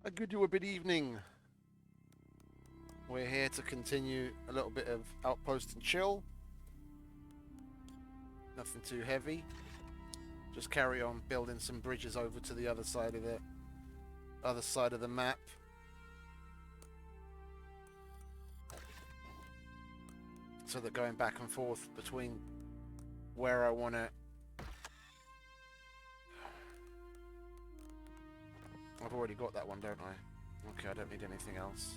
A good evening. We're here to continue a little bit of Outpost and chill. Nothing too heavy. Just carry on building some bridges over to the other side of the map. So that going back and forth between where I want to... I've already got that one, don't I? Okay, I don't need anything else.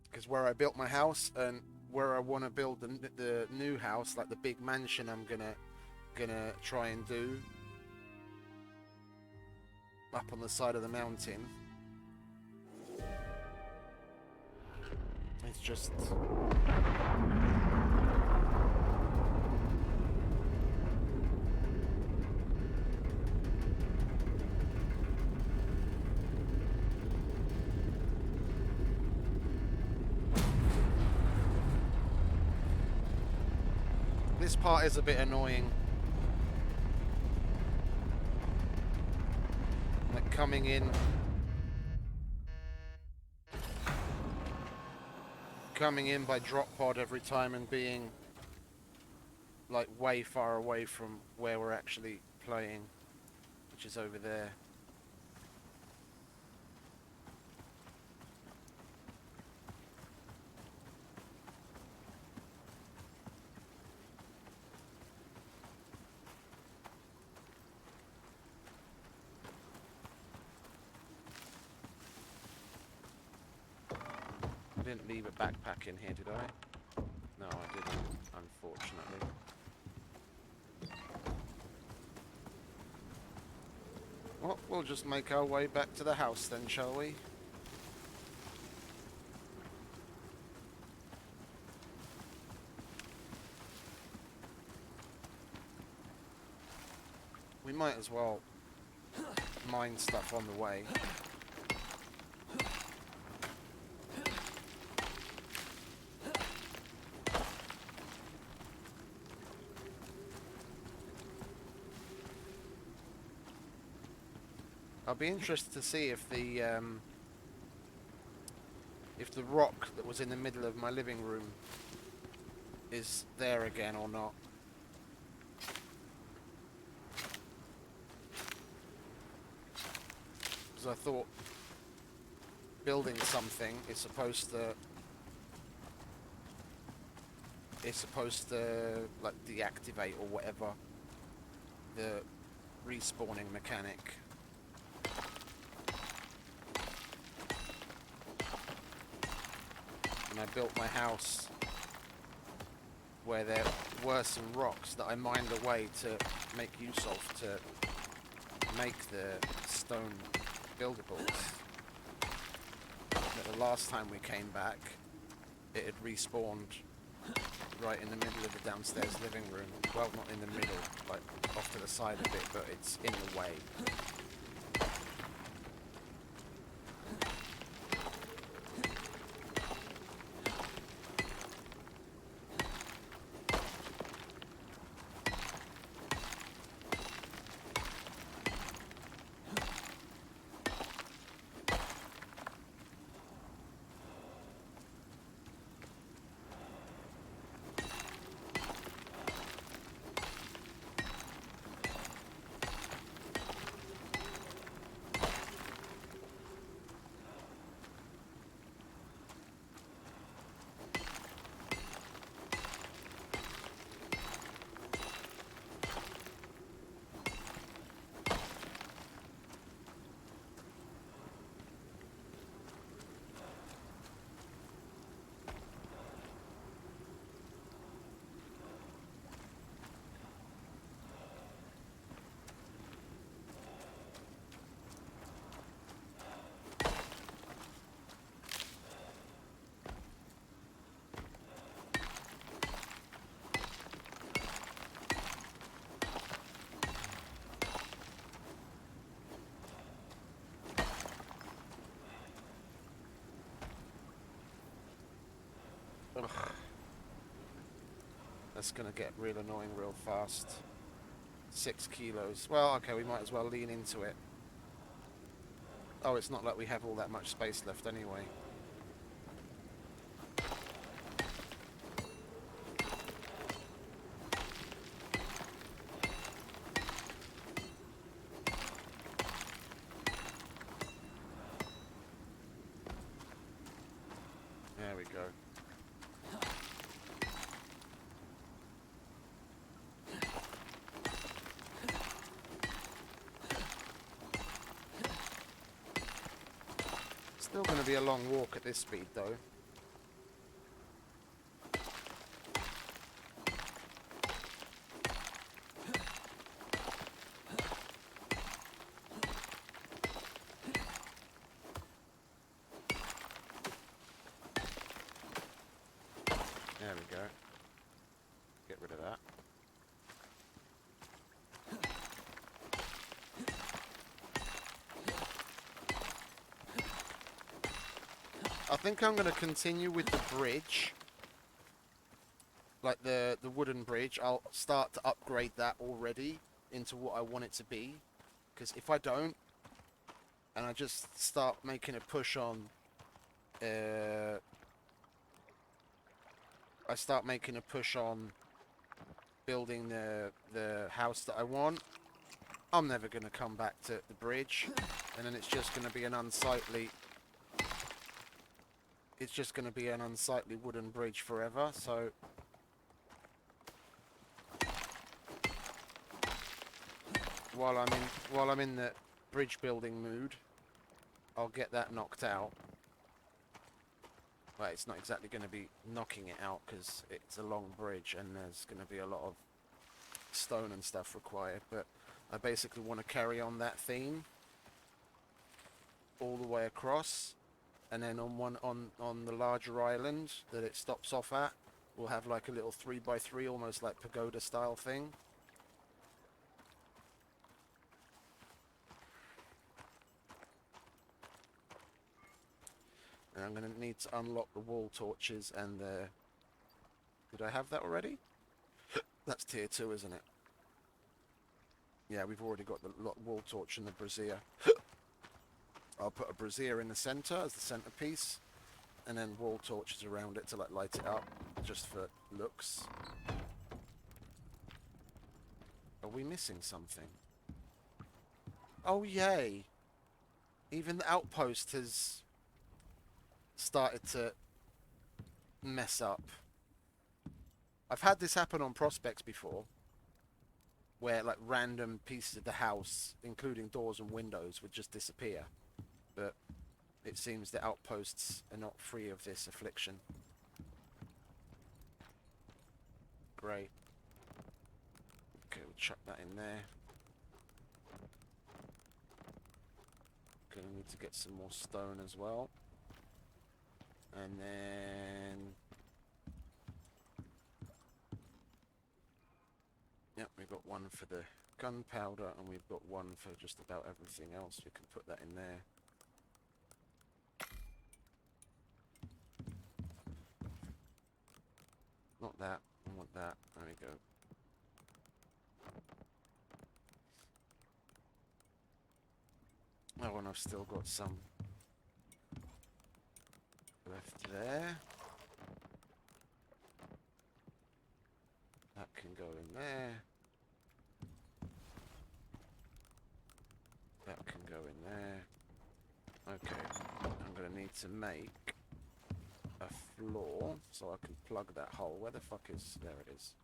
Because where I built my house and where I want to build the new house, like the big mansion I'm gonna try and do up on the side of the mountain, it's just... This part is a bit annoying. Like coming in by drop pod every time and being like way far away from where we're actually playing, which is over there. I didn't leave a backpack in here, did I? No, I didn't, unfortunately. Well, we'll just make our way back to the house then, shall we? We might as well mine stuff on the way. I'll be interested to see if the rock that was in the middle of my living room is there again or not. Because I thought building something is supposed to like deactivate or whatever the respawning mechanic. And I built my house where there were some rocks that I mined away to make use of to make the stone buildables. But the last time we came back, it had respawned right in the middle of the downstairs living room. Well, not in the middle, like off to the side of it, but it's in the way. Ugh. That's gonna get real annoying real fast. 6 kilos. Well, okay, we might as well lean into it. Oh, it's not like we have all that much space left anyway. There we go. Still going to be a long walk at this speed, though. There we go. Get rid of that. I think I'm going to continue with the bridge. Like the wooden bridge. I'll start to upgrade that already into what I want it to be. Because if I don't, and I just start making a push on... I start making a push on building the house that I want, I'm never going to come back to the bridge. And then it's just going to be an unsightly... It's just going to be an unsightly wooden bridge forever, so... While I'm in the bridge building mood, I'll get that knocked out. Well, it's not exactly going to be knocking it out because it's a long bridge and there's going to be a lot of stone and stuff required, but I basically want to carry on that theme all the way across, and then on the larger island that it stops off at, we'll have like a little 3x3, almost like pagoda style thing. And I'm going to need to unlock the wall torches and the... Did I have that already? That's tier 2, isn't it? Yeah, we've already got the wall torch and the brazier. I'll put a brazier in the center as the centerpiece, and then wall torches around it to like light it up, just for looks. Are we missing something? Oh yay! Even the outpost has started to mess up. I've had this happen on prospects before, where like random pieces of the house, including doors and windows, would just disappear. But it seems the outposts are not free of this affliction. Great. Okay, we'll chuck that in there. Gonna need to get some more stone as well. And then... Yep, we've got one for the gunpowder, and we've got one for just about everything else. We can put that in there. Not that. I want that. There we go. Oh, and I've still got some left there. That can go in there. That can go in there. Okay, I'm going to need to make a floor so I can plug that hole. Where the fuck is... There it is.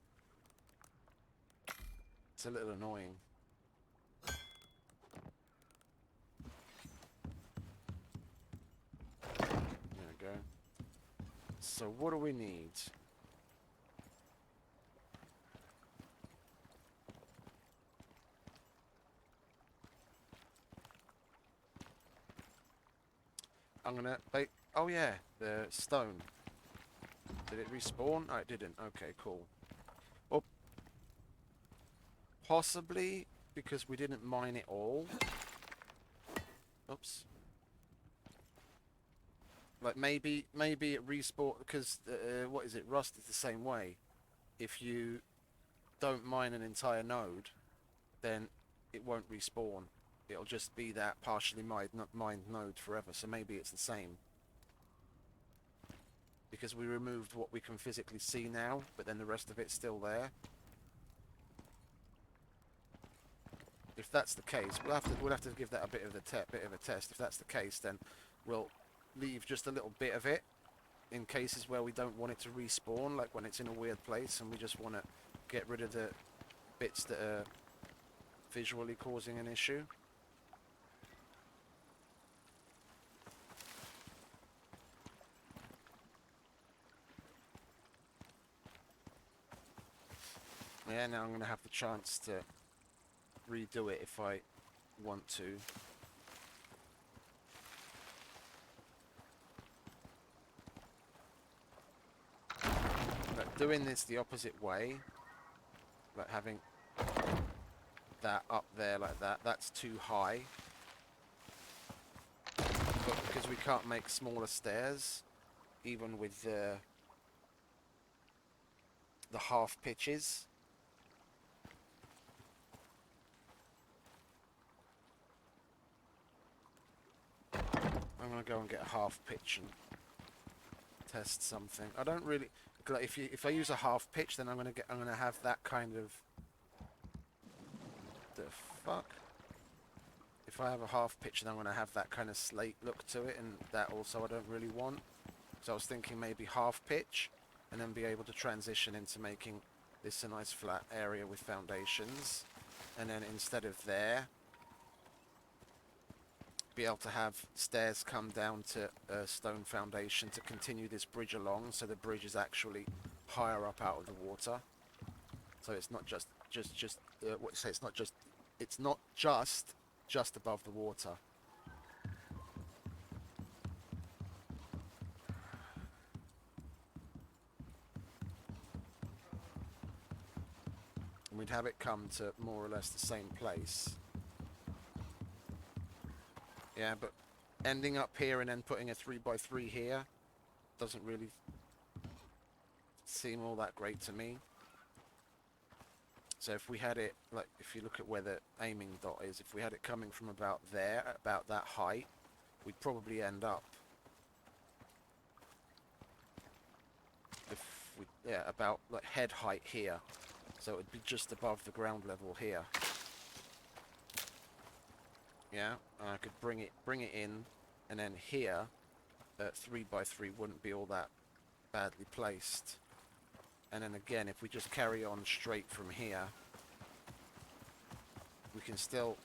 It's a little annoying. There we go. So what do we need? I'm gonna... Oh yeah, the stone. Did it respawn? Oh, it didn't. Okay, cool. Well, possibly because we didn't mine it all. Oops. Like maybe it respawned because what is it? Rust is the same way. If you don't mine an entire node, then it won't respawn. It'll just be that partially mined node forever. So maybe it's the same. Because we removed what we can physically see now, but then the rest of it's still there. If that's the case, we'll have to give that a bit of a test. If that's the case, then we'll leave just a little bit of it in cases where we don't want it to respawn, like when it's in a weird place and we just want to get rid of the bits that are visually causing an issue. Yeah, now I'm going to have the chance to redo it if I want to. But doing this the opposite way, like having that up there like that, that's too high. But because we can't make smaller stairs, even with the half pitches, I'm gonna go and get a half pitch and test something. I don't really, like, if I use a half pitch, then I'm gonna have that kind of, the fuck. If I have a half pitch, then I'm gonna have that kind of slate look to it, and that also I don't really want. So I was thinking maybe half pitch, and then be able to transition into making this a nice flat area with foundations, and then instead of there, be able to have stairs come down to a stone foundation to continue this bridge along, so the bridge is actually higher up out of the water. So it's not just what you say. It's not just above the water. And we'd have it come to more or less the same place. Yeah, but ending up here and then putting a 3x3 here doesn't really seem all that great to me. So if we had it, like, if you look at where the aiming dot is, if we had it coming from about there, about that height, we'd probably end up, about like head height here. So it would be just above the ground level here. Yeah, and I could bring it in, and then here, 3x3 wouldn't be all that badly placed. And then again, if we just carry on straight from here, we can still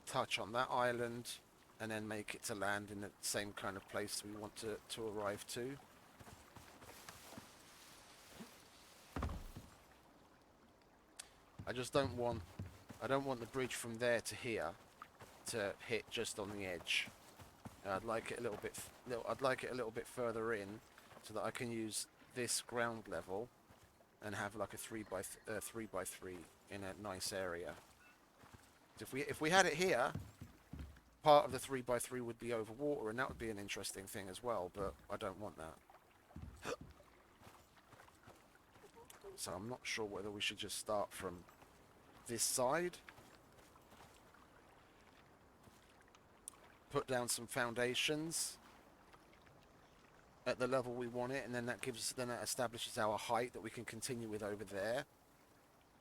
touch on that island, and then make it to land in the same kind of place we want to arrive to. I don't want the bridge from there to here to hit just on the edge. I'd like it a little bit further in, so that I can use this ground level and have like a 3x3 in a nice area. So if we had it here, part of the 3x3 would be over water, and that would be an interesting thing as well. But I don't want that. So I'm not sure whether we should just start from this side, put down some foundations at the level we want it, and then that establishes our height that we can continue with over there,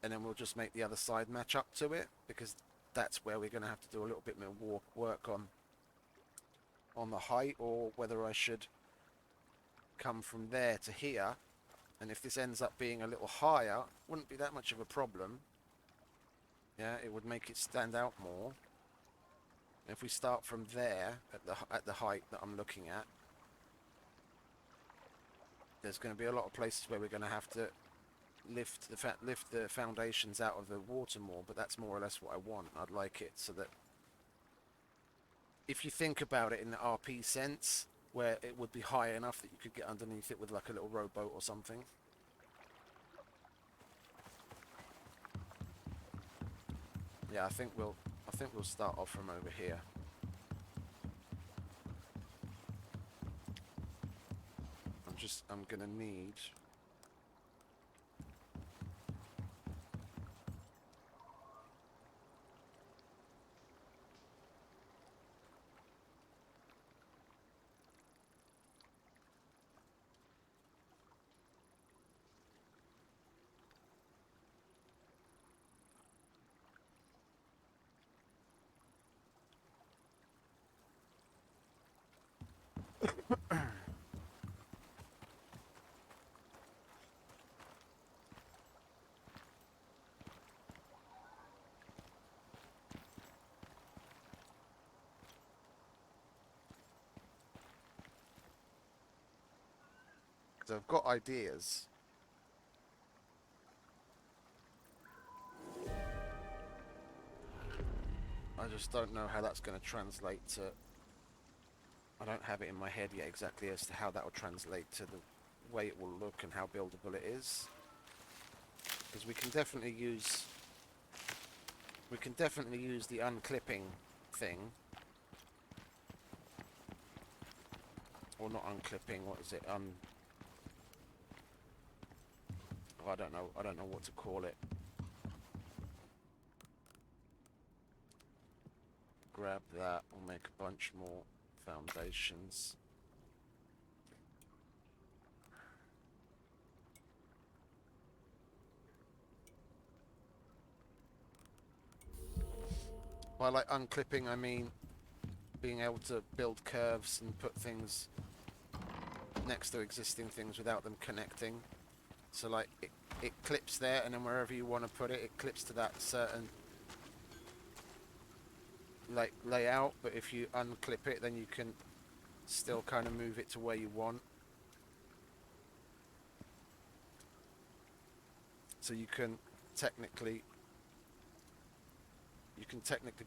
and then we'll just make the other side match up to it, because that's where we're going to have to do a little bit more work on the height, or whether I should come from there to here. And if this ends up being a little higher, wouldn't be that much of a problem. Yeah, it would make it stand out more. If we start from there at the height that I'm looking at, there's going to be a lot of places where we're going to have to lift the foundations out of the water more, but that's more or less what I want. I'd like it so that if you think about it in the RP sense, where it would be high enough that you could get underneath it with like a little rowboat or something. Yeah, I think we'll start off from over here. I'm gonna need So I've got ideas. I just don't know how that's going to translate to... I don't have it in my head yet exactly as to how that will translate to the way it will look and how buildable it is. Because we can definitely use... We can definitely use the unclipping thing. Or not unclipping, what is it? Oh, I don't know what to call it. Grab that, we'll make a bunch more foundations. By like unclipping, I mean being able to build curves and put things next to existing things without them connecting. So like it clips there, and then wherever you want to put it, it clips to that certain like layout. But if you unclip it, then you can still kind of move it to where you want. So you can technically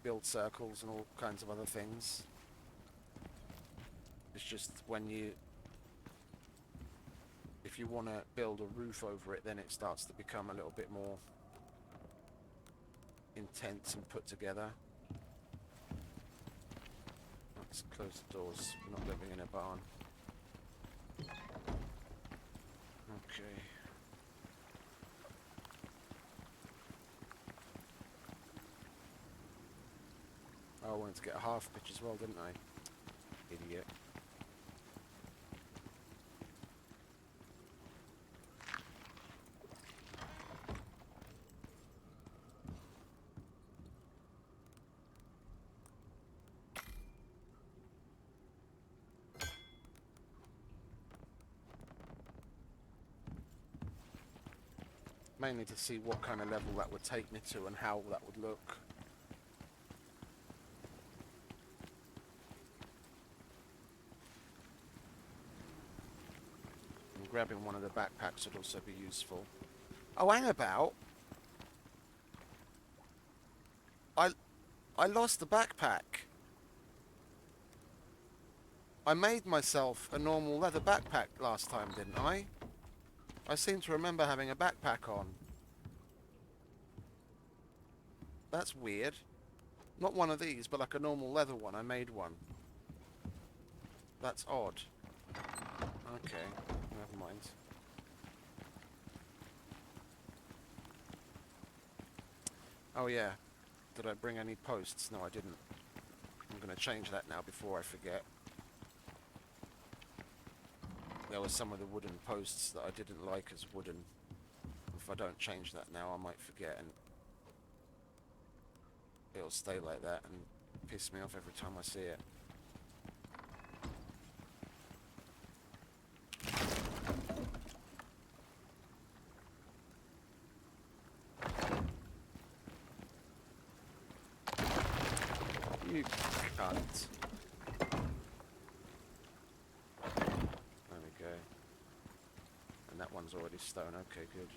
build circles and all kinds of other things. It's just when if you want to build a roof over it, then it starts to become a little bit more intense and put together. Let's close the doors. We're not living in a barn. Okay. Oh, I wanted to get a half pitch as well, didn't I? Idiot. Mainly to see what kind of level that would take me to and how that would look. And grabbing one of the backpacks would also be useful. Oh, hang about! I lost the backpack. I made myself a normal leather backpack last time, didn't I? I seem to remember having a backpack on. That's weird. Not one of these, but like a normal leather one. I made one. That's odd. Okay, never mind. Oh yeah. Did I bring any posts? No, I didn't. I'm going to change that now before I forget. There were some of the wooden posts that I didn't like as wooden. If I don't change that now, I might forget and it'll stay like that and piss me off every time I see it. You cunt. There we go. And that one's already stone. Okay, good.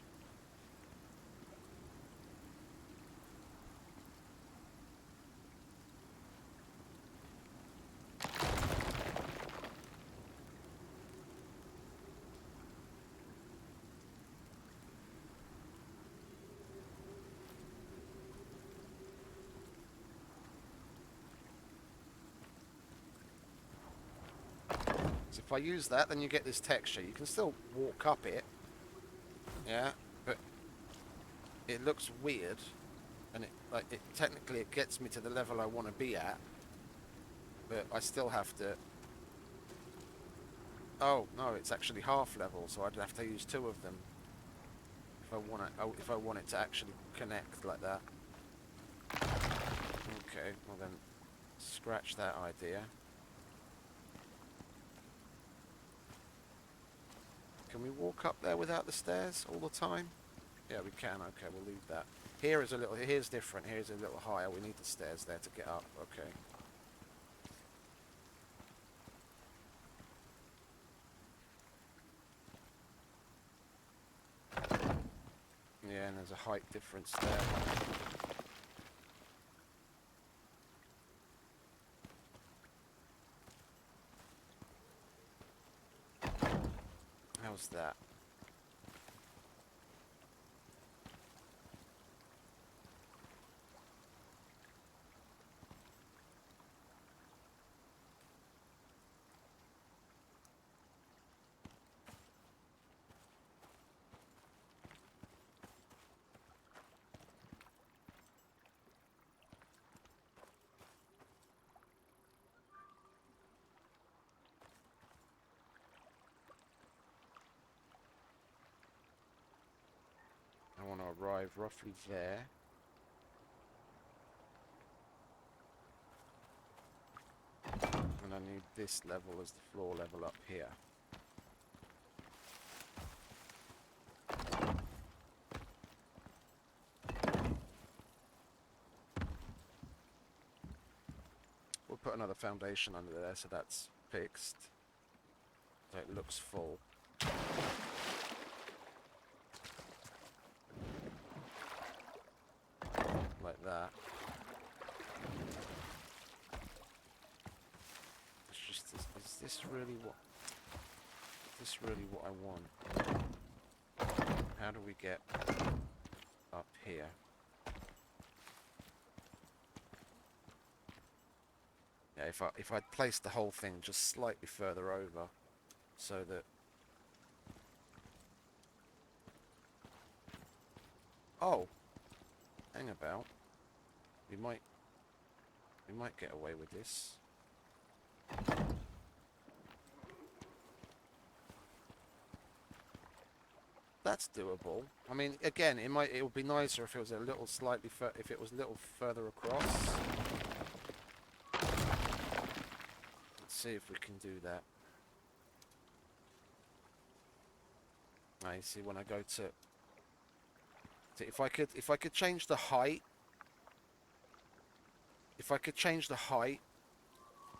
So if I use that, then you get this texture. You can still walk up it. Yeah, but it looks weird. And technically it gets me to the level I want to be at. But I still have to... Oh, no, it's actually half level, so I'd have to use two of them. If I want it to actually connect like that. Okay, well then, scratch that idea. Can we walk up there without the stairs all the time? Yeah, we can. Okay, we'll leave that. Here's different. Here's a little higher. We need the stairs there to get up. Okay. Yeah, and there's a height difference there. How's that? I want to arrive roughly there. And I need this level as the floor level up here. We'll put another foundation under there so that's fixed. So it looks full. Like that. It's just, is this really what I want? How do we get up here? Yeah, if I'd placed the whole thing just slightly further over, so that... Oh! Hang about. We might get away with this. That's doable. I mean, again, it would be nicer if it was a little further across. Let's see if we can do that. Now you see when I go to if I could change the height,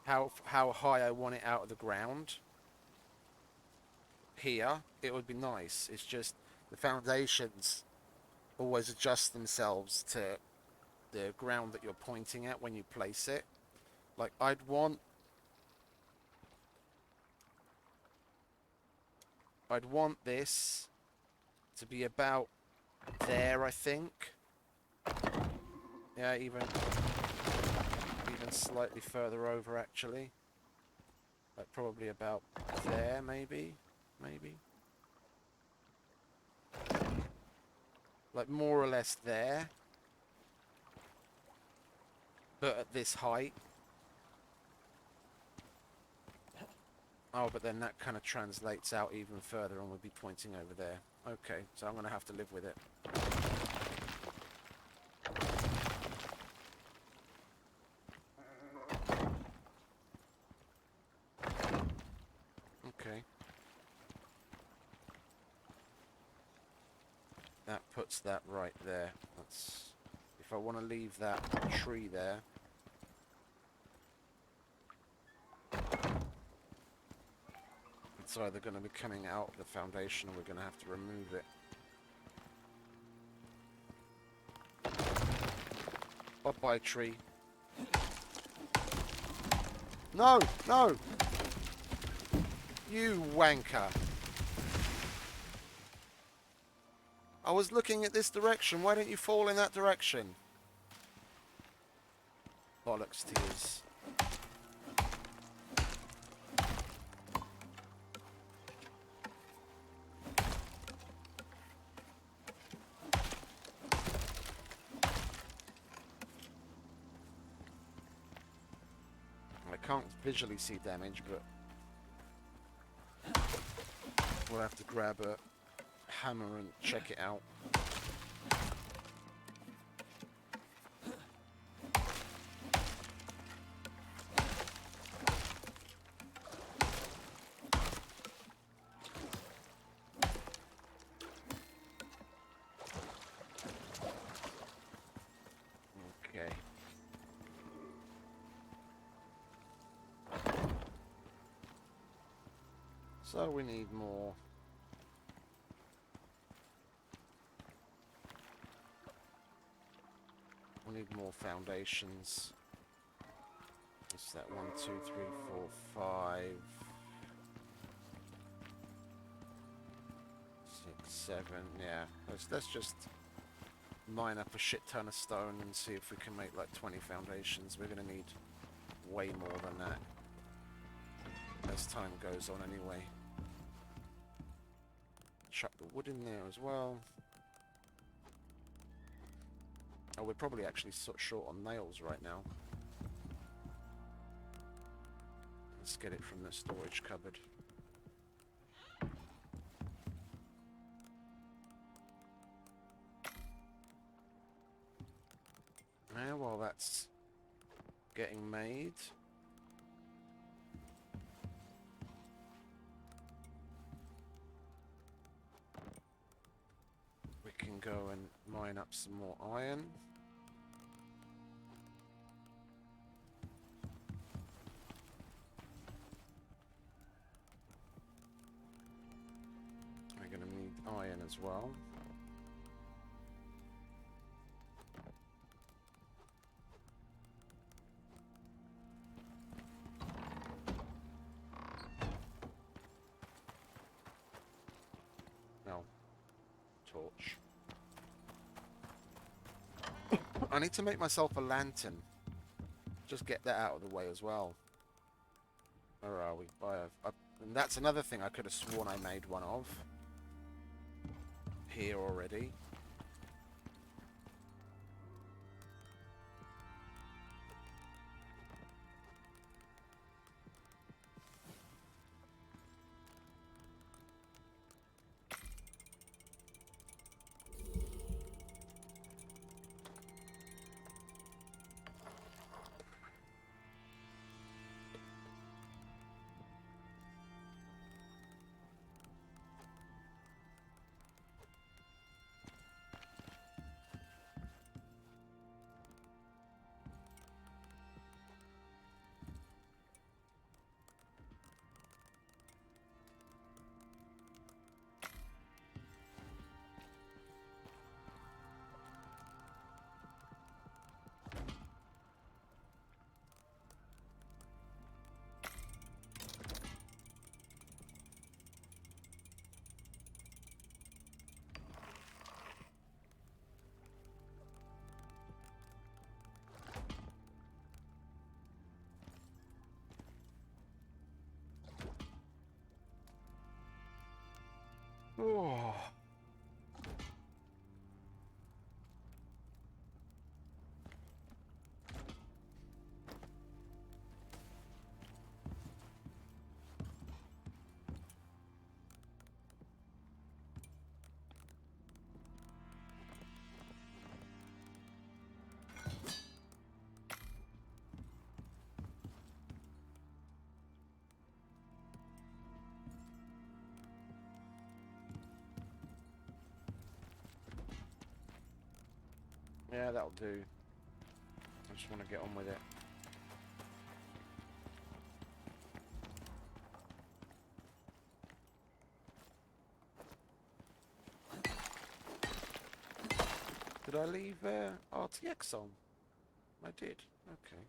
how high I want it out of the ground here, it would be nice. It's just the foundations always adjust themselves to the ground that you're pointing at when you place it. Like I'd want this to be about there, I think. Yeah, even slightly further over actually. Like probably about there, maybe. Like more or less there. But at this height. Oh, but then that kind of translates out even further and we'll be pointing over there. Okay, so I'm going to have to live with it. Okay. That puts that right there. That's... If I want to leave that tree there... It's either going to be coming out of the foundation or we're going to have to remove it. Bye-bye, tree. No! No! You wanker! I was looking at this direction. Why don't you fall in that direction? Bollocks to yous. I can't visually see damage, but we'll have to grab a hammer and check it out. Okay. So we need more. need more foundations. What's that? 1, 2, 3, 4, 5, 6, 7. Yeah, let's just mine up a shit ton of stone and see if we can make like 20 foundations. We're gonna need way more than that as time goes on anyway. Chuck the wood in there as well. Oh, we're probably actually short on nails right now. Let's get it from the storage cupboard. Now, while that's getting made, we can go and mine up some more iron. We're going to need iron as well. No. Torch. I need to make myself a lantern. Just get that out of the way as well. Where are we? And that's another thing I could have sworn I made one of. Here already. Oh. Yeah, that'll do. I just want to get on with it. Did I leave RTX on? I did. Okay.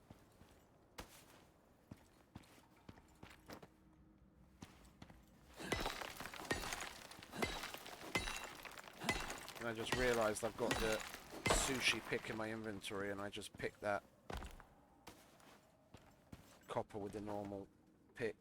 And I just realised I've got the sushi pick in my inventory, and I just picked that copper with the normal pick.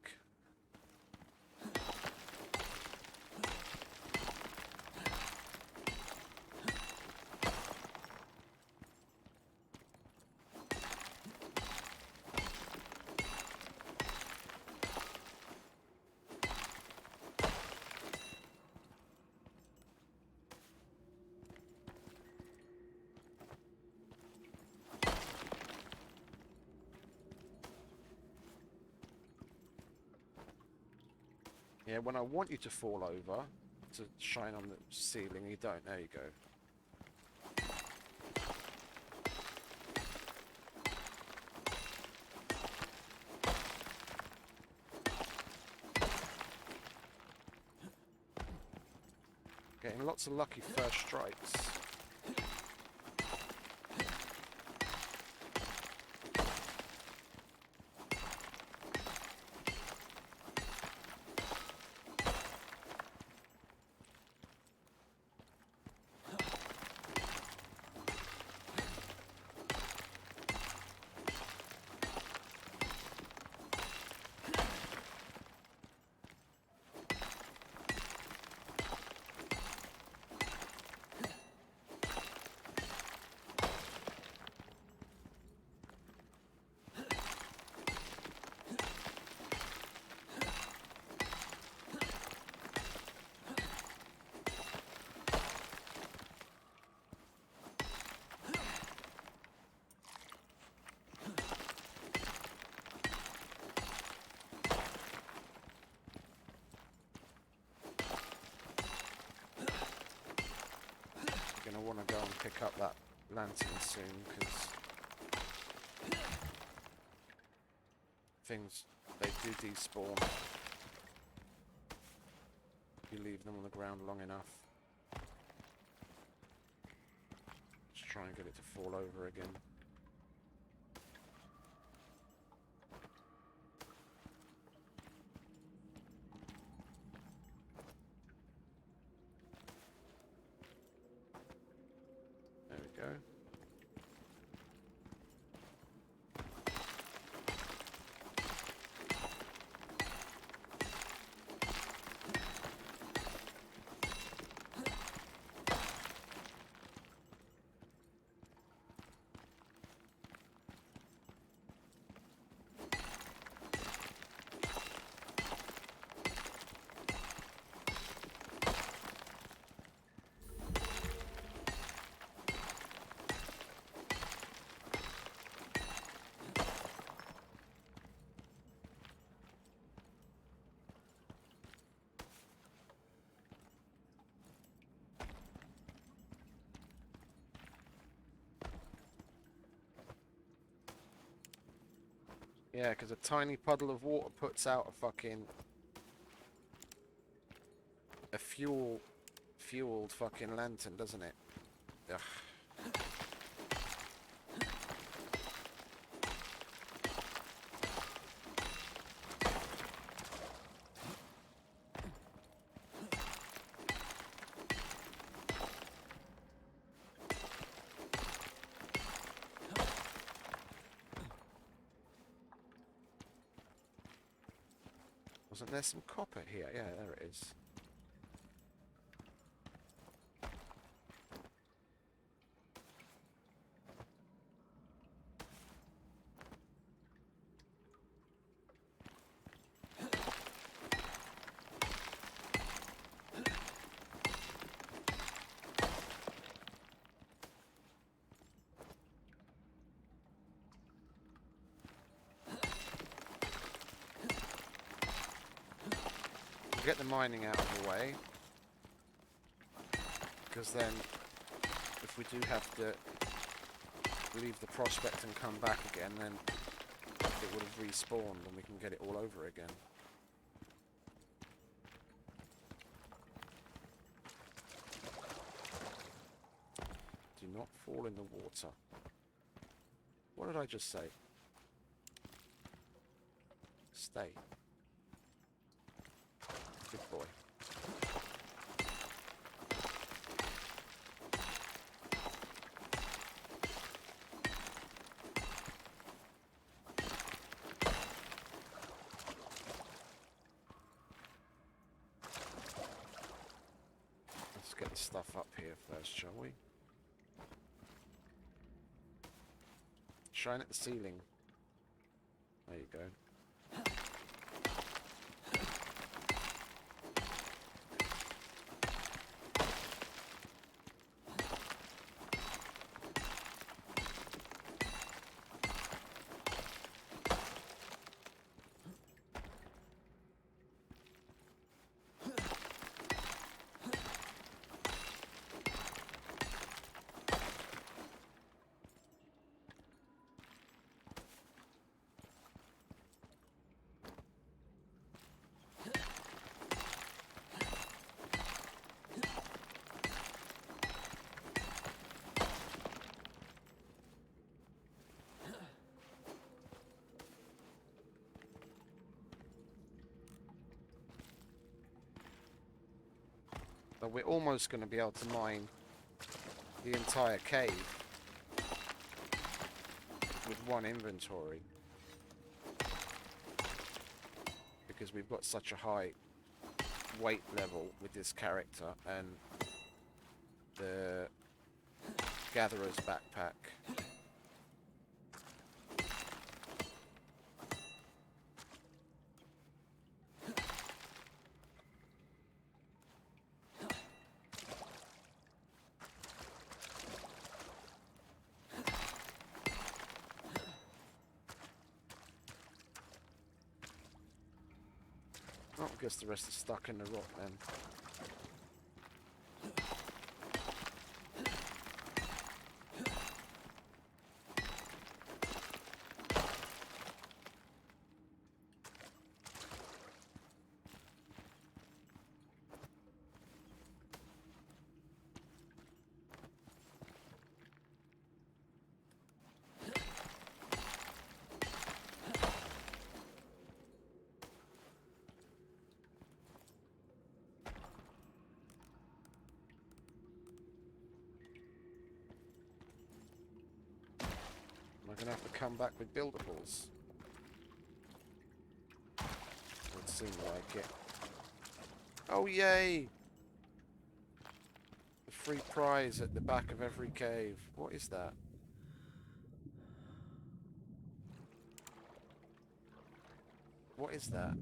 Yeah, when I want you to fall over to shine on the ceiling, you don't. There you go. Getting lots of lucky first strikes. pick up that lantern soon, because things, they do despawn if you leave them on the ground long enough. Just try and get it to fall over again. There we go. Yeah, because a tiny puddle of water puts out a fucking... a fueled fucking lantern, doesn't it? Ugh. Wasn't there some copper here? Yeah, there it is. Get the mining out of the way, because then if we do have to leave the prospect and come back again, then it would have respawned and we can get it all over again. Do not fall in the water. What did I just say? Stay. Good boy. Let's get the stuff up here first, shall we? Shine at the ceiling. There you go. But we're almost going to be able to mine the entire cave with one inventory, because we've got such a high weight level with this character and the gatherer's backpack. Oh, I guess the rest is stuck in the rock then. going to have to come back with buildables. Would seem like it. Oh, yay! The free prize at the back of every cave. What is that? What is that?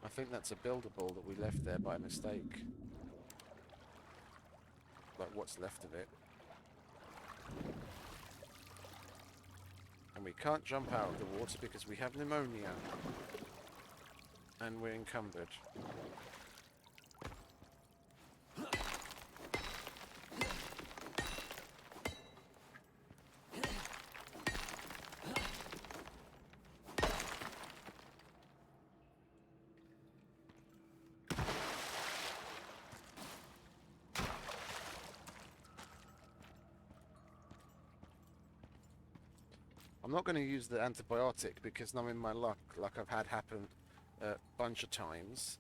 I think that's a buildable that we left there by mistake. Like what's left of it. And we can't jump out of the water because we have pneumonia. And we're encumbered. I'm not going to use the antibiotic because knowing my luck, like I've had happen a bunch of times,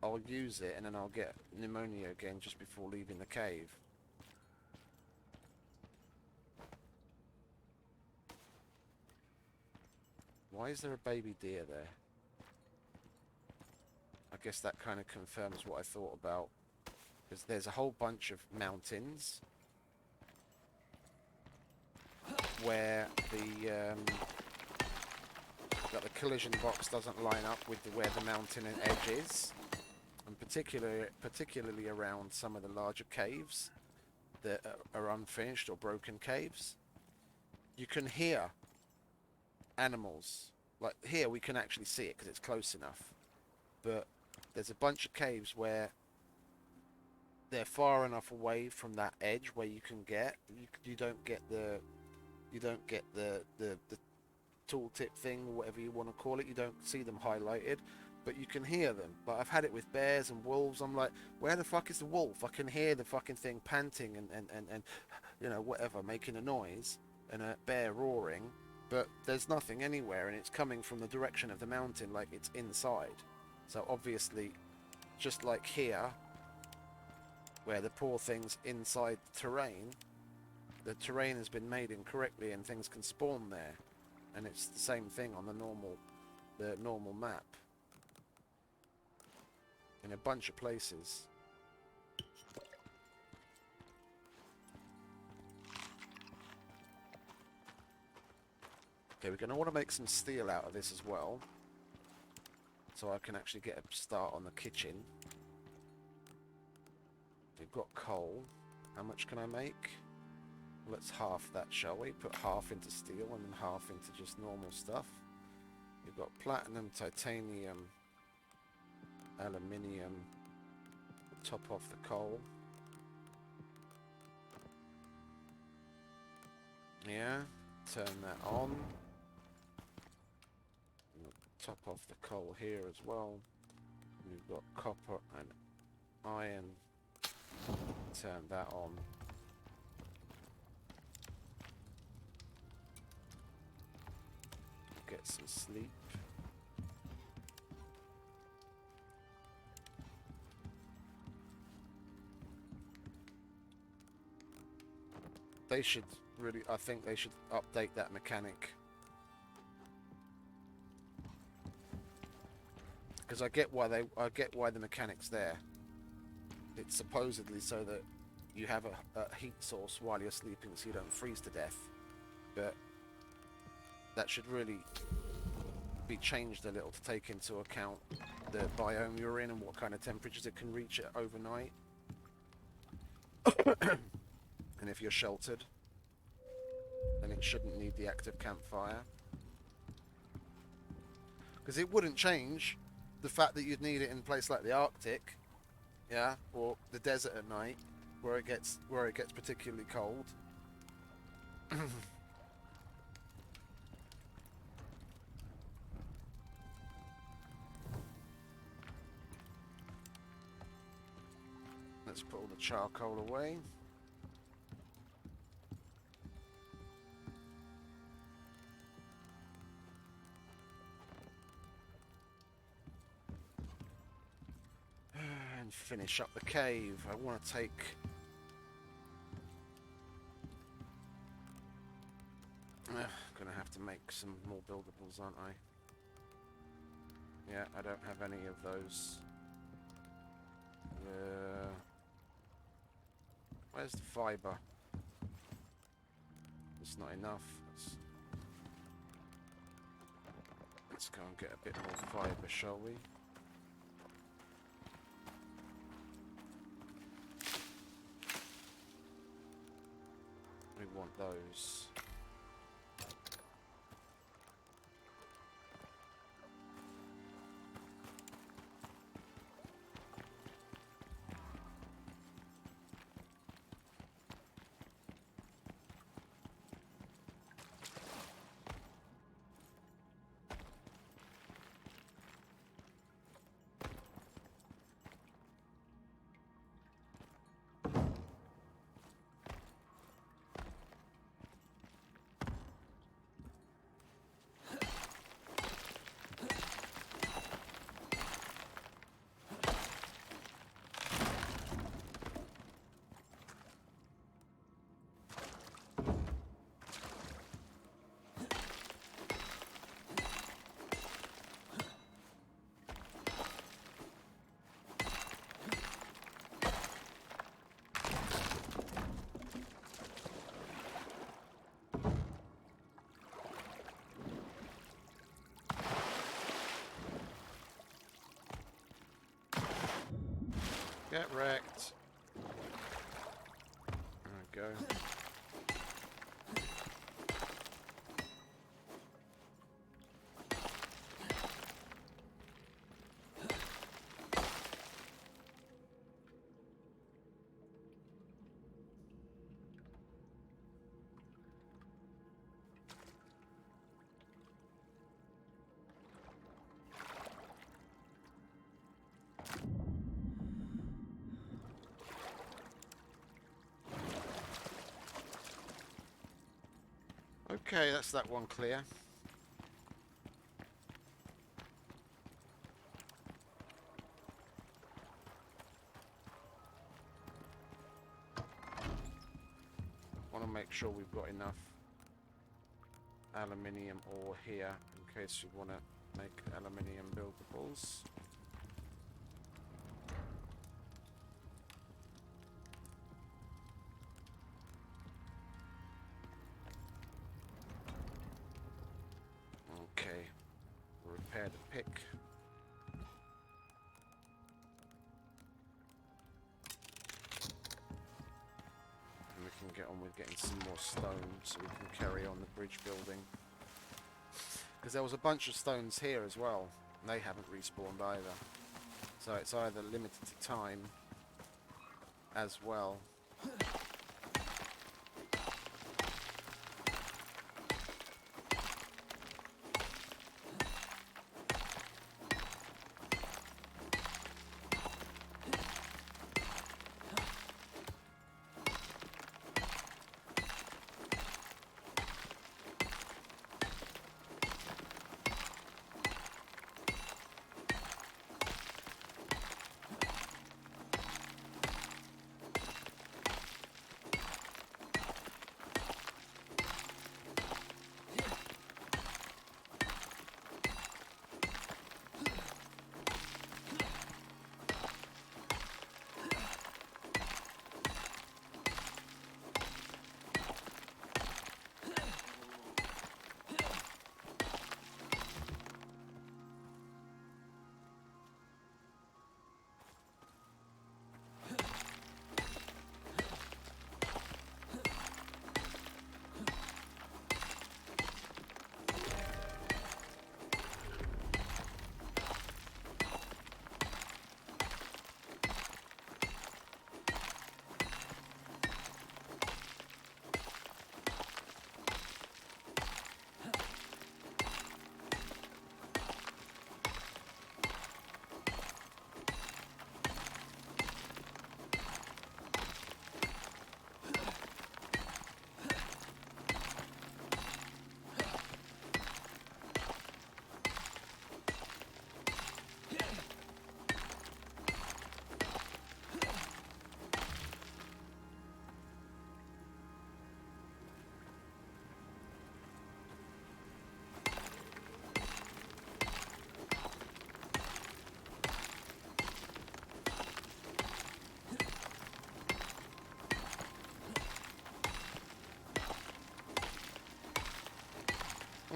I'll use it and then I'll get pneumonia again just before leaving the cave. Why is there a baby deer there? I guess that kind of confirms what I thought about. Because there's a whole bunch of mountains where the collision box doesn't line up with where the mountain and edge is, and particularly around some of the larger caves that are unfinished or broken caves. You can hear animals. Like here we can actually see it because it's close enough, but there's a bunch of caves where they're far enough away from that edge where you can get you don't get the tooltip thing, or whatever you want to call it. You don't see them highlighted, but you can hear them. But I've had it with bears and wolves. I'm like, where the fuck is the wolf? I can hear the fucking thing panting and you know, whatever, making a noise, and a bear roaring, but there's nothing anywhere, and it's coming from the direction of the mountain, like it's inside. So obviously, just like here, where the poor thing's inside the terrain has been made incorrectly and things can spawn there. And it's the same thing on the normal map. In a bunch of places. Okay, we're going to want to make some steel out of this as well. So I can actually get a start on the kitchen. We've got coal. How much can I make? Let's half that, shall we? Put half into steel and then half into just normal stuff. We've got platinum, titanium, aluminium. Top off the coal. Yeah, turn that on. Top off the coal here as well. We've got copper and iron. Turn that on. Get some sleep. They should really, I think they should update that mechanic. Because I get why the mechanic's there. It's supposedly so that you have a heat source while you're sleeping so you don't freeze to death. But that should really be changed a little to take into account the biome you're in and what kind of temperatures it can reach at overnight. And if you're sheltered, then it shouldn't need the active campfire. Because it wouldn't change the fact that you'd need it in a place like the Arctic, yeah, or the desert at night, where it gets particularly cold. Let's put all the charcoal away. finish up the cave. I want to take... gonna have to make some more buildables, aren't I? Yeah, I don't have any of those. Where's the fibre? It's not enough. Let's go and get a bit more fibre, shall we? We want those. Get wrecked. There we go. Okay, that's that one clear. Want to make sure we've got enough aluminium ore here in case we want to make aluminium buildables. Okay, repair the pick. And we can get on with getting some more stone so we can carry on the bridge building. Because there was a bunch of stones here as well. And they haven't respawned either. So it's either limited to time as well.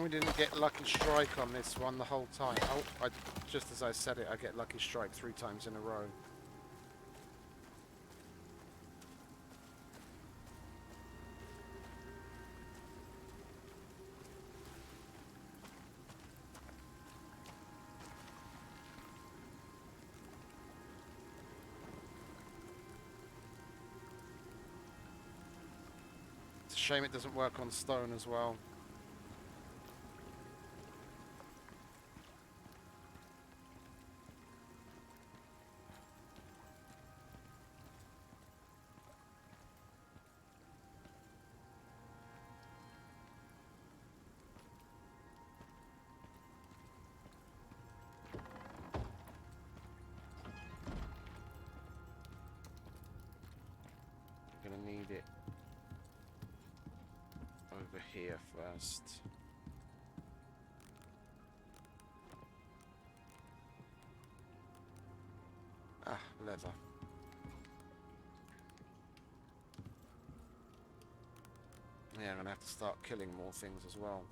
we didn't get Lucky Strike on this one the whole time. Oh, just as I said it, I get Lucky Strike 3 times in a row. It's a shame it doesn't work on stone as well. I'm gonna need it over here first. Ah, leather. Yeah, I'm gonna have to start killing more things as well.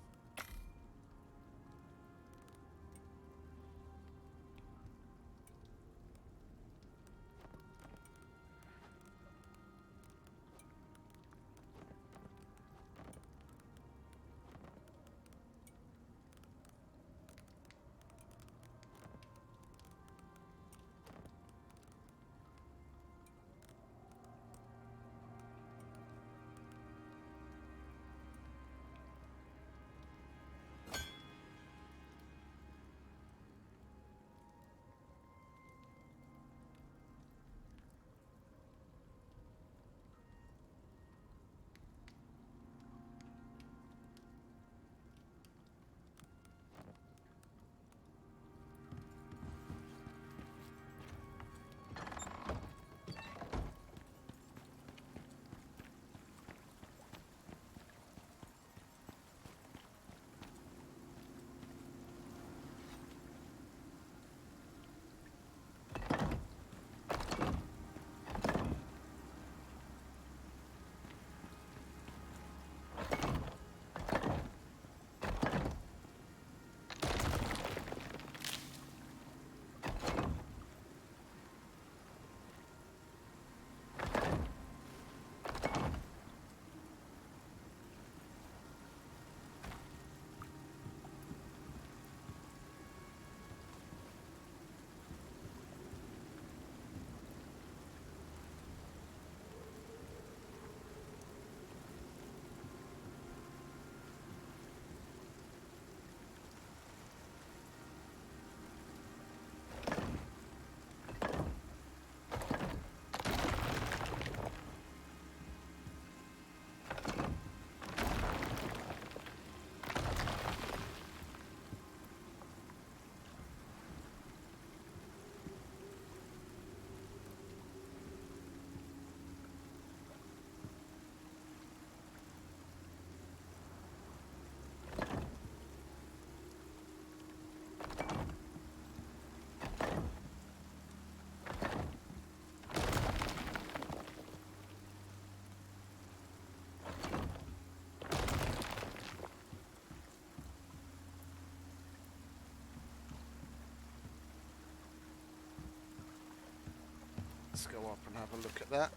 Let's go up and have a look at that.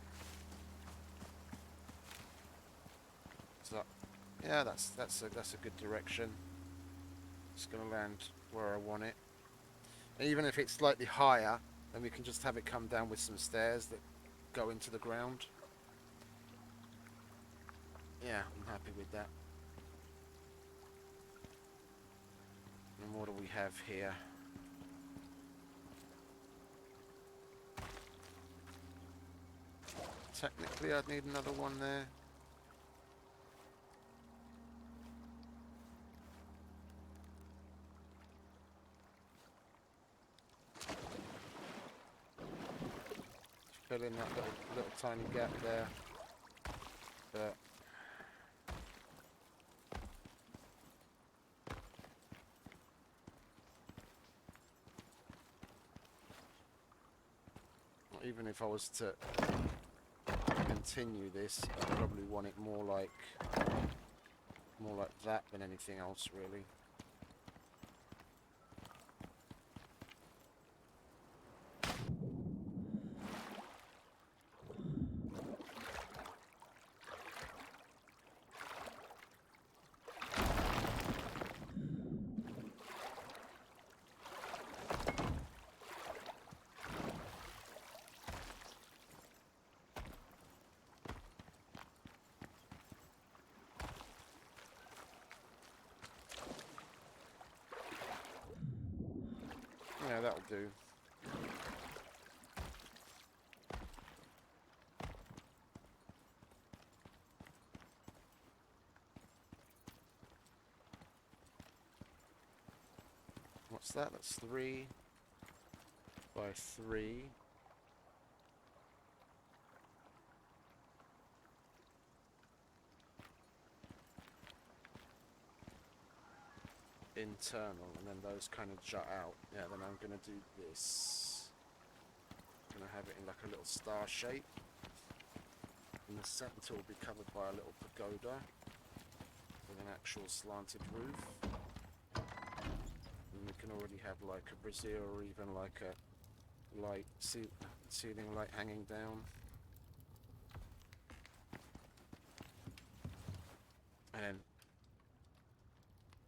So, yeah, that's a good direction. It's going to land where I want it. And even if it's slightly higher, then we can just have it come down with some stairs that go into the ground. Yeah, I'm happy with that. And what do we have here? Technically, I'd need another one there. Fill in that little tiny gap there. But even if I was to continue this, I'd probably want it more like More like that than anything else, really. Yeah, that'll do. What's that? That's 3 by 3. Internal, and then those kind of jut out. Yeah, then I'm going to do this. I'm going to have it in like a little star shape. And the center will be covered by a little pagoda with an actual slanted roof. And we can already have like a brazier or even like a light ceiling light hanging down. And then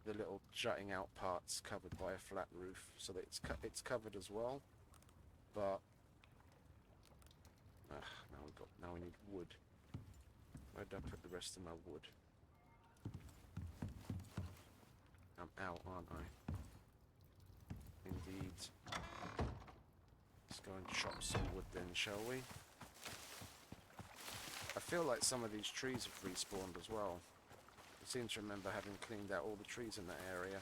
the little jutting out parts covered by a flat roof, so that it's covered as well. But now we need wood. Where did I put the rest of my wood? I'm out, aren't I? Indeed. Let's go and chop some wood then, shall we? I feel like some of these trees have respawned as well. I seem to remember having cleaned out all the trees in that area.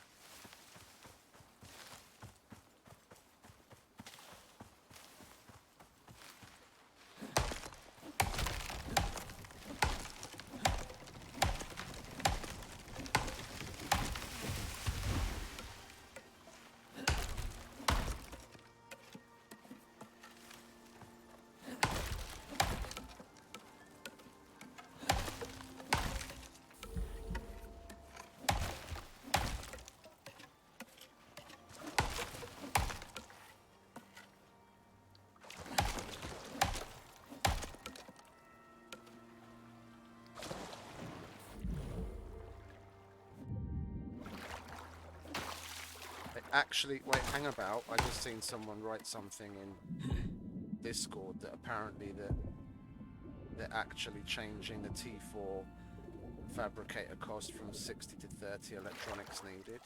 Actually, wait, hang about. I just seen someone write something in Discord that apparently they're actually changing the T4 fabricator cost from 60 to 30 electronics needed.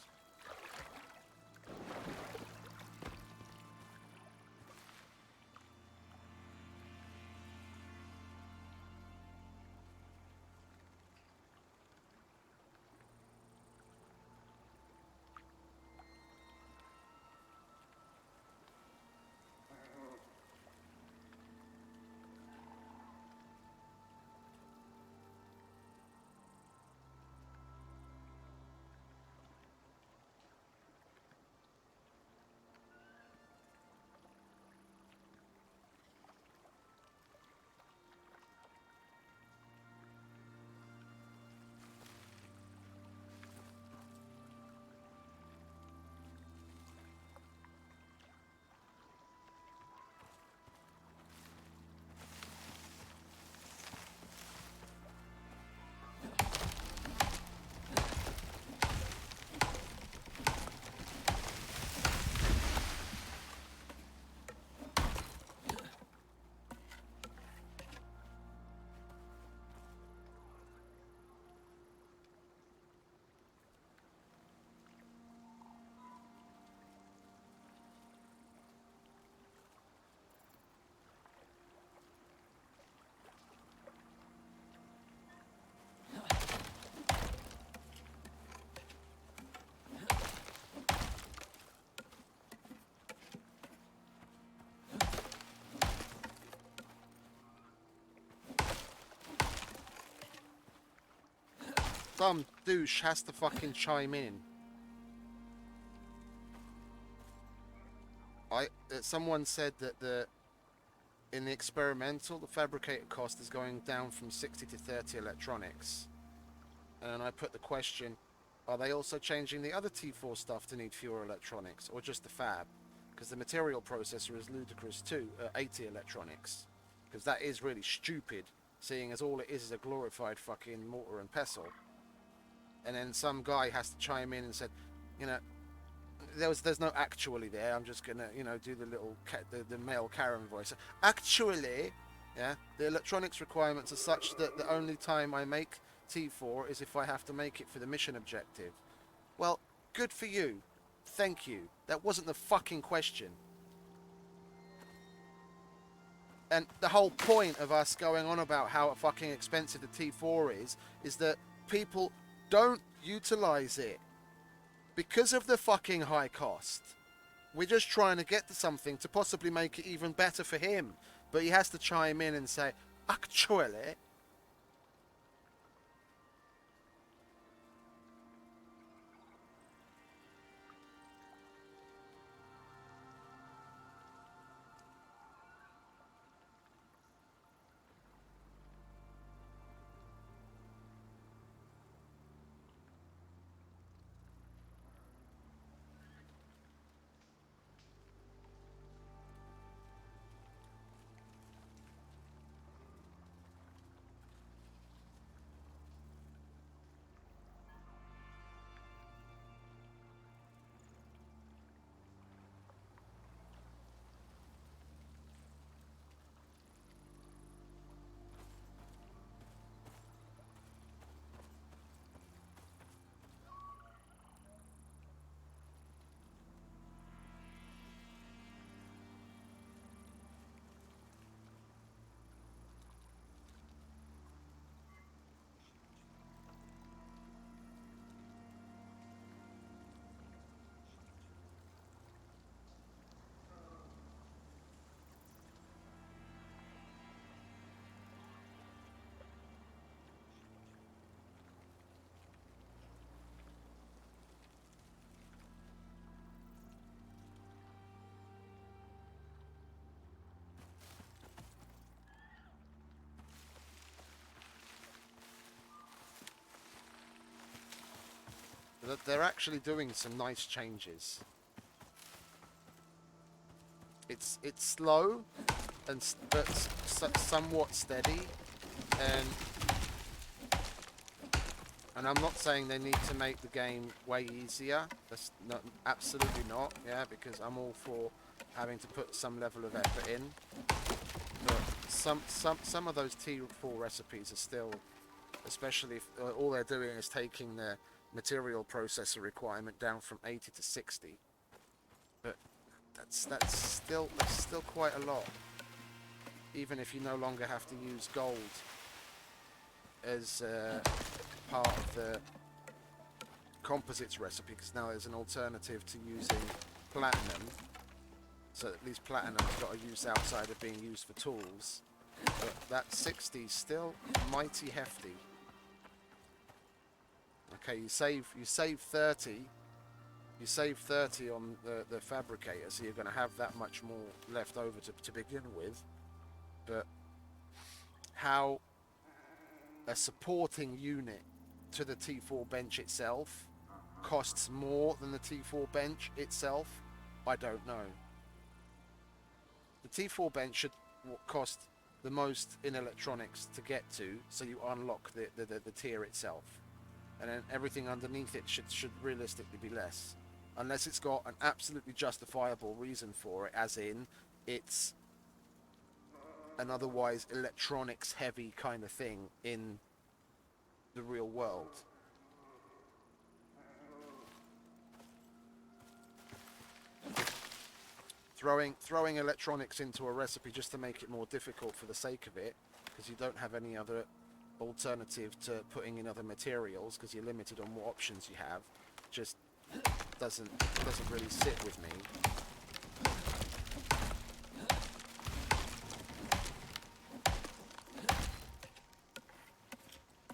Some douche has to fucking chime in. Someone said that in the experimental, the fabricator cost is going down from 60 to 30 electronics. And I put the question, are they also changing the other T4 stuff to need fewer electronics, or just the fab? Because the material processor is ludicrous too, at 80 electronics. Because that is really stupid, seeing as all it is a glorified fucking mortar and pestle. And then some guy has to chime in and said, you know, there's no actually there. I'm just gonna, do the little the male Karen voice. Actually, yeah, the electronics requirements are such that the only time I make T4 is if I have to make it for the mission objective. Well, good for you. Thank you. That wasn't the fucking question. And the whole point of us going on about how fucking expensive the T4 is that people don't utilize it because of the fucking high cost. We're just trying to get to something to possibly make it even better for him. But he has to chime in and say, actually, they're actually doing some nice changes. It's slow but somewhat steady, and I'm not saying they need to make the game way easier. That's not, absolutely not. Yeah, because I'm all for having to put some level of effort in. But some of those T4 recipes are still, especially if all they're doing is taking the material processor requirement down from 80 to 60. But that's still quite a lot. Even if you no longer have to use gold as part of the composites recipe, because now there's an alternative to using platinum. So at least platinum's got a use outside of being used for tools. But that 60 is still mighty hefty. Okay, you save 30. You save 30 on the fabricator, so you're going to have that much more left over to begin with. But how a supporting unit to the T4 bench itself costs more than the T4 bench itself, I don't know. The T4 bench should cost the most in electronics to get to, so you unlock the tier itself. And then everything underneath it should realistically be less. Unless it's got an absolutely justifiable reason for it, as in it's an otherwise electronics heavy kind of thing in the real world. Throwing electronics into a recipe just to make it more difficult for the sake of it, because you don't have any other alternative to putting in other materials, because you're limited on what options you have, just doesn't really sit with me.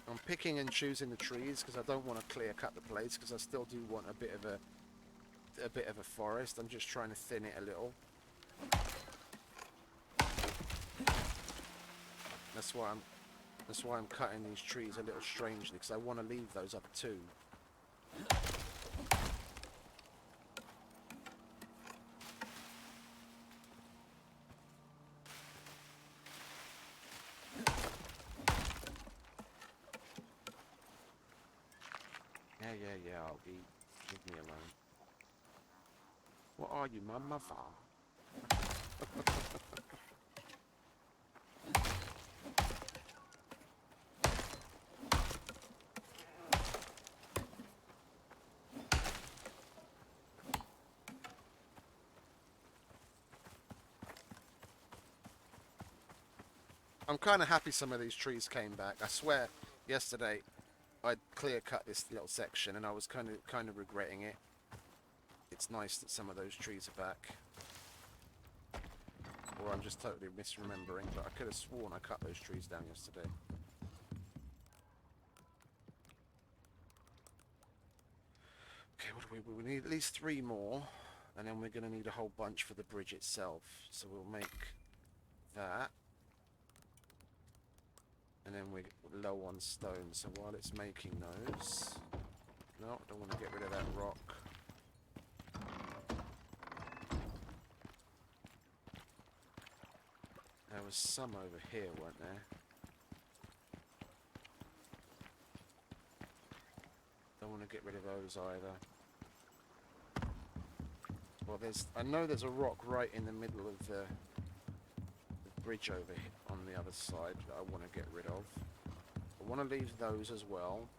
I'm picking and choosing the trees because I don't want to clear cut the place, because I still do want a bit of a forest. I'm just trying to thin it a little. That's why I'm cutting these trees a little strangely, because I want to leave those up too. Yeah, I'll eat. Leave me alone. What are you, my mother? I'm kind of happy some of these trees came back. I swear, yesterday I'd clear cut this little section and I was kind of regretting it. It's nice that some of those trees are back. Or I'm just totally misremembering, but I could have sworn I cut those trees down yesterday. Okay, what do we need at least 3 more, and then we're going to need a whole bunch for the bridge itself. So we'll make that. And then we're low on stone, so while it's making those... No, I don't want to get rid of that rock. There was some over here, weren't there? Don't want to get rid of those either. Well, I know there's a rock right in the middle of the bridge over here on the other side that I want to get rid of. I want to leave those as well.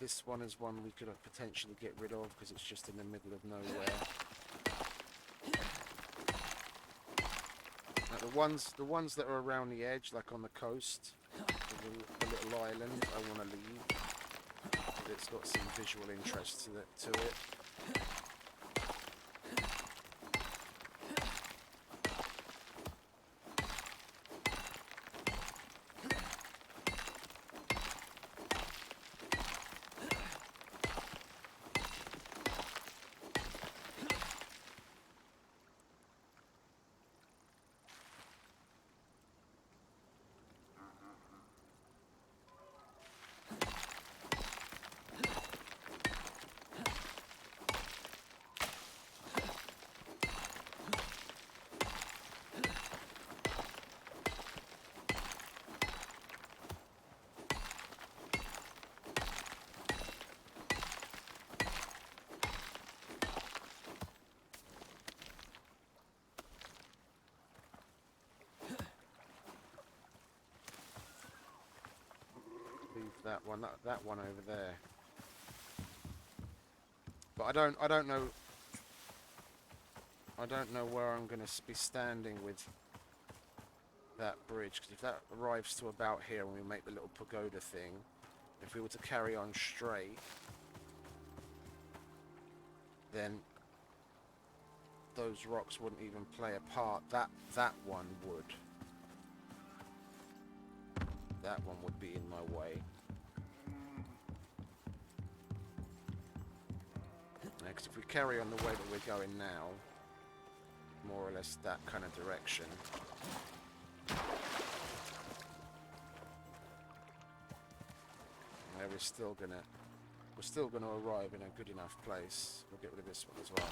This one is one we could potentially get rid of because it's just in the middle of nowhere. Now the ones that are around the edge, like on the coast, the little island, I want to leave. It's got some visual interest to it. That one over there. But I don't know where I'm going to be standing with that bridge, because if that arrives to about here when we make the little pagoda thing, if we were to carry on straight, then those rocks wouldn't even play a part. That one would. That one would be in my way. Because if we carry on the way that we're going now, more or less that kind of direction, we're still gonna arrive in a good enough place. We'll get rid of this one as well.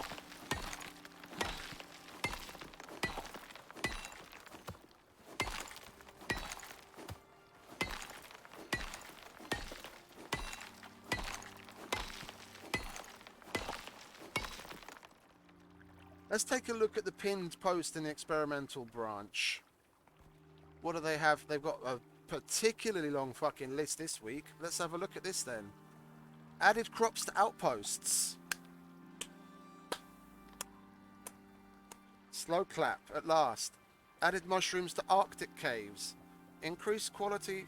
Let's take a look at the pinned post in the experimental branch. What do they have? They've got a particularly long fucking list this week. Let's have a look at this then. Added crops to outposts. Slow clap, at last. Added mushrooms to Arctic caves. Increased quantity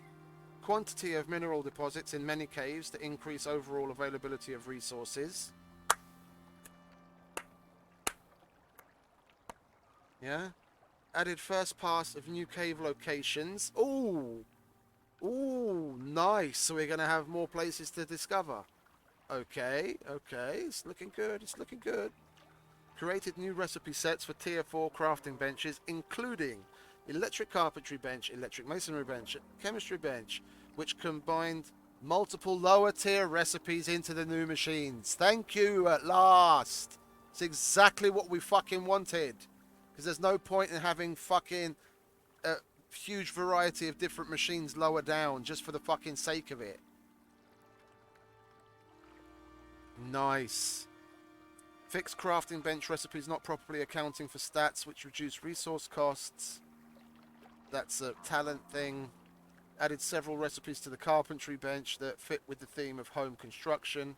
of mineral deposits in many caves to increase overall availability of resources. Yeah. Added first pass of new cave locations. Ooh. Ooh, nice. So we're going to have more places to discover. Okay. It's looking good. Created new recipe sets for tier 4 crafting benches, including electric carpentry bench, electric masonry bench, chemistry bench, which combined multiple lower tier recipes into the new machines. Thank you, at last. It's exactly what we fucking wanted. Because there's no point in having fucking a huge variety of different machines lower down just for the fucking sake of it. Nice. Fixed crafting bench recipes not properly accounting for stats, which reduce resource costs. That's a talent thing. Added several recipes to the carpentry bench that fit with the theme of home construction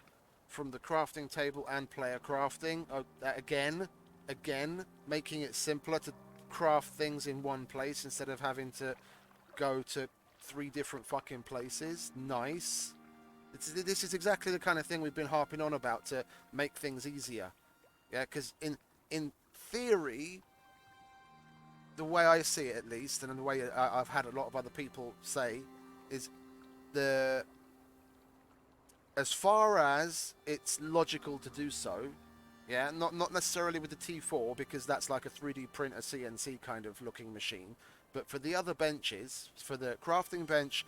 from the crafting table and player crafting. Oh, that again, making it simpler to craft things in one place instead of having to go to 3 different fucking places. Nice. This is exactly the kind of thing we've been harping on about to make things easier. Yeah, because in theory, the way I see it at least, and the way I've had a lot of other people say, is as far as it's logical to do so, yeah, not necessarily with the T4 because that's like a 3D printer CNC kind of looking machine, but for the other benches, for the crafting bench,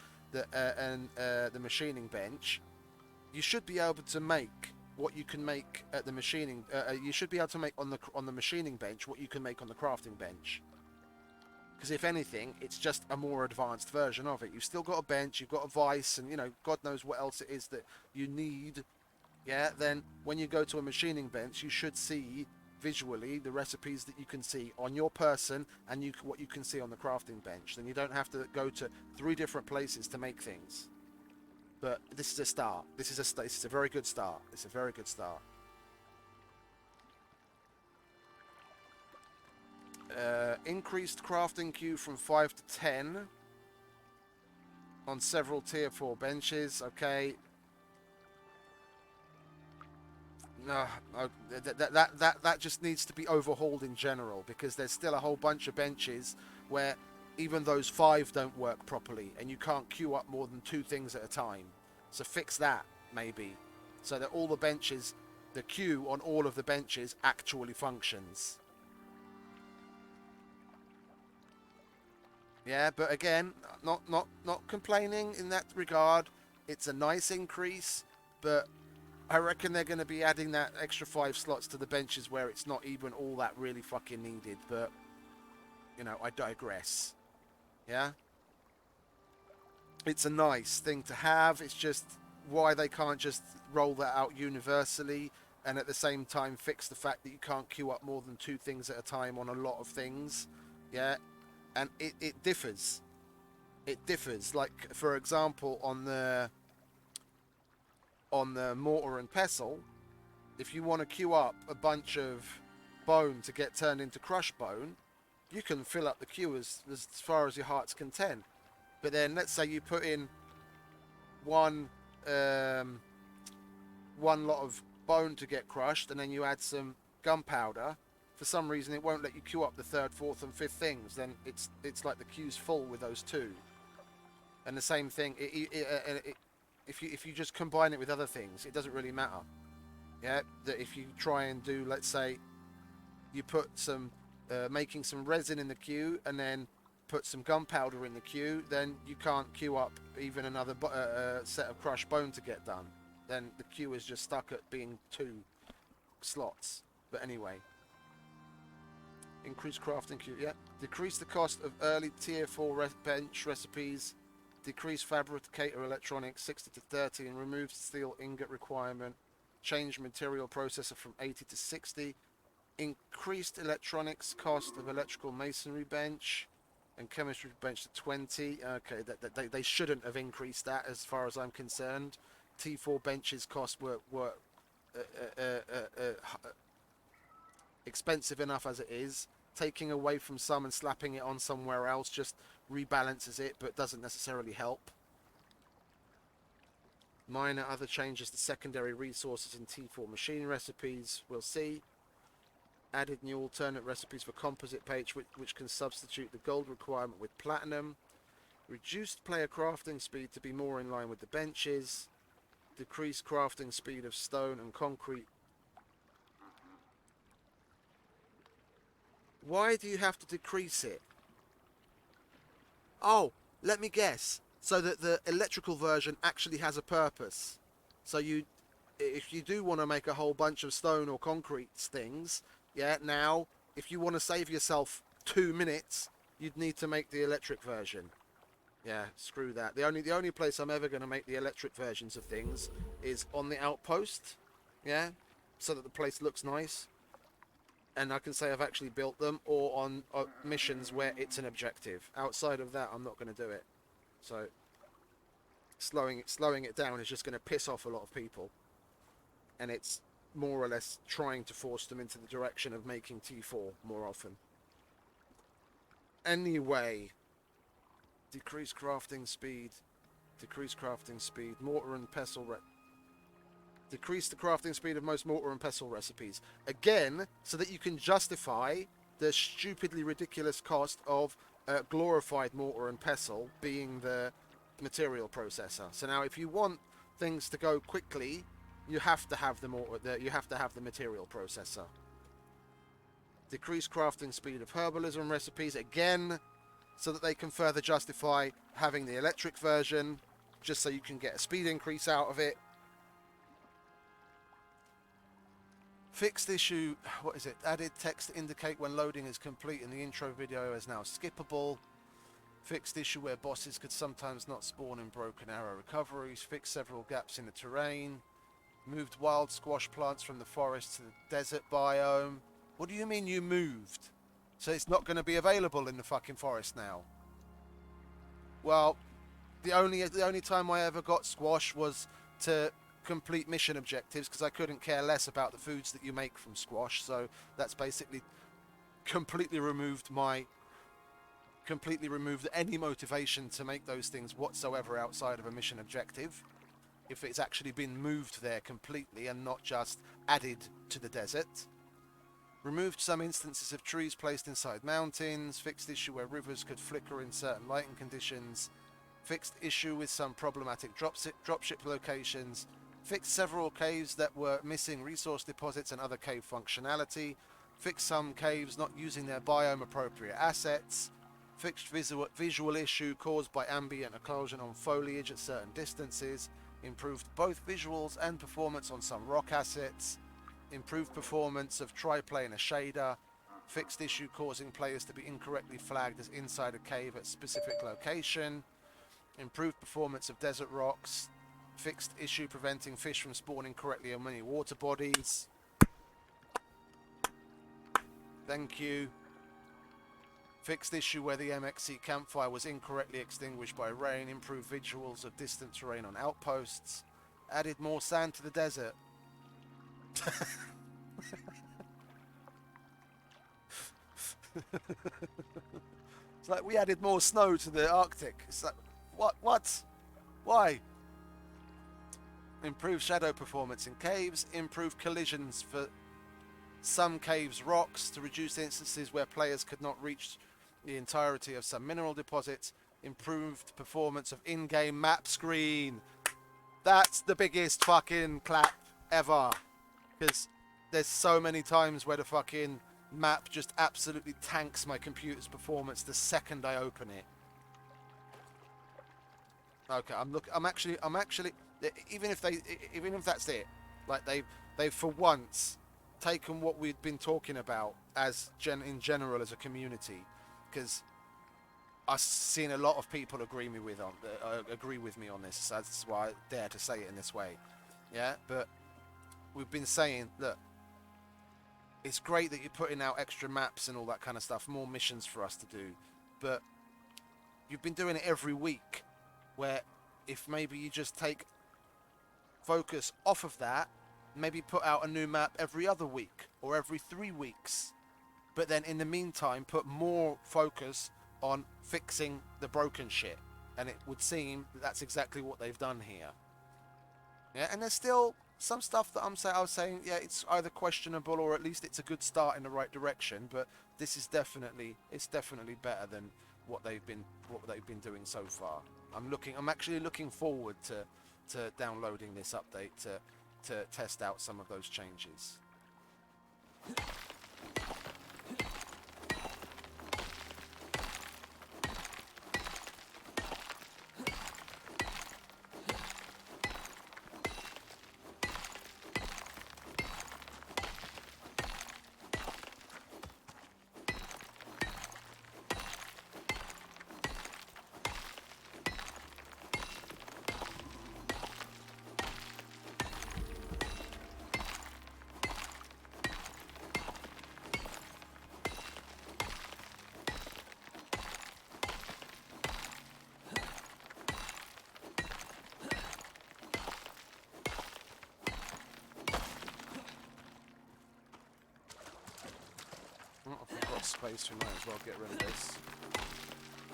and the machining bench, you should be able to make what you can make at the machining. You should be able to make on the machining bench what you can make on the crafting bench. Because if anything, it's just a more advanced version of it. You've still got a bench, you've got a vise, and God knows what else it is that you need. Yeah. Then when you go to a machining bench, you should see visually the recipes that you can see on your person and what you can see on the crafting bench. Then you don't have to go to 3 different places to make things. But this is a start. This is a very good start. It's a very good start. Increased crafting queue from 5 to 10 on several tier 4 benches. Okay. No, that just needs to be overhauled in general, because there's still a whole bunch of benches where even those 5 don't work properly and you can't queue up more than 2 things at a time. So fix that, maybe, so that all the benches, the queue on all of the benches actually functions. Yeah, but again, not complaining in that regard. It's a nice increase, but I reckon they're going to be adding that extra 5 slots to the benches where it's not even all that really fucking needed. But, I digress. Yeah? It's a nice thing to have. It's just why they can't just roll that out universally and at the same time fix the fact that you can't queue up more than 2 things at a time on a lot of things. Yeah? And it differs. It differs. Like, for example, on the mortar and pestle, if you want to queue up a bunch of bone to get turned into crushed bone, you can fill up the queue as far as your heart's content. But then let's say you put in one lot of bone to get crushed, and then you add some gunpowder. For some reason, it won't let you queue up the 3rd, 4th, and 5th things. Then it's like the queue's full with those 2. And the same thing, if you just combine it with other things, it doesn't really matter. Yeah, that if you try and do, let's say, you put some making some resin in the queue and then put some gunpowder in the queue, then you can't queue up even another set of crushed bone to get done. Then the queue is just stuck at being 2 slots. But anyway. Increase crafting queue, yeah. Decrease the cost of early tier 4 bench recipes. Decrease fabricator electronics 60 to 30 and remove steel ingot requirement. Change material processor from 80 to 60. Increased electronics cost of electrical masonry bench and chemistry bench to 20. Okay, they shouldn't have increased that as far as I'm concerned. T4 benches cost were expensive enough as it is. Taking away from some and slapping it on somewhere else just rebalances it, but doesn't necessarily help. Minor other changes to secondary resources in T4 machine recipes. We'll see. Added new alternate recipes for composite paste, which can substitute the gold requirement with platinum. Reduced player crafting speed to be more in line with the benches. Decreased crafting speed of stone and concrete Why do you have to decrease it? Oh, let me guess. So that the electrical version actually has a purpose. So if you do want to make a whole bunch of stone or concrete things, yeah, now, if you want to save yourself 2 minutes, you'd need to make the electric version. Yeah, screw that. The only place I'm ever going to make the electric versions of things is on the Outpost, yeah, so that the place looks nice, and I can say I've actually built them, or on missions where it's an objective. Outside of that, I'm not going to do it. So slowing it down is just going to piss off a lot of people, and it's more or less trying to force them into the direction of making T4 more often. Anyway, decrease crafting speed. Decrease crafting speed. Mortar and pestle. Decrease the crafting speed of most mortar and pestle recipes. Again, so that you can justify the stupidly ridiculous cost of glorified mortar and pestle being the material processor. So now, if you want things to go quickly, you have to have the material processor. Decrease crafting speed of herbalism recipes, again, so that they can further justify having the electric version, just so you can get a speed increase out of it. Fixed issue, what is it? Added text to indicate when loading is complete and the intro video is now skippable. Fixed issue where bosses could sometimes not spawn in broken arrow recoveries. Fixed several gaps in the terrain. Moved wild squash plants from the forest to the desert biome. What do you mean you moved? So it's not going to be available in the fucking forest now? Well, the only time I ever got squash was to complete mission objectives, because I couldn't care less about the foods that you make from squash. So that's basically completely removed any motivation to make those things whatsoever outside of a mission objective, if it's actually been moved there completely and not just added to the desert. Removed some instances of trees placed inside mountains. Fixed issue where rivers could flicker in certain lighting conditions. Fixed issue with some problematic dropship locations. Fixed several caves that were missing resource deposits and other cave functionality. Fixed some caves not using their biome appropriate assets. Fixed visual issue caused by ambient occlusion on foliage at certain distances. Improved both visuals and performance on some rock assets. Improved performance of triplanar shader. Fixed issue causing players to be incorrectly flagged as inside a cave at specific location. Improved performance of desert rocks. Fixed issue preventing fish from spawning correctly on many water bodies. Thank you. Fixed issue where the MXC campfire was incorrectly extinguished by rain. Improved visuals of distant terrain on outposts. Added more sand to the desert. It's like we added more snow to the Arctic. It's like, what? Why? Improved shadow performance in caves. Improved collisions for some caves' rocks to reduce instances where players could not reach the entirety of some mineral deposits. Improved performance of in-game map screen. That's the biggest fucking clap ever. Because there's so many times where the fucking map just absolutely tanks my computer's performance the second I open it. Okay, I'm actually even if that's it, like they've for once taken what we'd been talking about as in general as a community, because I've seen a lot of people agree with me on this. So that's why I dare to say it in this way. Yeah, but we've been saying, look, it's great that you're putting out extra maps and all that kind of stuff, more missions for us to do, but you've been doing it every week, where if maybe you just take focus off of that, maybe put out a new map every other week or every 3 weeks, but then in the meantime put more focus on fixing the broken shit, and it would seem that that's exactly what they've done here. Yeah, and there's still some stuff that I was saying, yeah, it's either questionable or at least it's a good start in the right direction, but this is definitely better than what they've been doing so far. I'm actually looking forward to downloading this update to test out some of those changes. got space, we might as well get rid of this.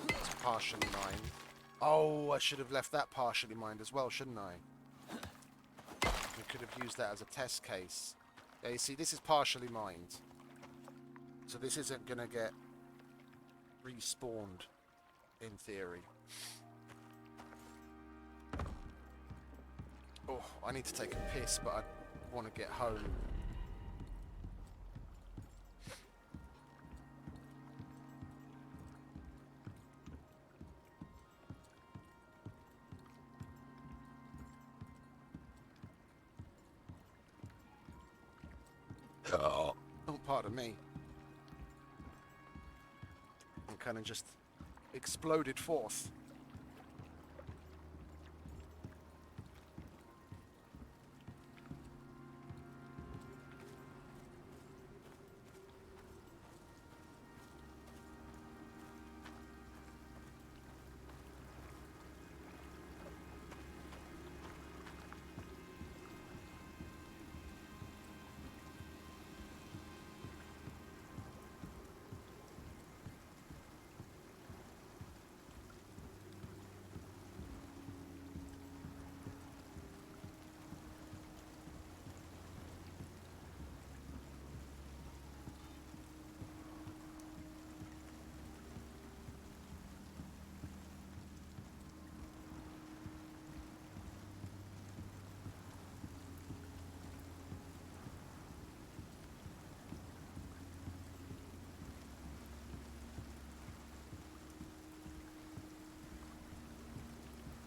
It's partially mined. Oh, I should have left that partially mined as well, shouldn't I? We could have used that as a test case. Yeah, you see, this is partially mined. So this isn't going to get respawned, in theory. Oh, I need to take a piss, but I want to get home. Oh, pardon me. And kind of just exploded forth.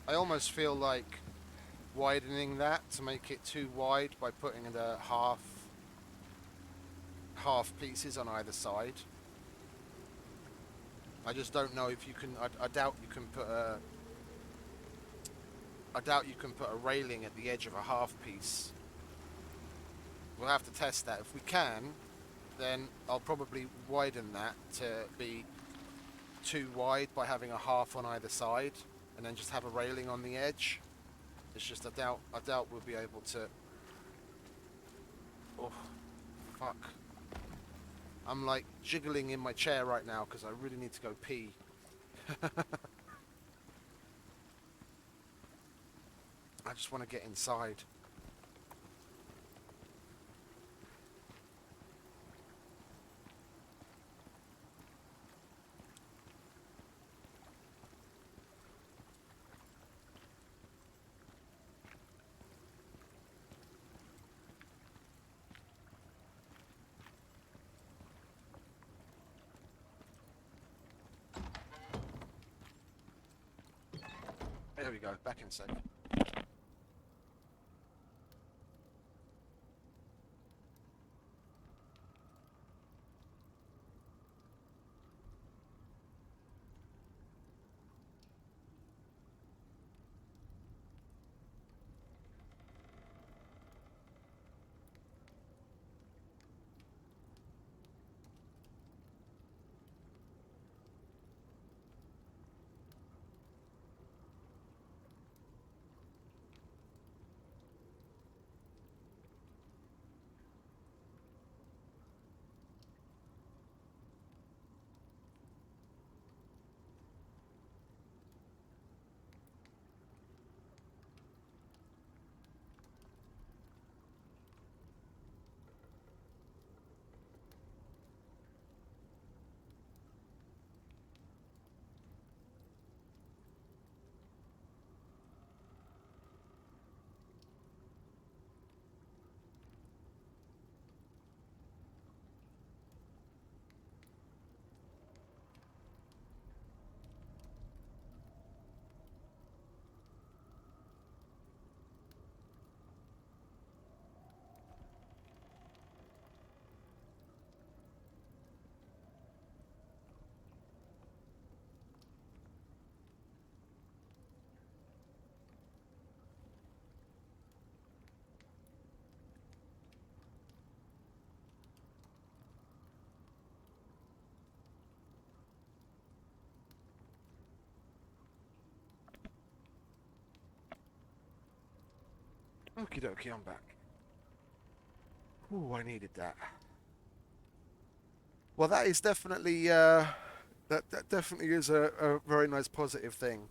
I almost feel like widening that to make it too wide by putting the half pieces on either side. I just don't know if you can. I doubt you can put a. I doubt you can put a railing at the edge of a half piece. We'll have to test that. If we can, then I'll probably widen that to be too wide by having a half on either side, and then just have a railing on the edge. It's just I doubt we'll be able to. Oh, fuck! I'm like jiggling in my chair right now because I really need to go pee. I just want to get inside. There we go, back in safe. Okie dokie, I'm back. Ooh, I needed that. Well, that is definitely that definitely is a very nice positive thing.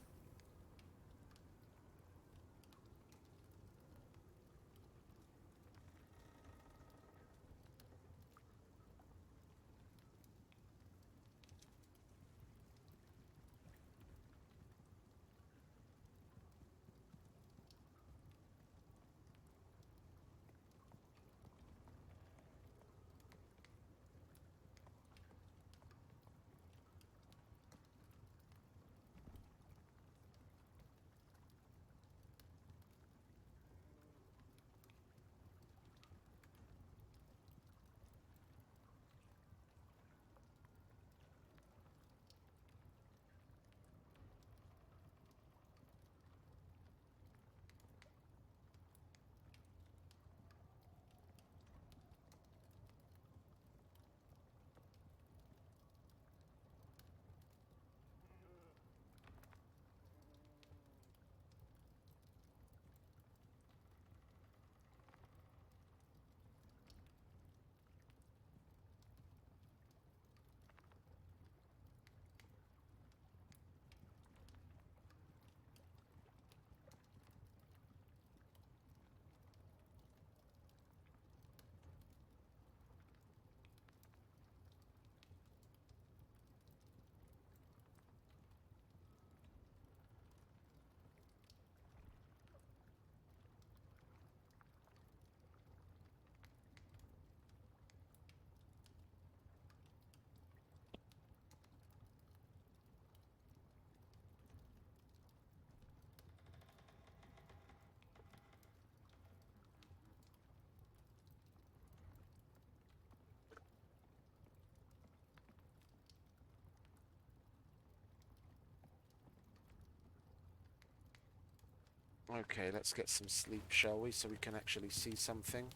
Okay, let's get some sleep, shall we, so we can actually see something.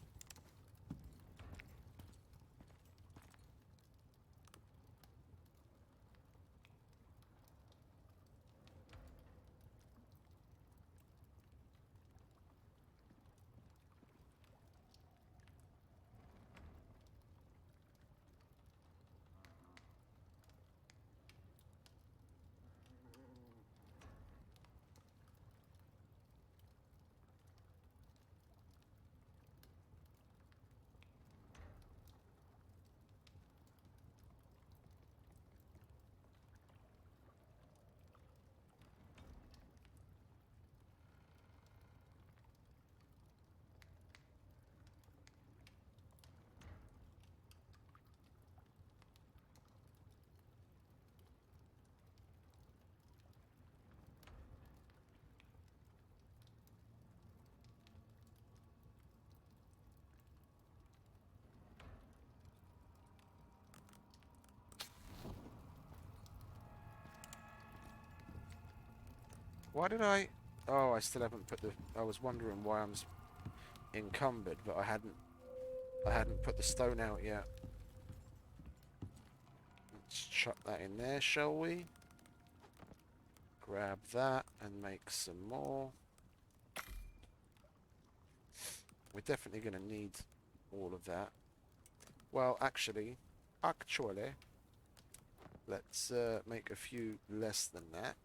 Why did I... Oh, I still haven't put the... I was wondering why I'm encumbered, but I hadn't put the stone out yet. Let's chuck that in there, shall we? Grab that and make some more. We're definitely going to need all of that. Well, actually, let's make a few less than that,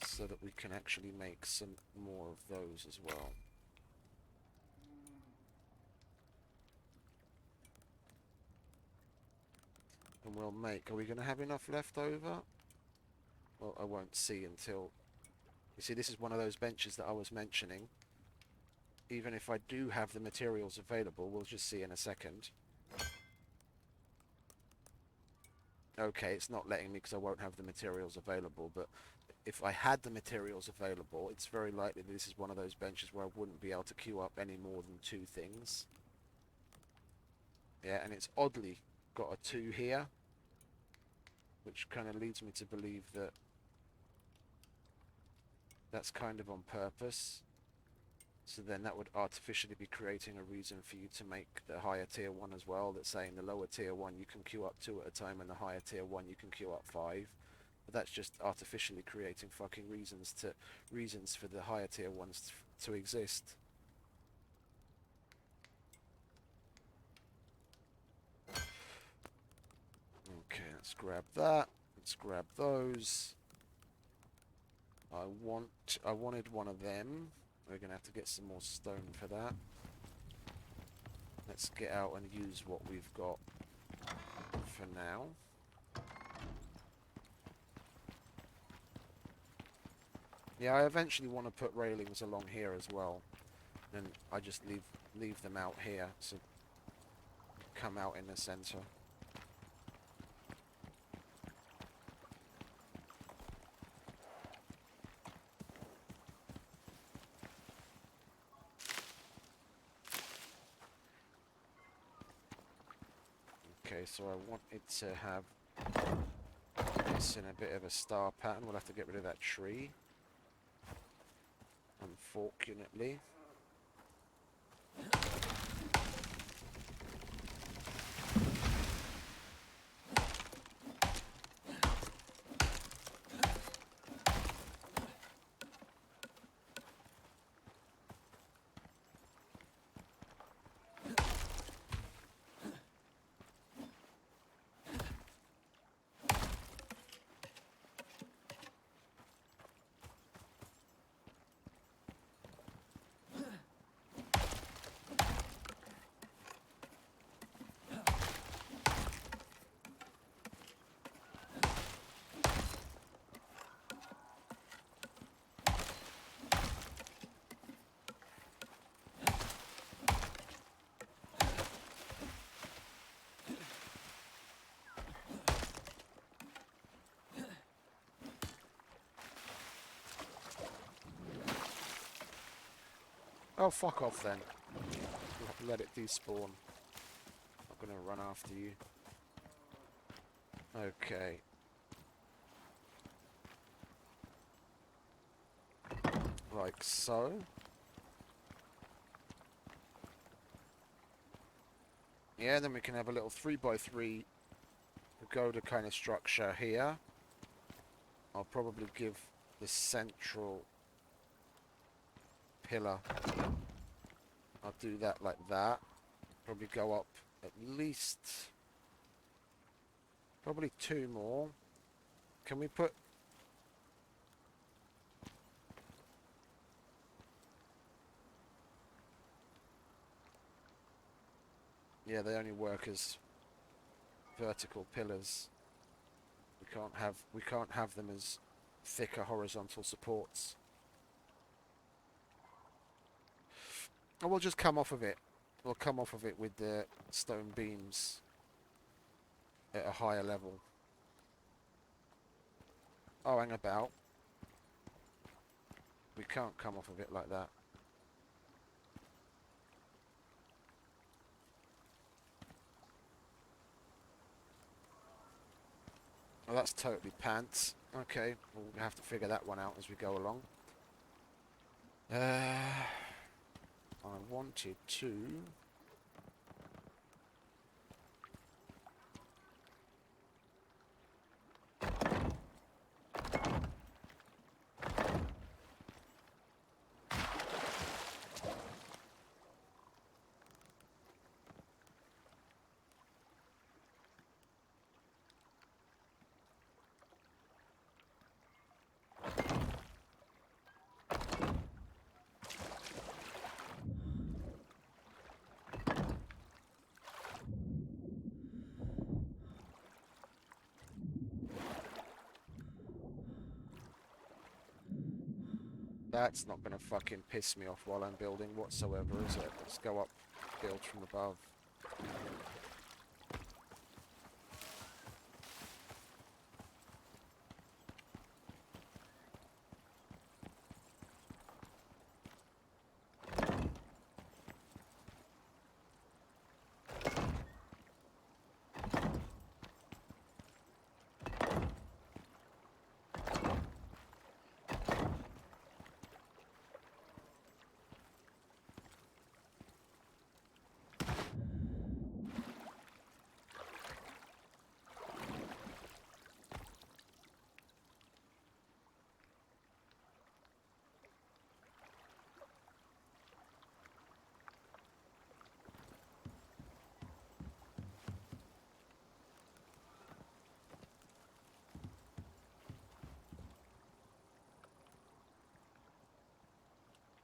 so that we can actually make some more of those as well. And we'll make... Are we going to have enough left over? Well, I won't see until... You see, this is one of those benches that I was mentioning. Even if I do have the materials available, we'll just see in a second. Okay, it's not letting me because I won't have the materials available, but if I had the materials available, it's very likely that this is one of those benches where I wouldn't be able to queue up any more than 2 things. Yeah, and it's oddly got a 2 here, which kind of leads me to believe that that's kind of on purpose. So then that would artificially be creating a reason for you to make the higher tier 1 as well. That's saying the lower tier 1 you can queue up 2 at a time, and the higher tier 1 you can queue up 5. But that's just artificially creating fucking reasons for the higher tier 1s to exist. Let's grab that. Let's grab those. I wanted one of them. We're gonna have to get some more stone for that. Let's get out and use what we've got for now. Yeah, I eventually want to put railings along here as well. Then I just leave them out here to come out in the center. Okay, so I want it to have this in a bit of a star pattern. We'll have to get rid of that tree, unfortunately. Oh, fuck off then. Let it despawn. I'm gonna run after you. Okay. Like so. Yeah, then we can have a little 3x3 pagoda kind of structure here. I'll probably give the central pillar, I'll do that like that. Probably go up at least, probably 2 more. Can we put... Yeah, they only work as vertical pillars. We can't have them as thicker horizontal supports. And we'll just come off of it. We'll come off of it with the stone beams at a higher level. Oh, hang about. We can't come off of it like that. Well, that's totally pants. Okay, we'll have to figure that one out as we go along. I wanted to... That's not going to fucking piss me off while I'm building whatsoever, is it? Let's go up, build from above.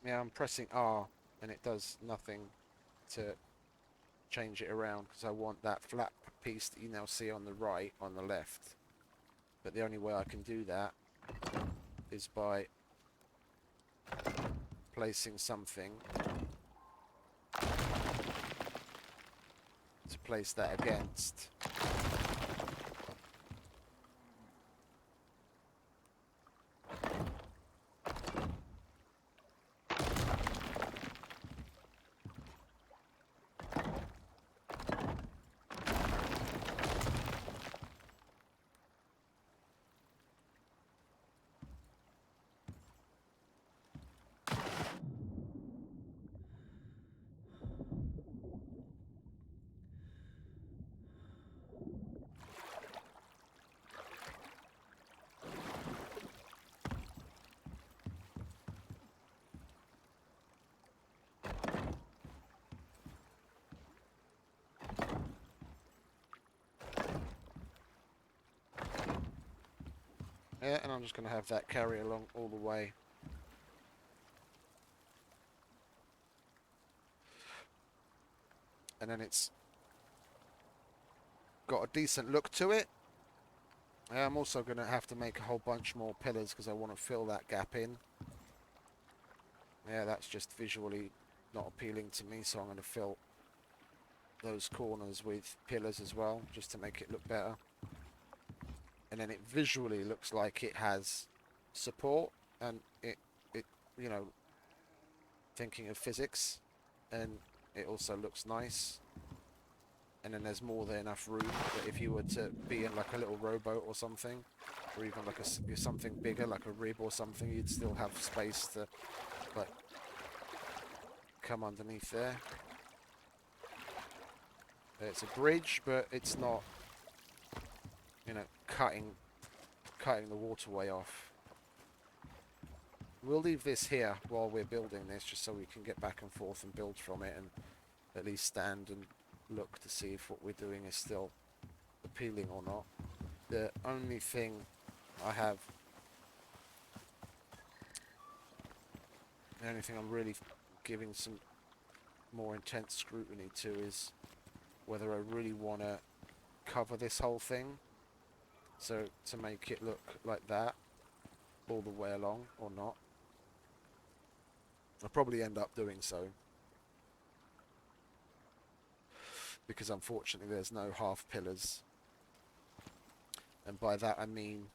Yeah, I'm pressing R and it does nothing to change it around because I want that flat piece that you now see on the right on the left. But the only way I can do that is by placing something to place that against. Yeah, and I'm just going to have that carry along all the way. And then it's got a decent look to it. I'm also going to have to make a whole bunch more pillars because I want to fill that gap in. Yeah, that's just visually not appealing to me, so I'm going to fill those corners with pillars as well, just to make it look better. And then it visually looks like it has support, and it you know, thinking of physics, and it also looks nice. And then there's more than enough room that if you were to be in like a little rowboat or something, or even like something bigger like a rib or something, you'd still have space to like come underneath there. It's a bridge, but it's not, you know, cutting the waterway off. We'll leave this here while we're building this, just so we can get back and forth and build from it, and at least stand and look to see if what we're doing is still appealing or not. The only thing I'm really giving some more intense scrutiny to is whether I really want to cover this whole thing, so to make it look like that all the way along or not. I'll probably end up doing so, because unfortunately there's no half pillars, and by that I mean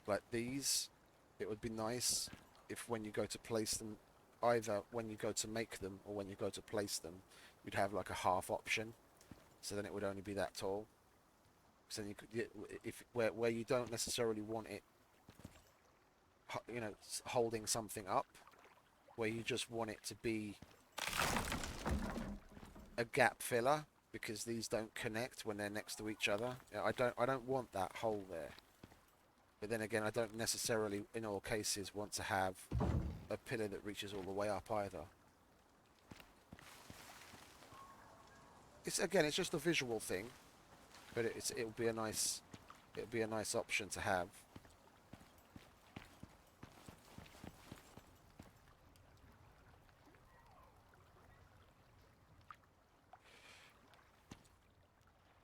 like these. It would be nice if when you go to place them, either when you go to make them or when you go to place them, you'd have like a half option, so then it would only be that tall. So then you could, if where you don't necessarily want it, you know, holding something up, where you just want it to be a gap filler because these don't connect when they're next to each other. You know, I don't want that hole there. But then again, I don't necessarily, in all cases, want to have a pillar that reaches all the way up either. It's just a visual thing, but it'll be a nice option to have.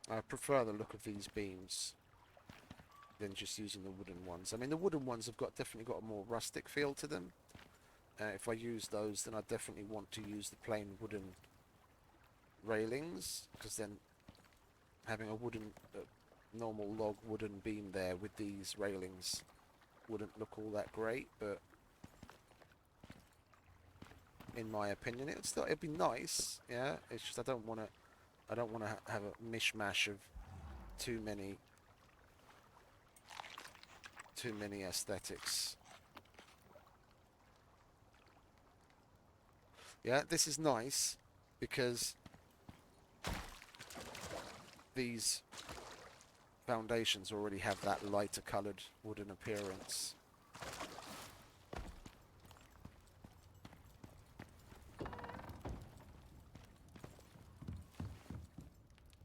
I prefer the look of these beams than just using the wooden ones. I mean, the wooden ones have definitely got a more rustic feel to them. If I use those, then I definitely want to use the plain wooden railings, because then having a normal log wooden beam there with these railings wouldn't look all that great. But in my opinion, it'd be nice. Yeah, it's just I don't want to have a mishmash of too many aesthetics. Yeah, this is nice because these foundations already have that lighter coloured wooden appearance.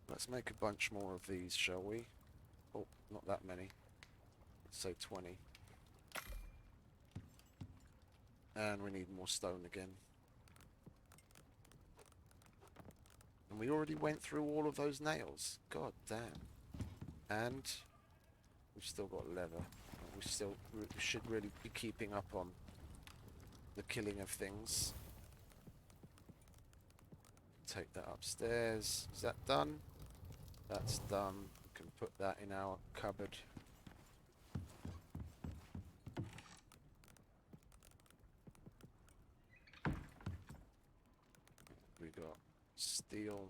Let's make a bunch more of these, shall we? Oh, not that many. Let's say 20. And we need more stone again. And we already went through all of those nails. God damn. And we've still got leather. We should really be keeping up on the killing of things. Take that upstairs. Is that done? That's done. We can put that in our cupboard. We got steel.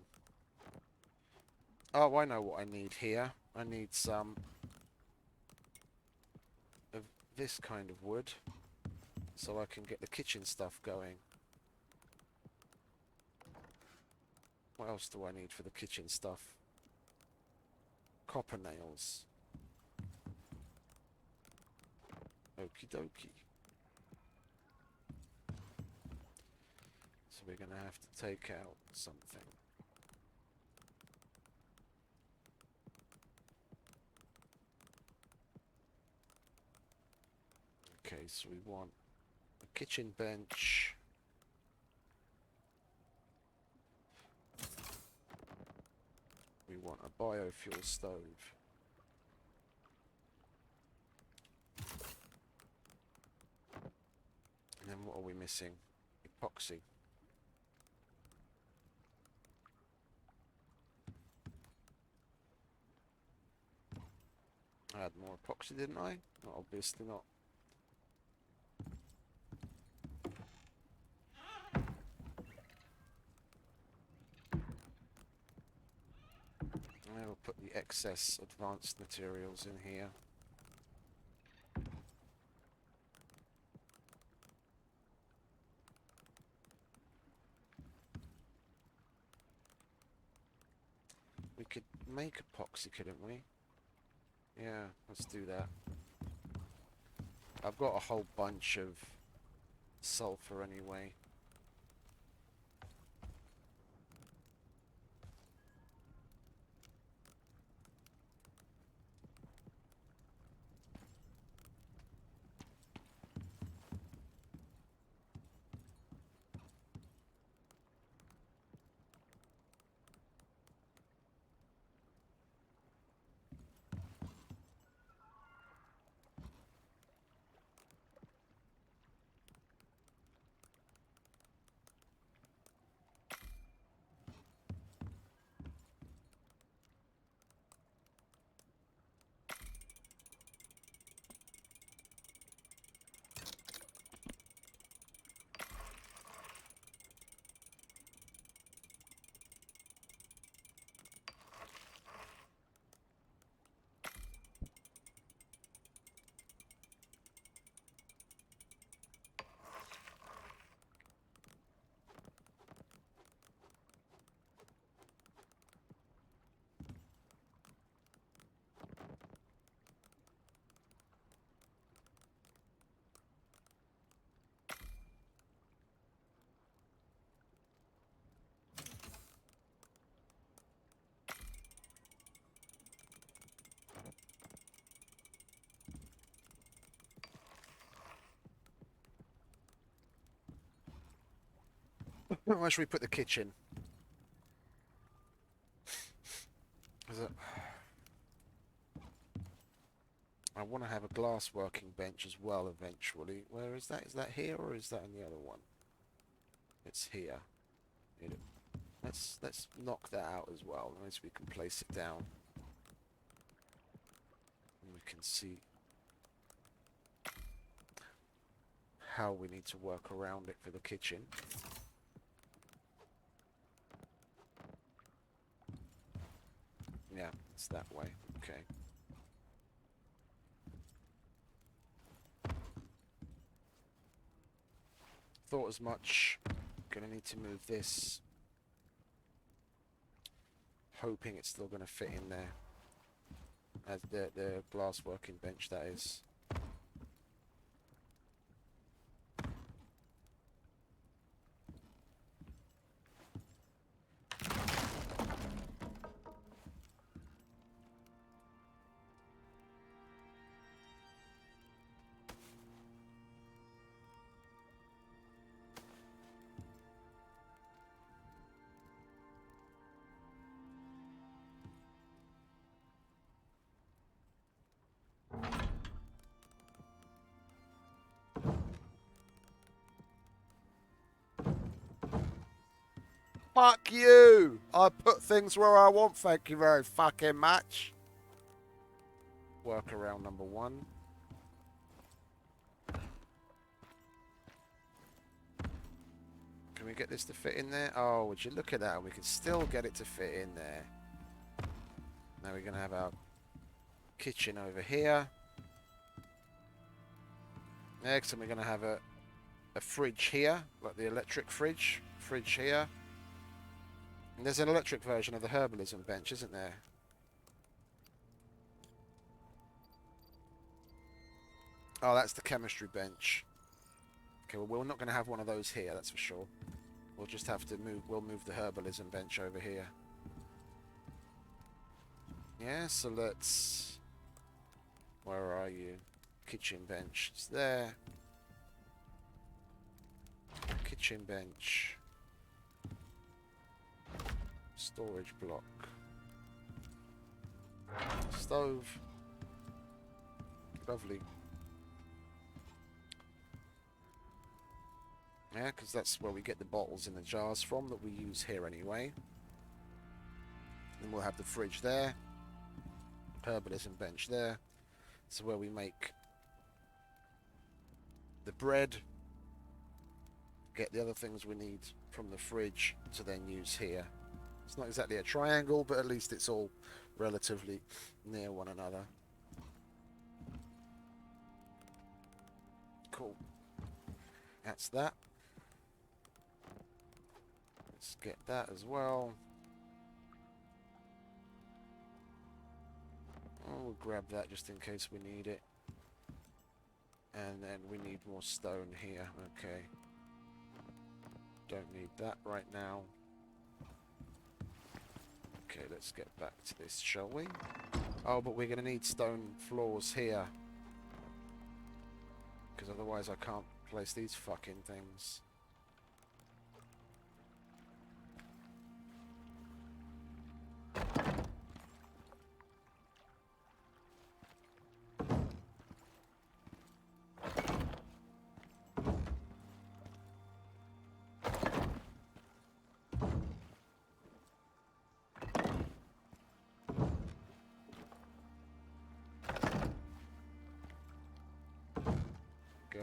Oh, I know what I need here. I need some of this kind of wood so I can get the kitchen stuff going. What else do I need for the kitchen stuff? Copper nails. Okie dokie. So we're going to have to take out something. Okay, so we want a kitchen bench. We want a biofuel stove. And then what are we missing? Epoxy. I had more epoxy, didn't I? No, obviously not. I will put the excess advanced materials in here. We could make epoxy, couldn't we? Yeah, let's do that. I've got a whole bunch of sulfur anyway. Where should we put the kitchen? Is it... I want to have a glass working bench as well eventually. Where is that? Is that here or is that in the other one? It's here. Let's knock that out as well. At least we can place it down. And we can see how we need to work around it for the kitchen. Yeah, it's that way. Okay. Thought as much. Gonna need to move this. Hoping it's still gonna fit in there. As the glass working bench, that is. Fuck you! I put things where I want, thank you very fucking much. Workaround number 1. Can we get this to fit in there? Oh, would you look at that? We can still get it to fit in there. Now we're going to have our kitchen over here. Next, and we're going to have a fridge here, like the electric fridge here. And there's an electric version of the herbalism bench, isn't there? Oh, that's the chemistry bench. Okay, well, we're not going to have one of those here, that's for sure. We'll just have to move, we'll move the herbalism bench over here. Yeah, so let's... Where are you? Kitchen bench. It's there. Kitchen bench. Storage block. Stove. Lovely. Yeah, because that's where we get the bottles in the jars from that we use here anyway. Then we'll have the fridge there. Herbalism bench there. So where we make the bread. Get the other things we need from the fridge to then use here. It's not exactly a triangle, but at least it's all relatively near one another. Cool. That's that. Let's get that as well. Oh, we'll grab that just in case we need it. And then we need more stone here. Okay. Don't need that right now. Okay, let's get back to this, shall we? Oh, but we're going to need stone floors here. Because otherwise I can't place these fucking things. Go.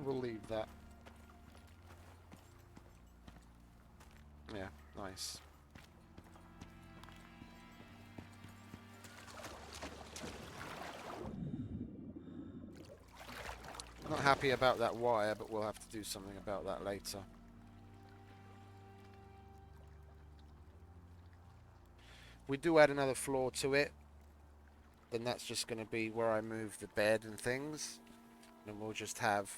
We'll leave that. Yeah, nice. Not happy about that wire, but we'll have to do something about that later. We do add another floor to it, then that's just going to be where I move the bed and things. And we'll just have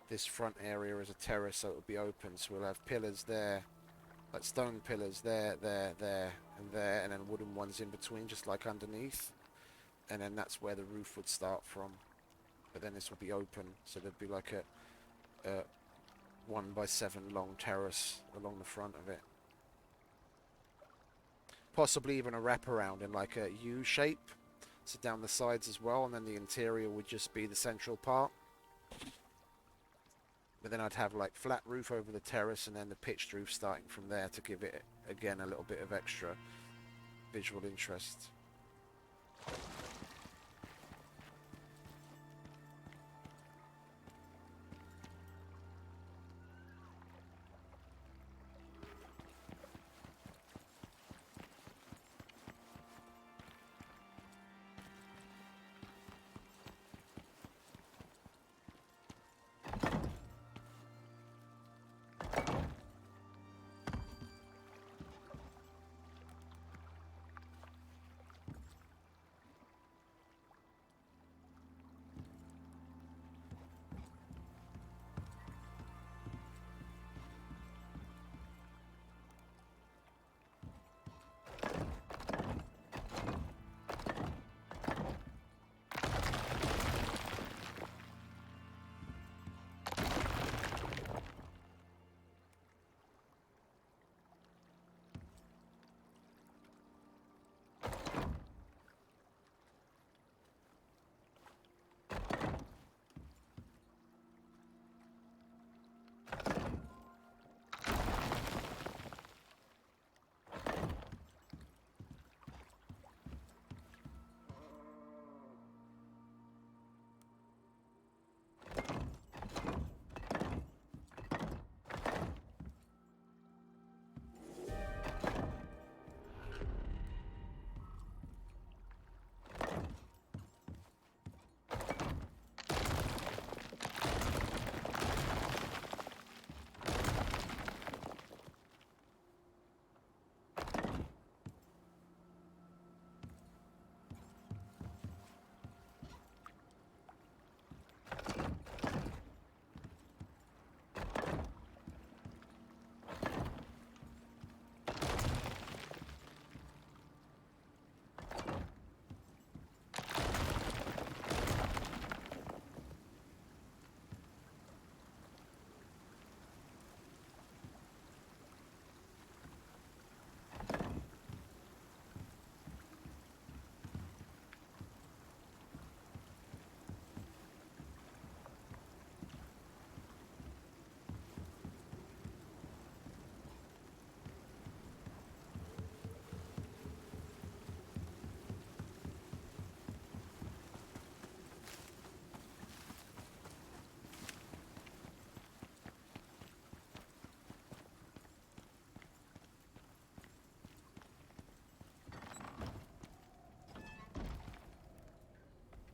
this front area as a terrace, so it'll be open. So we'll have pillars there like stone pillars there, and there, and then wooden ones in between, just like underneath. And then that's where the roof would start from. But then this would be open, so there'd be like a 1x7 long terrace along the front of it. Possibly even a wraparound in like a U shape, so down the sides as well, and then the interior would just be the central part. But then I'd have like flat roof over the terrace and then the pitched roof starting from there to give it, again, a little bit of extra visual interest.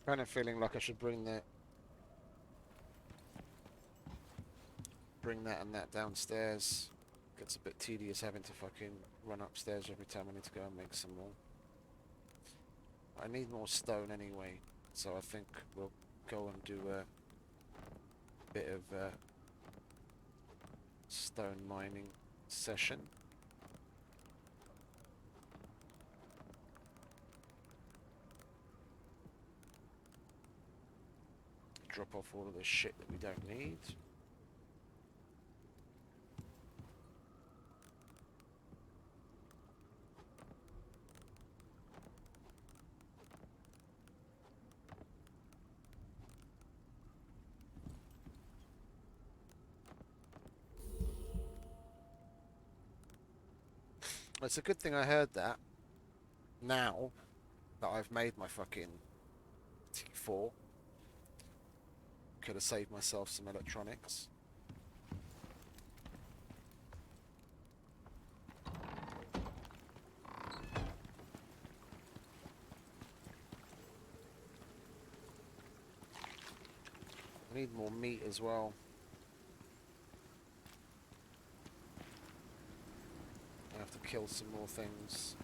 Kind of feeling like I should bring that and that downstairs. Gets a bit tedious having to fucking run upstairs every time I need to go and make some more. I need more stone anyway, so I think we'll go and do a bit of a stone mining session. Drop off all of the shit that we don't need. It's a good thing I heard that now that I've made my fucking T4. Could have saved myself some electronics. I need more meat as well. I have to kill some more things.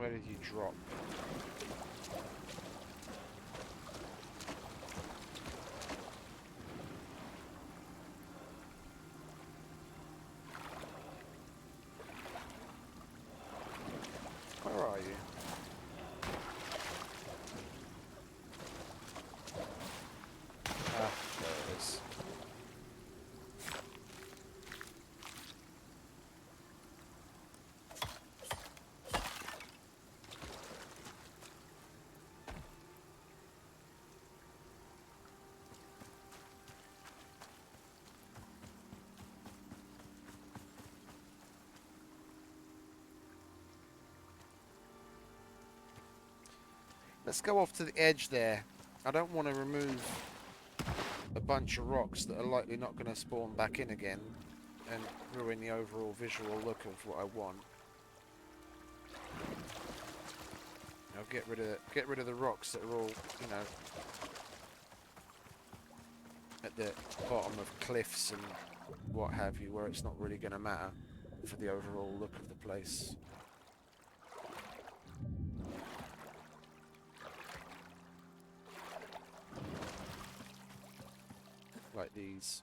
Where did you drop? Where are you? Ah, there it is. Let's go off to the edge there. I don't want to remove a bunch of rocks that are likely not going to spawn back in again and ruin the overall visual look of what I want. I'll get rid of the rocks that are all, you know, at the bottom of cliffs and what have you, where it's not really going to matter for the overall look of the place. Like these.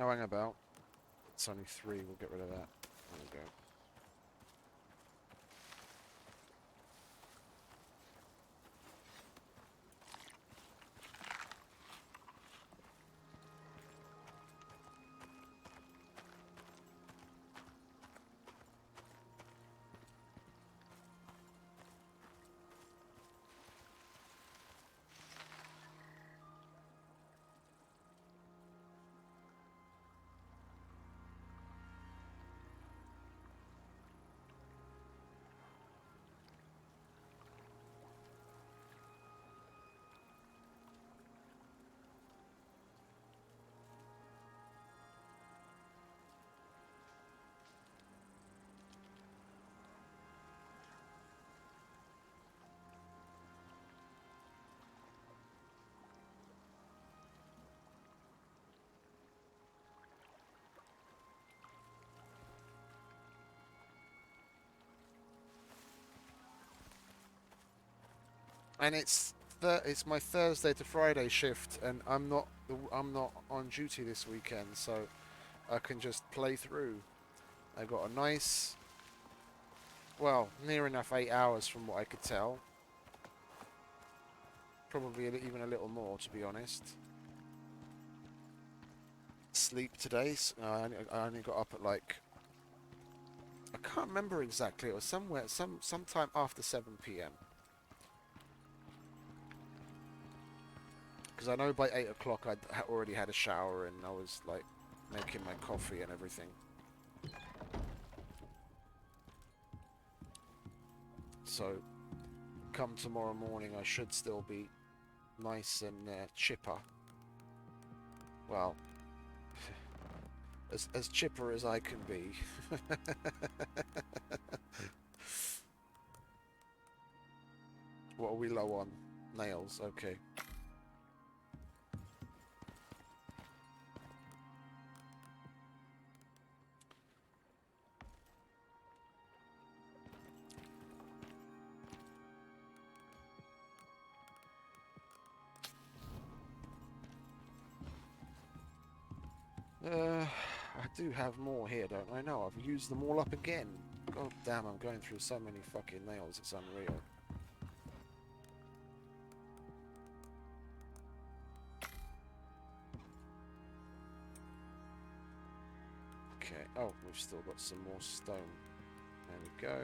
Oh, hang about. It's only 3. We'll get rid of that. There we go. And it's my Thursday to Friday shift, and I'm not on duty this weekend, so I can just play through. I got a nice, well, near enough 8 hours from what I could tell. Probably even a little more, to be honest. Sleep today. I only got up at like, I can't remember exactly. It was sometime after 7 p.m. Because I know by 8 o'clock I'd already had a shower and I was like making my coffee and everything. So come tomorrow morning I should still be nice and chipper. Well, as chipper as I can be. What are we low on? Nails, okay. I do have more here, don't I? No, I've used them all up again. God damn, I'm going through so many fucking nails, it's unreal. Okay, oh, we've still got some more stone. There we go.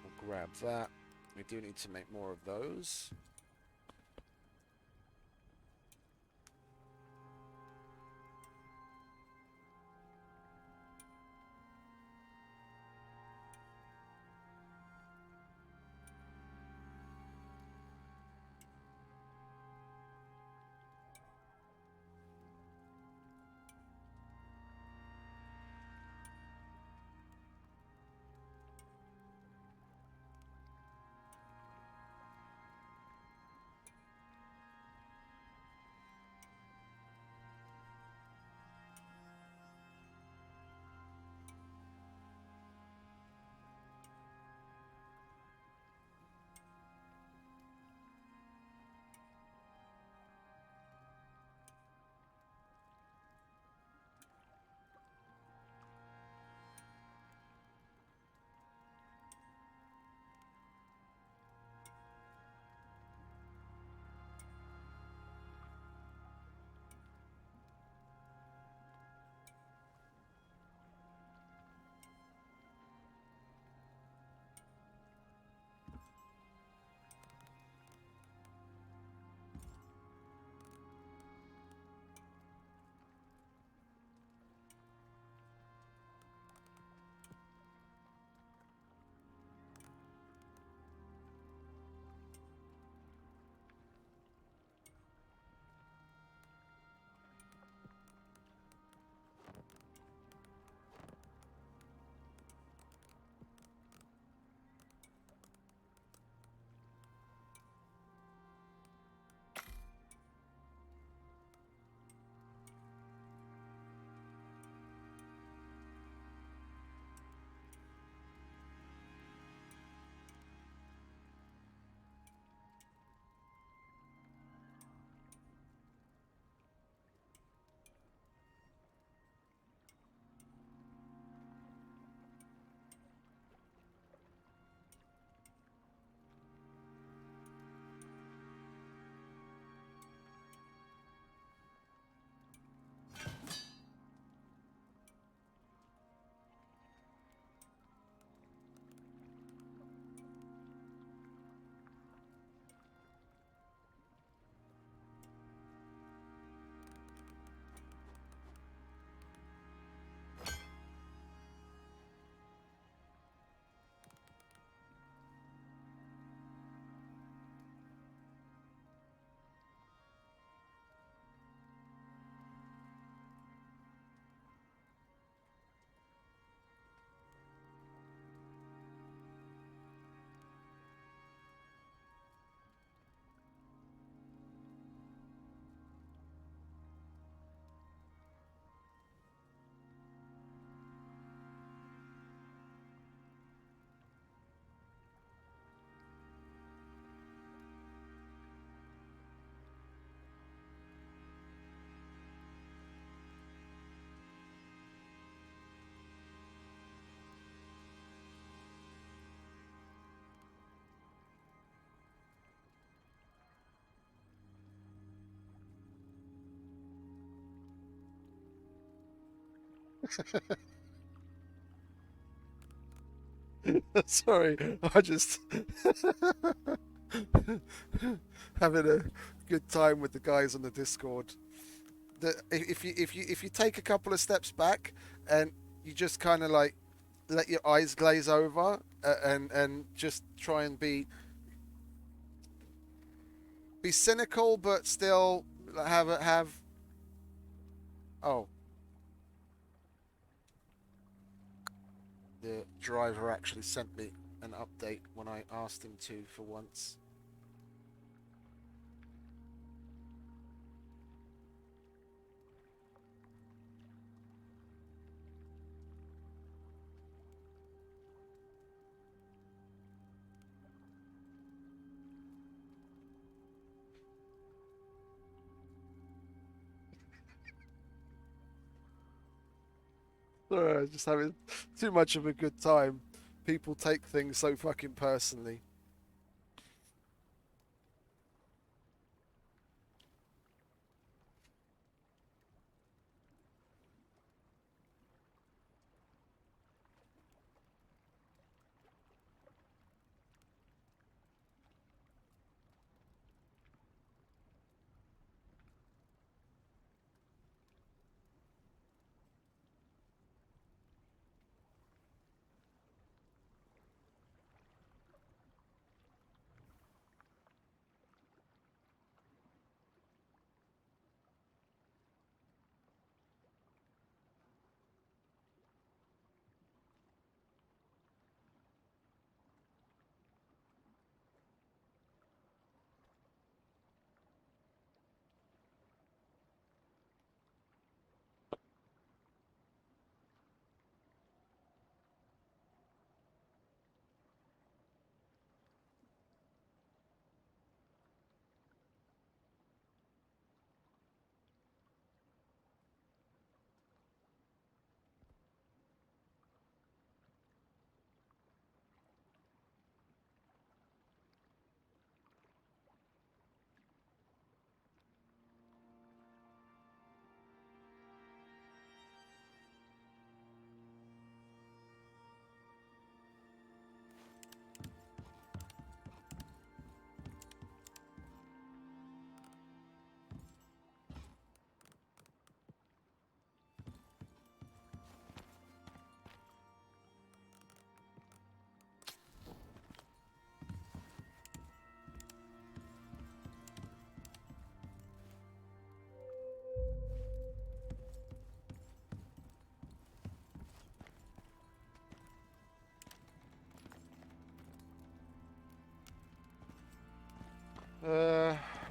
We'll grab that. We do need to make more of those. Sorry, I just having a good time with the guys on the Discord. If you take a couple of steps back and you just kind of like let your eyes glaze over and just try and be cynical, but still have. Oh, the driver actually sent me an update when I asked him to for once. Just having too much of a good time. People take things so fucking personally.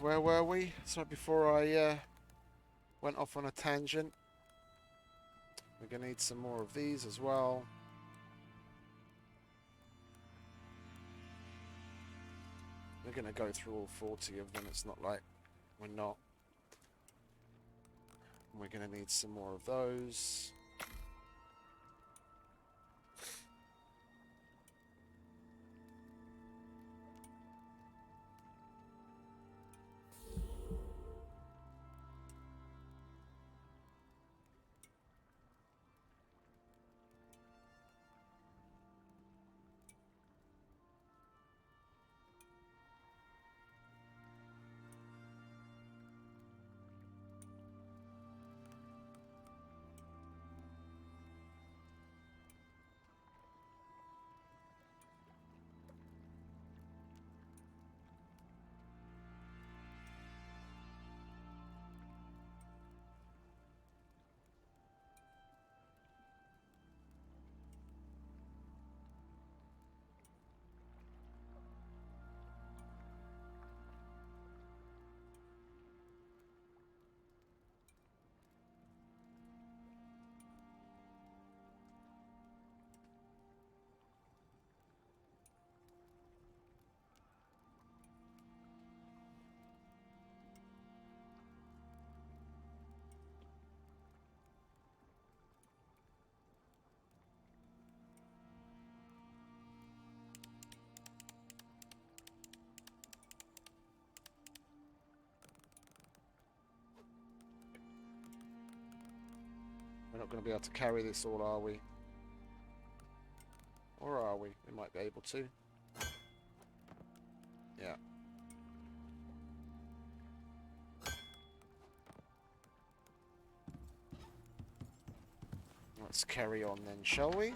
Where were we? So before I went off on a tangent, we're gonna need some more of these as well. We're gonna go through all 40 of them. It's not like we're not. We're gonna need some more of those. not going to be able to carry this all, are we? Or are we? We might be able to. Yeah. Let's carry on then, shall we?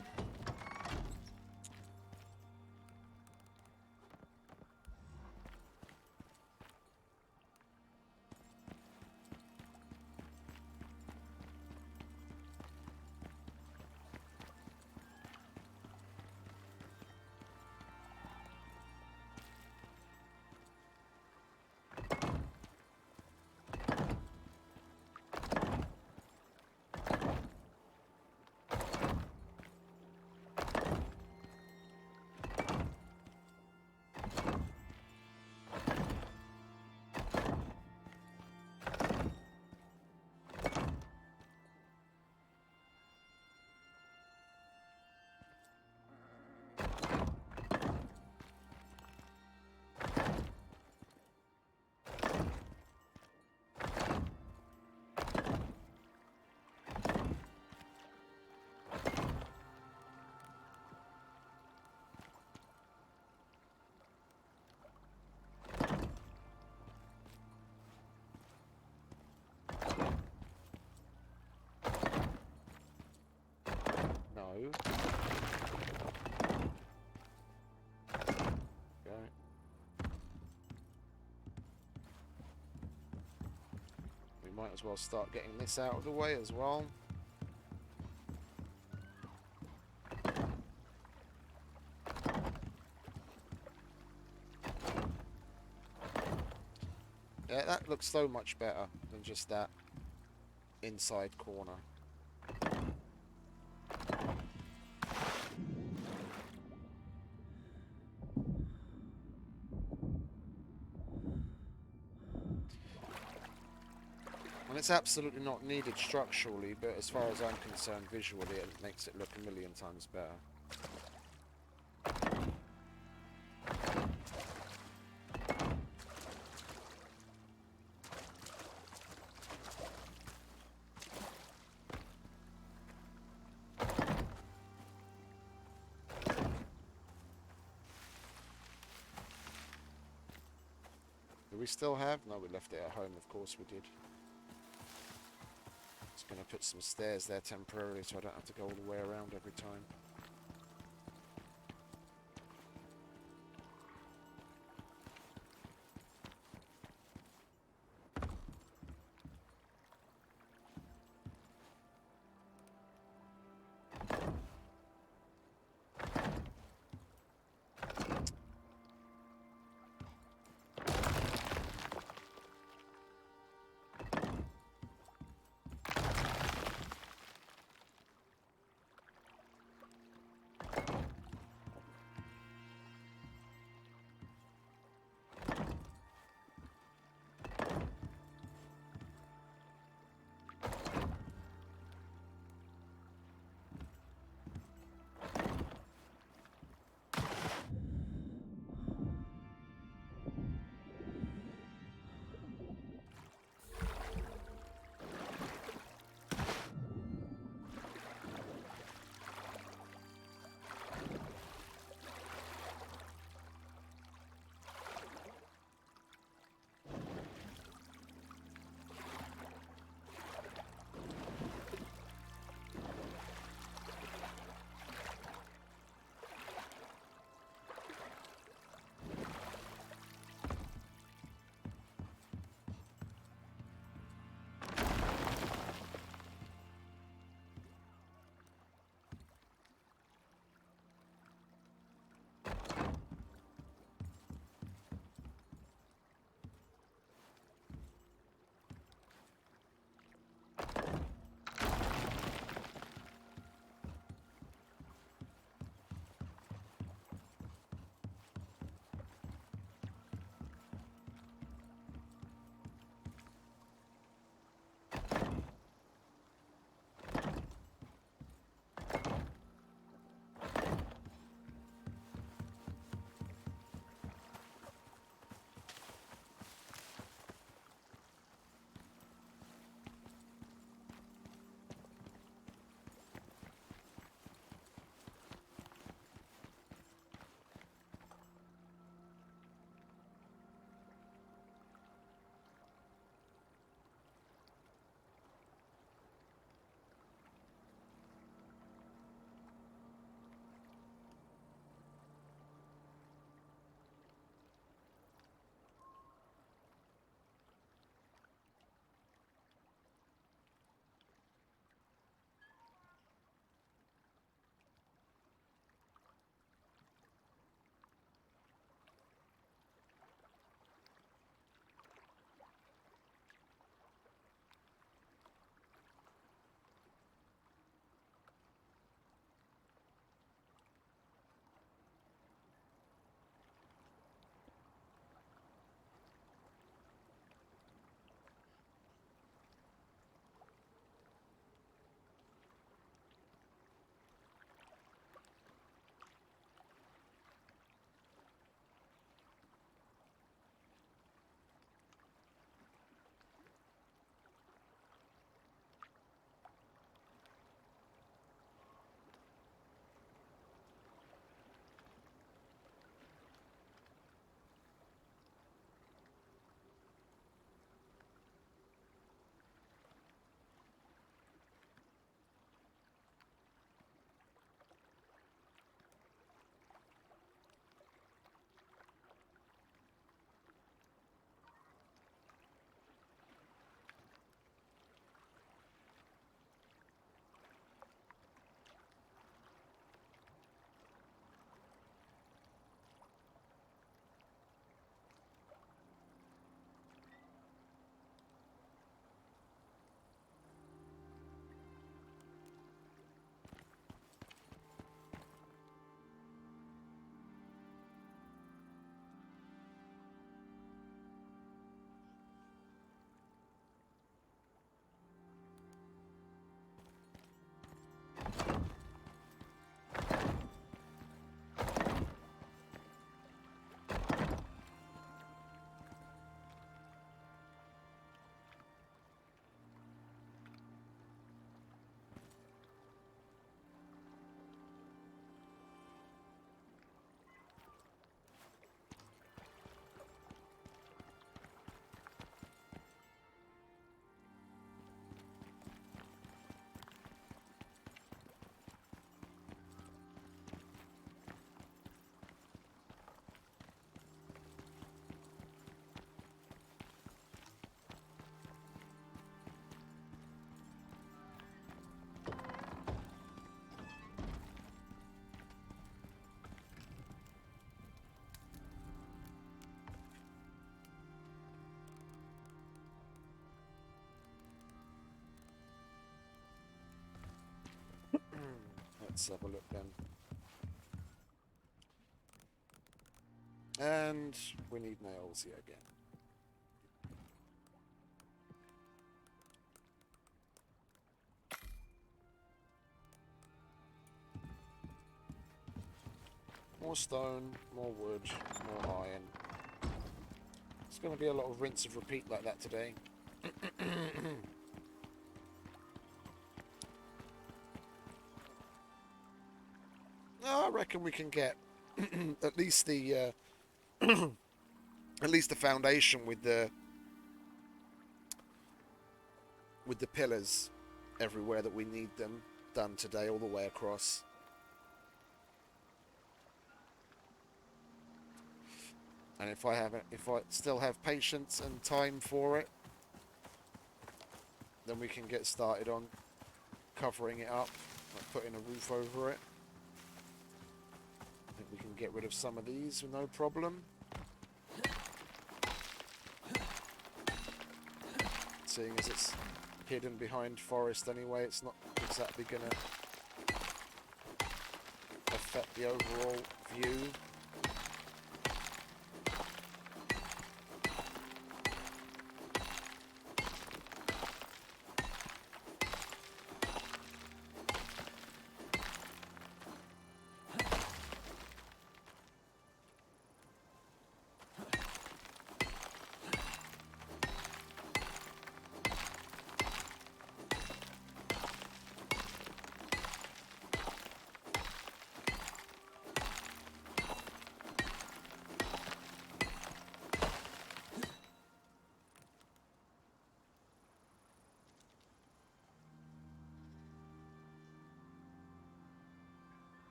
No. Okay. We might as well start getting this out of the way as well. Yeah, that looks so much better than just that inside corner. And it's absolutely not needed structurally, but as far as I'm concerned, visually, it makes it look a million times better. Do we still have? No, we left it at home, of course we did. Just going to put some stairs there temporarily so I don't have to go all the way around every time. Let's have a look then. And we need nails here again. More stone, more wood, more iron. It's going to be a lot of rinse and repeat like that today. I reckon we can get at least the at least the foundation with the pillars everywhere that we need them done today, all the way across. And if I still have patience and time for it, then we can get started on covering it up, like putting a roof over it. I think we can get rid of some of these with no problem. Seeing as it's hidden behind forest anyway, it's not exactly going to affect the overall view.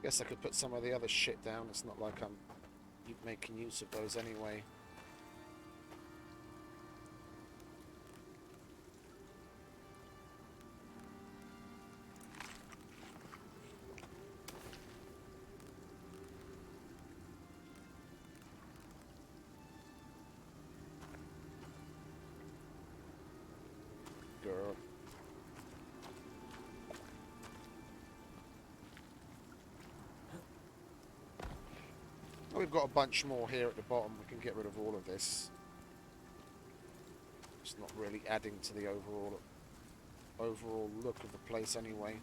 Guess I could put some of the other shit down. It's not like I'm making use of those anyway. Girl. We've got a bunch more here at the bottom. We can get rid of all of this. It's not really adding to the overall look of the place anyway.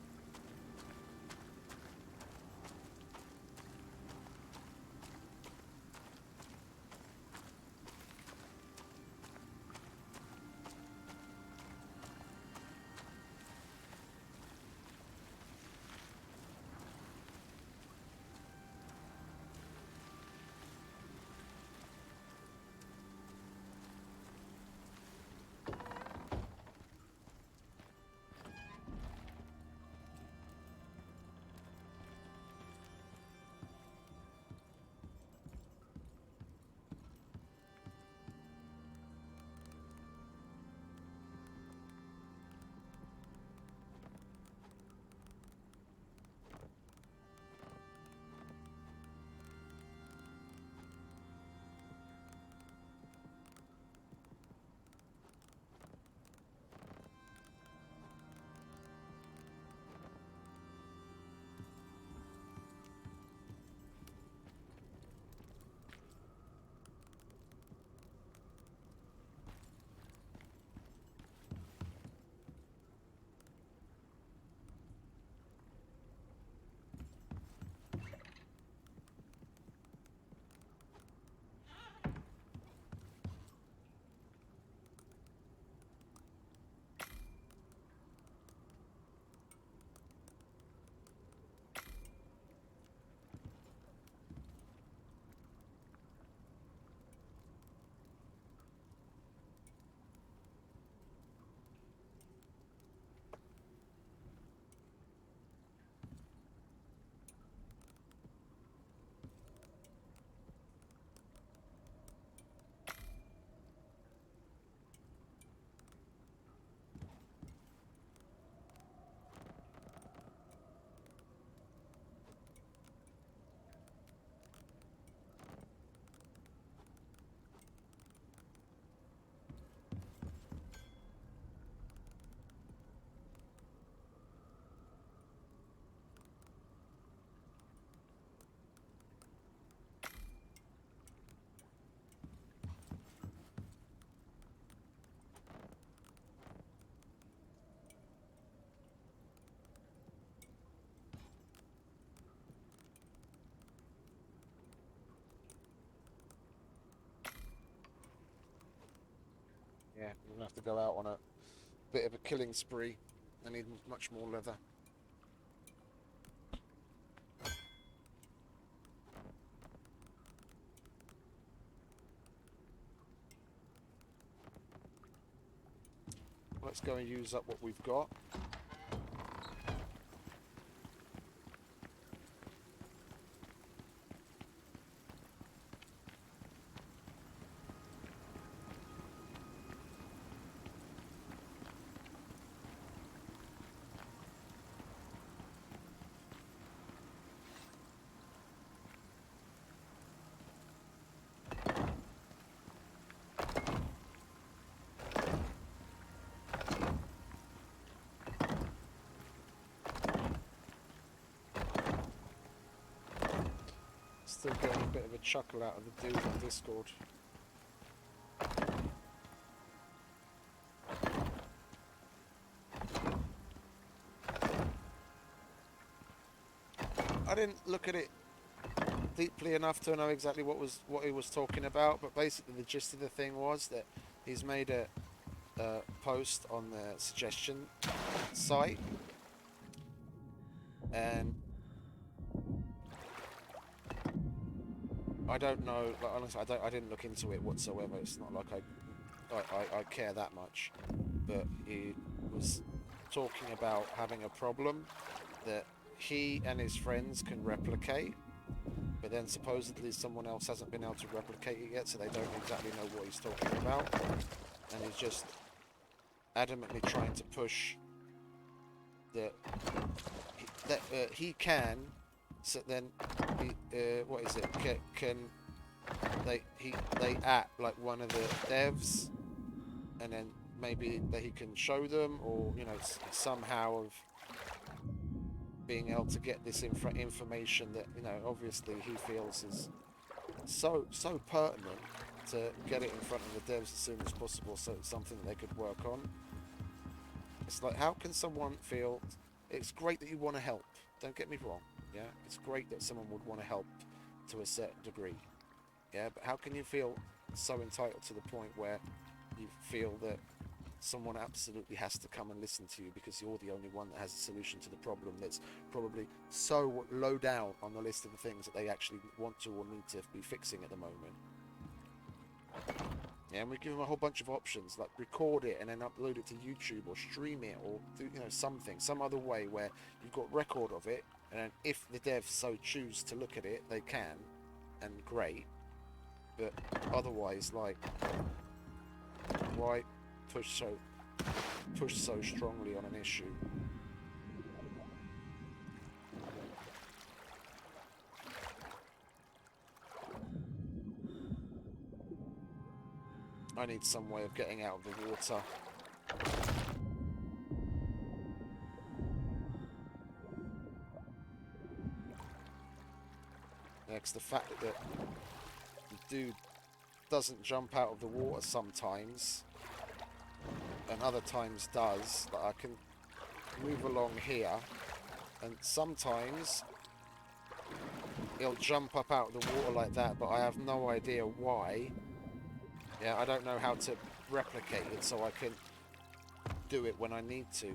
Yeah, we're gonna have to go out on a bit of a killing spree. I need much more leather. Let's go and use up what we've got. Still getting a bit of a chuckle out of the dude on Discord. I didn't look at it deeply enough to know exactly what he was talking about, but basically the gist of the thing was that he's made a post on the suggestion site, and I don't know. Like, honestly, I didn't look into it whatsoever. It's not like I care that much. But he was talking about having a problem that he and his friends can replicate, but then supposedly someone else hasn't been able to replicate it yet, so they don't exactly know what he's talking about. And he's just adamantly trying to push that he can. So then, what is it? Can they act like one of the devs, and then maybe that he can show them, or somehow of being able to get this information that obviously he feels is so pertinent to get it in front of the devs as soon as possible, so it's something that they could work on. It's like, how can someone feel? It's great that you want to help. Don't get me wrong. Yeah, it's great that someone would want to help to a certain degree. Yeah, but how can you feel so entitled to the point where you feel that someone absolutely has to come and listen to you because you're the only one that has a solution to the problem that's probably so low down on the list of the things that they actually want to or need to be fixing at the moment? Yeah, and we give them a whole bunch of options, like record it and then upload it to YouTube or stream it or do, some other way where you've got record of it, and then if the devs so choose to look at it, they can, and great. But otherwise, like, why push so strongly on an issue? I need some way of getting out of the water. Next, the fact that the dude doesn't jump out of the water sometimes, and other times does. That I can move along here, and sometimes he'll jump up out of the water like that, but I have no idea why. Yeah, I don't know how to replicate it so I can do it when I need to.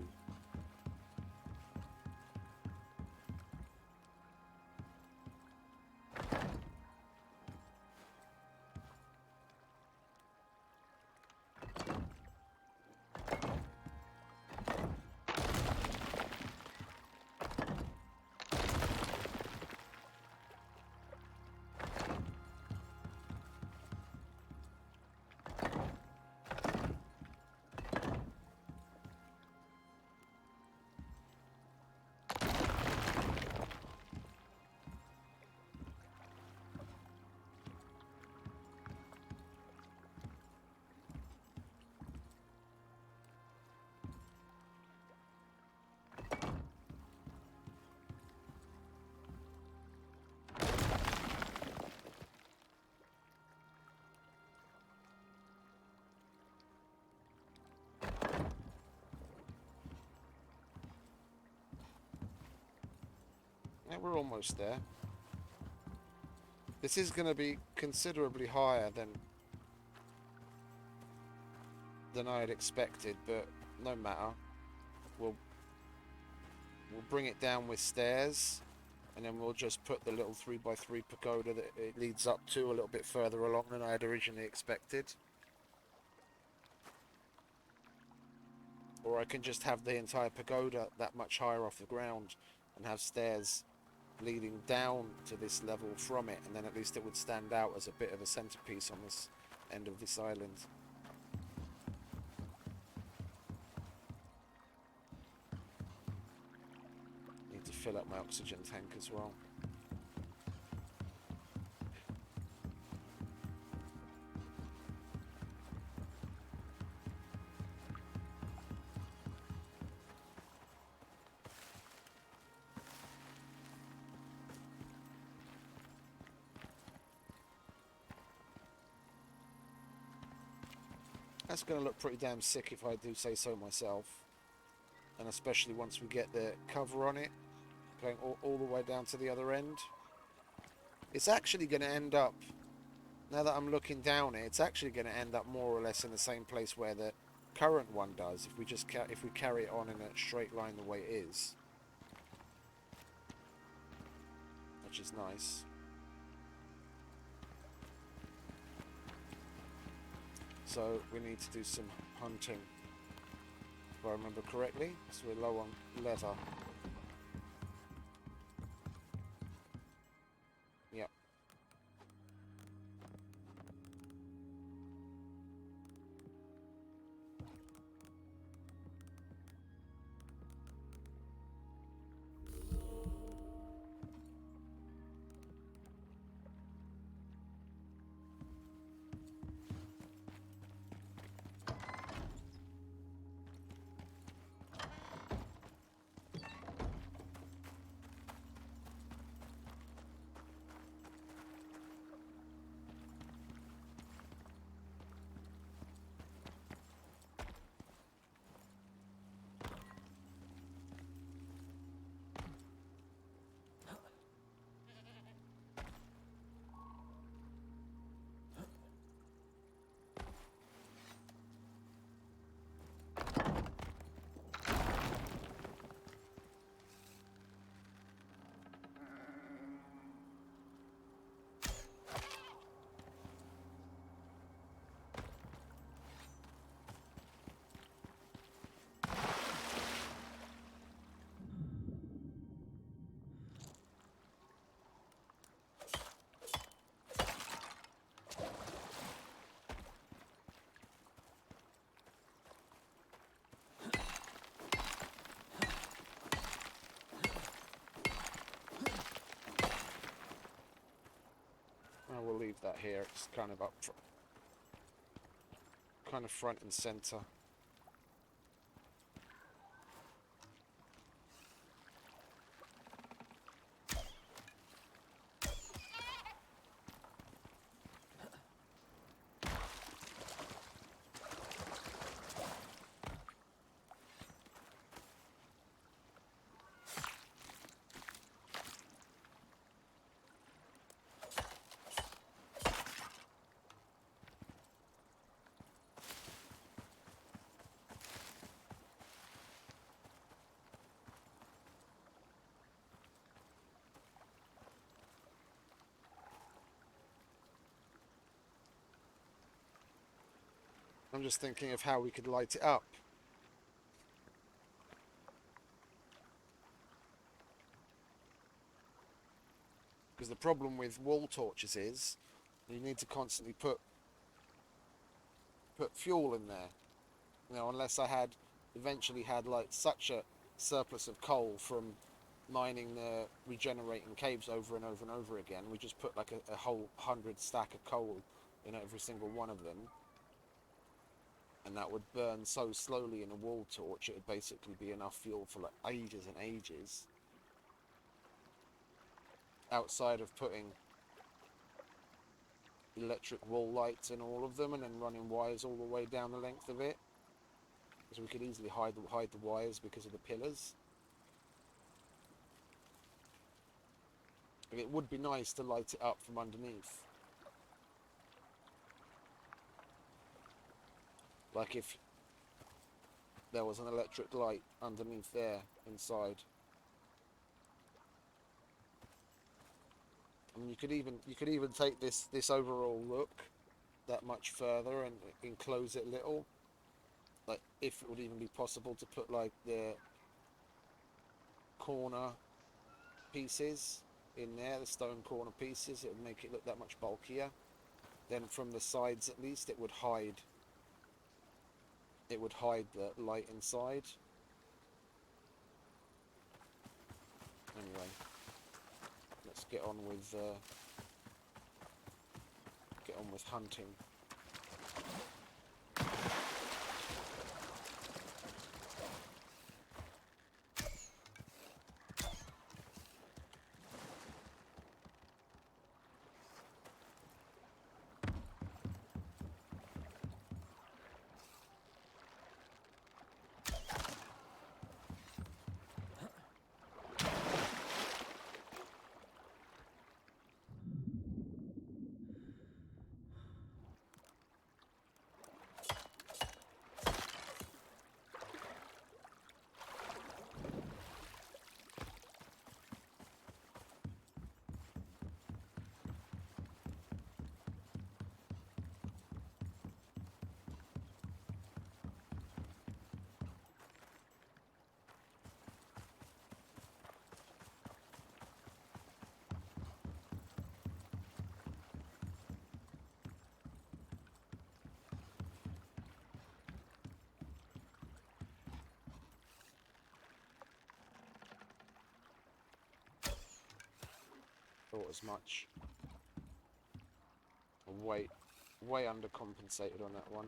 Yeah, we're almost there. This is going to be considerably higher than than I had expected, but no matter. We'll bring it down with stairs, and then we'll just put the little 3x3 pagoda that it leads up to a little bit further along than I had originally expected. Or I can just have the entire pagoda that much higher off the ground and have stairs leading down to this level from it, and then at least it would stand out as a bit of a centerpiece on this end of this island. Need to fill up my oxygen tank as well. That's going to look pretty damn sick if I do say so myself. And especially once we get the cover on it, going all the way down to the other end. It's actually going to end up, now that I'm looking down it, it's actually going to end up more or less in the same place where the current one does, if we just if we carry it on in a straight line the way it is. Which is nice. So we need to do some hunting, if I remember correctly, so we're low on leather. Yep. I will leave that here. It's kind of kind of front and center. I'm just thinking of how we could light it up. Because the problem with wall torches is you need to constantly put fuel in there. You know, unless I had eventually had like such a surplus of coal from mining the regenerating caves over and over and over again, we just put like a whole 100 stack of coal in every single one of them, and that would burn so slowly in a wall torch it would basically be enough fuel for like ages and ages, outside of putting electric wall lights in all of them and then running wires all the way down the length of it, because we could easily hide the wires because of the pillars. And it would be nice to light it up from underneath. Like there was an electric light underneath there inside. I mean, you could even take this overall look that much further and enclose it a little. Like, if it would even be possible to put like the corner pieces in there, the stone corner pieces, it would make it look that much bulkier. Then from the sides at least it would hide the light inside. Anyway, let's get on with hunting. Thought as much. Way undercompensated on that one.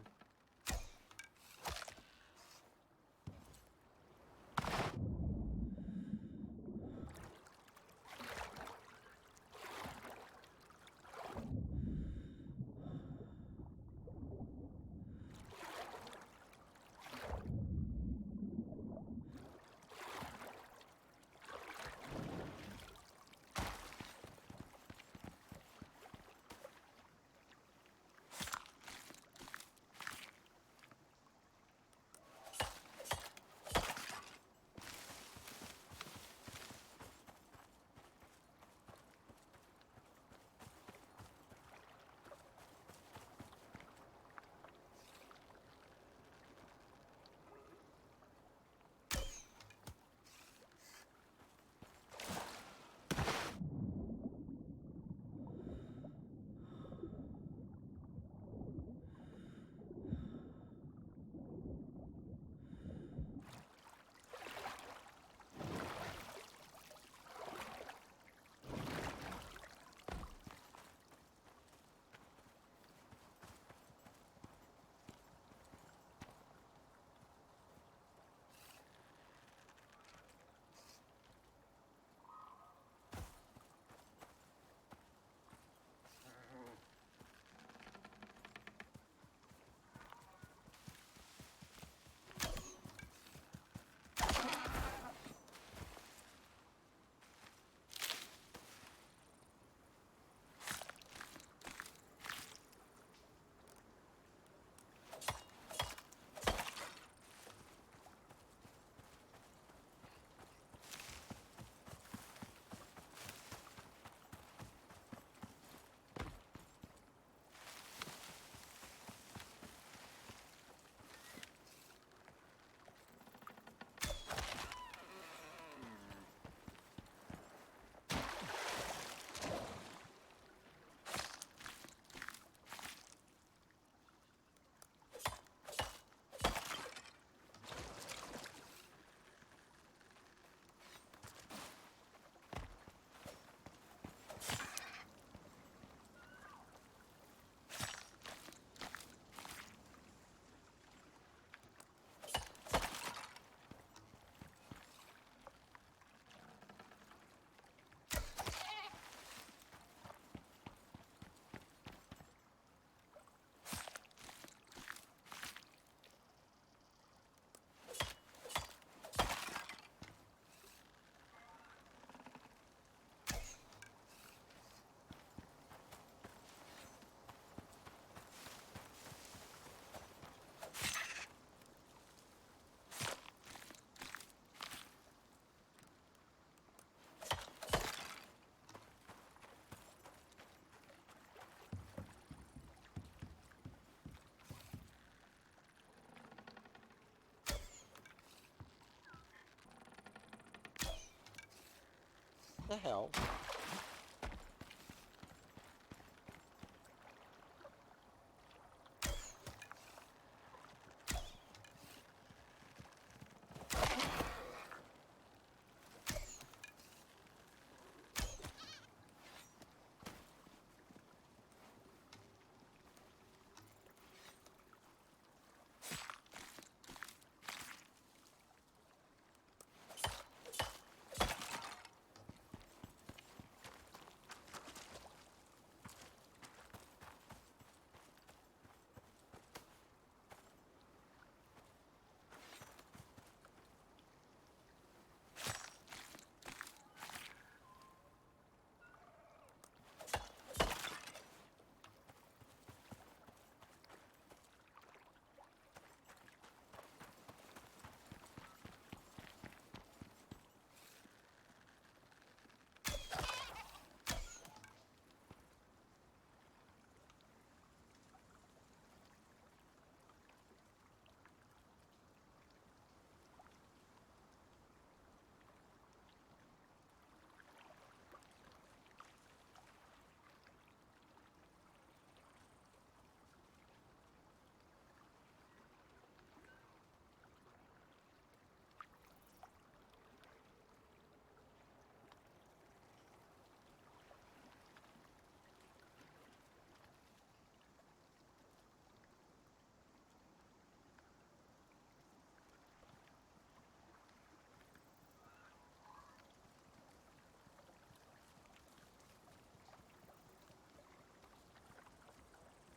The hell?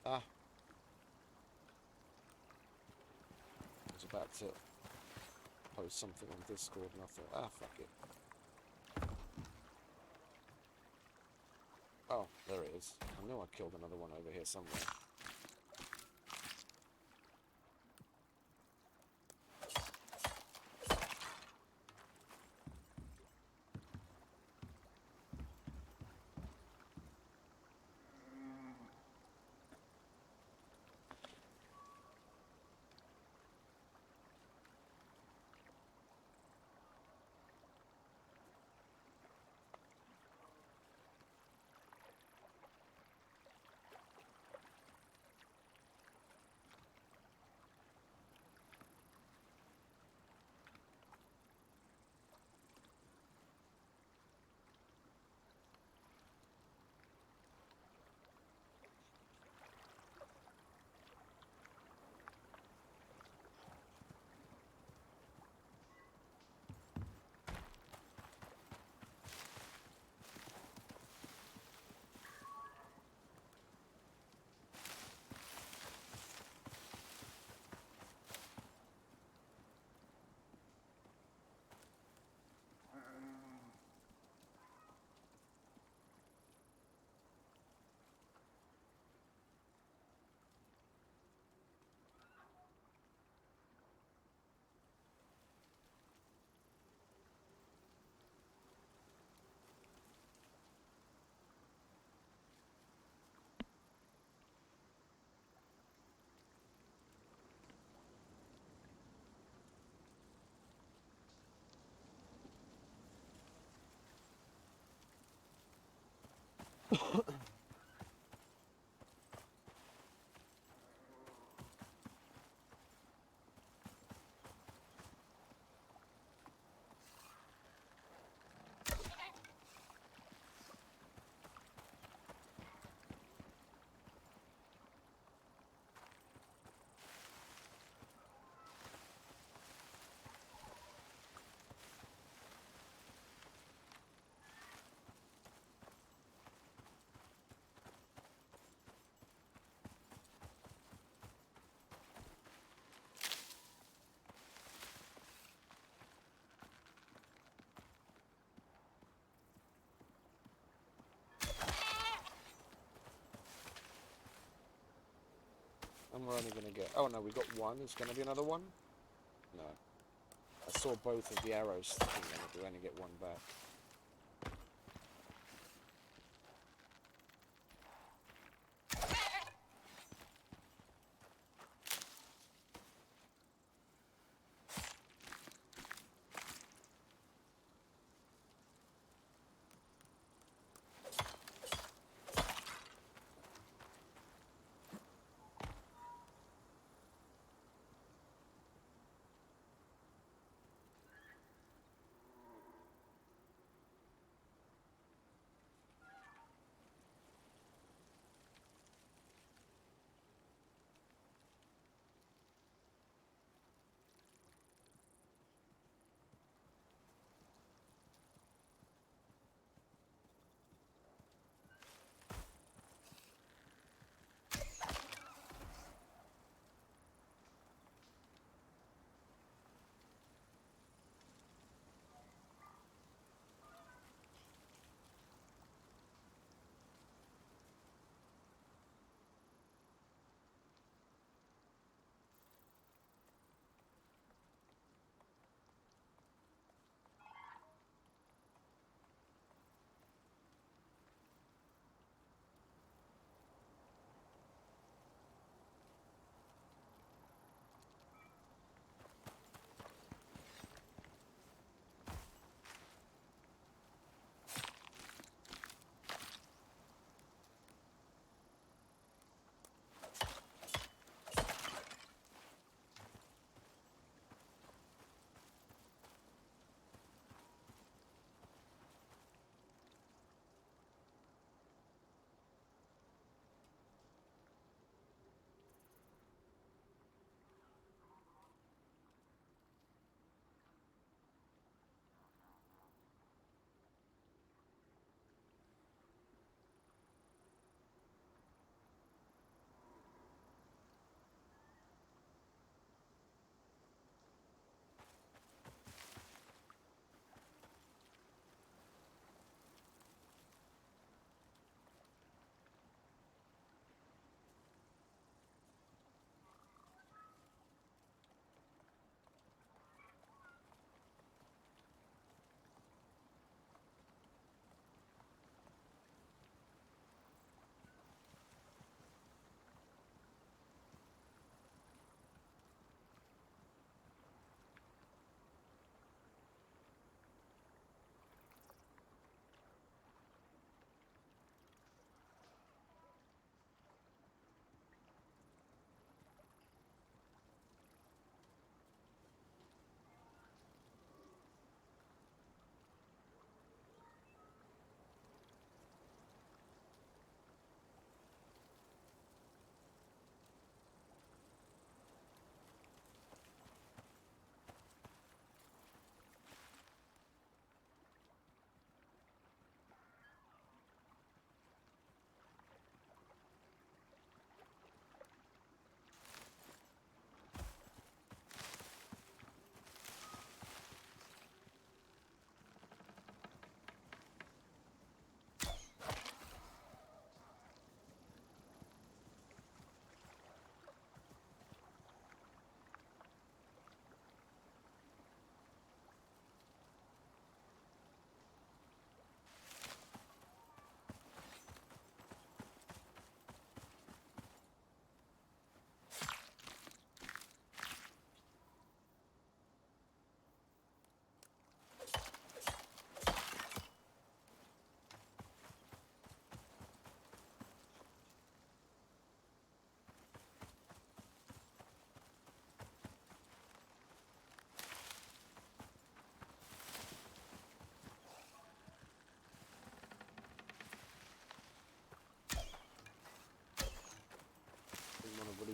Ah. I was about to post something on Discord and I thought, ah, fuck it. Oh, there it is. I knew I killed another one over here somewhere. And we're only going to get... Oh, no, we got one. There's going to be another one? No. I saw both of the arrows sticking in it. We only get one back.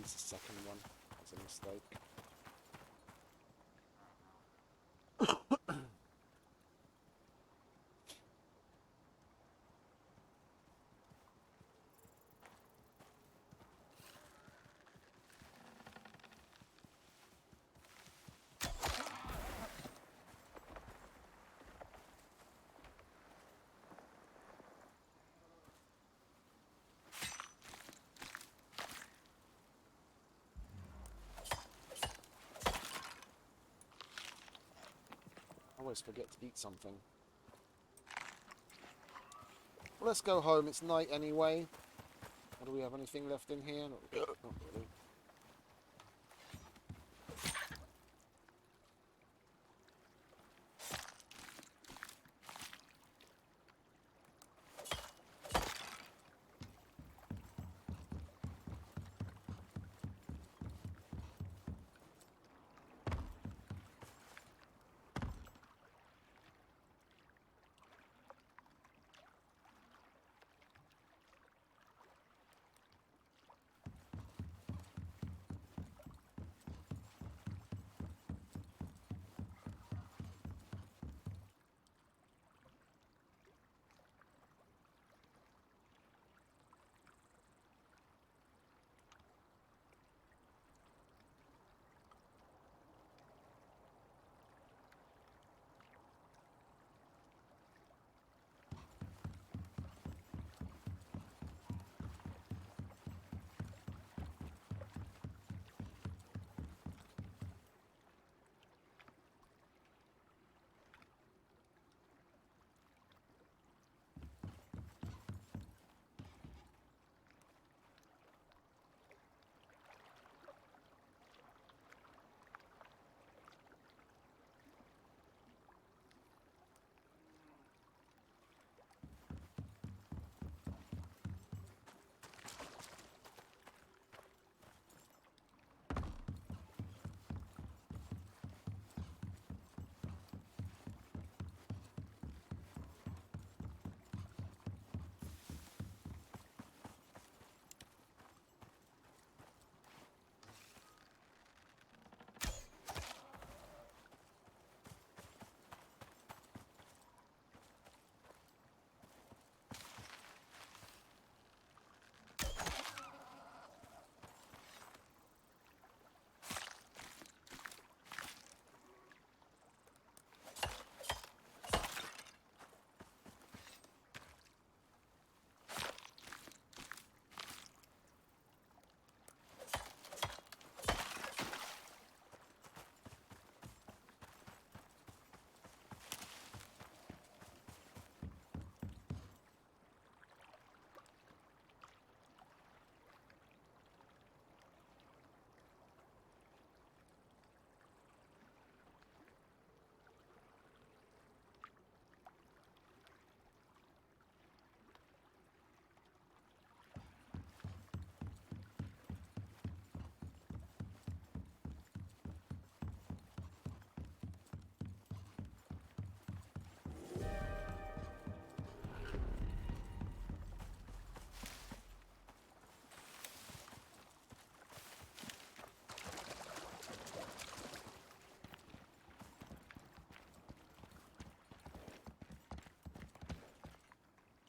it's the second one. It's a mistake. I always forget to eat something. Well, let's go home. It's night anyway. Do we have anything left in here? Not really.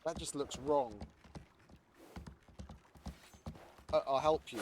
That just looks wrong. I'll help you.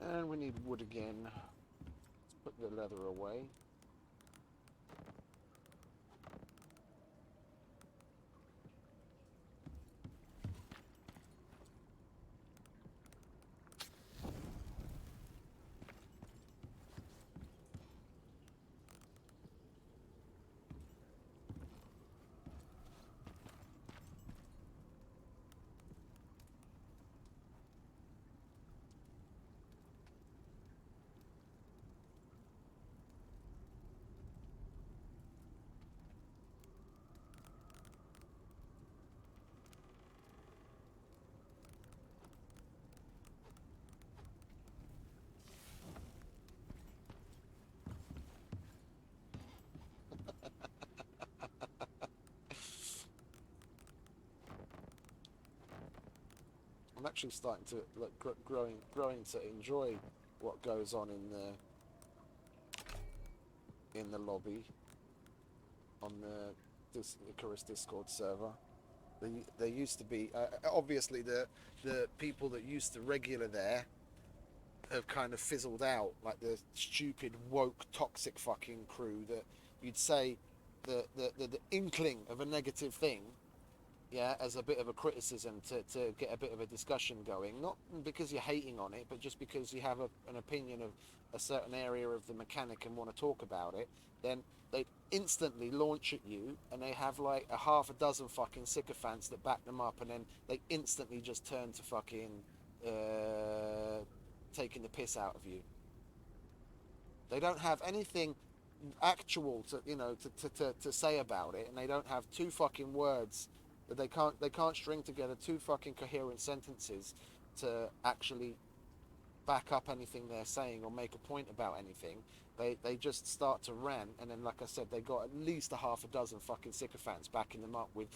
And we need wood again. Let's put the leather away. I'm actually starting to look growing to enjoy what goes on in the lobby on the Icarus Discord server. There used to be obviously the people that used to regular there have kind of fizzled out, like the stupid woke toxic fucking crew that you'd say the inkling of a negative thing, yeah, as a bit of a criticism to get a bit of a discussion going, not because you're hating on it, but just because you have an opinion of a certain area of the mechanic and want to talk about it. Then they instantly launch at you, and they have like a half a dozen fucking sycophants that back them up, and then they instantly just turn to fucking taking the piss out of you. They don't have anything actual to to say about it, and they don't have two fucking words that they can't string together two fucking coherent sentences to actually back up anything they're saying or make a point about anything. They just start to rant, and then, like I said, they got at least a half a dozen fucking sycophants backing them up with,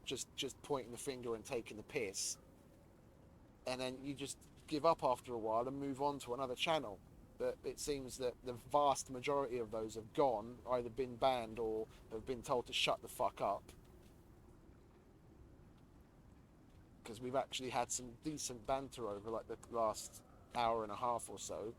just pointing the finger and taking the piss, and then you just give up after a while and move on to another channel. But it seems that the vast majority of those have gone, either been banned or have been told to shut the fuck up. Because we've actually had some decent banter over like the last hour and a half or so.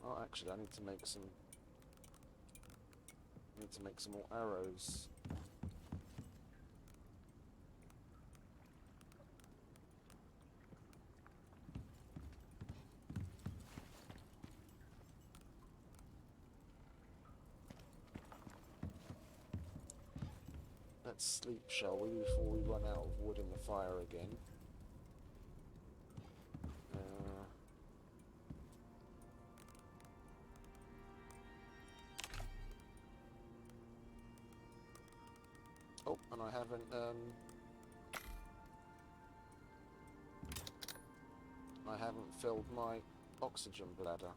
Oh, actually, I need to make some more arrows. Let's sleep, shall we, before we run out of wood in the fire again. Oh, and I haven't filled my oxygen bladder.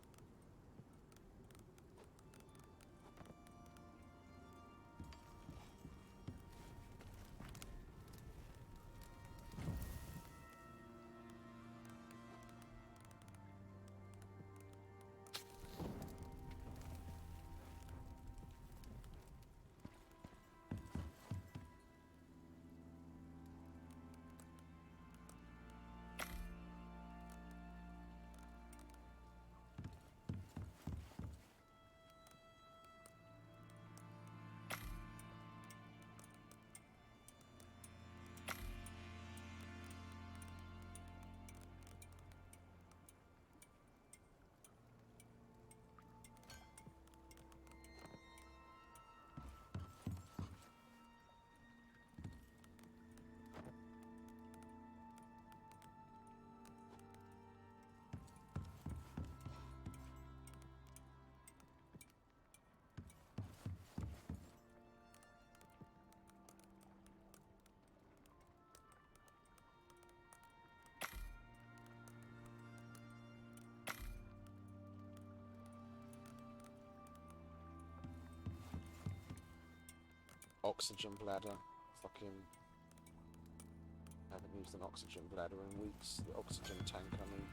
Oxygen bladder. Fucking haven't used an oxygen bladder in weeks. The oxygen tank, I mean.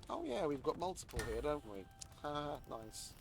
Oh yeah, we've got multiple here, don't we? Haha, nice.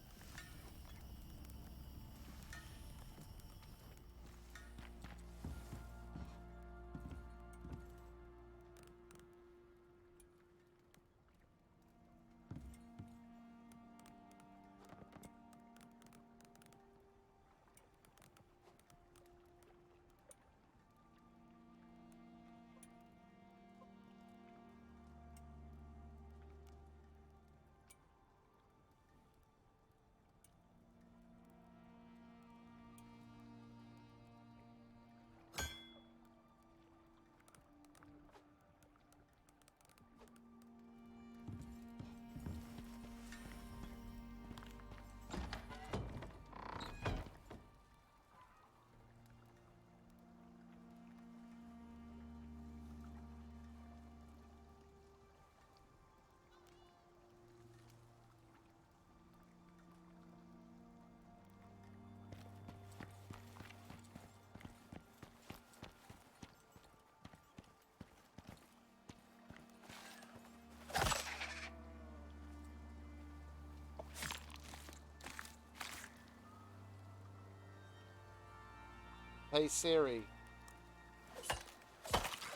Hey Siri,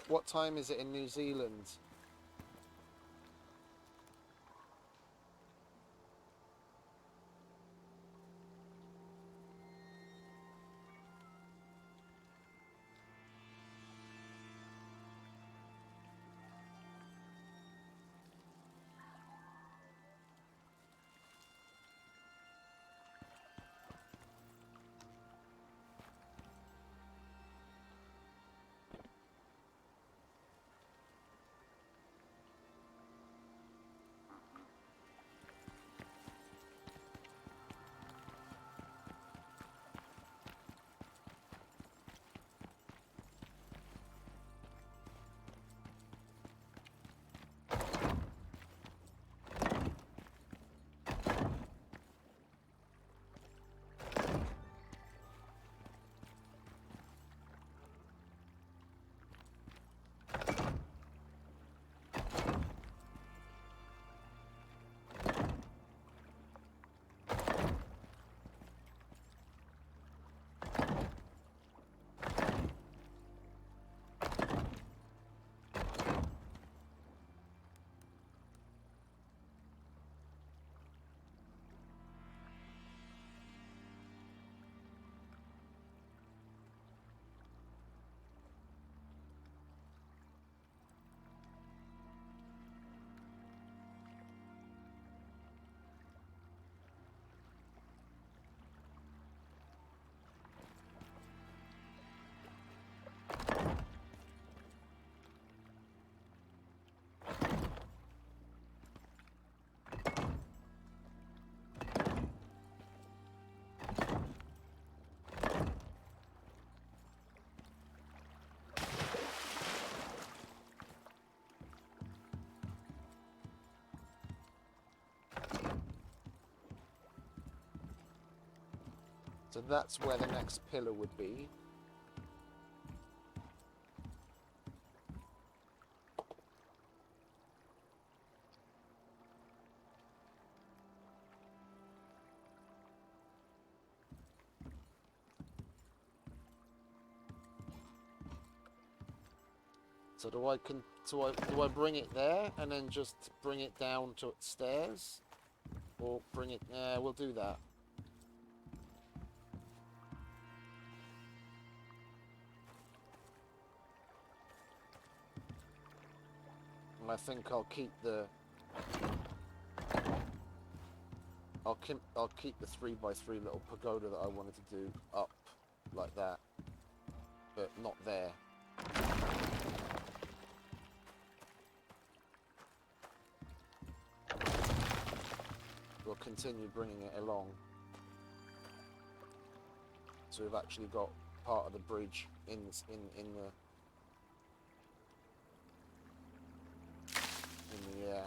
what time is it in New Zealand? So that's where the next pillar would be. So do I bring it there and then just bring it down to stairs, or bring it? Yeah, we'll do that. And I think I'll keep the. I'll keep the 3x3 little pagoda that I wanted to do up like that, but not there. We'll continue bringing it along. So we've actually got part of the bridge in the air.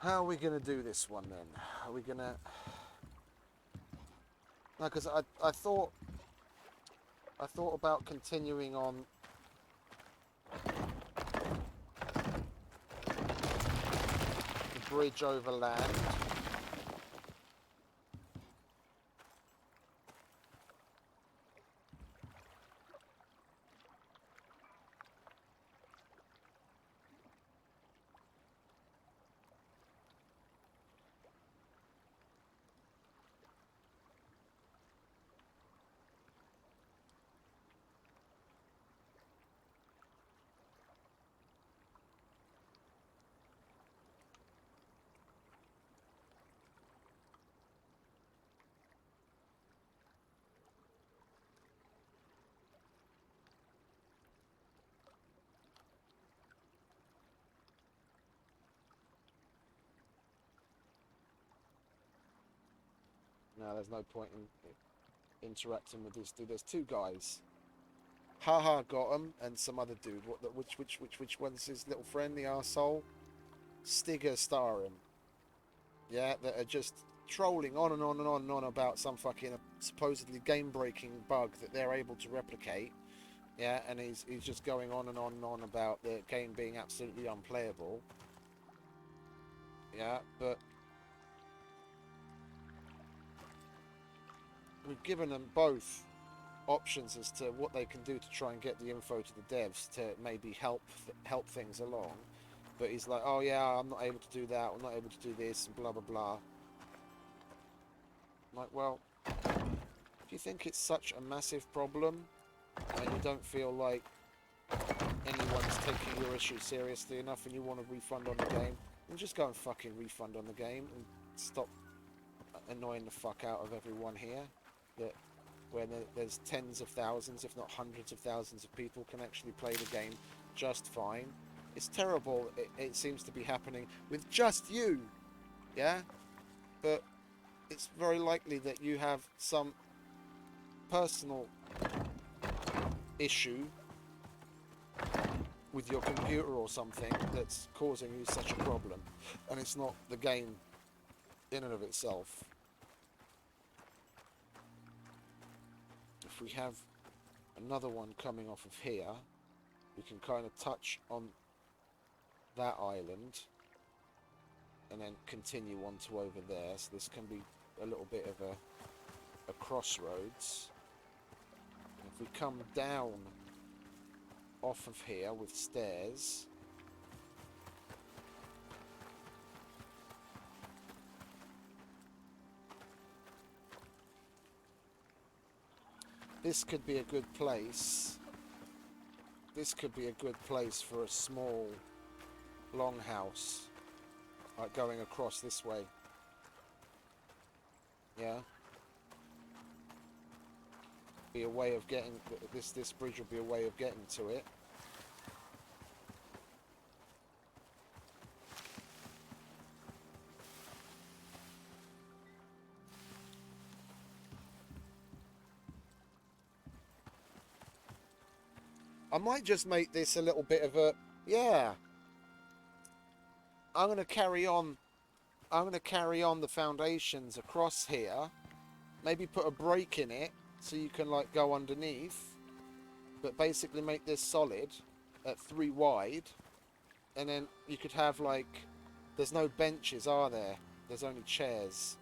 How are we going to do this one then? Are we going to... No, because I thought about continuing on the bridge over land. No, there's no point in interacting with this dude. There's two guys. Haha got him, and some other dude. Which one's his little friend, the arsehole? Stigger starring. Yeah, that are just trolling on and on and on and on about some fucking supposedly game-breaking bug that they're able to replicate. Yeah, and he's just going on and on and on about the game being absolutely unplayable. Yeah, but we've given them both options as to what they can do to try and get the info to the devs to maybe help things along. But he's like, oh yeah, I'm not able to do that, I'm not able to do this, and blah blah blah. I'm like, well, if you think it's such a massive problem and you don't feel like anyone's taking your issue seriously enough and you want a refund on the game, then just go and fucking refund on the game and stop annoying the fuck out of everyone here. That where there's tens of thousands, if not hundreds of thousands of people can actually play the game just fine. It's terrible. It seems to be happening with just you, yeah? But it's very likely that you have some personal issue with your computer or something that's causing you such a problem, and it's not the game in and of itself. If we have another one coming off of here, we can kind of touch on that island and then continue on to over there. So this can be a little bit of a crossroads. And if we come down off of here with stairs, this could be a good place. This could be a good place for a small longhouse, like going across this way. Yeah. Be a way of getting this bridge will be a way of getting to it. I might just make this a little bit of a... Yeah. I'm going to carry on the foundations across here. Maybe put a break in it so you can, like, go underneath. But basically make this solid at 3 wide. And then you could have, like... There's no benches, are there? There's only chairs.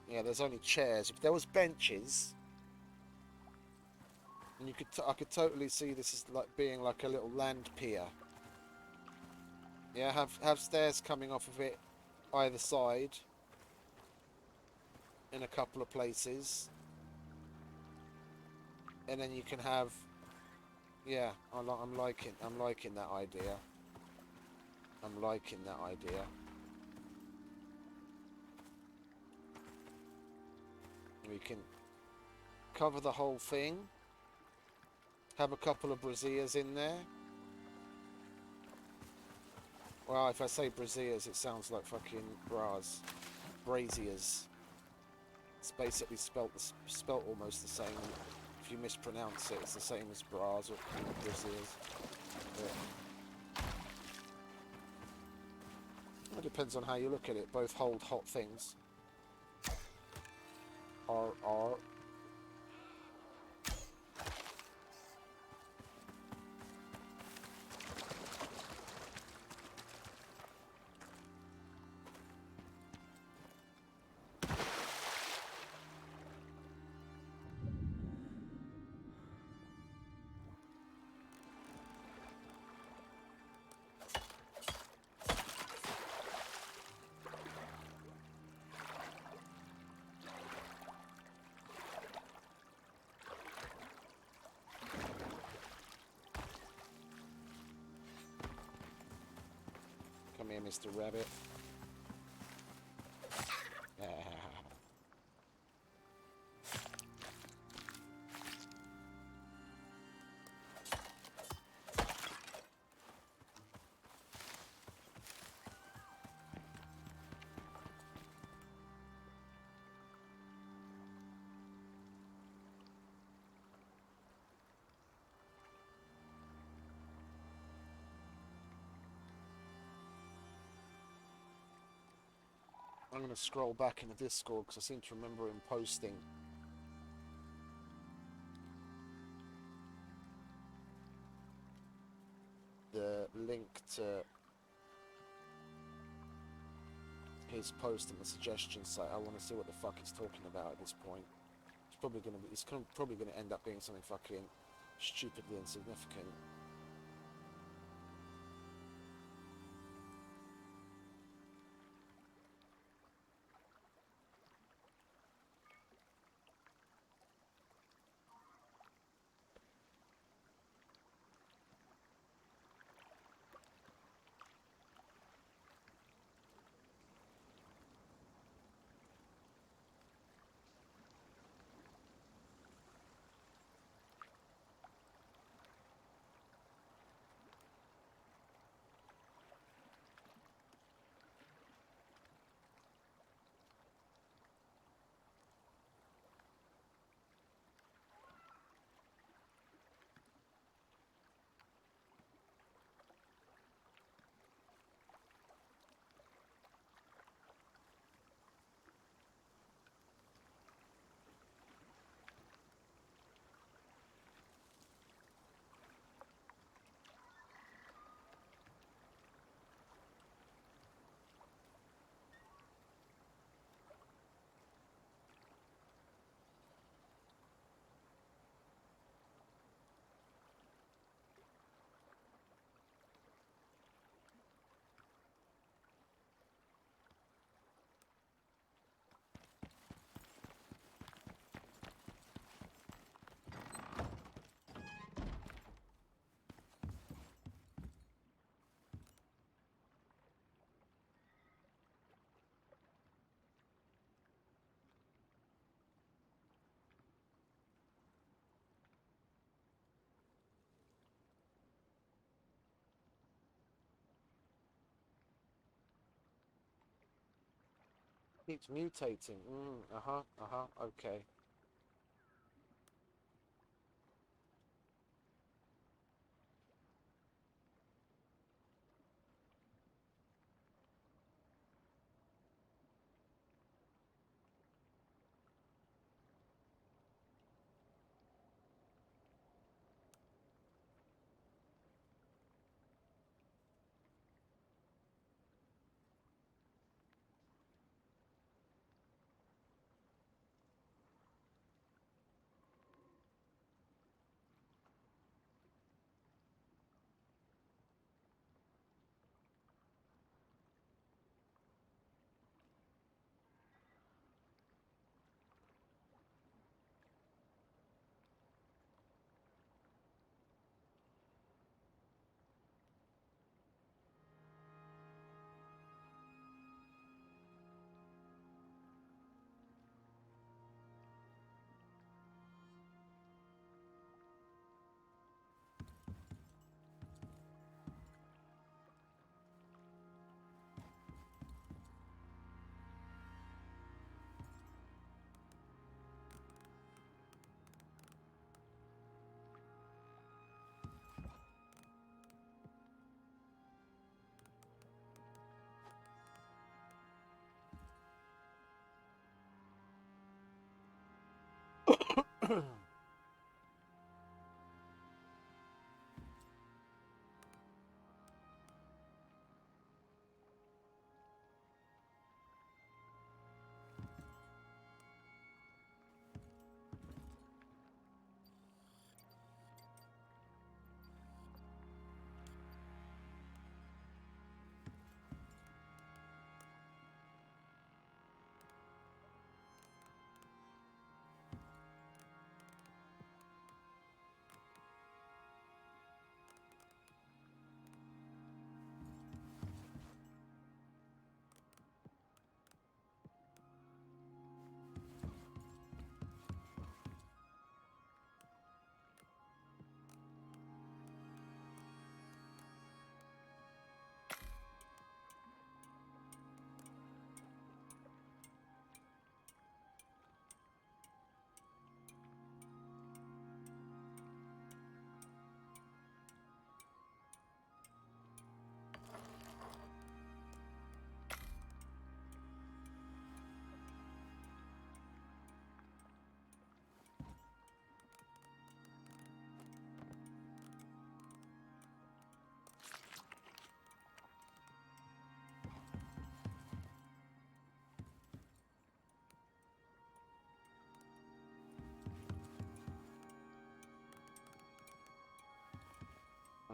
Yeah, there's only chairs. If there was benches, and I could totally see this as like being like a little land pier. Yeah, have stairs coming off of it either side in a couple of places, and then you can have. Yeah, I'm liking that idea. I'm liking that idea. We can cover the whole thing. Have a couple of braziers in there. Well, if I say braziers, it sounds like fucking braziers. It's basically spelt almost the same if you mispronounce it, it's the same as Braz or Brazils. It depends on how you look at it. Both hold hot things. R. Come here, Mr. Rabbit. I'm going to scroll back in the Discord because I seem to remember him posting the link to his post in the suggestion site. I want to see what the fuck he's talking about at this point. It's probably going to end up being something fucking stupidly insignificant. Keeps mutating. Okay. I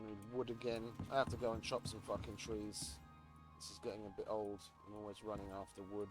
need wood again. I have to go and chop some fucking trees. This is getting a bit old. I'm always running after wood.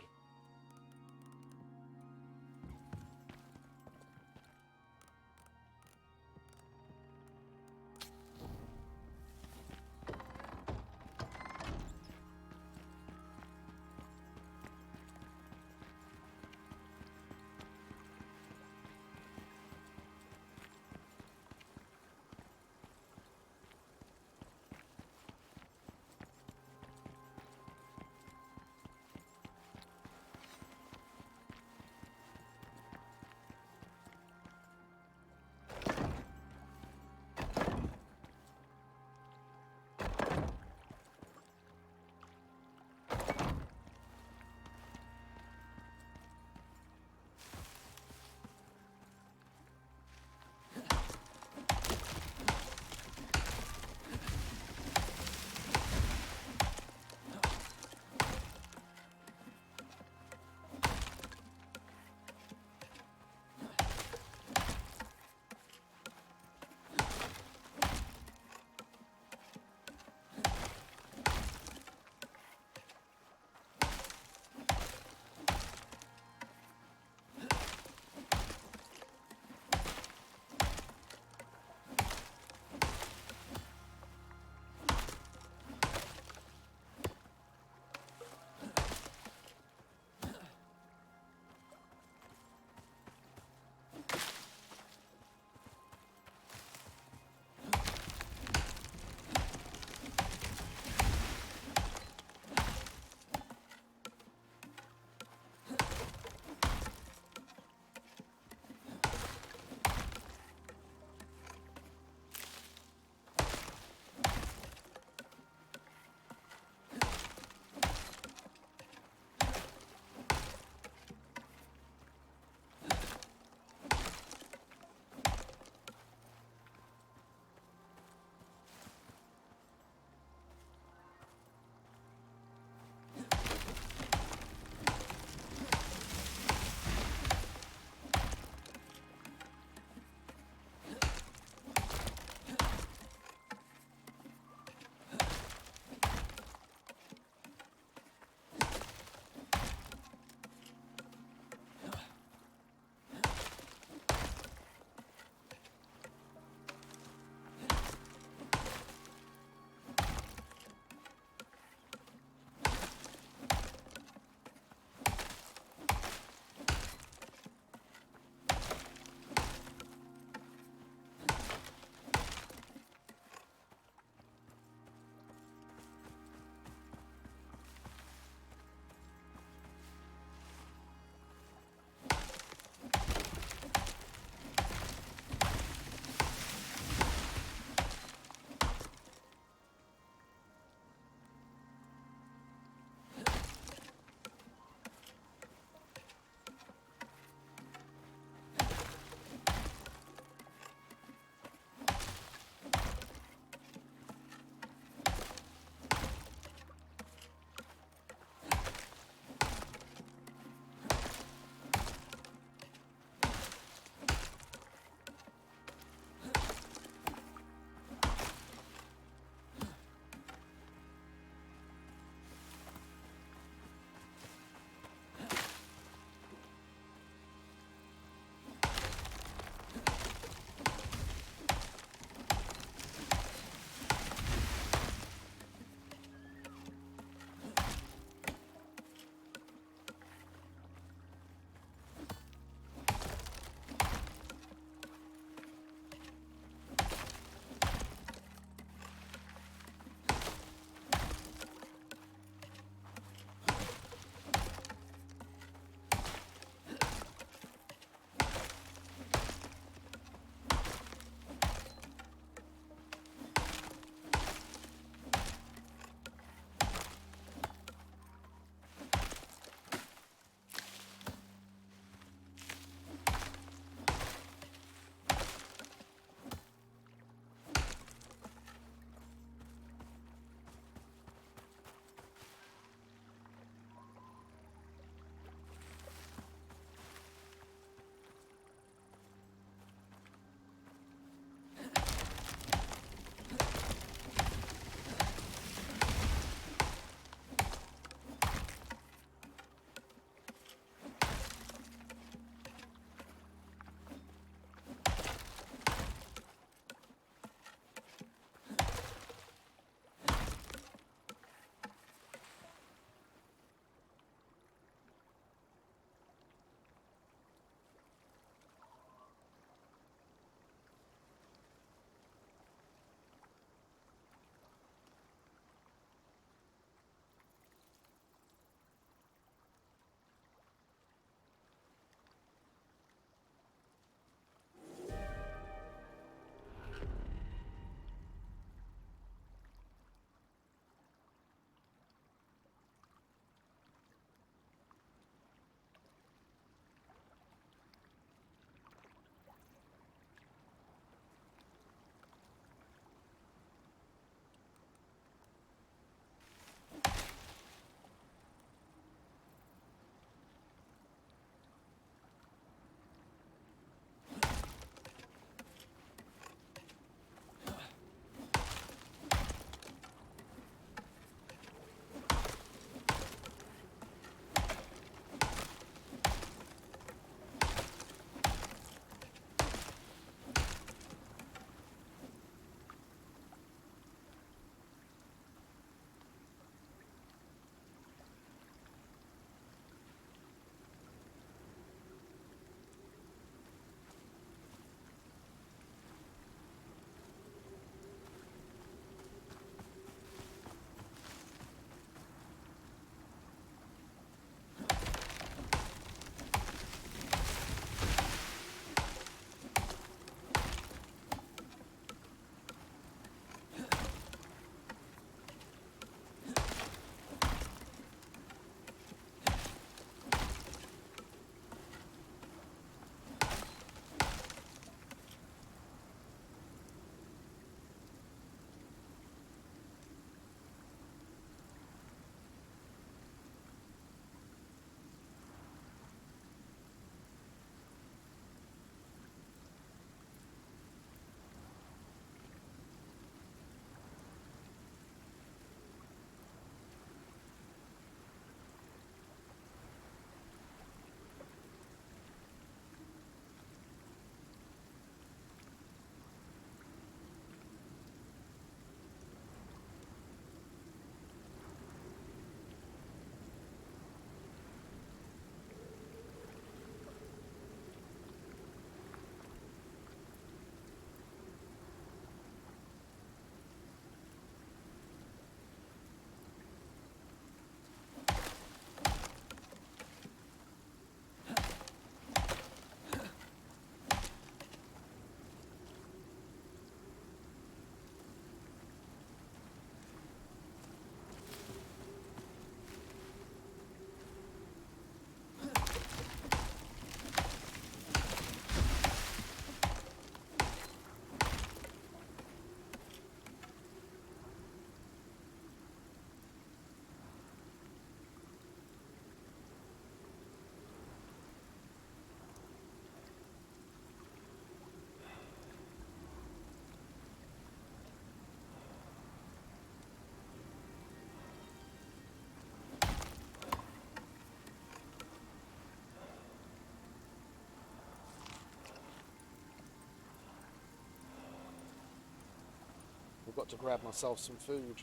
I've got to grab myself some food.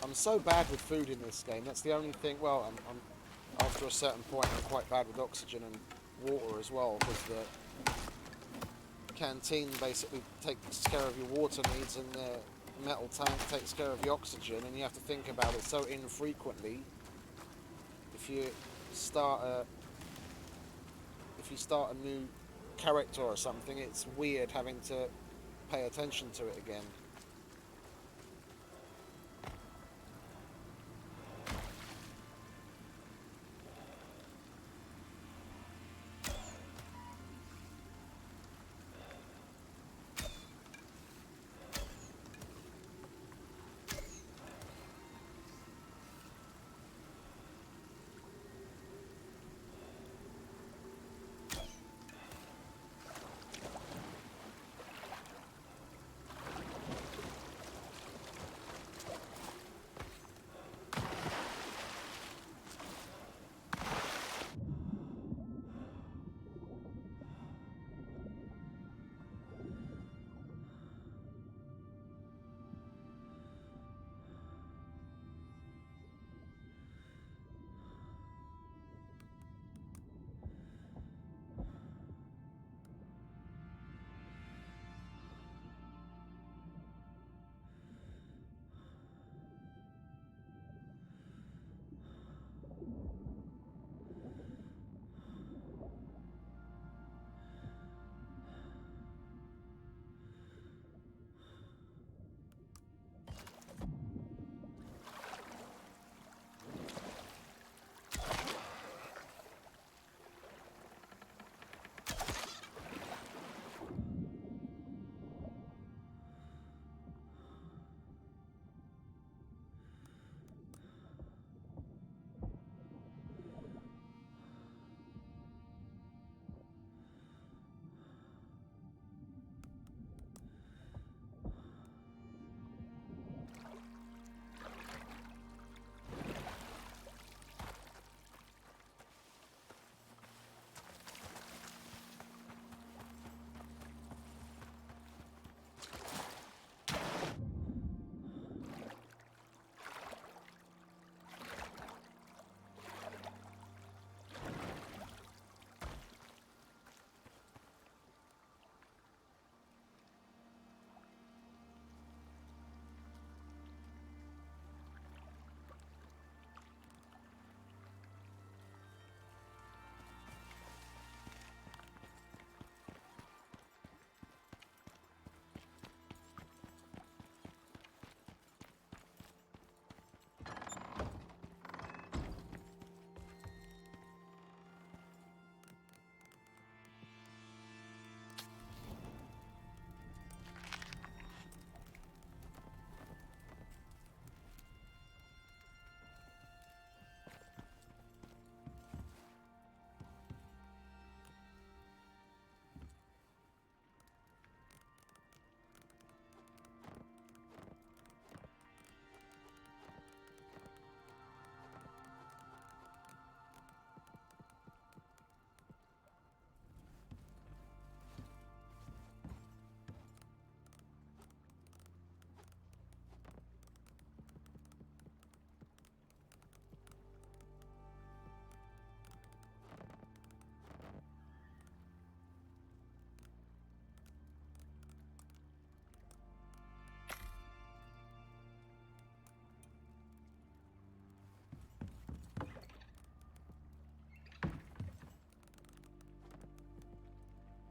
I'm so bad with food in this game. That's the only thing. Well, I'm after a certain point, I'm quite bad with oxygen and water as well, because the canteen basically takes care of your water needs, and the metal tank takes care of the oxygen, and you have to think about it so infrequently. If you start a new character or something, it's weird having to pay attention to it again.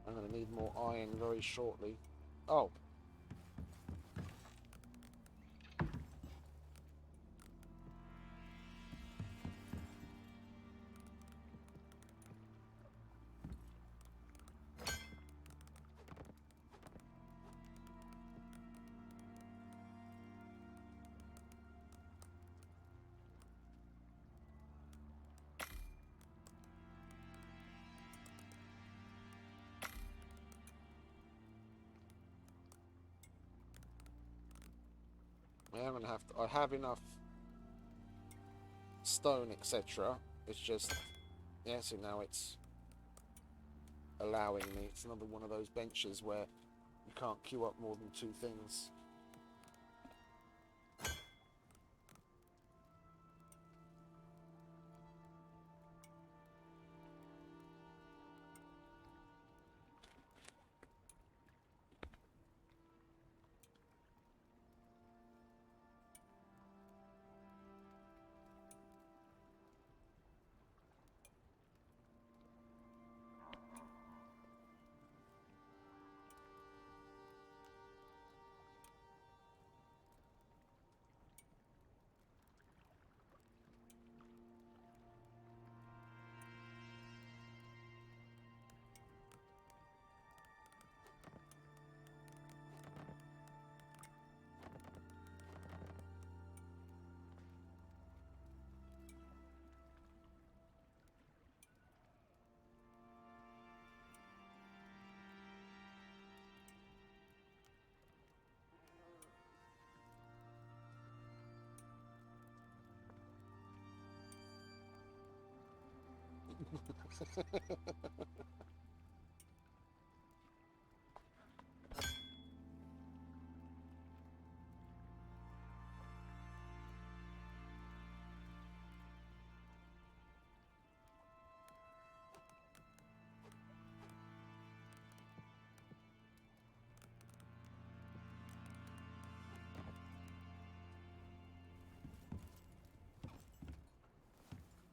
I'm going to need more iron very shortly. Oh. I'm going to have to... I have enough stone, etc. It's just... Yeah, so now it's allowing me. It's another one of those benches where You can't queue up more than 2 things.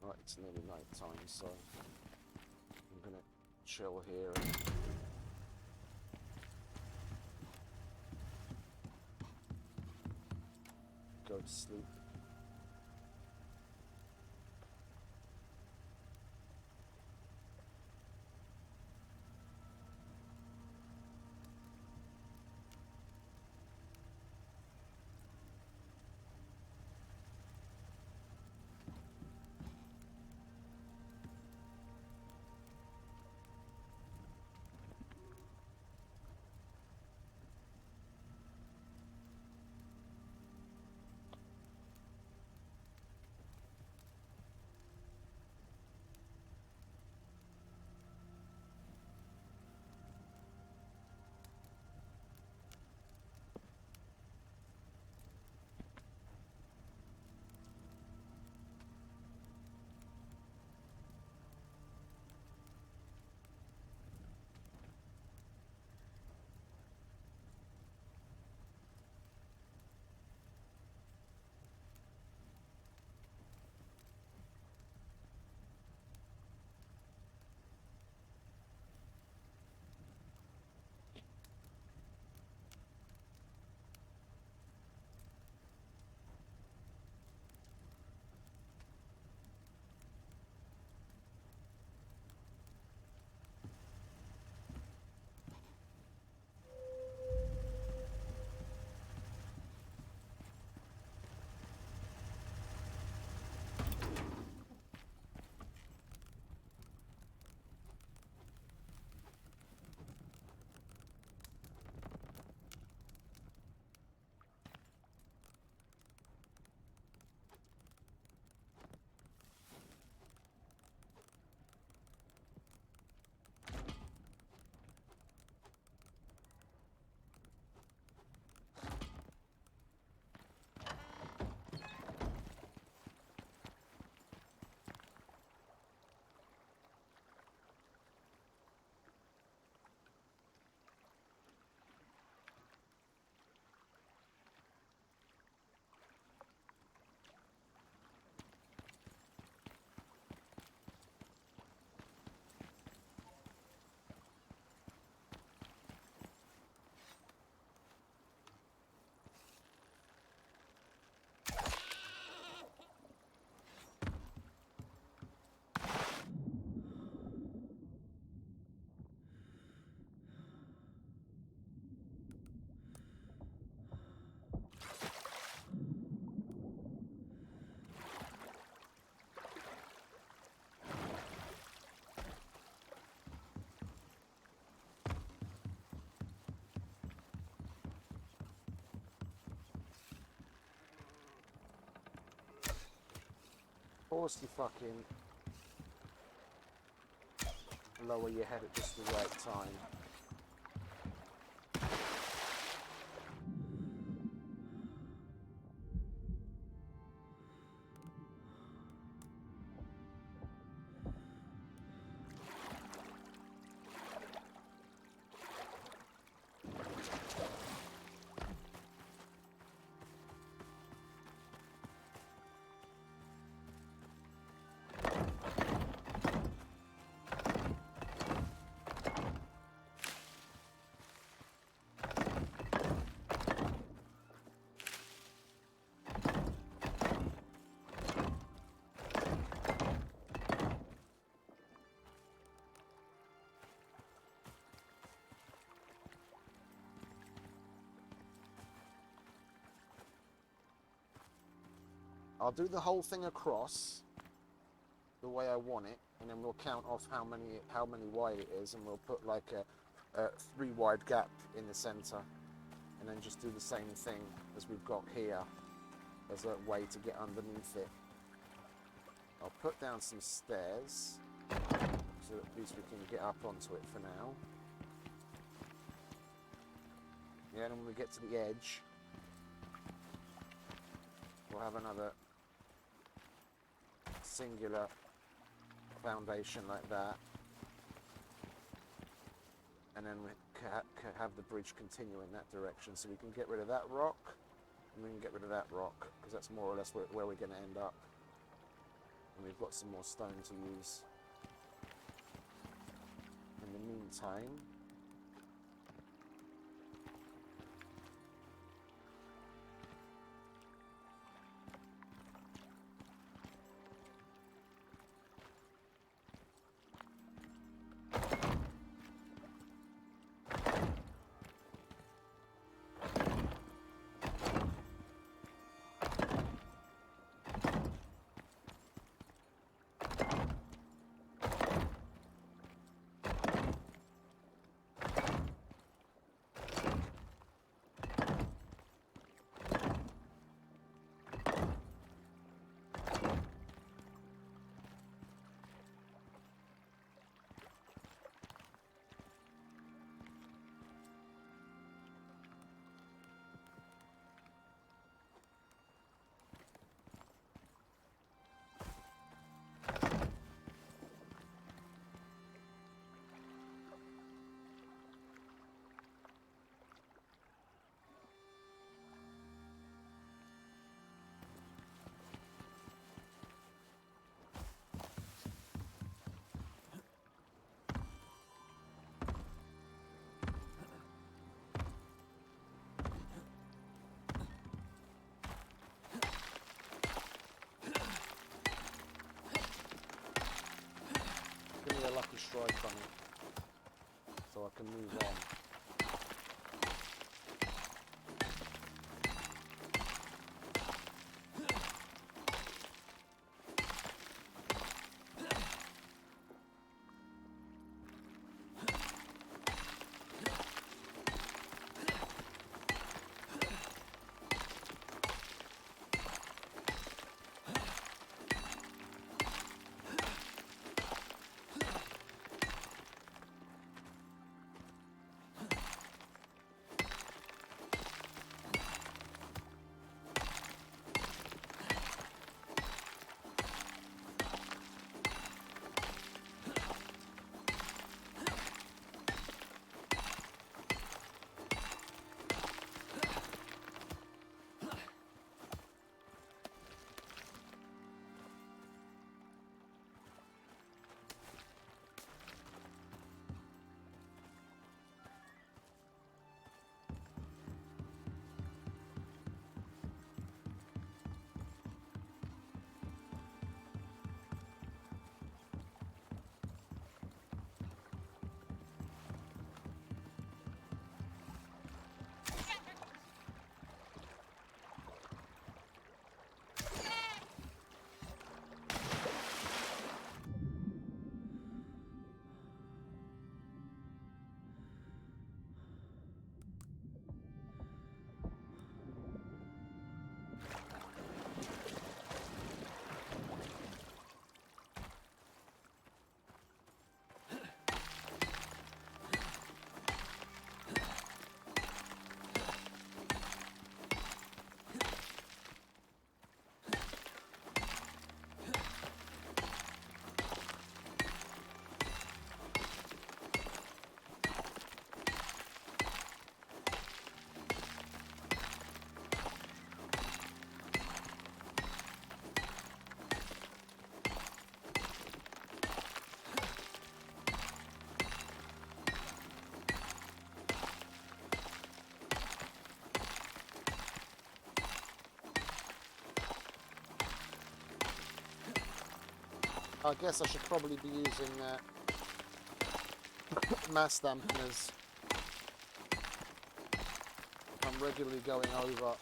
Right, it's nearly night time, so I'm gonna chill here and go to sleep. Force you fucking lower your head at just the right time. I'll do the whole thing across the way I want it, and then we'll count off how many wide it is, and we'll put like a 3 wide gap in the center, and then just do the same thing as we've got here as a way to get underneath it. I'll put down some stairs so at least we can get up onto it for now. Yeah, and when we get to the edge, we'll have another singular foundation like that, and then we have the bridge continue in that direction, so we can get rid of that rock and we can get rid of that rock, because that's more or less where we're going to end up, and we've got some more stone to use. In the meantime, give me a lucky strike on it so I can move on. I guess I should probably be using mass dampeners. I'm regularly going over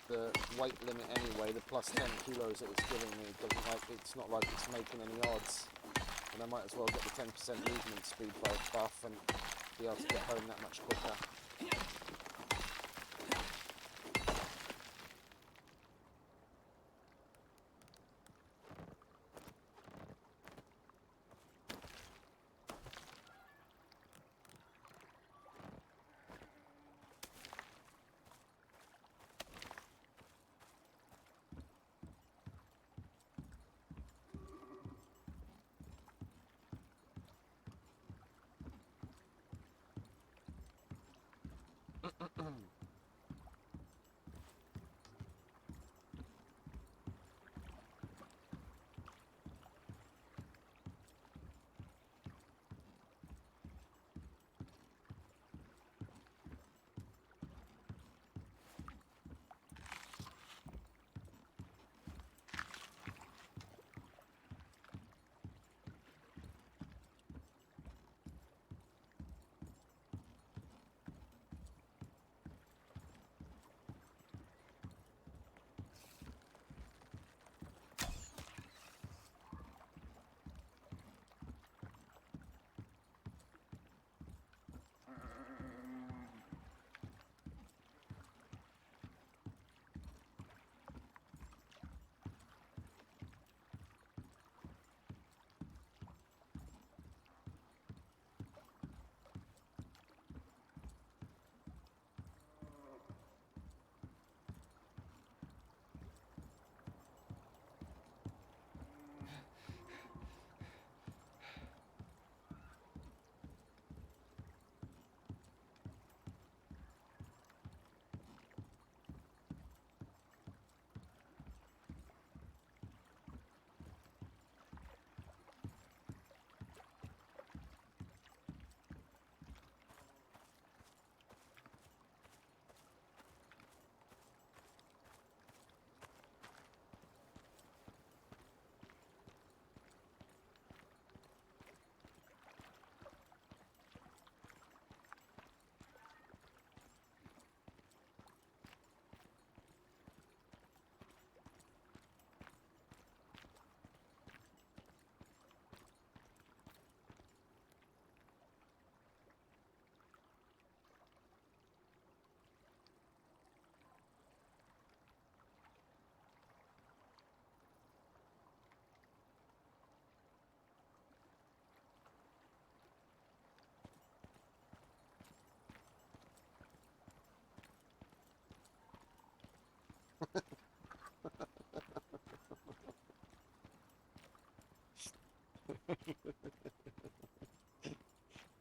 the weight limit anyway. The plus 10 kilos it was giving me doesn't like. It's not like it's making any odds, and I might as well get the 10% movement speed buff and be able to get home that much quicker.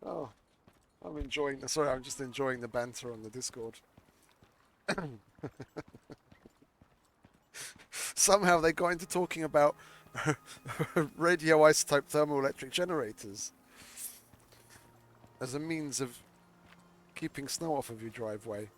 Oh, I'm enjoying. Sorry, I'm just enjoying the banter on the Discord. Somehow they got into talking about radioisotope thermoelectric generators as a means of keeping snow off of your driveway.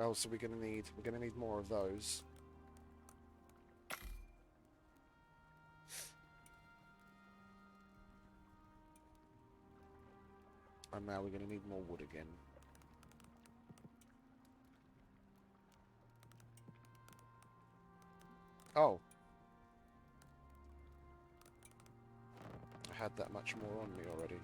Oh, so we're gonna need more of those. And now we're gonna need more wood again. Oh. I had that much more on me already.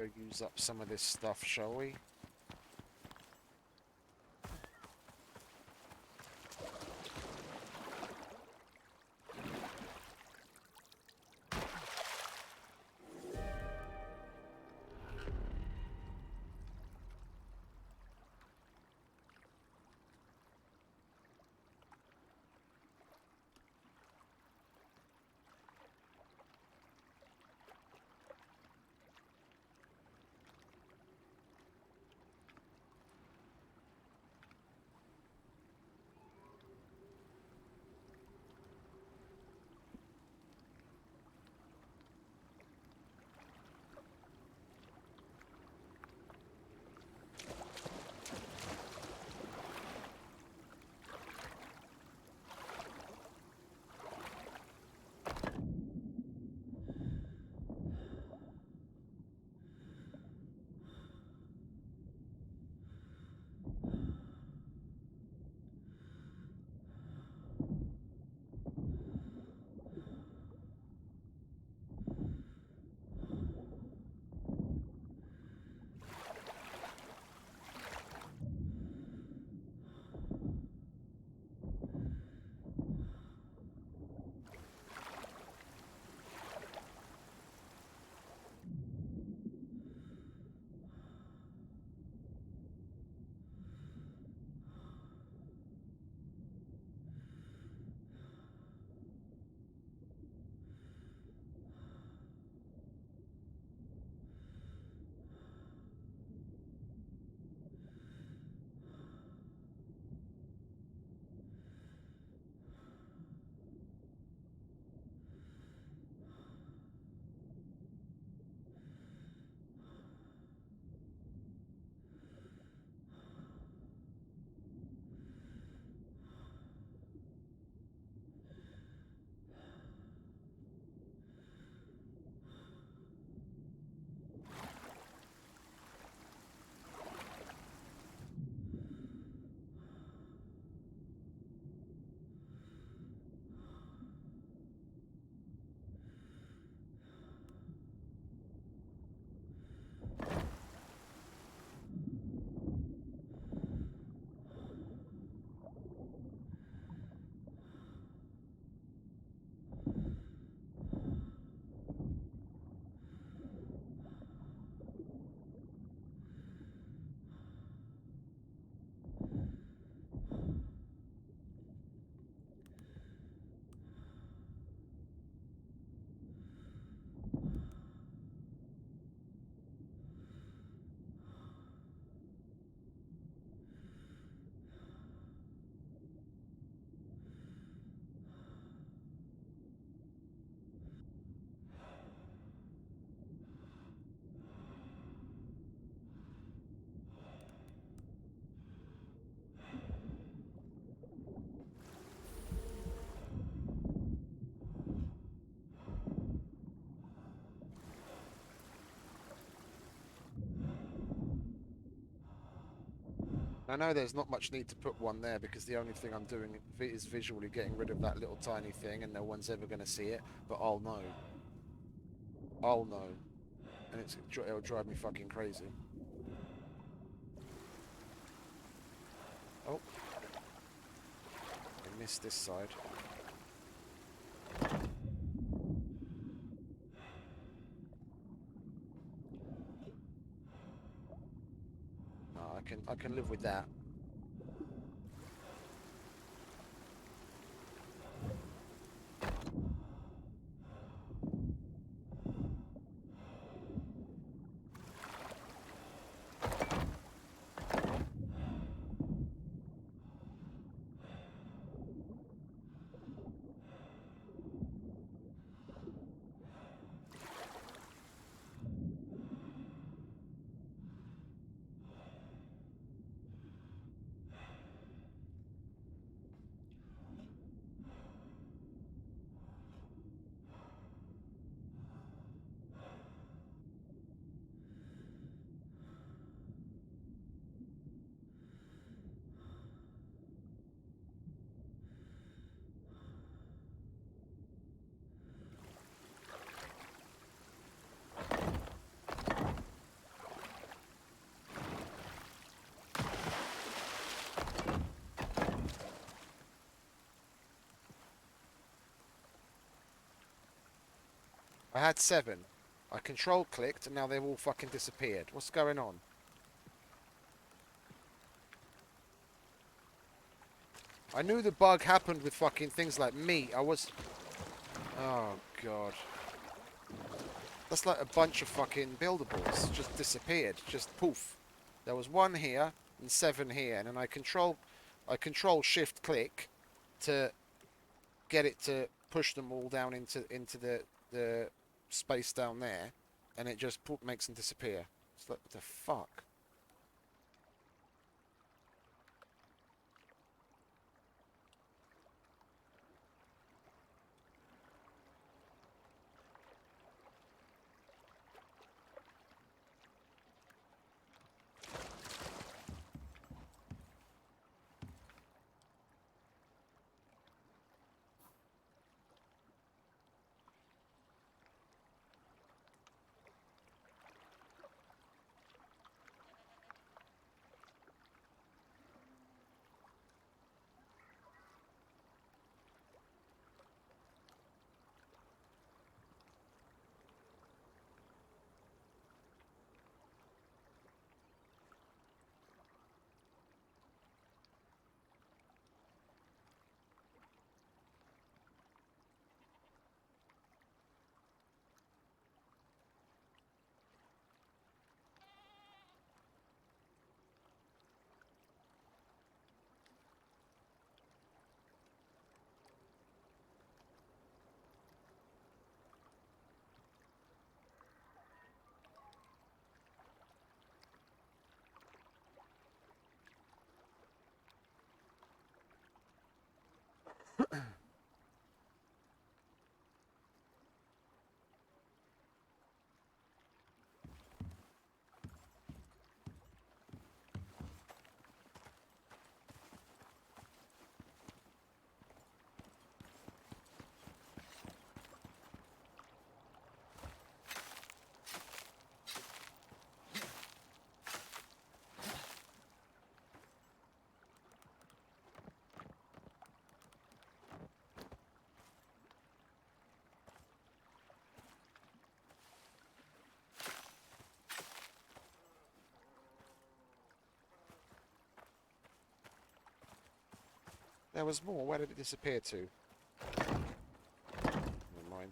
go use up some of this stuff, shall we? I know there's not much need to put one there because the only thing I'm doing is visually getting rid of that little tiny thing and no one's ever going to see it, but I'll know. I'll know. And it'll drive me fucking crazy. Oh. I missed this side. No, I can live with that. I had 7. I control clicked and now they've all fucking disappeared. What's going on? I knew the bug happened with fucking things like meat. Oh, God. That's like a bunch of fucking buildables just disappeared. Just poof. There was 1 here and 7 here. And then I control shift click to get it to push them all down into the space down there. And it just makes them disappear. It's like, what the fuck? There was more. Where did it disappear to? Never mind.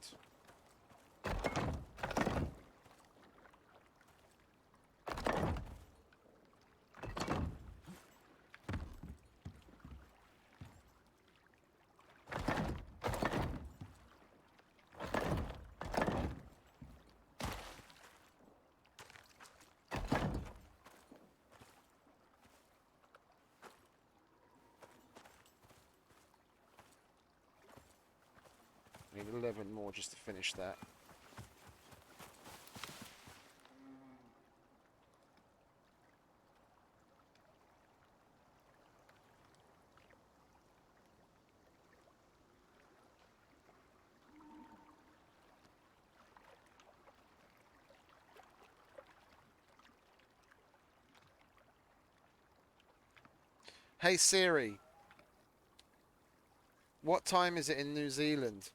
I need 11 more just to finish that. Hey Siri, what time is it in New Zealand?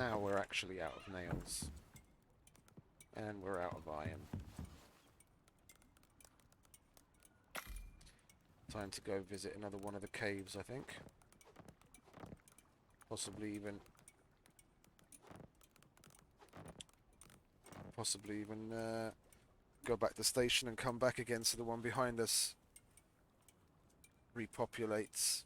now we're actually out of nails. And we're out of iron. Time to go visit another one of the caves, I think. Possibly even go back to the station and come back again so the one behind us repopulates.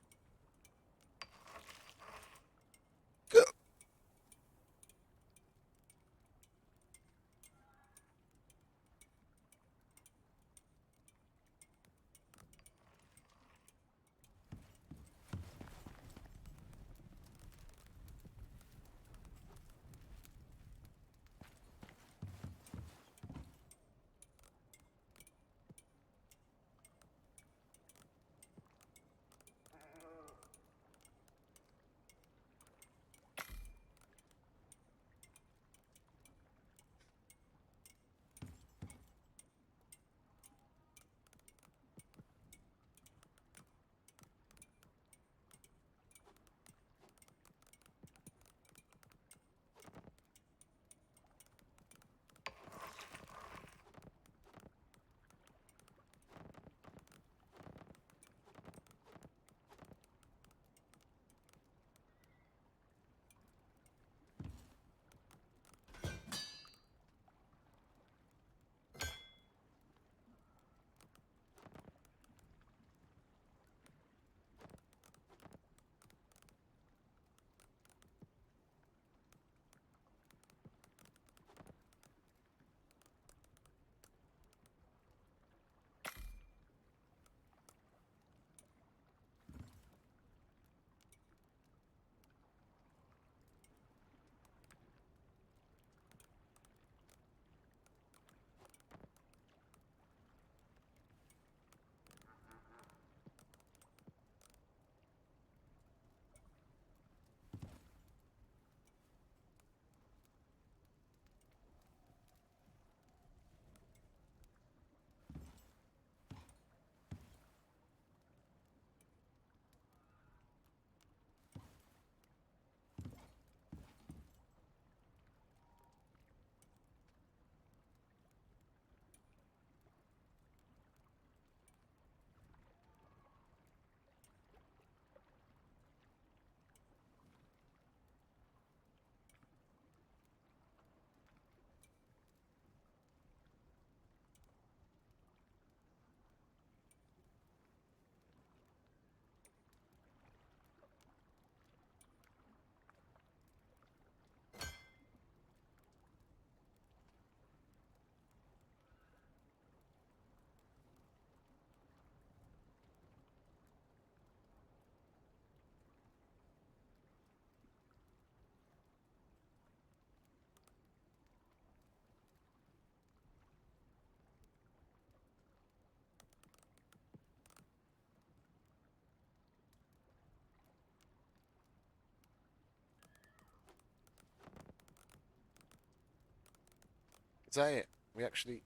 Is that it? We actually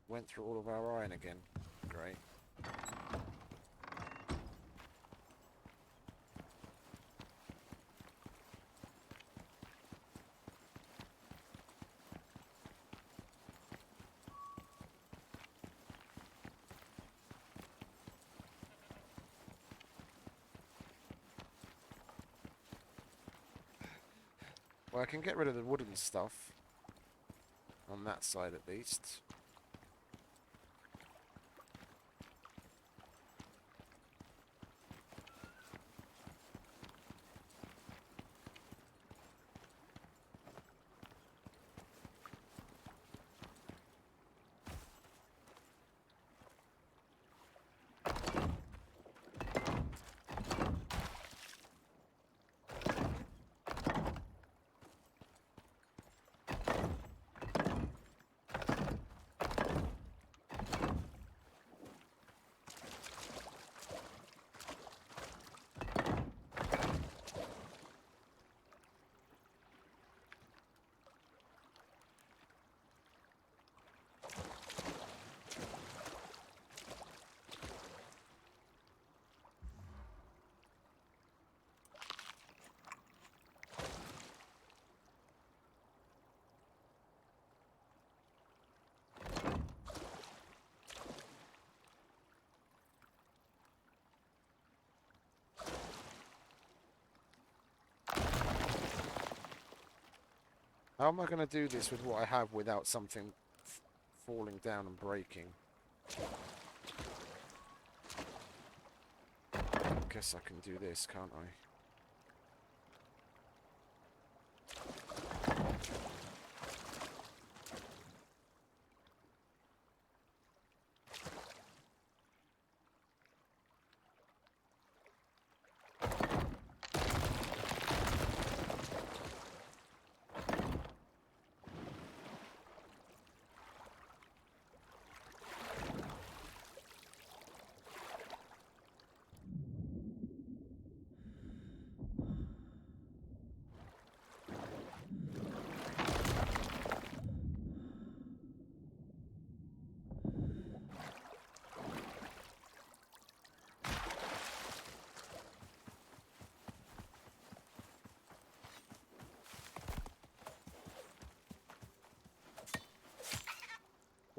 went through all of our iron again. Great. Well, I can get rid of the wooden stuff. On that side, at least. How am I going to do this with what I have without something falling down and breaking? I guess I can do this, can't I?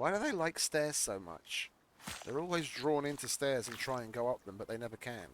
Why do they like stairs so much? They're always drawn into stairs and try and go up them, but they never can.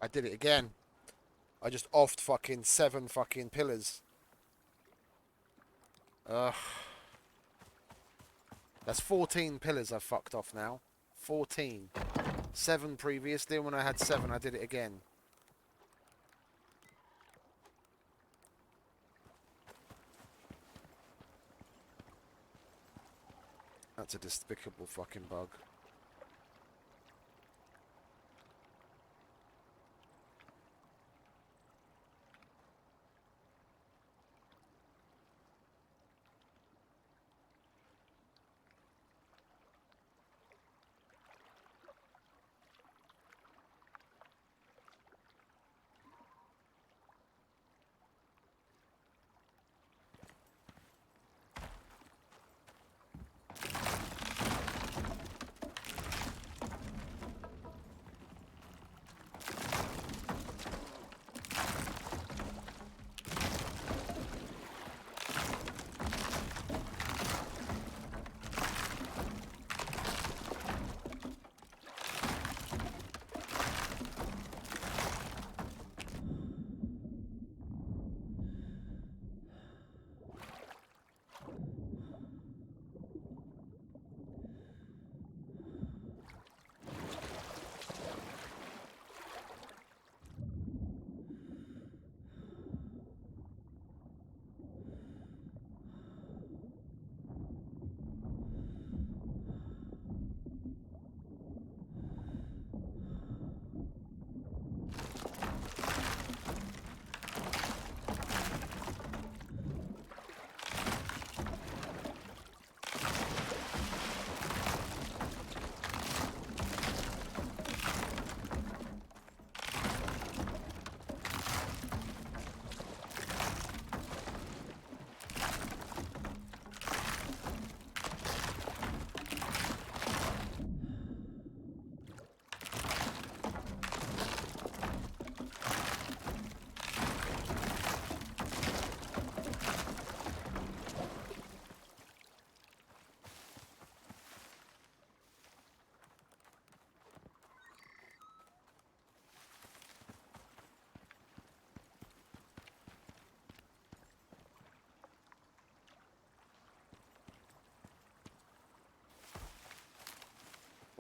I did it again. I just offed fucking 7 fucking pillars. Ugh. That's 14 pillars I've fucked off now. 14. 7 previously, and when I had 7, I did it again. That's a despicable fucking bug.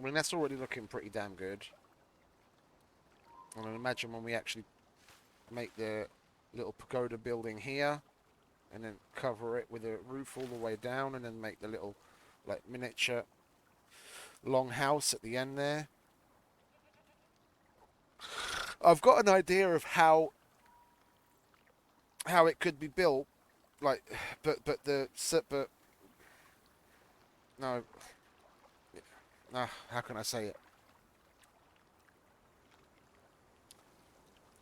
I mean, that's already looking pretty damn good. And I imagine when we actually make the little pagoda building here, and then cover it with a roof all the way down, and then make the little, like, miniature long house at the end there. I've got an idea of how it could be built, like, but no, how can I say it?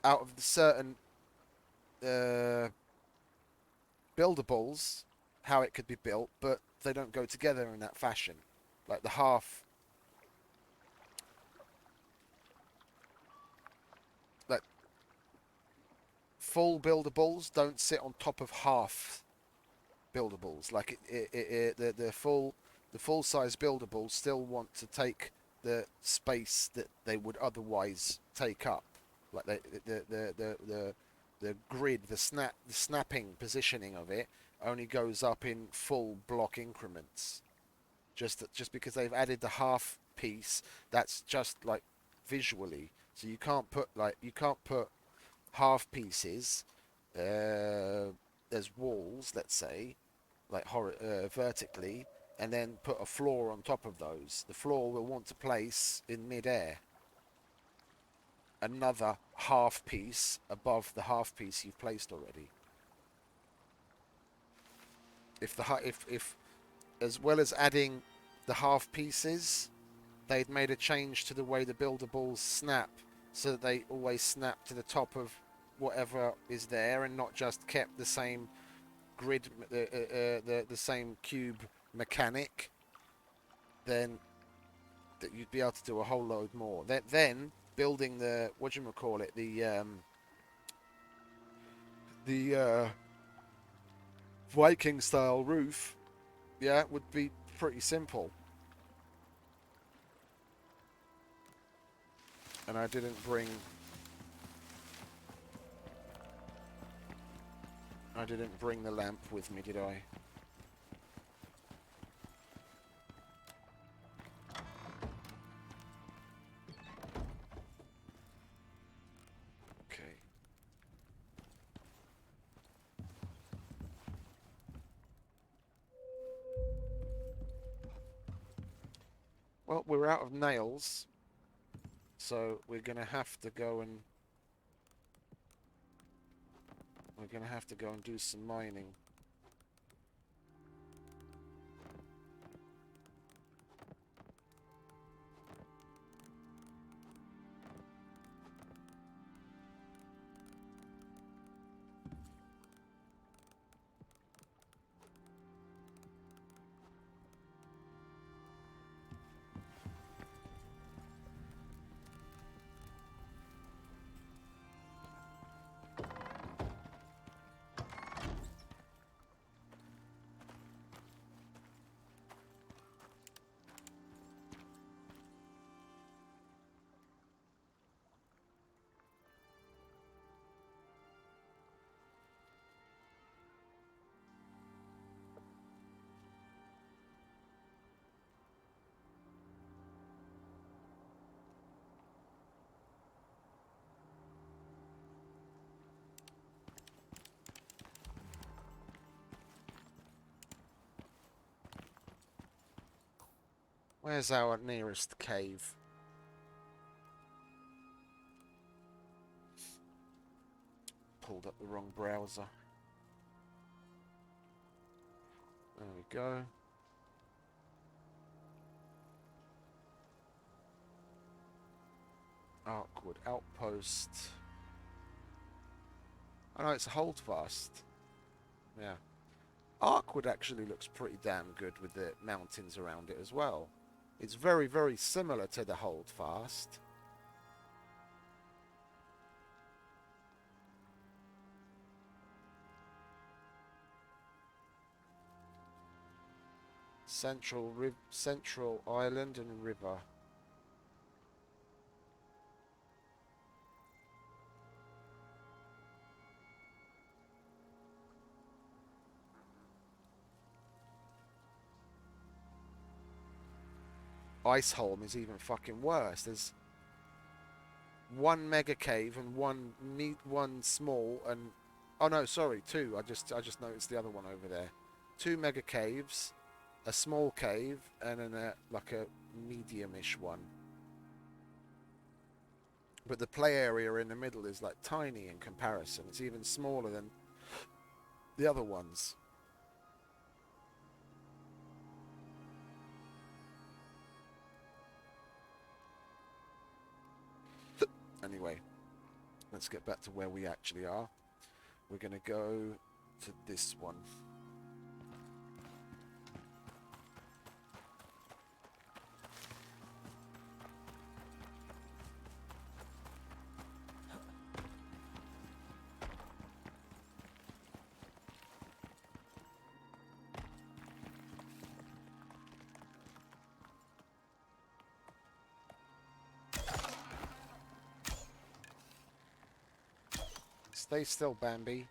Out of the certain uh, buildables, how it could be built, but they don't go together in that fashion. Like the half, like full buildables don't sit on top of half buildables. Like the full size buildables still want to take the space that they would otherwise take up. Like the grid, the snapping positioning of it only goes up in full block increments. Just because they've added the half piece, that's just like visually. So you can't put half pieces as walls, let's say, like vertically, and then put a floor on top of those. The floor will want to place in mid-air another half piece above the half piece you've placed already. If as well as adding the half pieces, they'd made a change to the way the buildables snap, so that they always snap to the top of whatever is there, and not just kept the same grid, the same cube mechanic, then that you'd be able to do a whole load more. Then building the the Viking style roof, yeah, would be pretty simple. And I didn't bring the lamp with me, did I? Okay. Well, we're out of nails, so we're gonna have to go and do some mining. Where's our nearest cave? Pulled up the wrong browser. There we go. Arkwood Outpost. Oh no, it's a holdfast. Yeah. Arkwood actually looks pretty damn good with the mountains around it as well. It's very, very similar to the holdfast. Central Island and River. Iceholm is even fucking worse. There's one mega cave and one small and oh no, sorry, two. I just noticed the other one over there. Two mega caves, a small cave, and then like a medium-ish one. But the play area in the middle is like tiny in comparison. It's even smaller than the other ones. Anyway, let's get back to where we actually are. We're going to go to this one. Stay still, Bambi.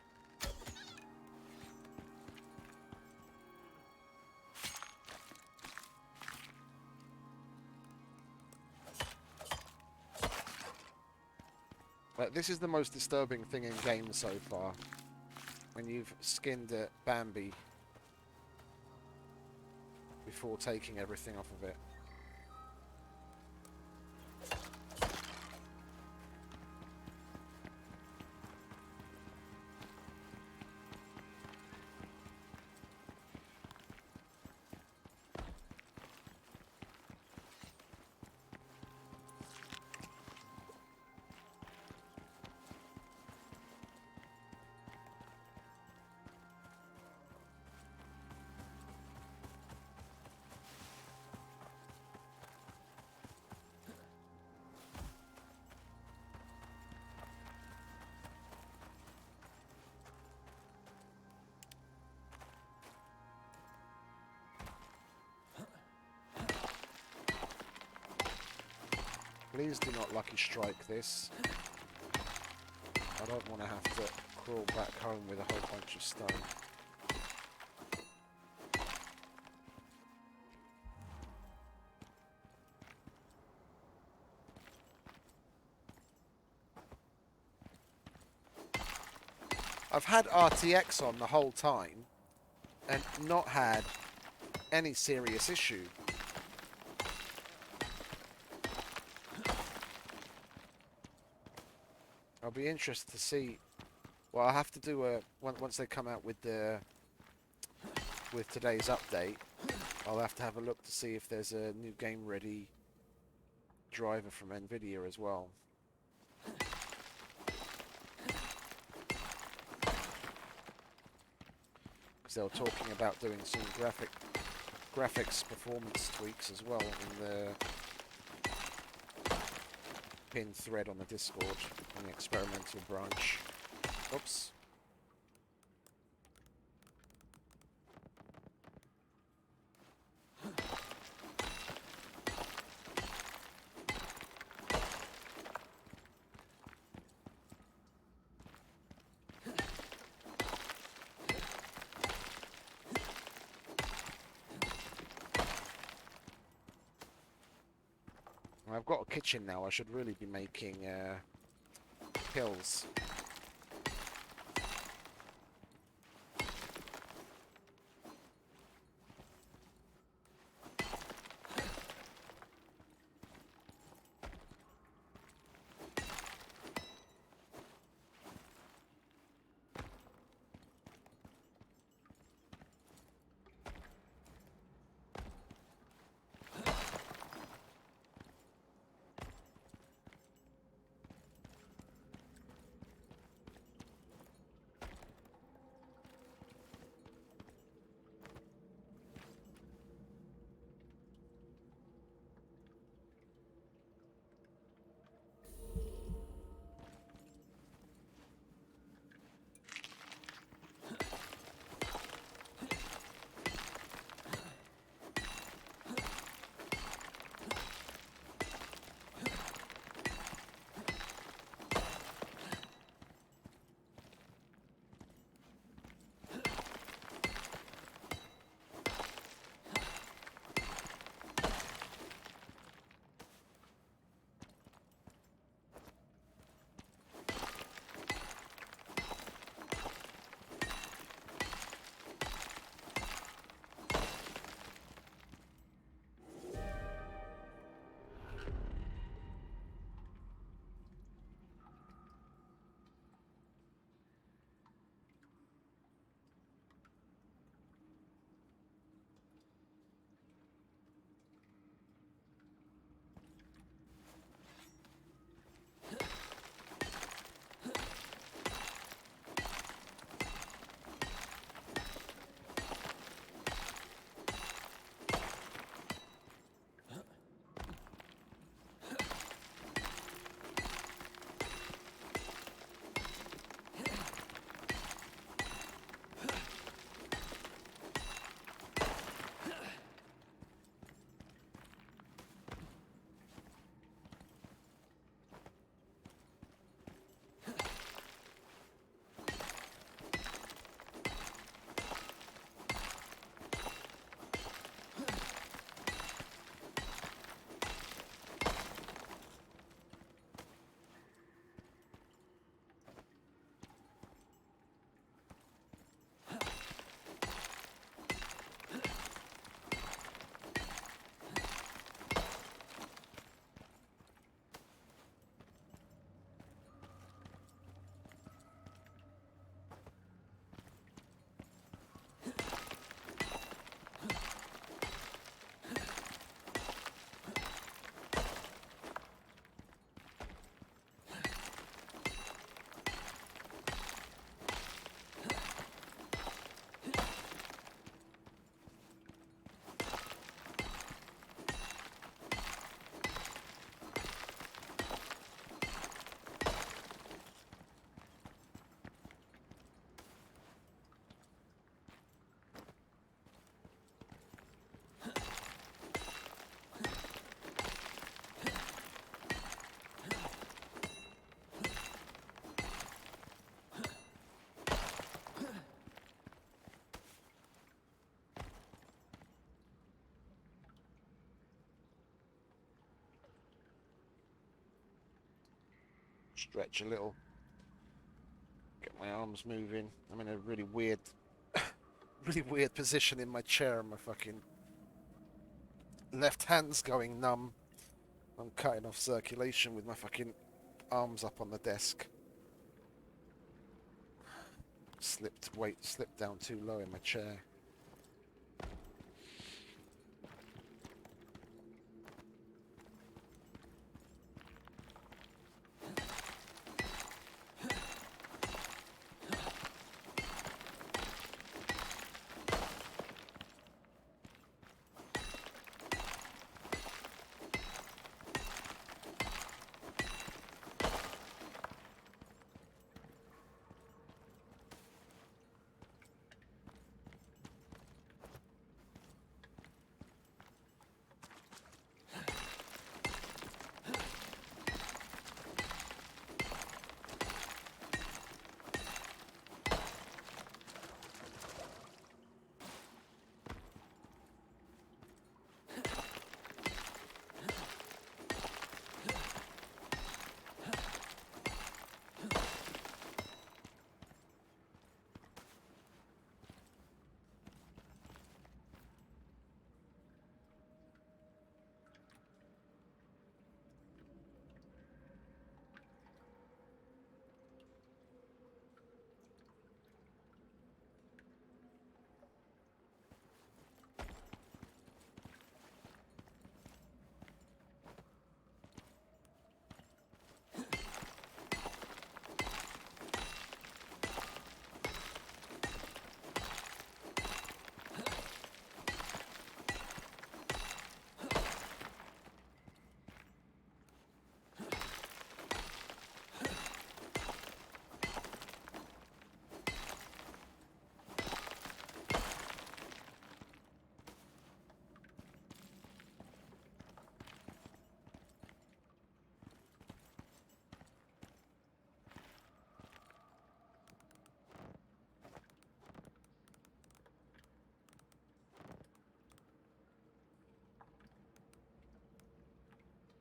But this is the most disturbing thing in game so far. When you've skinned a Bambi before taking everything off of it. Please do not lucky strike this. I don't want to have to crawl back home with a whole bunch of stone. I've had RTX on the whole time and not had any serious issue. I'll be interested to see. Well, I'll have to do a once they come out with today's update. I'll have to have a look to see if there's a new game ready driver from Nvidia as well. Because they were talking about doing some graphics performance tweaks as well in the pinned thread on the Discord in the experimental branch. Oops. I've got a kitchen now. I should really be making pills. Stretch a little. Get my arms moving. I'm in a really weird, really weird position in my chair. My fucking left hand's going numb. I'm cutting off circulation with my fucking arms up on the desk. Slipped down too low in my chair.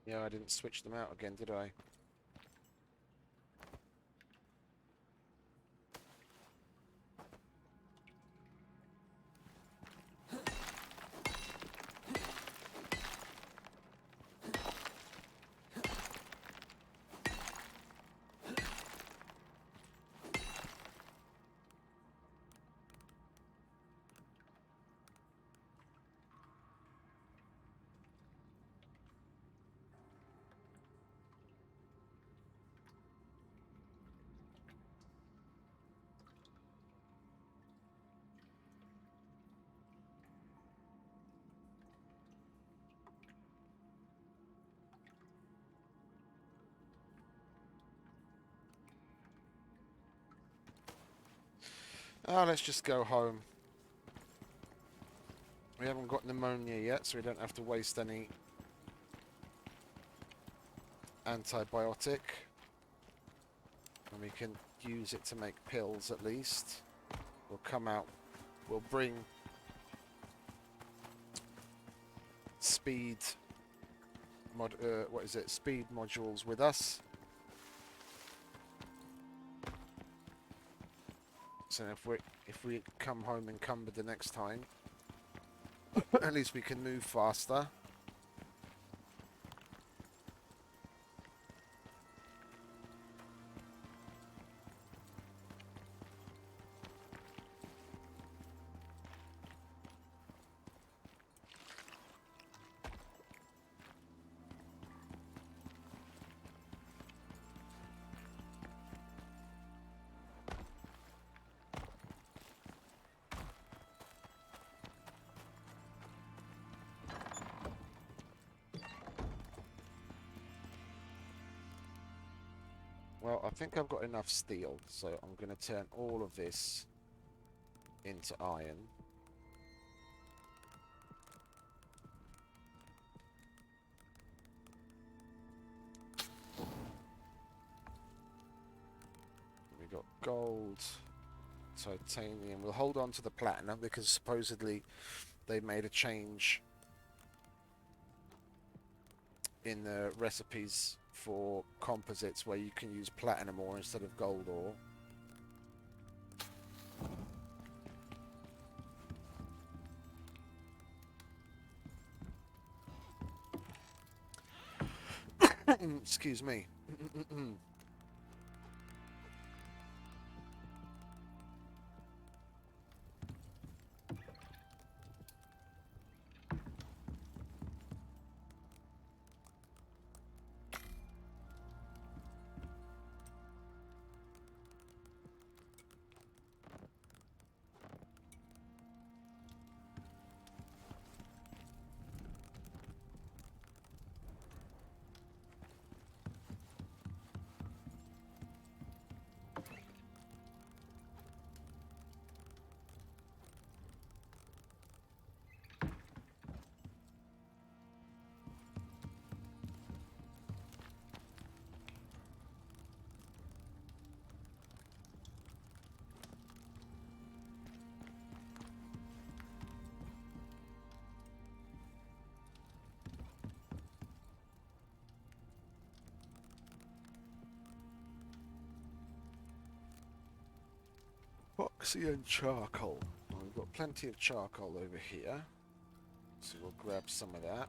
Yeah, I didn't switch them out again, did I? Oh, let's just go home. We haven't got pneumonia yet, so we don't have to waste any antibiotic. And we can use it to make pills at least. We'll come out, we'll bring speed speed modules with us. So if we come home encumbered the next time, at least we can move faster. Well, I think I've got enough steel, so I'm going to turn all of this into iron. We've got gold, titanium. We'll hold on to the platinum because supposedly they made a change in the recipes for composites where you can use platinum ore instead of gold ore. Excuse me. Epoxy and charcoal. Well, we've got plenty of charcoal over here, so we'll grab some of that.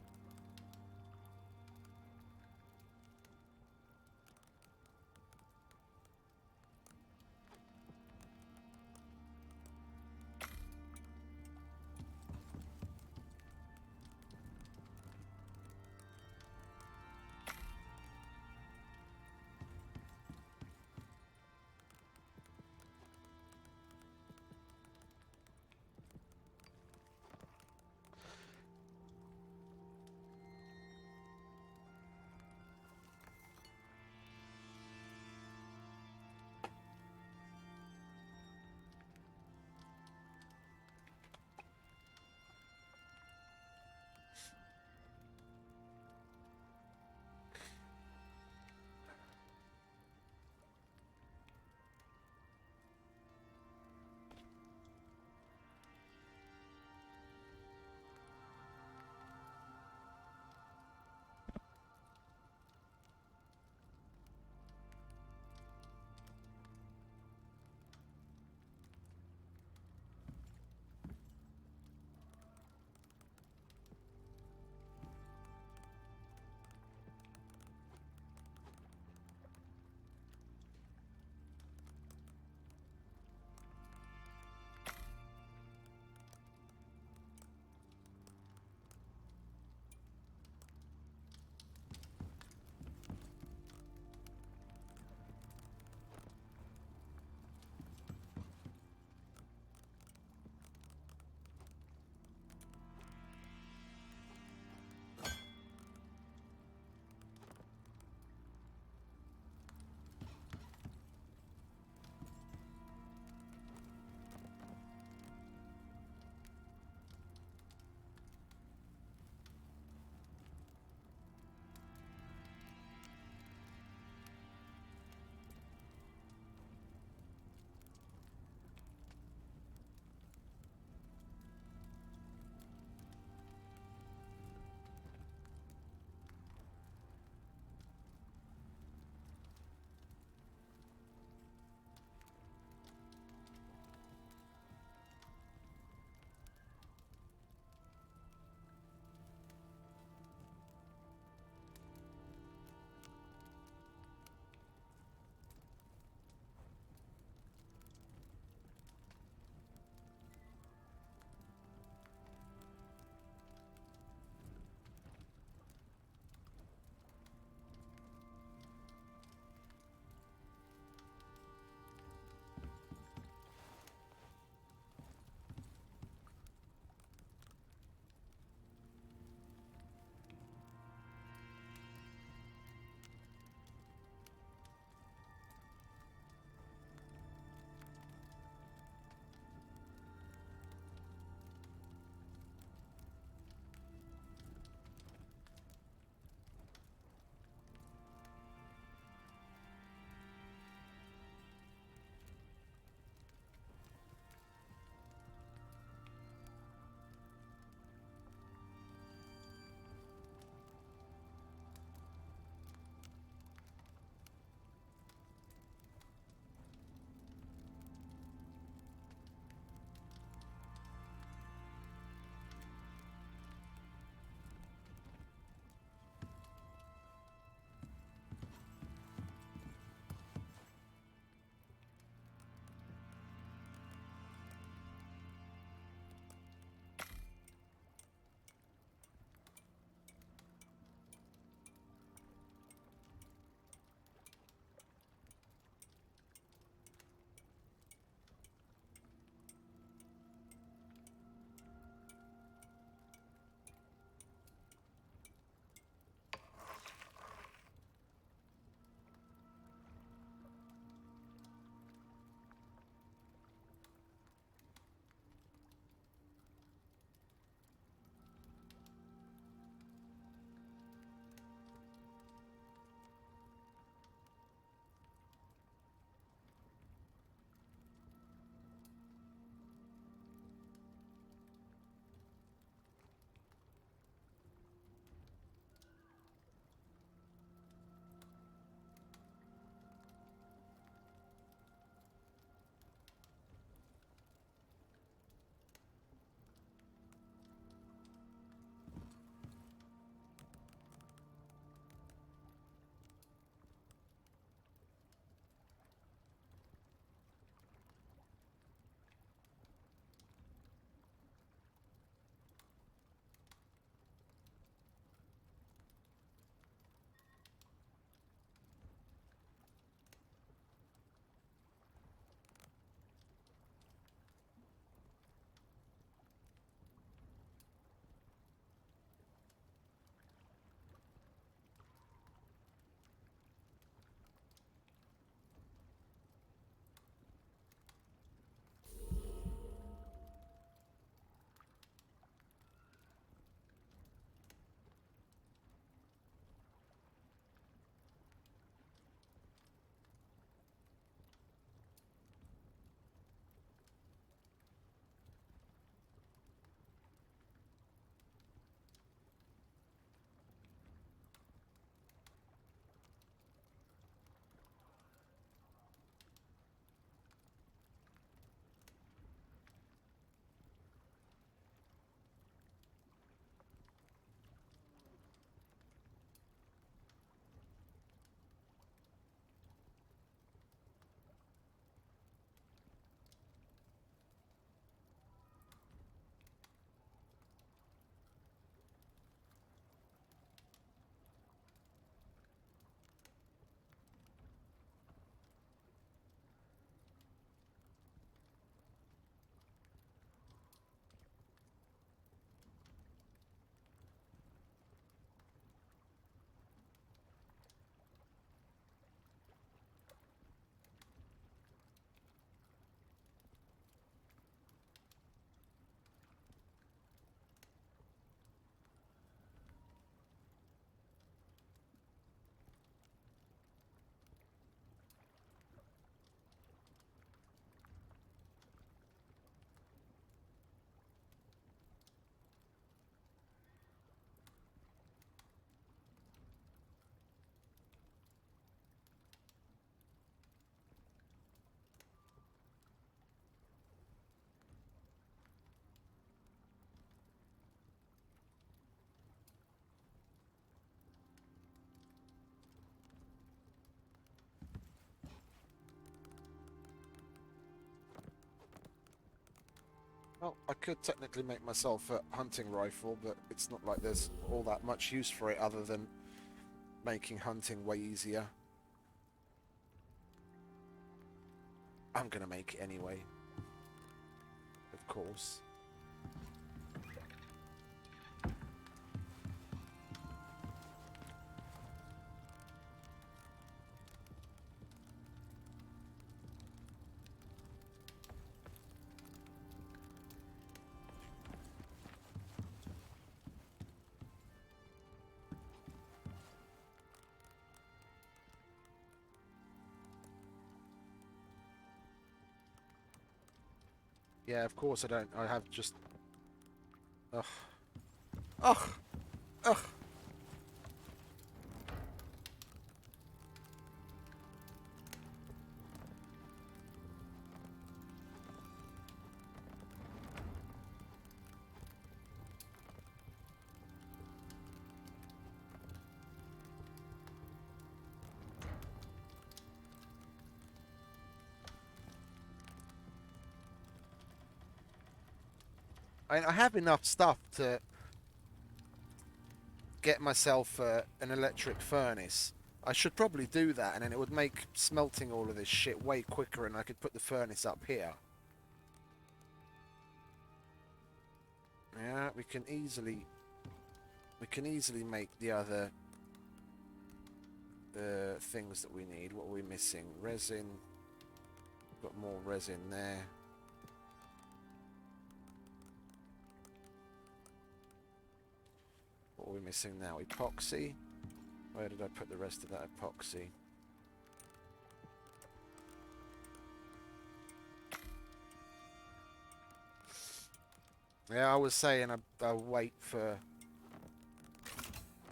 Well, I could technically make myself a hunting rifle, but it's not like there's all that much use for it other than making hunting way easier. I'm gonna make it anyway. Of course. Yeah, of course I don't. I have just... Ugh. Ugh! Ugh! I have enough stuff to get myself an electric furnace. I should probably do that, and then it would make smelting all of this shit way quicker, and I could put the furnace up here. Yeah, we can easily make the other things that we need. What are we missing? Resin. Got more resin there. What are we missing now? Epoxy. Where did I put the rest of that epoxy? Yeah, I was saying I'll wait for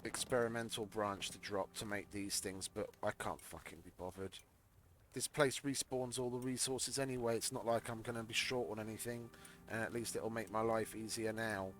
experimental branch to drop to make these things, but I can't fucking be bothered. This place respawns all the resources anyway. It's not like I'm going to be short on anything, and at least it'll make my life easier now.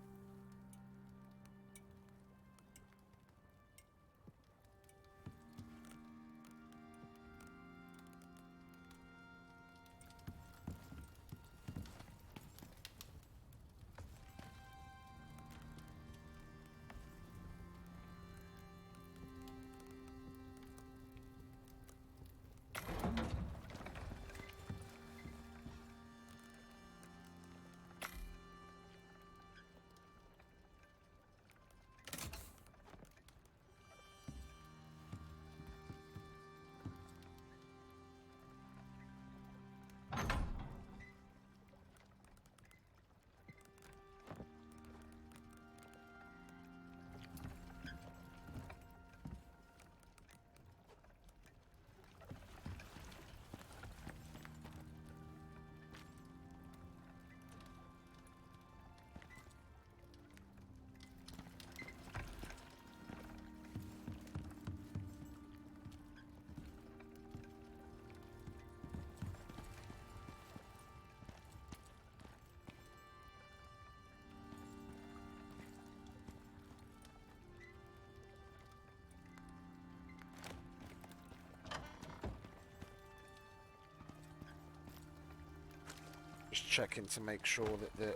Just checking to make sure that the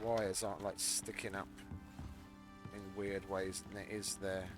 wires aren't like sticking up in weird ways, and it is there.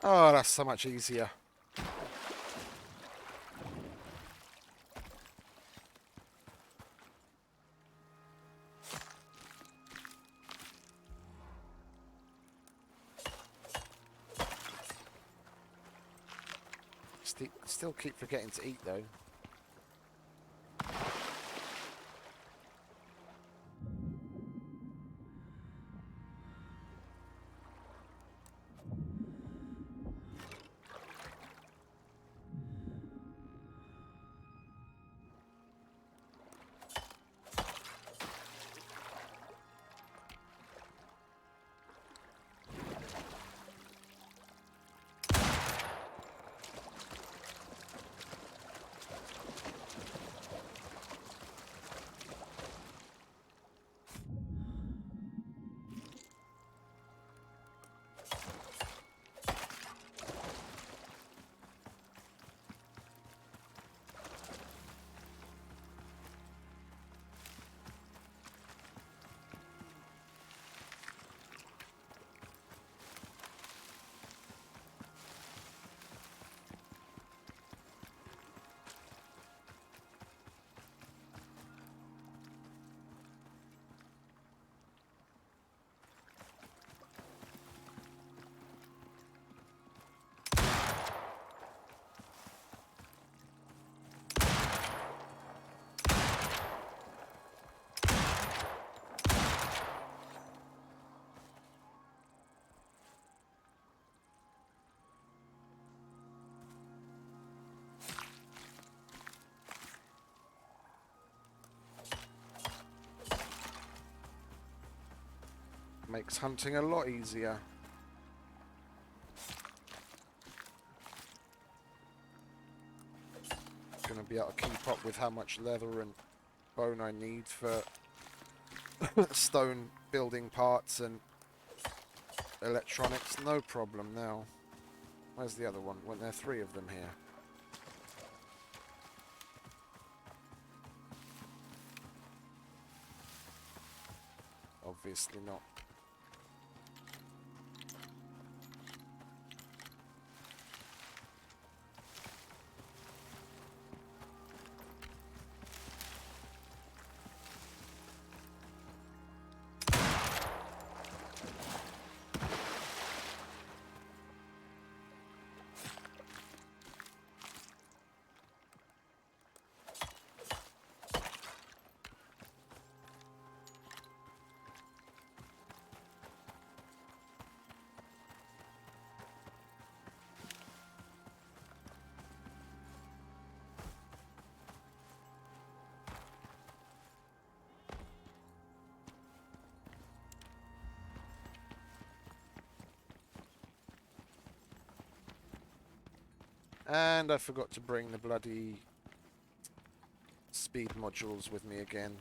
Oh, that's so much easier. Still keep forgetting to eat though. Makes hunting a lot easier. Gonna be able to keep up with how much leather and bone I need for stone building parts and electronics. No problem now. Where's the other one? Weren't there 3 of them here? Obviously not. And I forgot to bring the bloody speed modules with me again.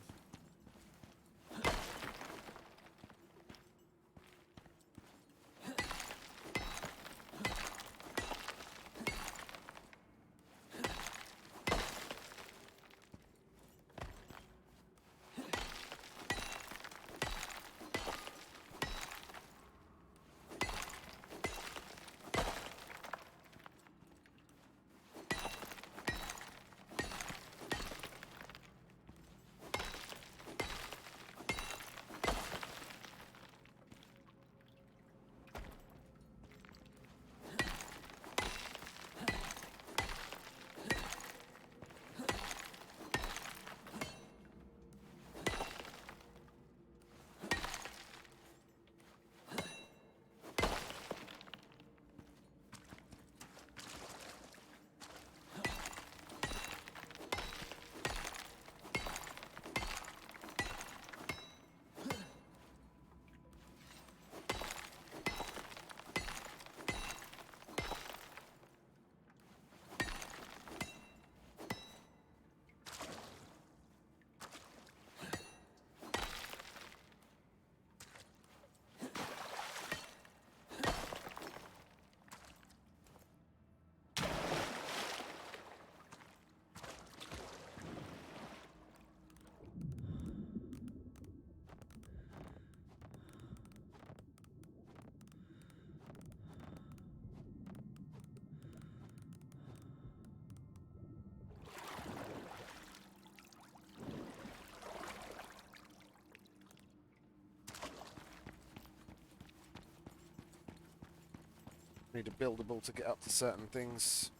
Need a buildable to get up to certain things.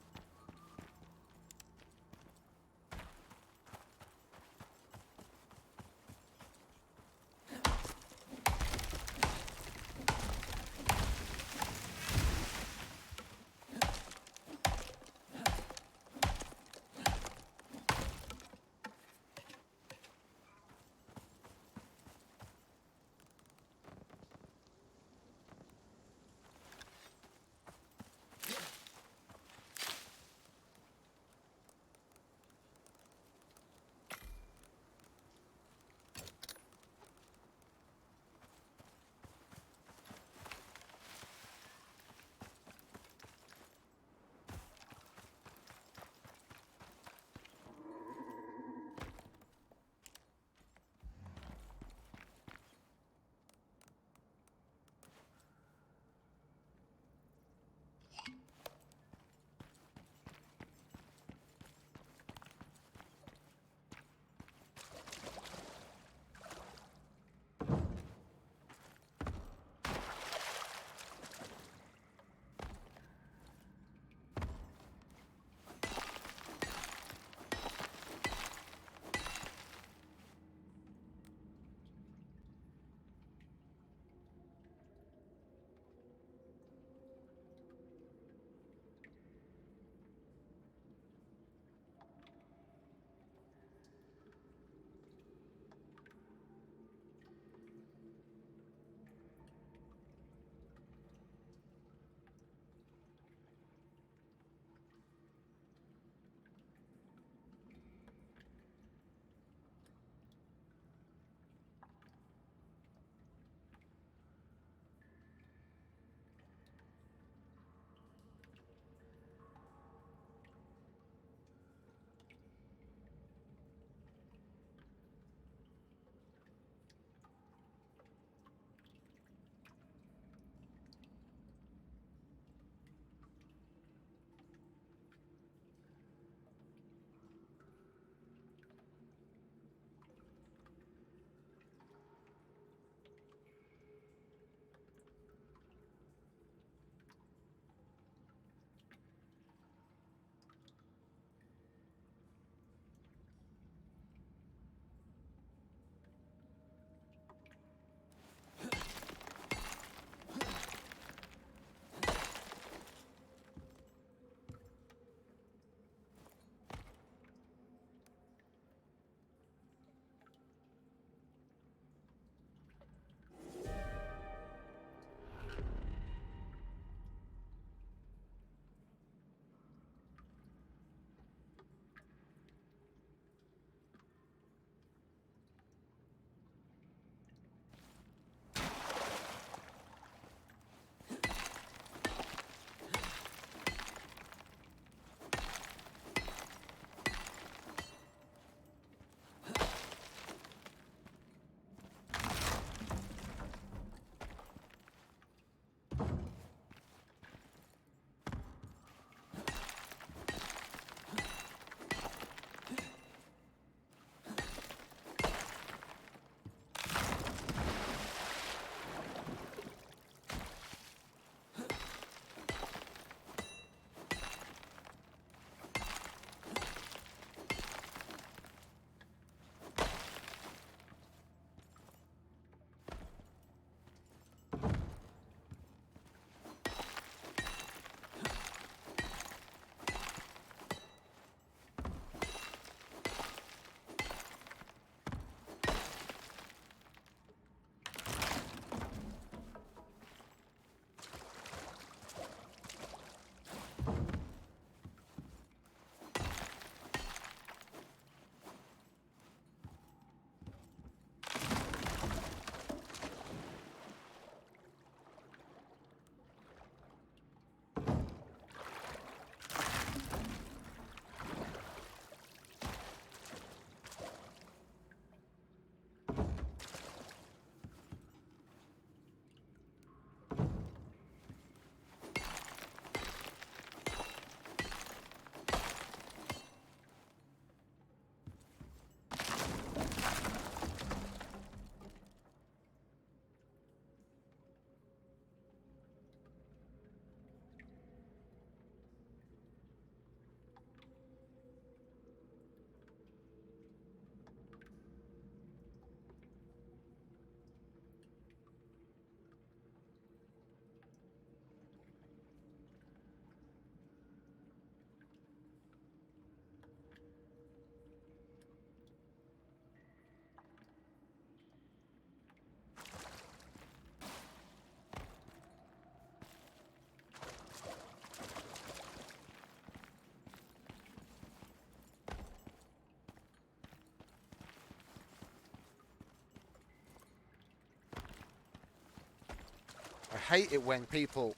I hate it when people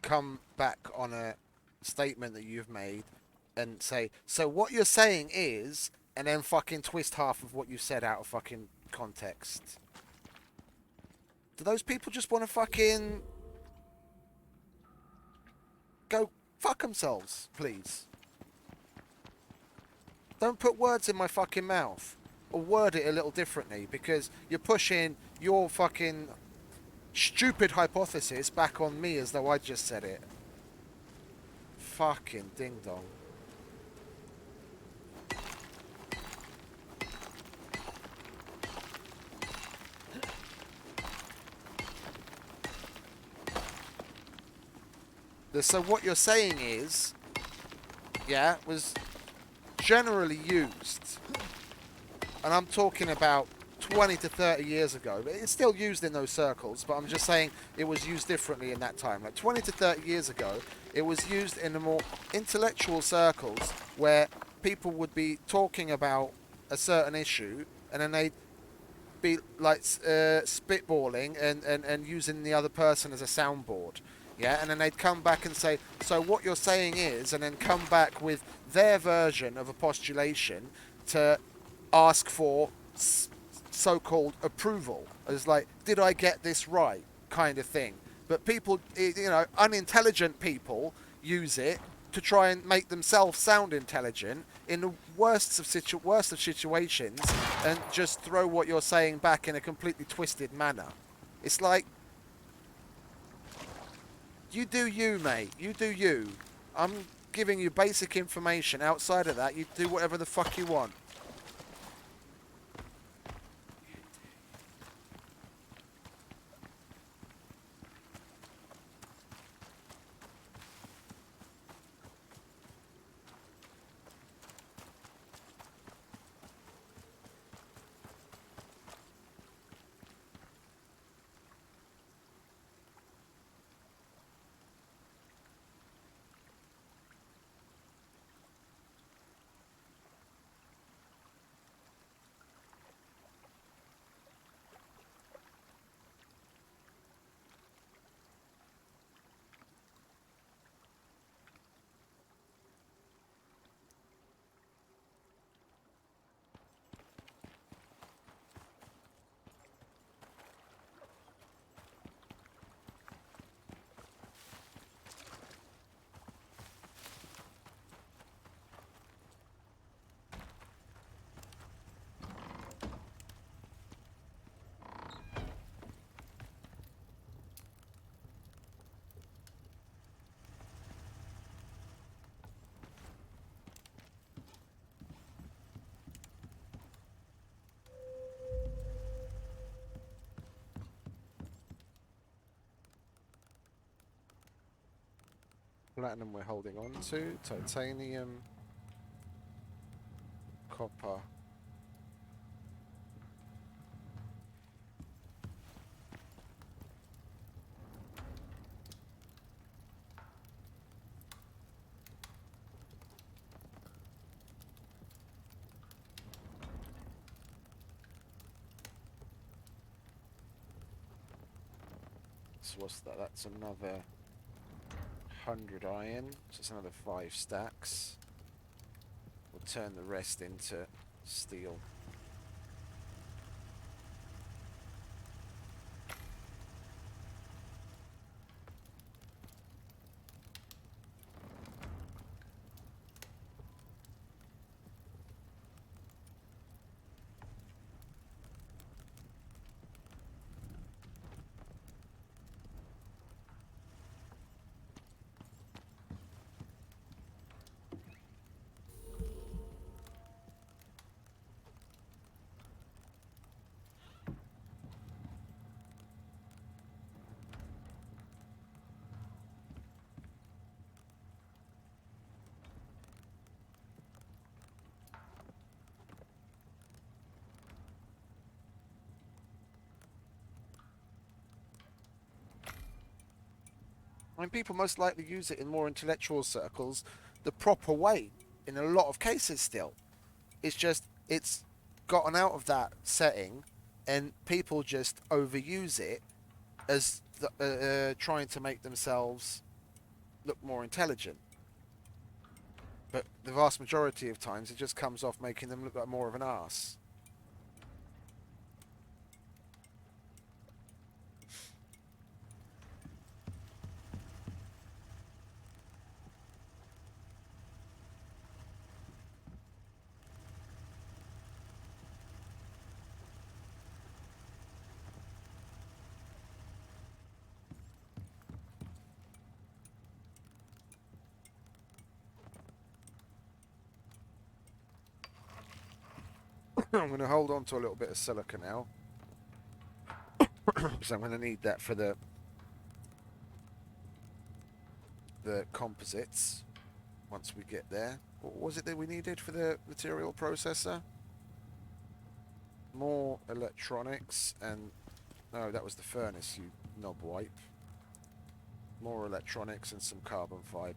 come back on a statement that you've made and say, so what you're saying is, and then fucking twist half of what you said out of fucking context. Do those people just want to fucking go fuck themselves, please? Don't put words in my fucking mouth. Or word it a little differently, because you're pushing your fucking stupid hypothesis back on me as though I just said it. Fucking ding dong. So what you're saying is, yeah, was generally used, and I'm talking about 20 to 30 years ago. It's still used in those circles, but I'm just saying it was used differently in that time. Like 20 to 30 years ago, it was used in the more intellectual circles where people would be talking about a certain issue, and then they'd be like spitballing and using the other person as a soundboard. Yeah, and then they'd come back and say, so what you're saying is, and then come back with their version of a postulation to ask for so-called approval. It's like, did I get this right, kind of thing. But people, unintelligent people use it to try and make themselves sound intelligent in the worst of situations, and just throw what you're saying back in a completely twisted manner. It's like, you do you, mate. You do you. I'm giving you basic information. Outside of that, you do whatever the fuck you want. Platinum we're holding on to. Titanium. Copper. So what's that? That's another 100 iron. So it's another 5 stacks. We'll turn the rest into steel. I mean, people most likely use it in more intellectual circles the proper way in a lot of cases still. It's just, it's gotten out of that setting and people just overuse it as trying to make themselves look more intelligent. But the vast majority of times, it just comes off making them look like more of an arse. I'm going to hold on to a little bit of silica now, because I'm going to need that for the composites once we get there. What was it that we needed for the material processor? More electronics and... No, that was the furnace, you knob wipe. More electronics and some carbon fibre.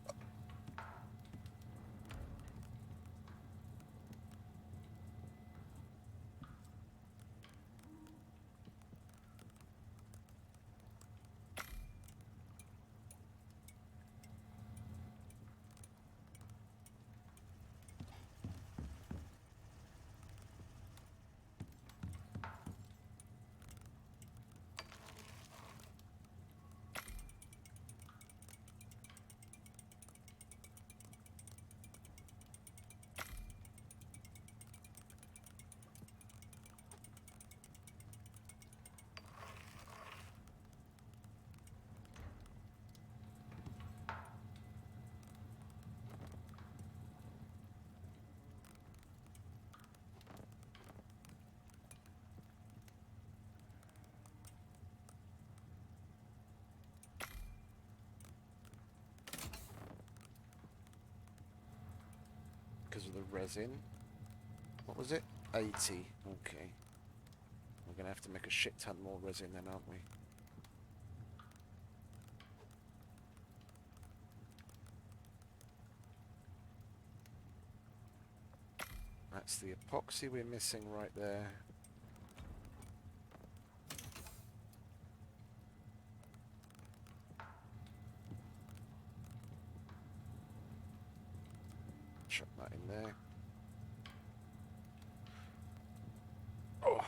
Because of the resin. What was it? 80. Okay. We're going to have to make a shit ton more resin then, aren't we? That's the epoxy we're missing right there. Chuck that in there. Oh.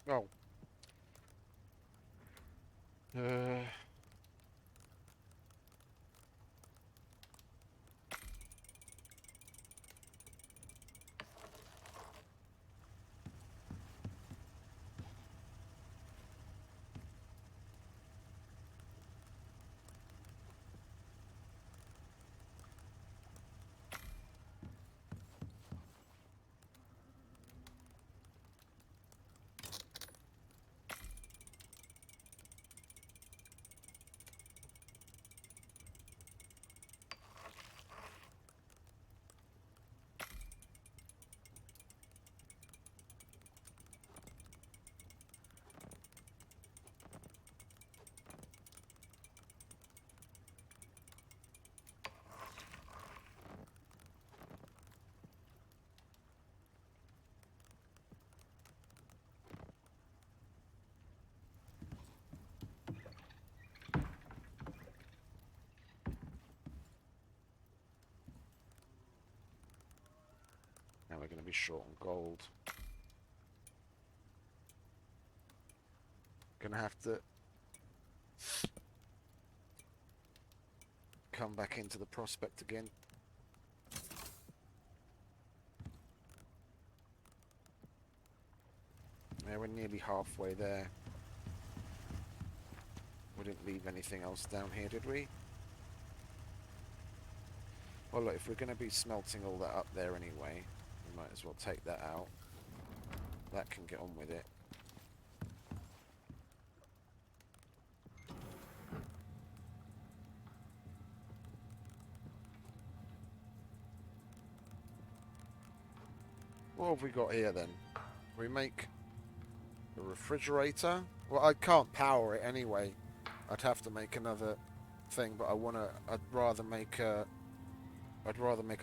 Oh. Uh... going to be short on gold. Gonna have to come back into the prospect again. Yeah, we're nearly halfway there. We didn't leave anything else down here, did we? Well, look, if we're going to be smelting all that up there anyway, we might as well take that out. That can get on with it. What have we got here then? We make a refrigerator. Well, I can't power it anyway. I'd have to make another thing, but I'd rather make a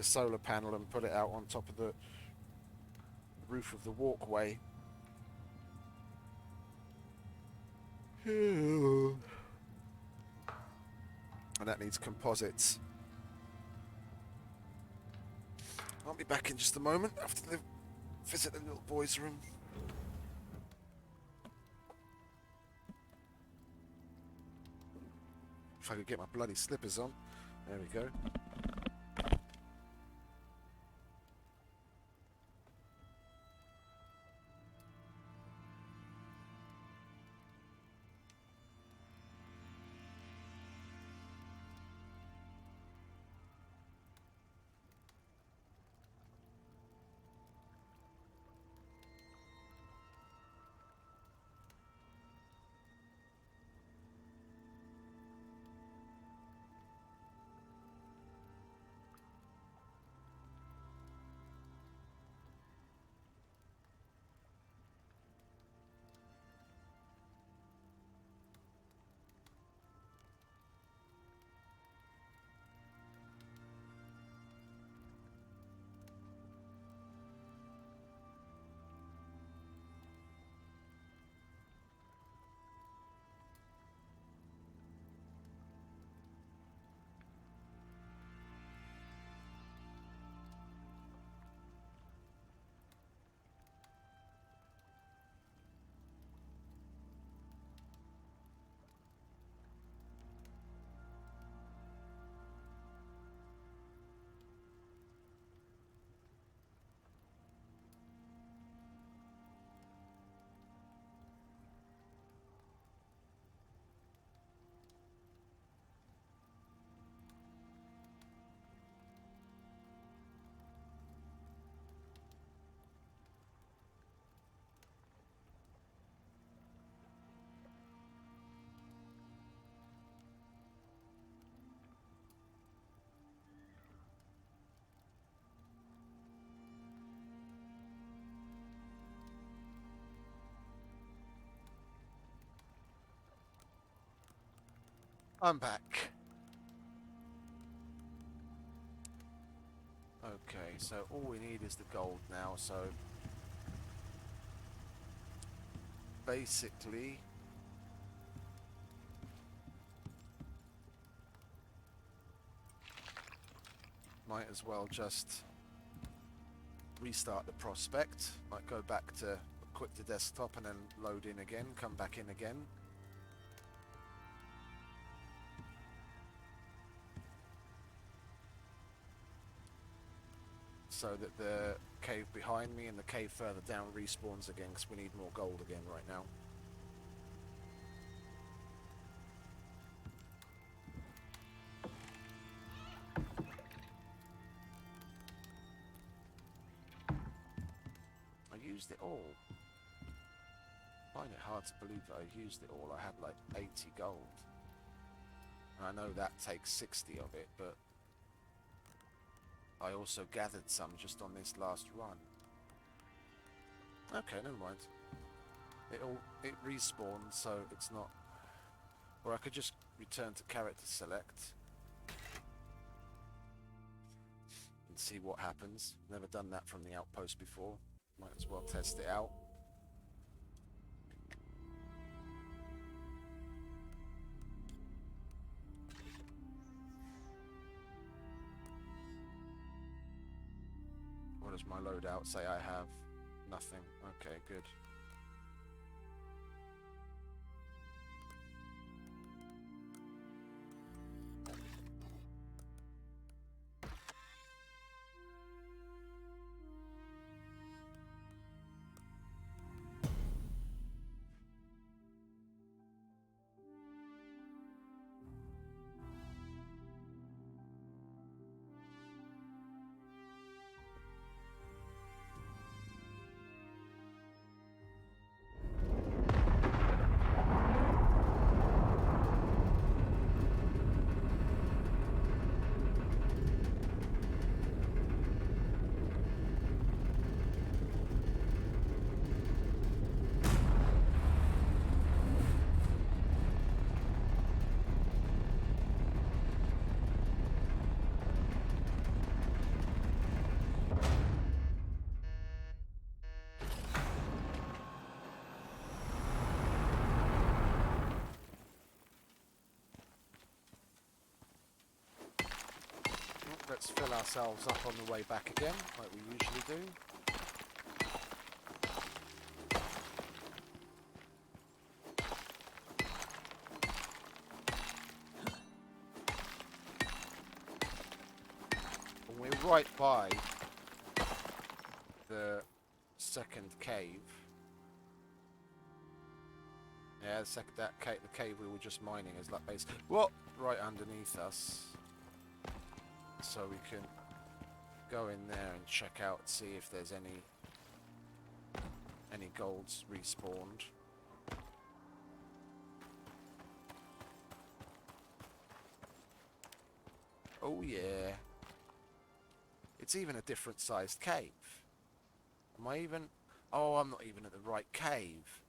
solar panel and put it out on top of the roof of the walkway. And that needs composites. I'll be back in just a moment after the visit the little boy's room. If I could get my bloody slippers on. There we go. I'm back. Okay, so all we need is the gold now, so basically might as well just restart the prospect. Might go back to quit the desktop and then load in again, come back in again. So that the cave behind me and the cave further down respawns again, because we need more gold again right now. I used it all. I find it hard to believe that I used it all. I had like 80 gold. And I know that takes 60 of it, but I also gathered some just on this last run. Okay, never mind. It respawned, so it's not. Or I could just return to character select and see what happens. Never done that from the Outpost before. Might as well test it out. What does my loadout say I have? Nothing. Okay, good. Let's fill ourselves up on the way back again, like we usually do. And we're right by the second cave. Yeah, the cave we were just mining is like base. Whoa! Right underneath us. So we can go in there and check out, see if there's any golds respawned. Oh yeah. It's even a different sized cave. Am I even... Oh, I'm not even at the right cave.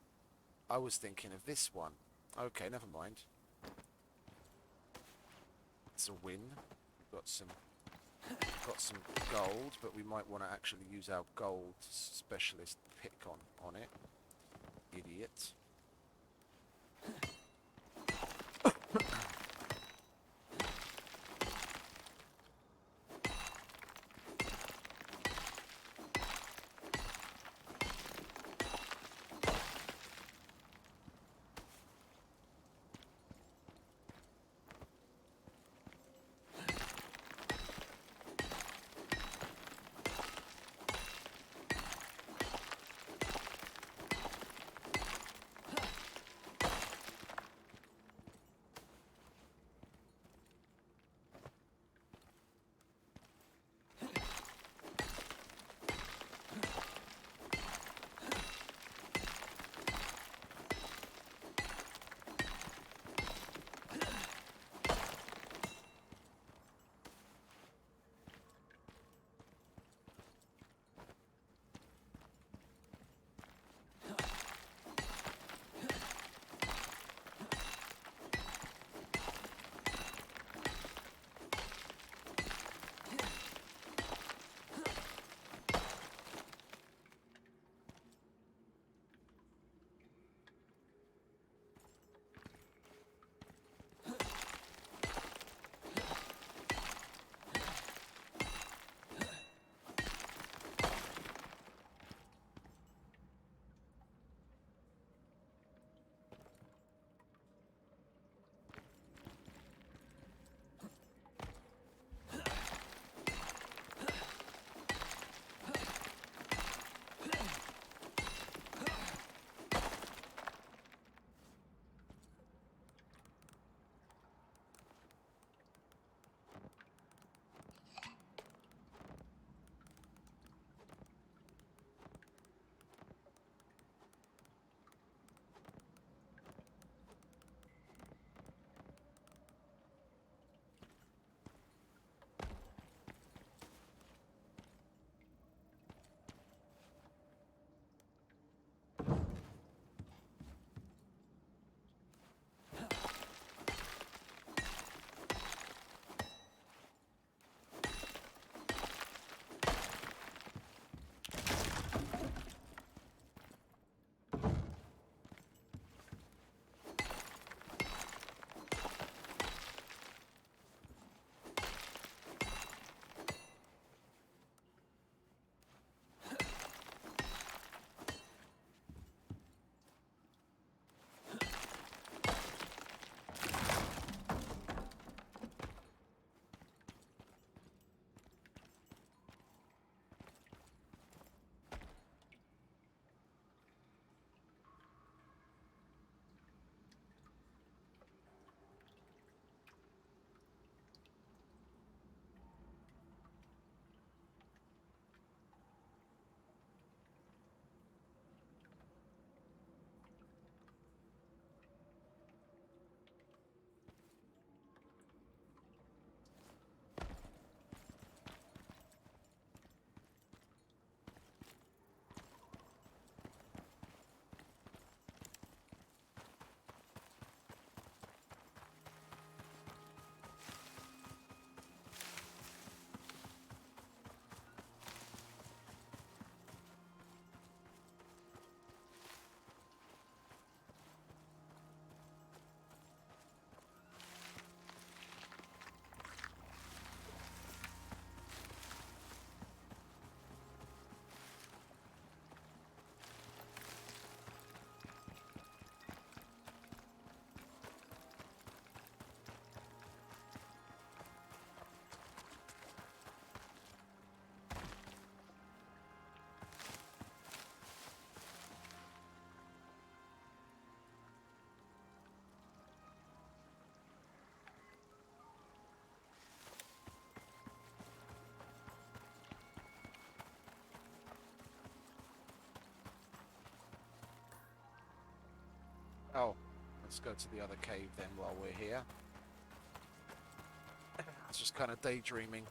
I was thinking of this one. Okay, never mind. It's a win. Got some gold, but we might want to actually use our gold specialist pick on it. Idiot. Let's go to the other cave then while we're here. It's just kind of daydreaming.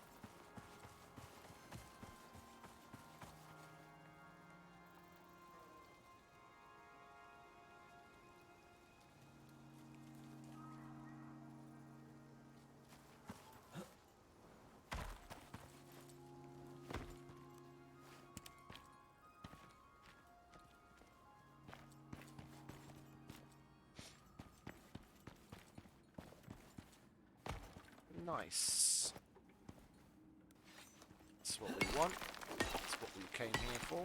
Nice. That's what we want. That's what we came here for.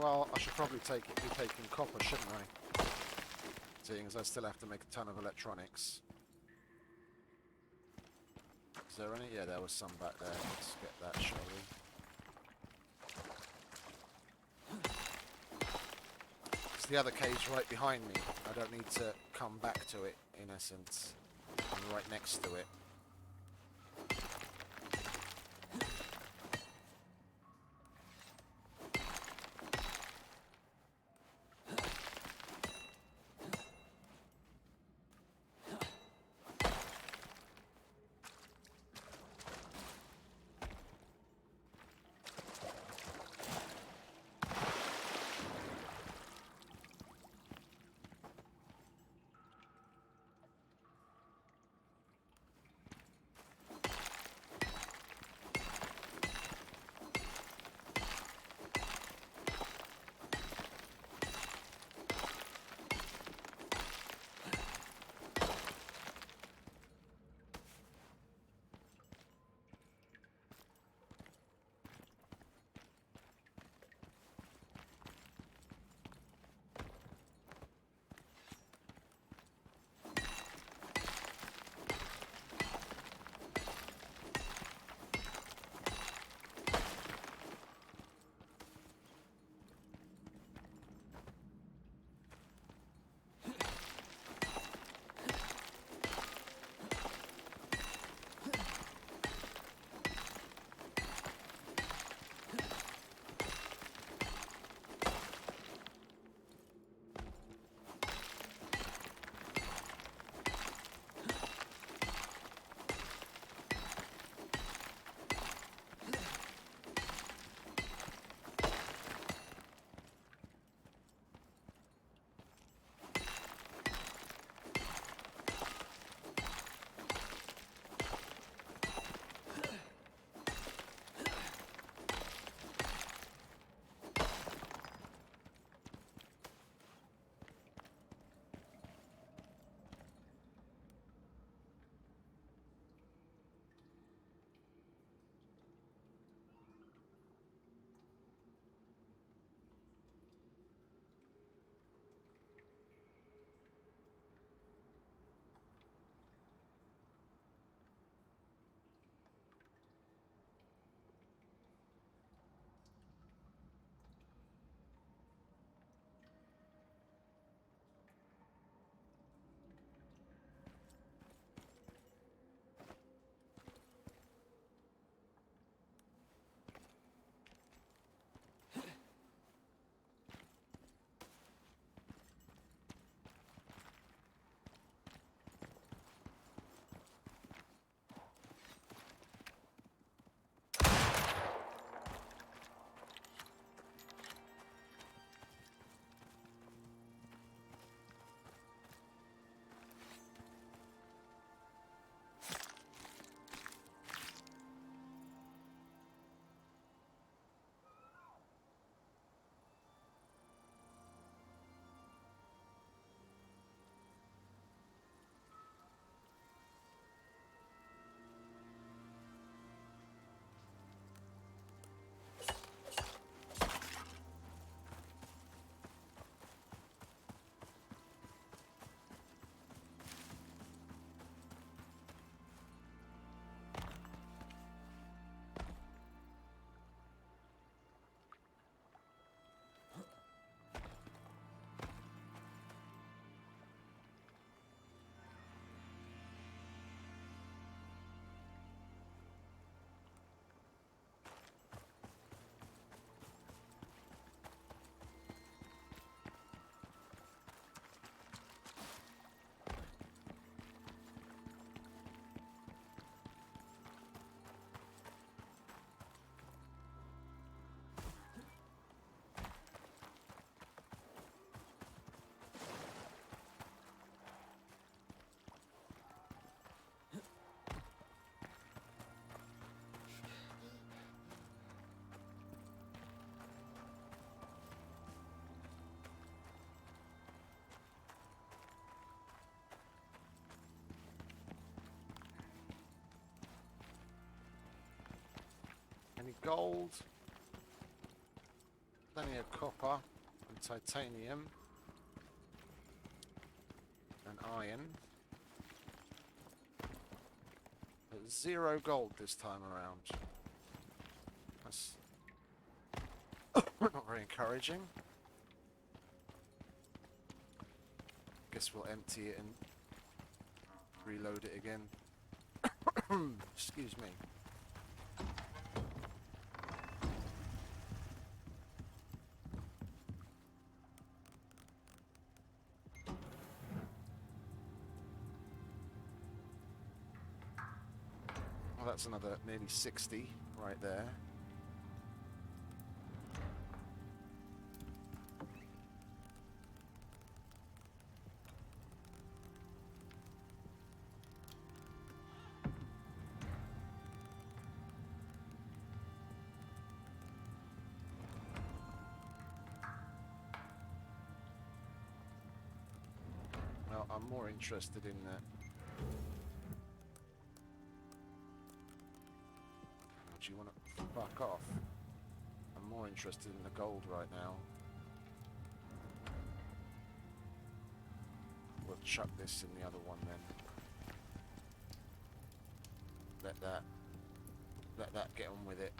Well, I should probably be taking copper, shouldn't I? Seeing as I still have to make a ton of electronics. Is there any? Yeah, there was some back there. Let's get that, shall we? 'Cause the other cave's right behind me. I don't need to come back to it, in essence. I'm right next to it. Any gold? Plenty of copper and titanium and iron. But 0 gold this time around. That's not very encouraging. Guess we'll empty it and reload it again. Excuse me. Well, that's another nearly 60 right there. Well, I'm more interested in that. Do you want to fuck off? I'm more interested in the gold right now. We'll chuck this in the other one then. Let that get on with it.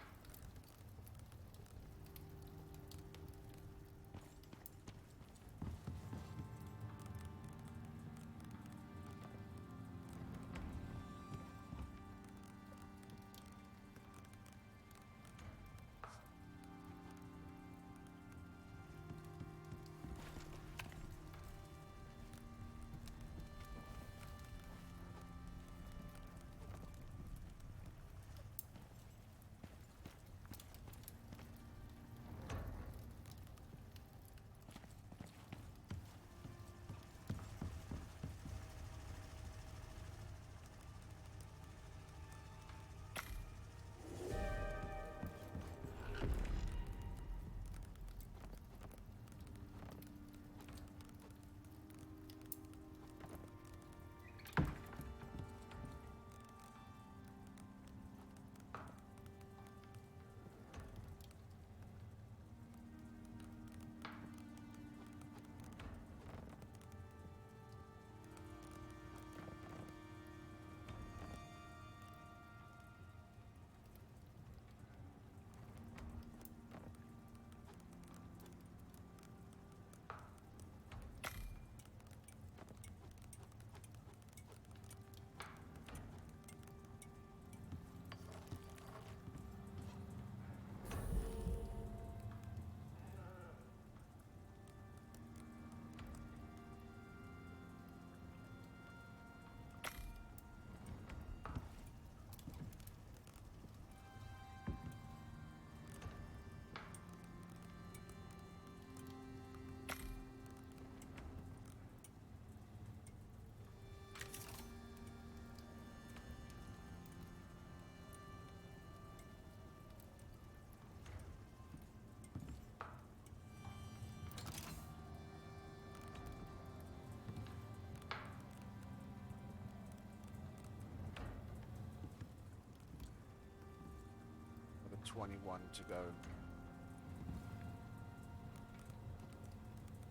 With 21 to go.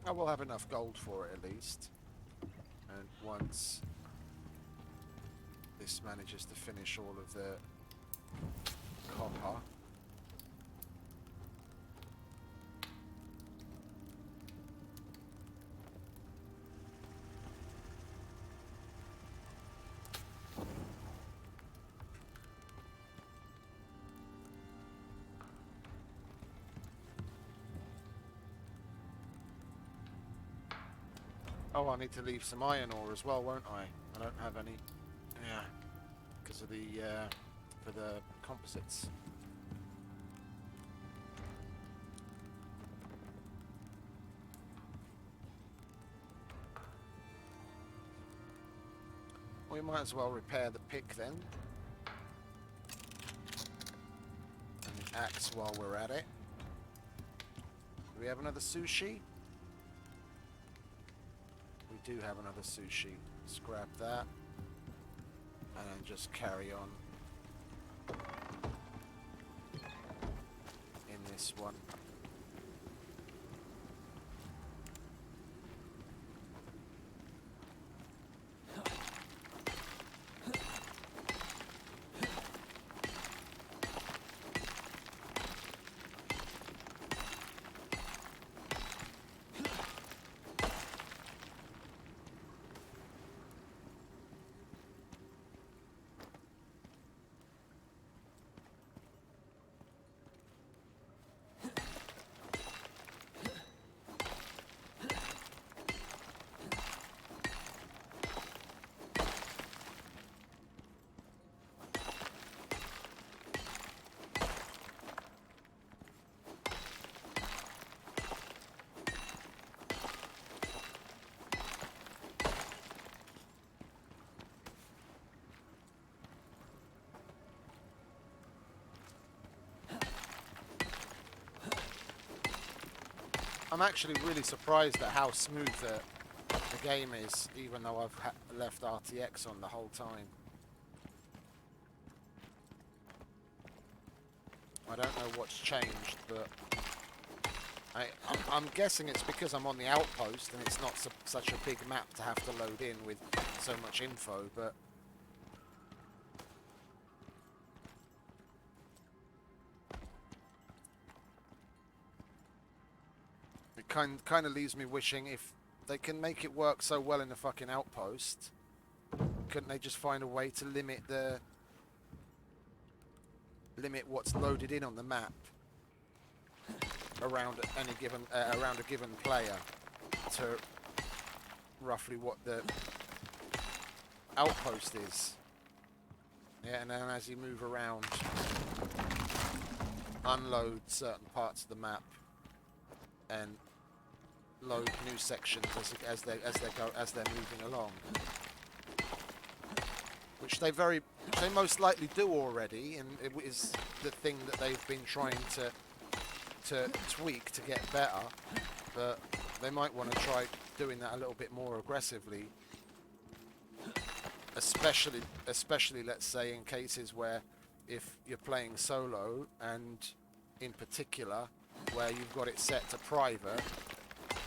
I will have enough gold for it at least. And once this manages to finish all of the copper, oh, I need to leave some iron ore as well, won't I? I don't have any. Yeah, because of the for the composites. We might as well repair the pick then, and the axe while we're at it. Do we have another sushi? We do have another sushi. Scrap that. And then just carry on. this one. I'm actually really surprised at how smooth the game is, even though I've left RTX on the whole time. I don't know what's changed, but I'm guessing it's because I'm on the Outpost and it's not such a big map to have to load in with so much info, but it kind of leaves me wishing, if they can make it work so well in the fucking Outpost, couldn't they just find a way to limit what's loaded in on the map around any given around a given player to roughly what the Outpost is. Yeah, and then as you move around, unload certain parts of the map and load new sections as they're moving along, which they most likely do already, and it is the thing that they've been trying to tweak to get better. But they might want to try doing that a little bit more aggressively, especially let's say in cases where if you're playing solo, and in particular where you've got it set to private,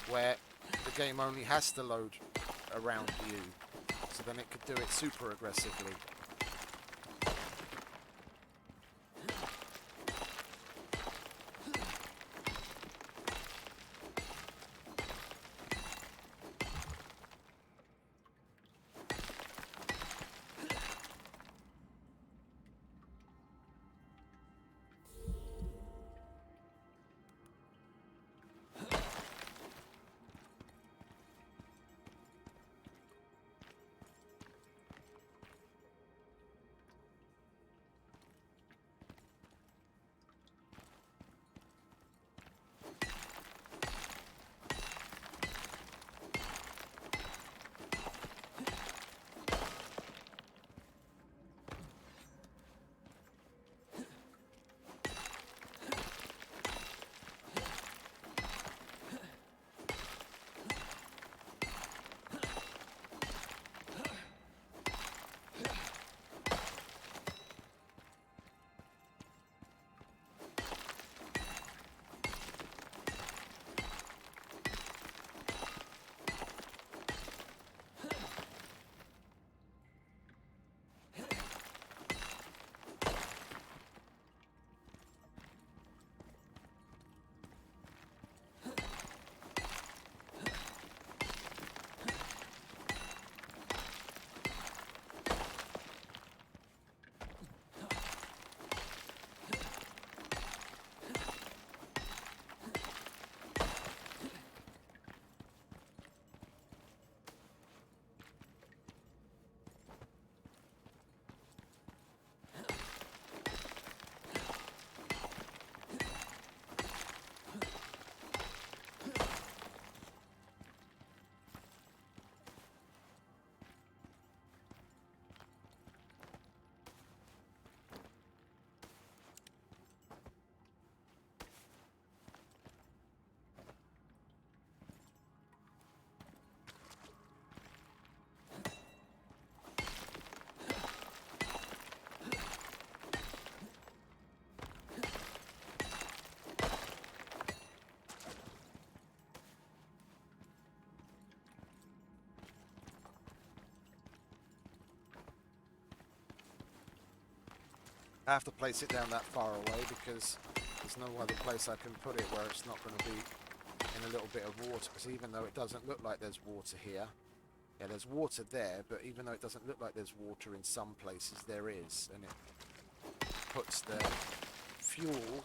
where the game only has to load around you, so then it could do it super aggressively. I have to place it down that far away because there's no other place I can put it where it's not going to be in a little bit of water. Because even though it doesn't look like there's water here, yeah, there's water there, but even though it doesn't look like there's water in some places, there is, and it puts the fuel-fueled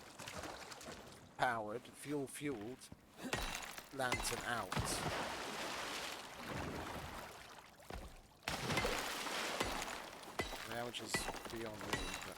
lantern out. Now, which is beyond me, but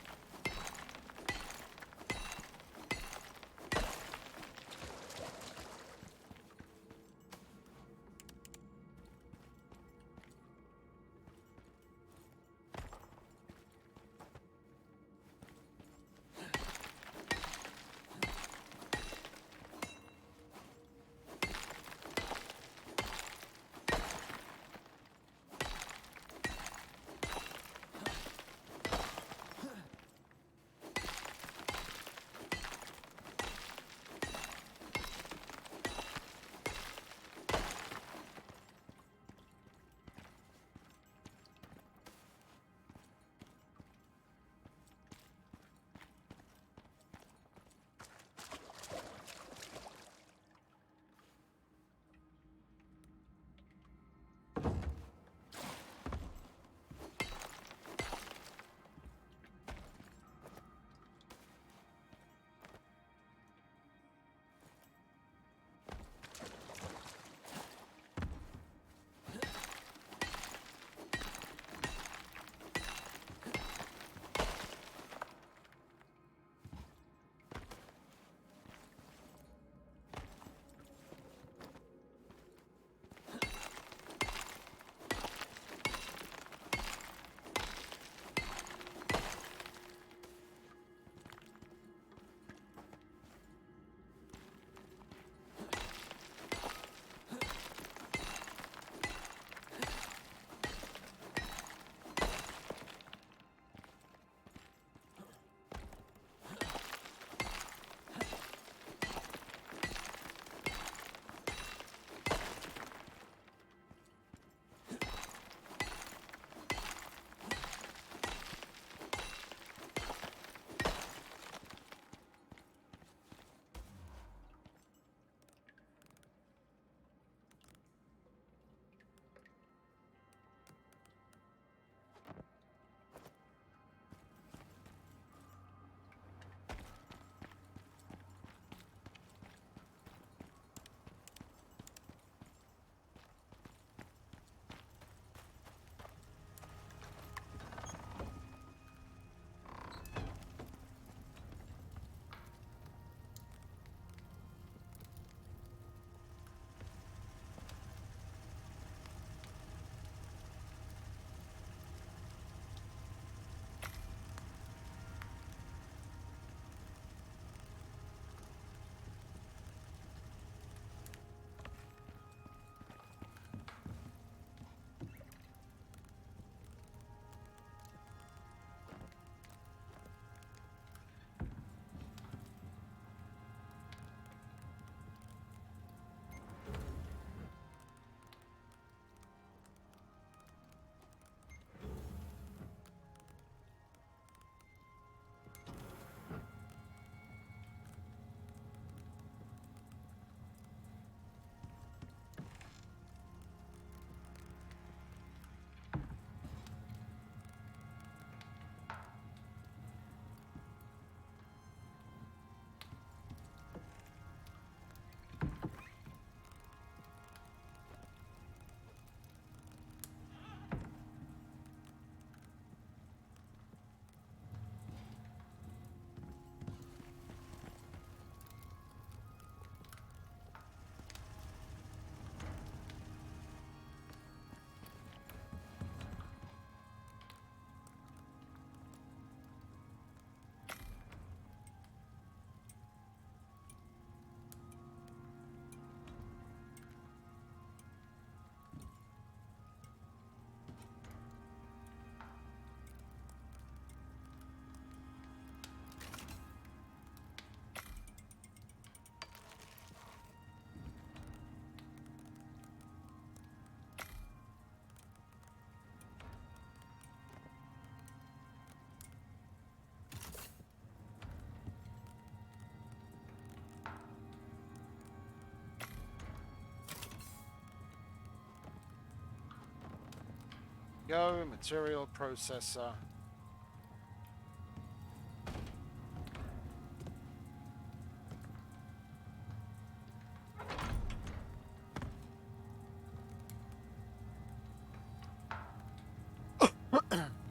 Go, material processor.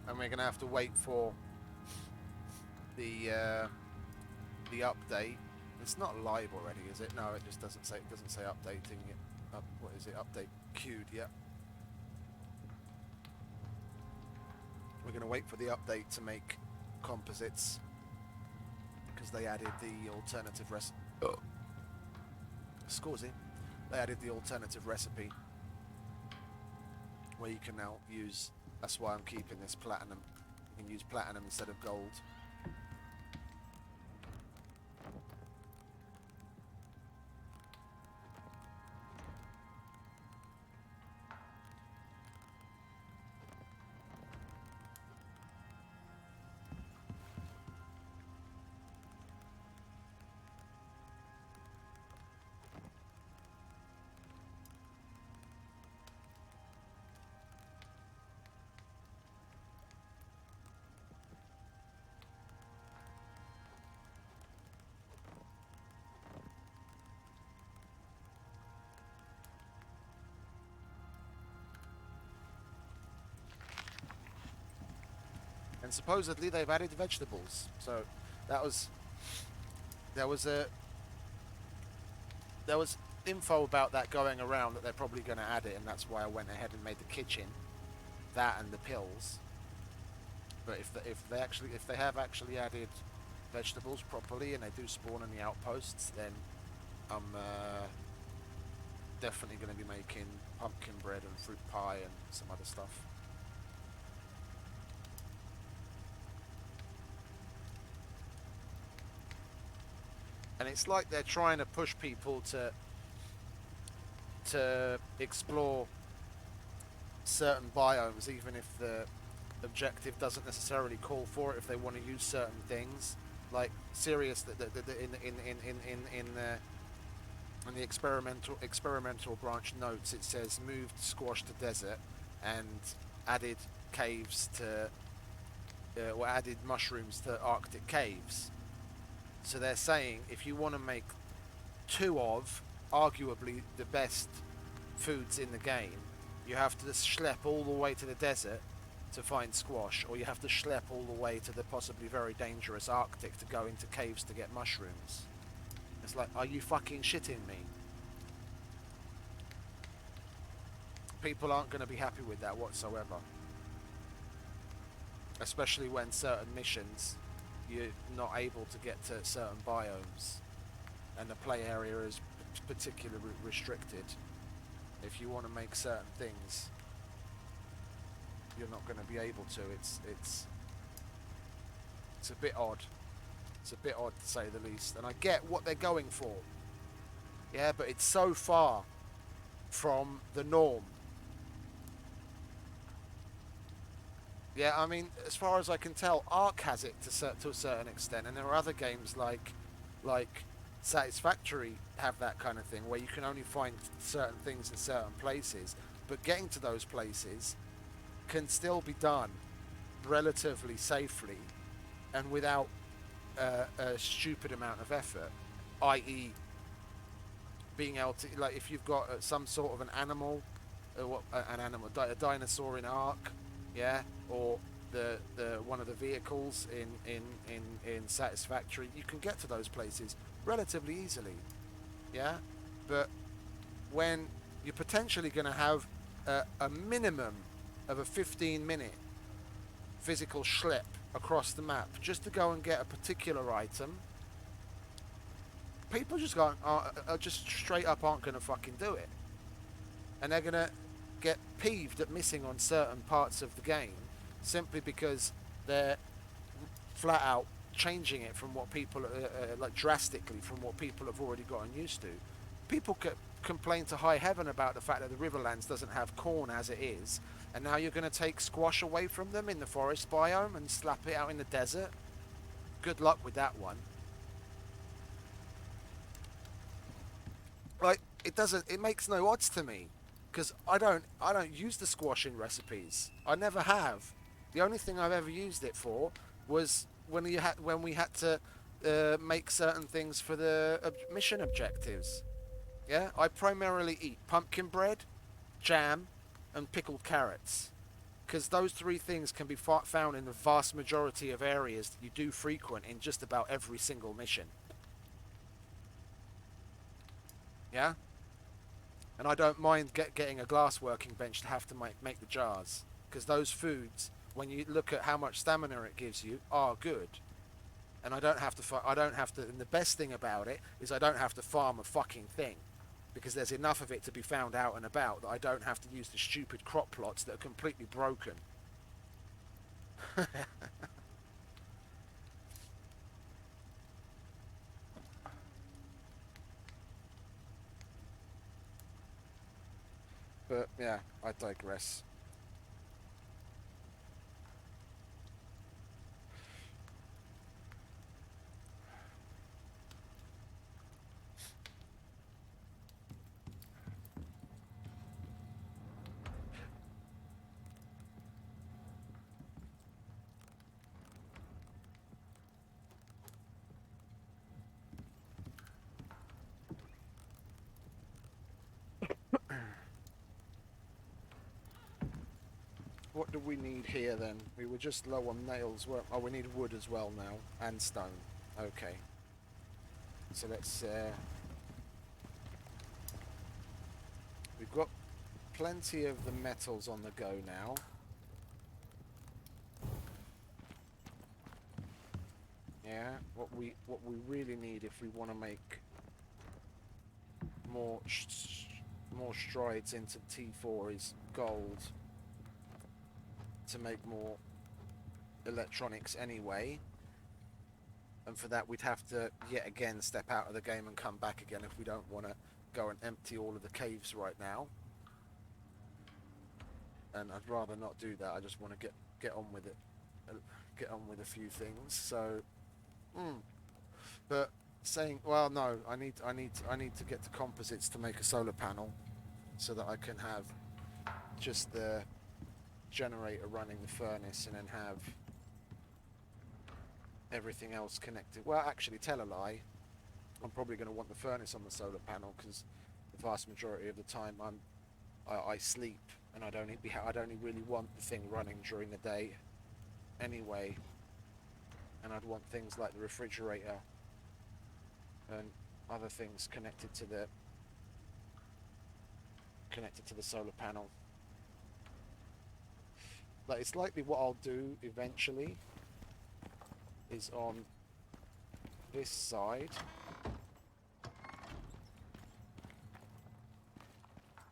And we're gonna have to wait for the update. It's not live already, is it? No, it just doesn't say. It doesn't say updating it. What is it? Update queued. Yeah. We're gonna wait for the update to make composites because they added the alternative recipe. Oh. Scusi. They added the alternative recipe where you can now use. That's why I'm keeping this platinum. You can use platinum instead of gold. And supposedly they've added vegetables. So that was there was info about that going around that they're probably going to add it, and that's why I went ahead and made the kitchen, that and the pills. But if they have actually added vegetables properly and they do spawn in the outposts, then I'm definitely going to be making pumpkin bread and fruit pie and some other stuff. And it's like they're trying to push people to explore certain biomes, even if the objective doesn't necessarily call for it. If they want to use certain things, like serious, in the experimental branch notes, it says moved squash to desert and added caves to or added mushrooms to Arctic caves. So they're saying if you want to make two of arguably the best foods in the game, you have to schlep all the way to the desert to find squash, or you have to schlep all the way to the possibly very dangerous Arctic to go into caves to get mushrooms. It's like, are you fucking shitting me? People aren't going to be happy with that whatsoever. Especially when certain missions you're not able to get to certain biomes and the play area is particularly restricted. If you want to make certain things, you're not going to be able to. It's a bit odd. It's a bit odd to say the least. And I get what they're going for. Yeah, but it's so far from the norm. Yeah, I mean, as far as I can tell, Ark has it to a certain extent, and there are other games like Satisfactory have that kind of thing, where you can only find certain things in certain places, but getting to those places can still be done relatively safely and without a stupid amount of effort, i.e. being able to, like, if you've got some sort of an animal, a dinosaur in Ark, yeah, or the one of the vehicles in Satisfactory, you can get to those places relatively easily, yeah. But when you're potentially going to have a minimum of a 15-minute physical schlep across the map just to go and get a particular item, people just are just straight up aren't going to fucking do it, and they're going to get peeved at missing on certain parts of the game simply because they're flat out changing it from what people like drastically from what people have already gotten used to. People complain to high heaven about the fact that the Riverlands doesn't have corn as it is, and now you're going to take squash away from them in the forest biome and slap it out in the desert. Good luck with that one. Like, it makes no odds to me. because I don't use the squash in recipes. I never have. The only thing I've ever used it for was when we had to make certain things for the mission objectives. Yeah, I primarily eat pumpkin bread, jam, and pickled carrots, because those three things can be found in the vast majority of areas that you do frequent in just about every single mission. Yeah, and I don't mind getting a glass working bench to have to make the jars, because those foods, when you look at how much stamina it gives you, are good. And I don't have to. I don't have to. And the best thing about it is I don't have to farm a fucking thing, because there's enough of it to be found out and about that I don't have to use the stupid crop plots that are completely broken. But yeah, I digress. What do we need here then? We were just low on nails. Oh, we need wood as well now, and stone. Okay. So let's. We've got plenty of the metals on the go now. Yeah. What we really need if we want to make more more strides into T4 is gold to make more electronics anyway. And for that we'd have to yet again step out of the game and come back again if we don't want to go and empty all of the caves right now. And I'd rather not do that. I just want to get on with it, get on with a few things. So, but saying, well, no, I need to get to composites to make a solar panel, so that I can have just the generator running the furnace and then have everything else connected. Well, actually, tell a lie. I'm probably going to want the furnace on the solar panel, because the vast majority of the time I sleep, and I'd only really want the thing running during the day anyway, and I'd want things like the refrigerator and other things connected to the solar panel. Like, it's likely what I'll do eventually is on this side.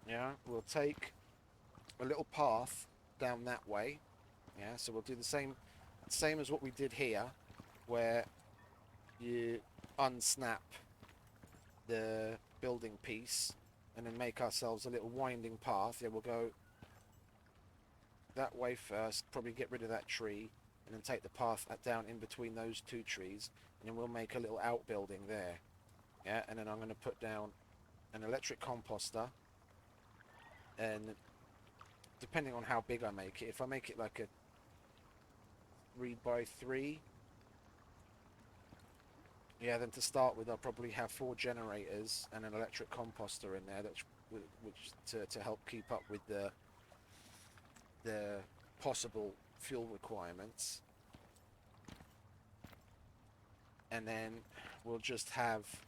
Yeah, we'll take a little path down that way. Yeah, so we'll do the same as what we did here, where you unsnap the building piece and then make ourselves a little winding path. Yeah, we'll go that way first, probably get rid of that tree, and then take the path down in between those two trees, and then we'll make a little outbuilding there. Yeah, and then I'm going to put down an electric composter, and depending on how big I make it, if I make it like a 3x3, yeah, then to start with I'll probably have 4 generators and an electric composter in there, which to help keep up with the possible fuel requirements. And then we'll just have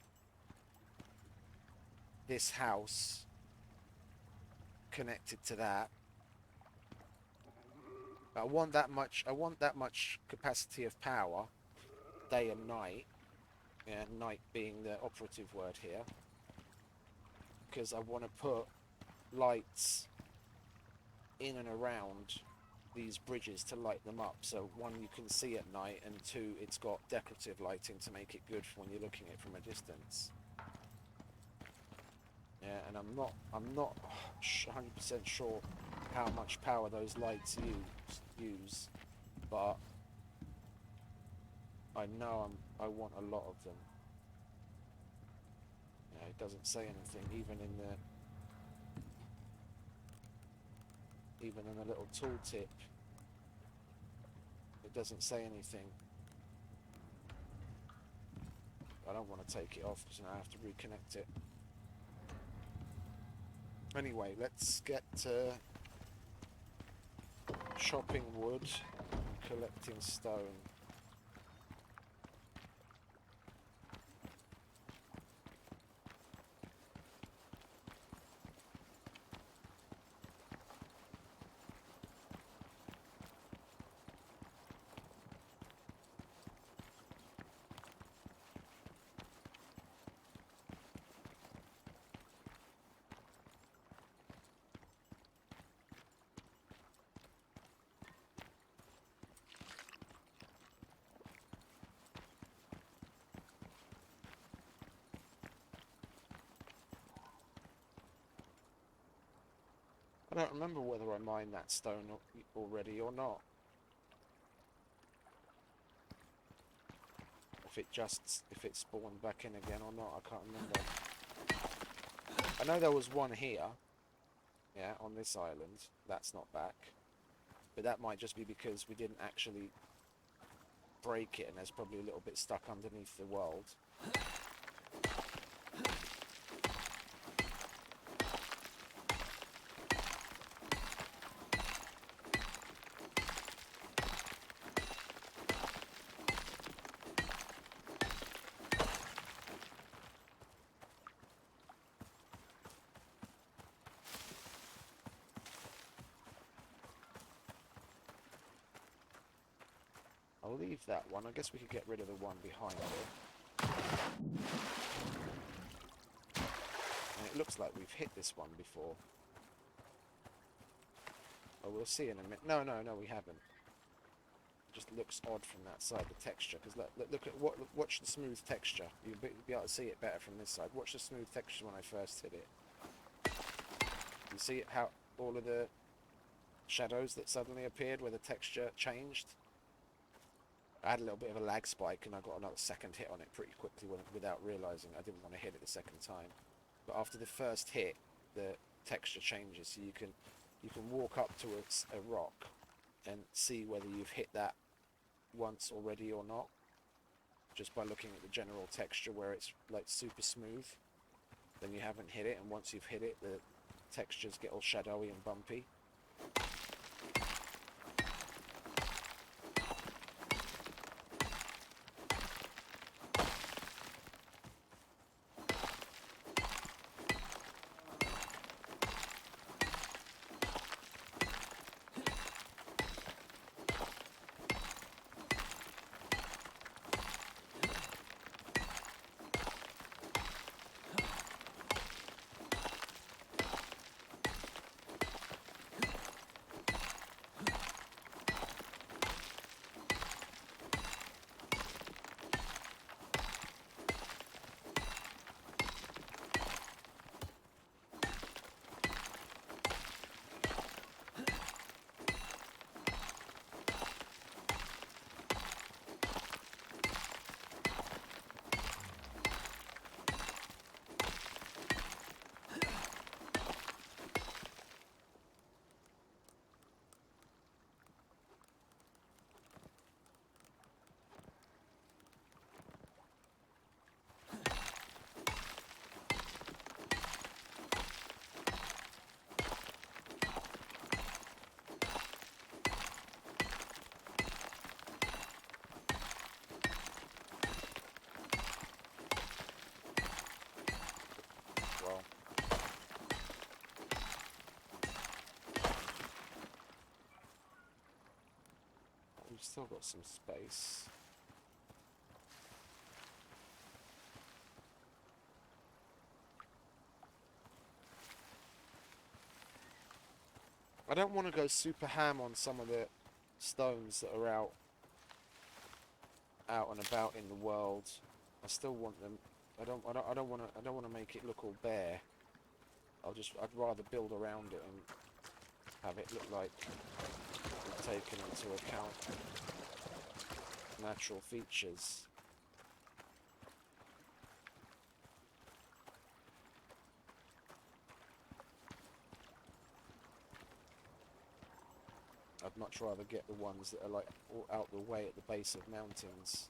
this house connected to that. I want that much capacity of power, day and night. Yeah, night being the operative word here, because I want to put lights in and around these bridges to light them up. So 1, you can see at night, and 2, it's got decorative lighting to make it good when you're looking at it from a distance. Yeah, and I'm not 100% sure how much power those lights use, but I know I want a lot of them. Yeah, it doesn't say anything even in the even in a little tooltip, it doesn't say anything. I don't want to take it off because now I have to reconnect it. Anyway, let's get to chopping wood and collecting stone. I don't remember whether I mined that stone already or not. If it spawned back in again or not, I can't remember. I know there was one here, yeah, on this island. That's not back. But that might just be because we didn't actually break it and there's probably a little bit stuck underneath the world. I'll leave that one. I guess we could get rid of the one behind it. And it looks like we've hit this one before. Oh, we'll see in a minute. No, we haven't. It just looks odd from that side, the texture. Because look at watch the smooth texture. You'll be able to see it better from this side. Watch the smooth texture when I first hit it. You see how all of the shadows that suddenly appeared where the texture changed? I had a little bit of a lag spike and I got another second hit on it pretty quickly without realising I didn't want to hit it the second time. But after the first hit, the texture changes, so you can walk up to a rock and see whether you've hit that once already or not, just by looking at the general texture where it's like super smooth. Then you haven't hit it, and once you've hit it, the textures get all shadowy and bumpy. Well, we've still got some space. I don't want to go super ham on some of the stones that are out and about in the world. I still want them. I don't want to make it look all bare. I'd rather build around it and have it look like we've taken into account natural features. much rather get the ones that are like all out the way at the base of mountains.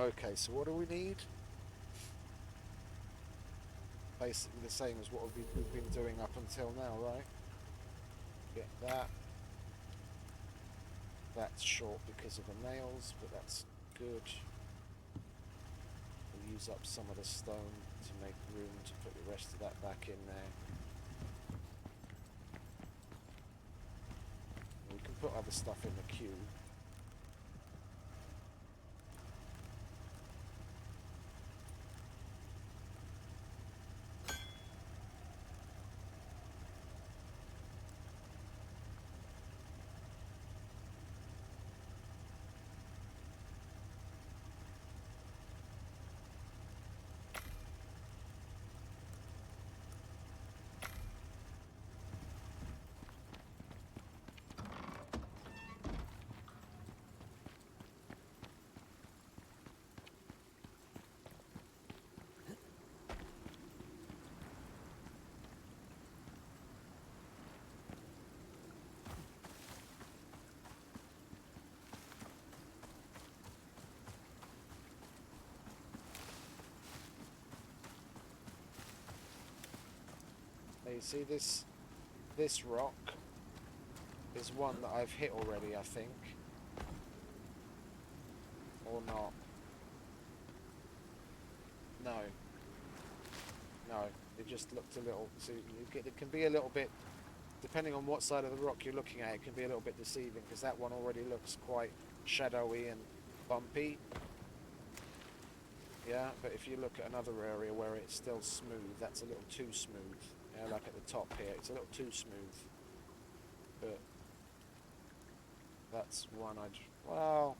Okay, so what do we need? Basically the same as what we've been doing up until now, right? Get that. That's short because of the nails, but that's good. We'll use up some of the stone to make room to put the rest of that back in there. We can put other stuff in the queue. Now you see this rock is one that I've hit already, I think. Or not. No. No, it just looked a little... So it can be a little bit... Depending on what side of the rock you're looking at, it can be a little bit deceiving, because that one already looks quite shadowy and bumpy. Yeah, but if you look at another area where it's still smooth, that's a little too smooth. Yeah, like at the top here, it's a little too smooth. But that's one I'd... Well,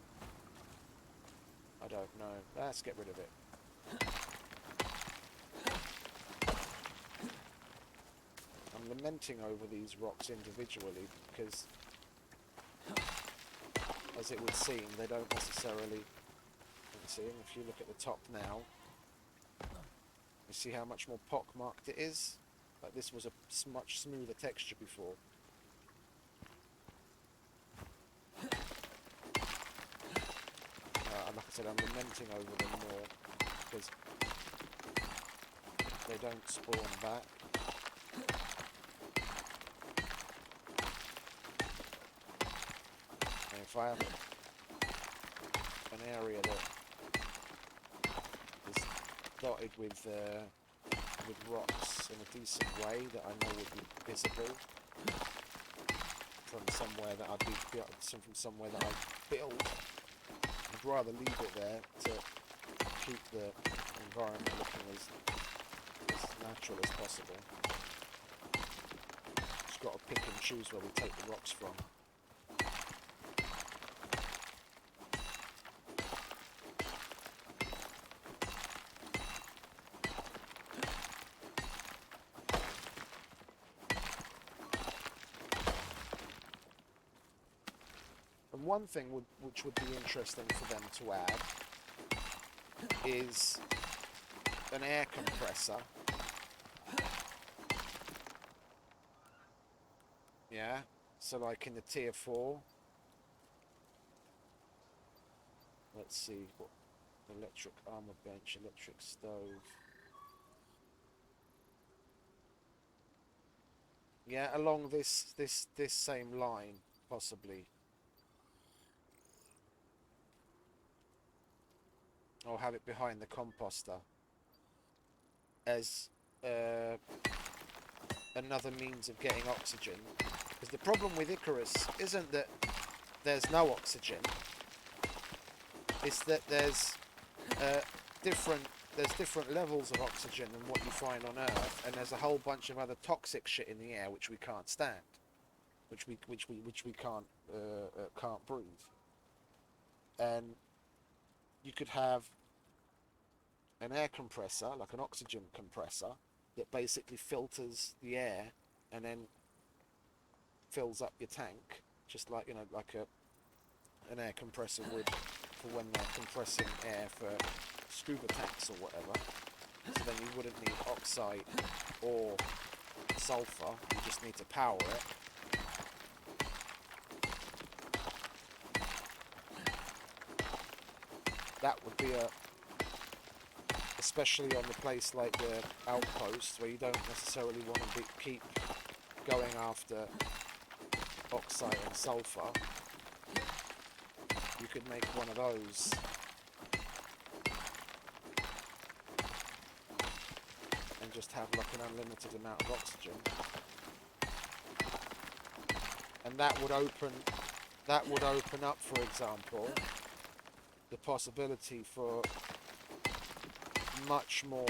I don't know. Let's get rid of it. I'm lamenting over these rocks individually because, as it would seem, they don't necessarily... See, if you look at the top now, you see how much more pock-marked it is? Like this was a much smoother texture before. Like I said, I'm lamenting over them more because they don't spawn back. And if I have an area that is dotted with rocks in a decent way that I know would be visible from somewhere that from somewhere that I build, I'd rather leave it there to keep the environment looking as natural as possible. Just got to pick and choose where we take the rocks from. And one thing which would be interesting for them to add is an air compressor. Yeah, so like in the tier 4. Let's see, what electric armor bench, electric stove. Yeah, along this same line, possibly. Or have it behind the composter as another means of getting oxygen. Because the problem with Icarus isn't that there's no oxygen, it's that there's different levels of oxygen than what you find on Earth, and there's a whole bunch of other toxic shit in the air which we can't stand, which we can't breathe. And you could have an air compressor, like an oxygen compressor, that basically filters the air and then fills up your tank, just like, like an air compressor would for when they're compressing air for scuba tanks or whatever. So then you wouldn't need oxide or sulfur, you just need to power it. that would be especially on the place like the Outpost, where you don't necessarily want to keep going after oxide and sulfur. You could make one of those. And just have like an unlimited amount of oxygen. And that would open up, for example, the possibility for much more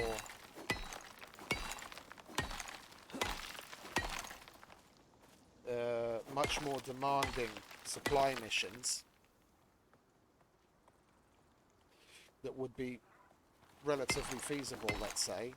demanding supply missions that would be relatively feasible, let's say.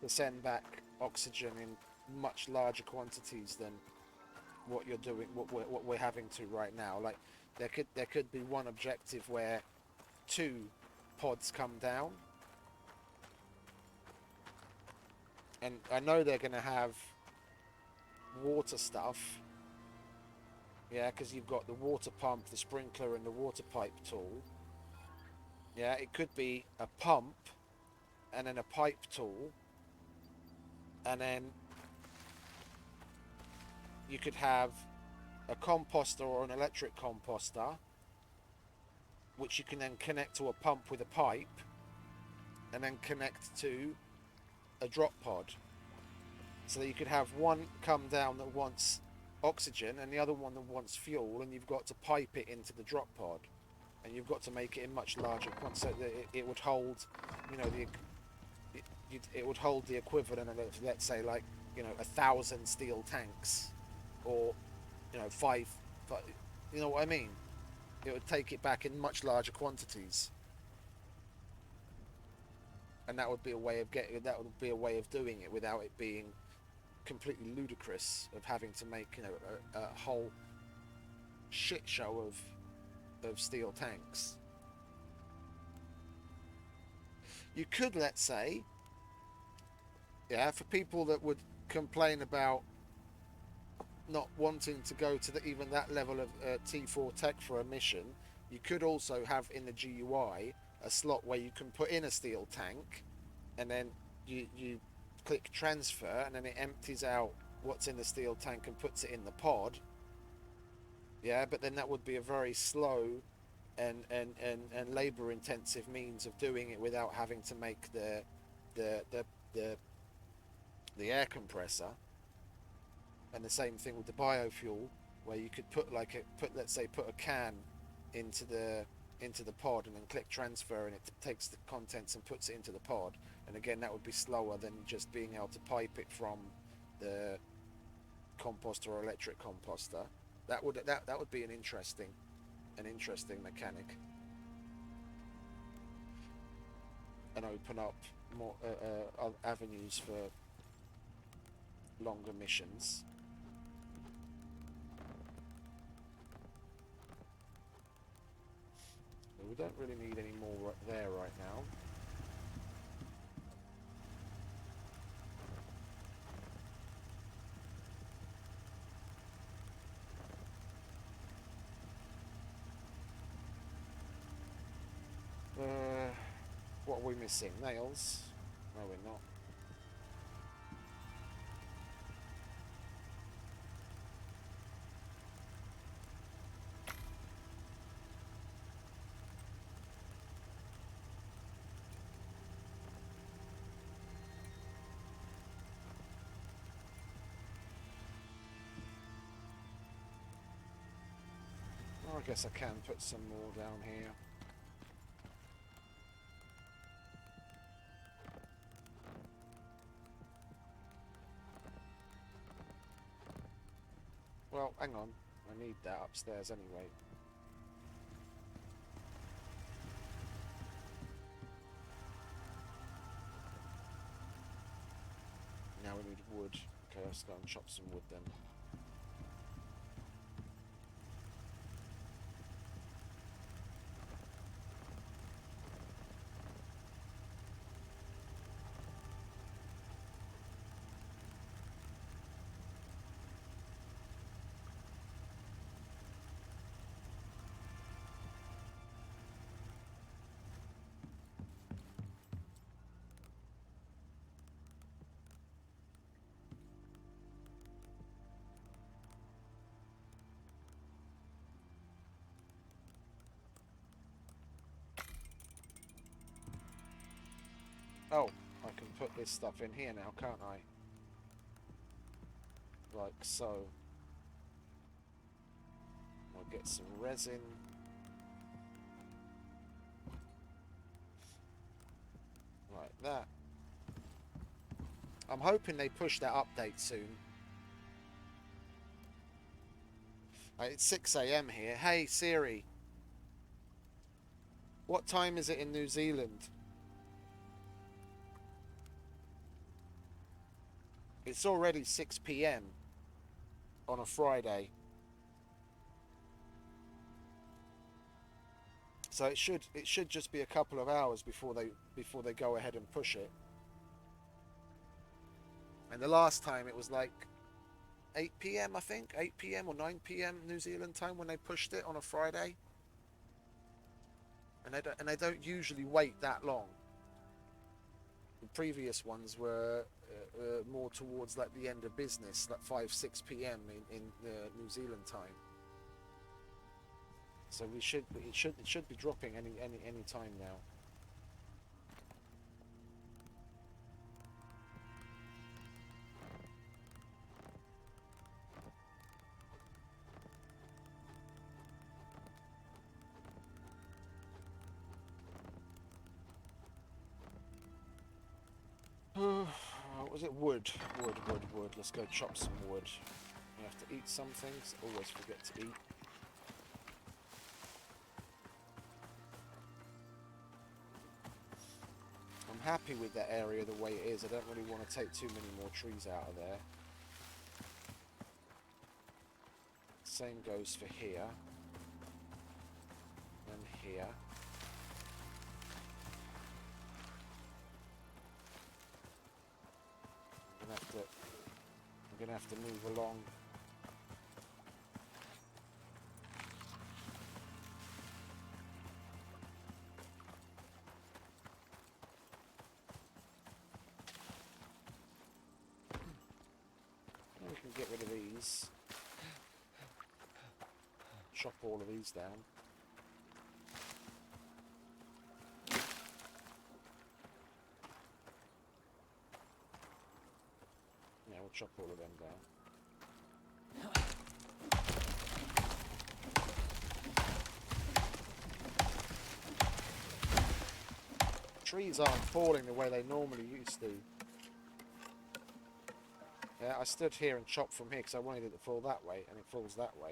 To send back oxygen in much larger quantities than what you're doing, what we're having to right now. Like there could be one objective where 2 pods come down, and I know they're going to have water stuff, yeah, because you've got the water pump, the sprinkler, and the water pipe tool. Yeah, it could be a pump and then a pipe tool, and then you could have a composter or an electric composter, which you can then connect to a pump with a pipe, and then connect to a drop pod. So that you could have one come down that wants oxygen and the other one that wants fuel, and you've got to pipe it into the drop pod, and you've got to make it in much larger quantities so that it would hold, you know, it would hold the equivalent of, let's say, like, you know, 1,000 steel tanks, or, you know, five, you know what I mean? It would take it back in much larger quantities, and that would be a way of doing it without it being completely ludicrous, of having to make, you know, a whole shit show of steel tanks. You could, let's say, yeah, for people that would complain about not wanting to go to even that level of T4 tech for a mission, you could also have in the GUI a slot where you can put in a steel tank, and then you click transfer, and then it empties out what's in the steel tank and puts it in the pod. Yeah, but then that would be a very slow and labor intensive means of doing it without having to make the air compressor. And the same thing with the biofuel, where you could put let's say a can into the pod, and then click transfer, and it takes the contents and puts it into the pod. And again, that would be slower than just being able to pipe it from the composter or electric composter. That would be an interesting mechanic, and open up more avenues for longer missions. But we don't really need any more there right now. What are we missing? Nails? No, we're not. Oh, I guess I can put some more down here. Well, hang on. I need that upstairs anyway. Now we need wood. Okay, let's go and chop some wood then. Oh, I can put this stuff in here now, can't I? Like so. I'll get some resin. Like that. I'm hoping they push that update soon. It's 6 a.m. here. Hey Siri, what time is it in New Zealand? It's already 6 p.m. on a Friday. So it should just be a couple of hours before they go ahead and push it. And the last time it was like 8 p.m. I think 8 p.m. or 9 p.m. New Zealand time when they pushed it on a Friday. And they don't usually wait that long. The previous ones were more towards like the end of business, like 5-6 p.m. in New Zealand time. So it should be dropping any time now. What was it? Wood. Let's go chop some wood. We have to eat some things. Always forget to eat. I'm happy with that area the way it is. I don't really want to take too many more trees out of there. Same goes for here. And here. I'm gonna have to move along. We can get rid of these. Chop all of these down. Yeah, we'll chop all of them down. Trees aren't falling the way they normally used to. Yeah, I stood here and chopped from here because I wanted it to fall that way, and it falls that way.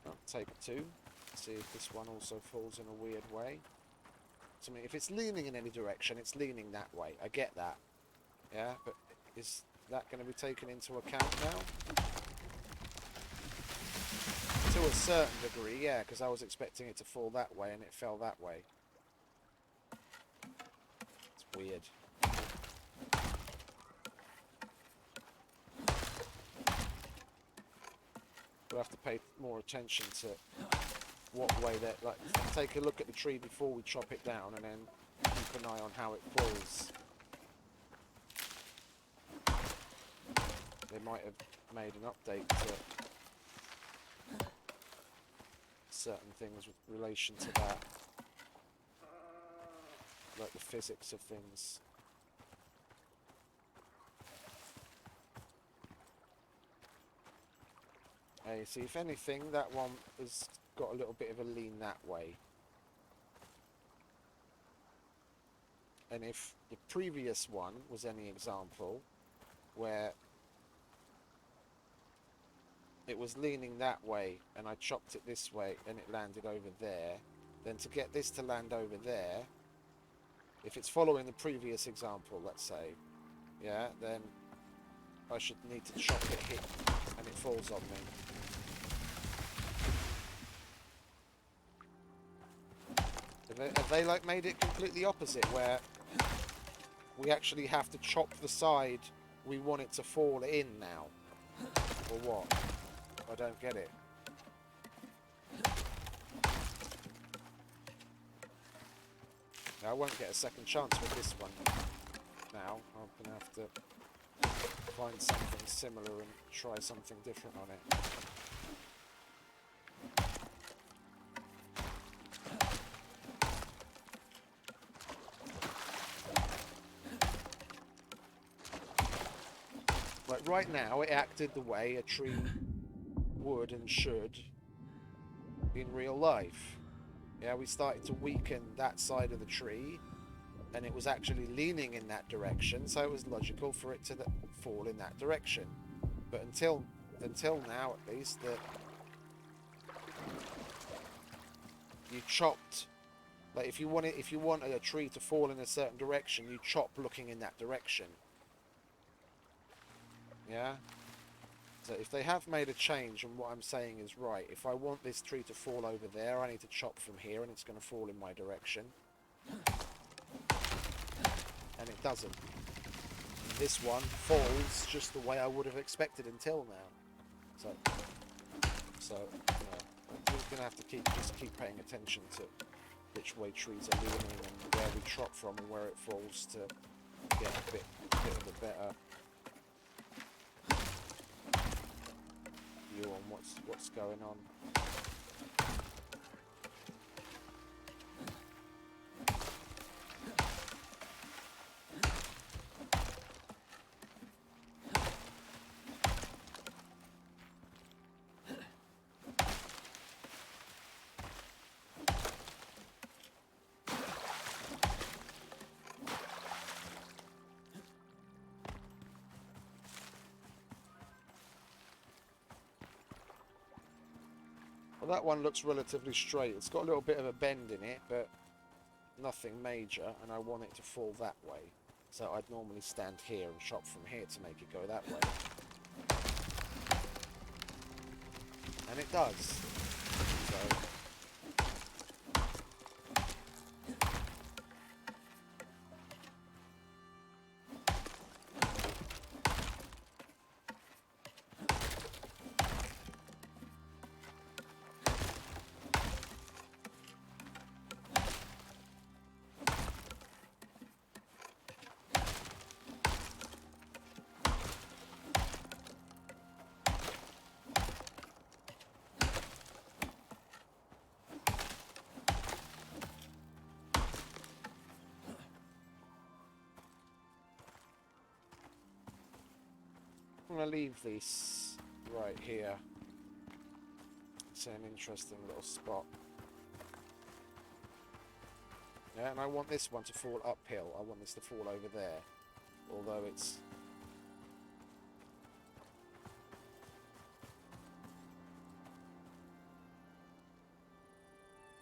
I'll take two. See if this one also falls in a weird way. So, I mean, if it's leaning in any direction, it's leaning that way. I get that. Yeah, but is that going to be taken into account now? To a certain degree, yeah, because I was expecting it to fall that way and it fell that way. It's weird. We'll have to pay more attention to what way that, like, take a look at the tree before we chop it down and then keep an eye on how it falls. They might have made an update to certain things with relation to that, like the physics of things. Hey, see, if anything, that one has got a little bit of a lean that way. And if the previous one was any example, where it was leaning that way and I chopped it this way and it landed over there, then to get this to land over there, if it's following the previous example, let's say, yeah, then I should need to chop it, hit, and it falls on me. Have they like made it completely opposite, where we actually have to chop the side we want it to fall in now? Or what? I don't get it. Now, I won't get a second chance with this one. Now, I'm going to have to find something similar and try something different on it. Like right now, it acted the way a tree would and should in real life. Yeah, we started to weaken that side of the tree, and it was actually leaning in that direction, so it was logical for it to fall in that direction. But until now, at least, that you chopped. Like if you want a tree to fall in a certain direction, you chop looking in that direction. Yeah. So if they have made a change and what I'm saying is right, if I want this tree to fall over there, I need to chop from here and it's going to fall in my direction. And it doesn't. And this one falls just the way I would have expected until now. So we're going to have to just keep paying attention to which way trees are leaning and where we chop from and where it falls to get a bit of a better view on what's going on. Well, that one looks relatively straight. It's got a little bit of a bend in it, but nothing major, and I want it to fall that way. So I'd normally stand here and chop from here to make it go that way. And it does. So I'm going to leave this right here. It's an interesting little spot. Yeah, and I want this one to fall uphill. I want this to fall over there. Although it's...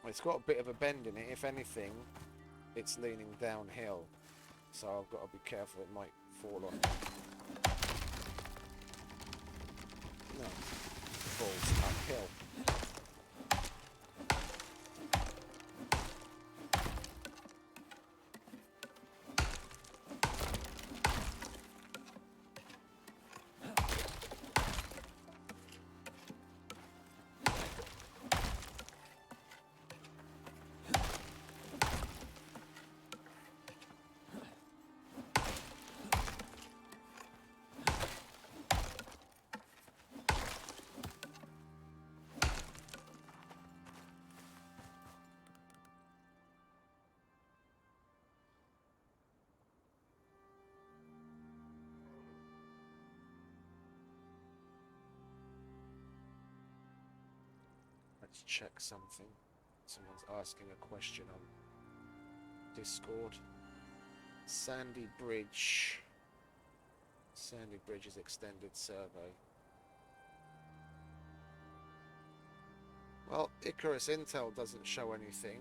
It's got a bit of a bend in it. If anything, it's leaning downhill. So I've got to be careful. It might fall on. No, it falls uphill. Let's check something. Someone's asking a question on Discord. Sandy Bridge. Sandy Bridge's extended survey. Well, Icarus Intel doesn't show anything.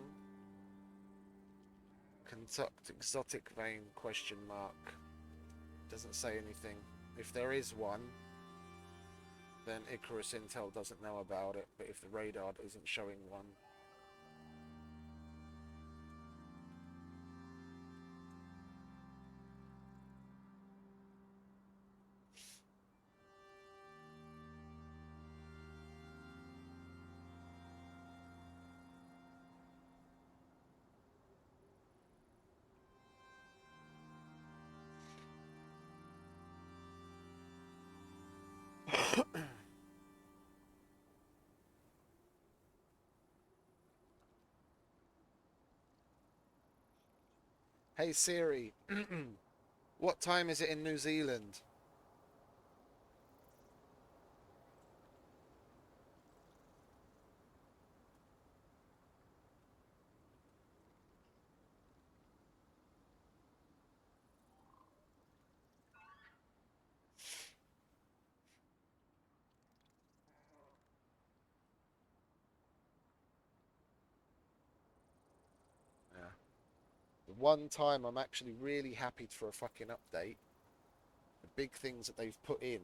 Conduct exotic vein question mark. Doesn't say anything. If there is one, then Icarus Intel doesn't know about it, but if the radar isn't showing one. Hey Siri, what time is it in New Zealand? Yeah. The one time I'm actually really happy for a fucking update, the big things that they've put in,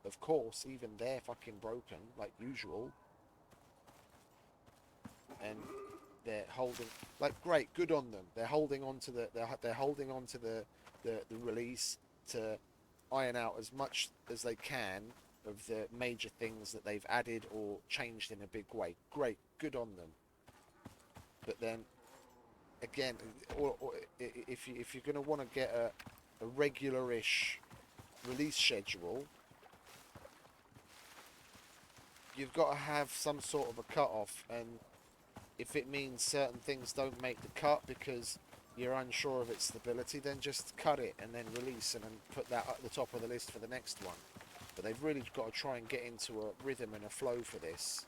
of course, even they're fucking broken, like usual, and they're holding, like, great, good on them. They're holding on to they're holding on to the release to iron out as much as they can of the major things that they've added or changed in a big way. Great, good on them. But then again, or if you're going to want to get a regular-ish release schedule, you've got to have some sort of a cut-off. And if it means certain things don't make the cut because you're unsure of its stability, then just cut it and then release and then put that at the top of the list for the next one. But they've really got to try and get into a rhythm and a flow for this.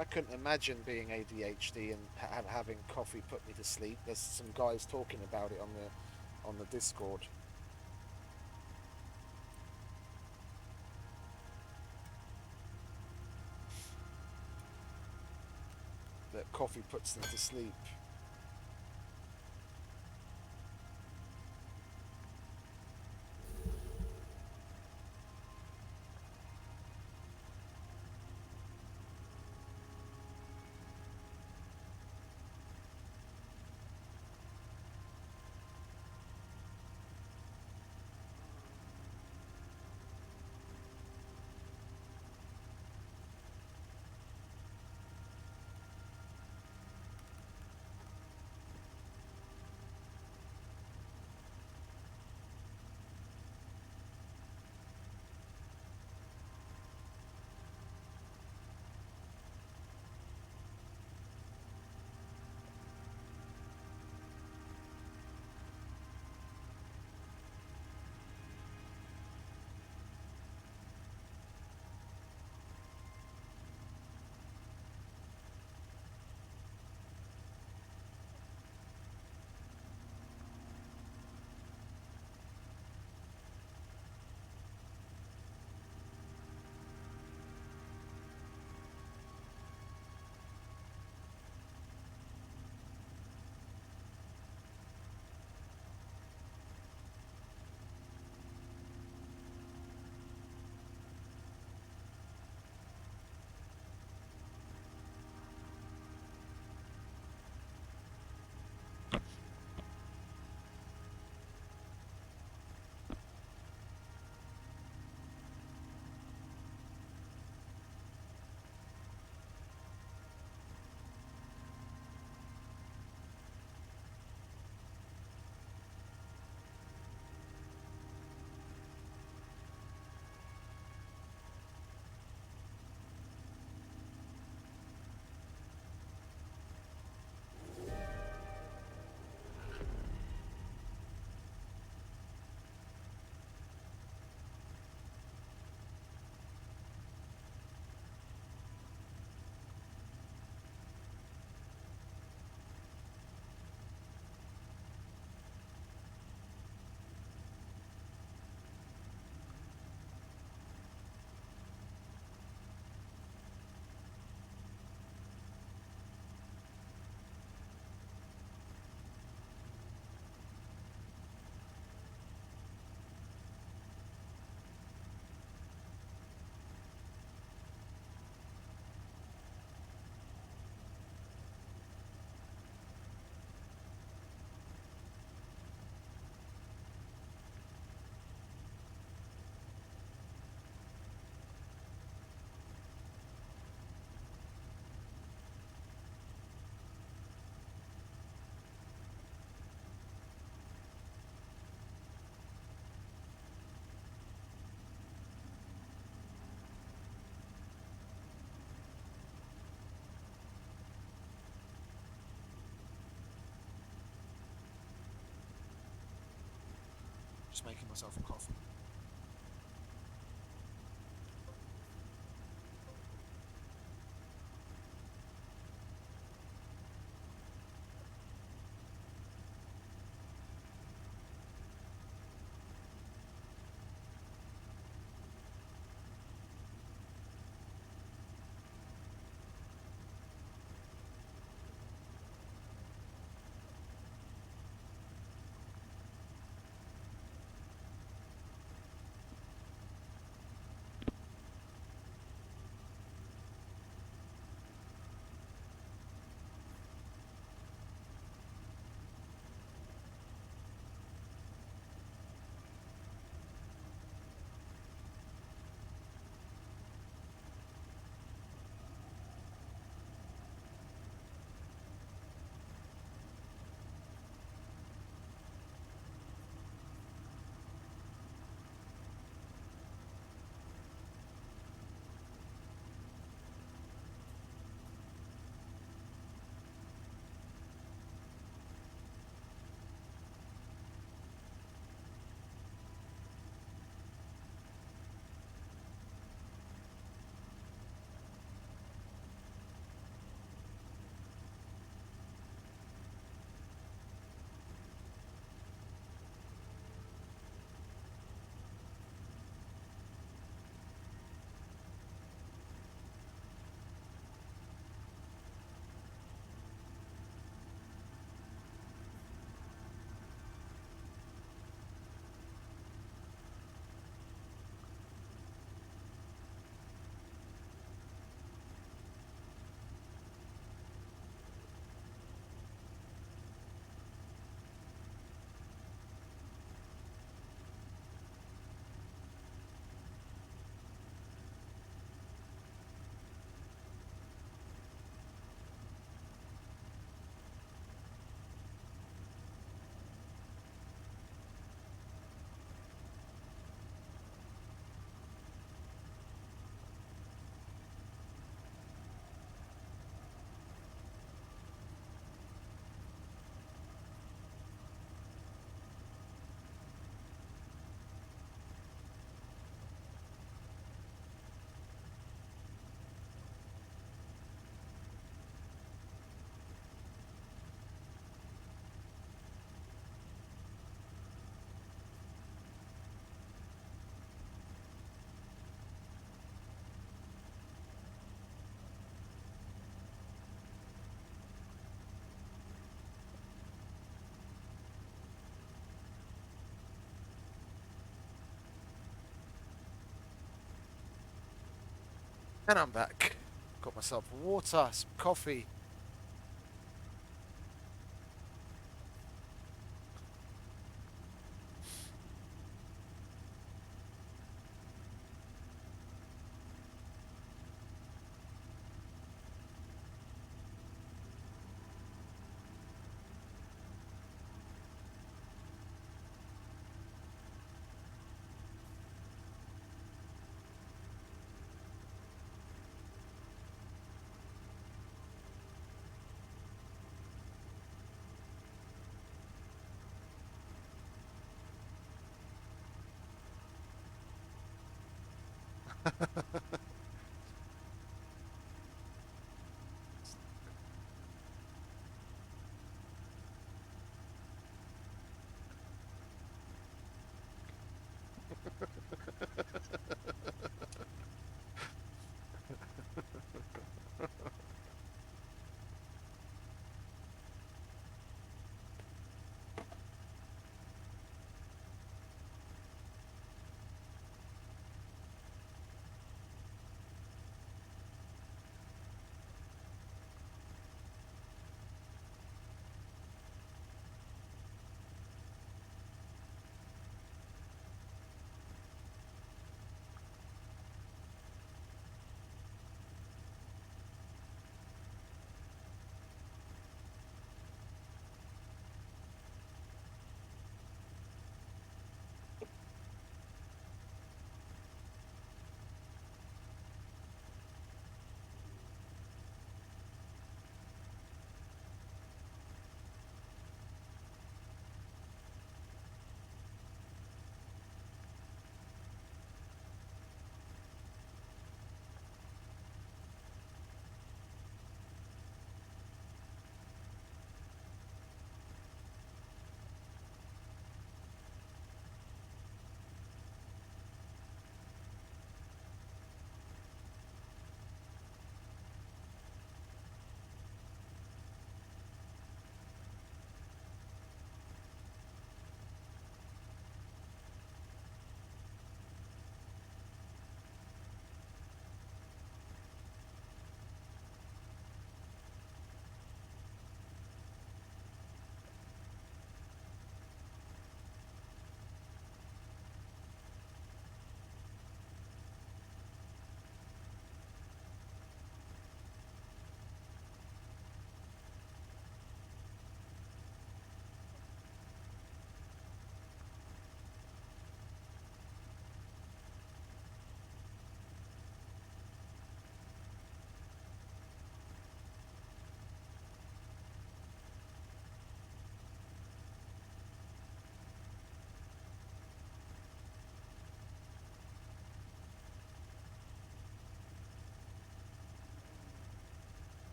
I couldn't imagine being ADHD and having coffee put me to sleep. There's some guys talking about it on the Discord. That coffee puts them to sleep. Just making myself a coffee. And I'm back. Got myself water, some coffee.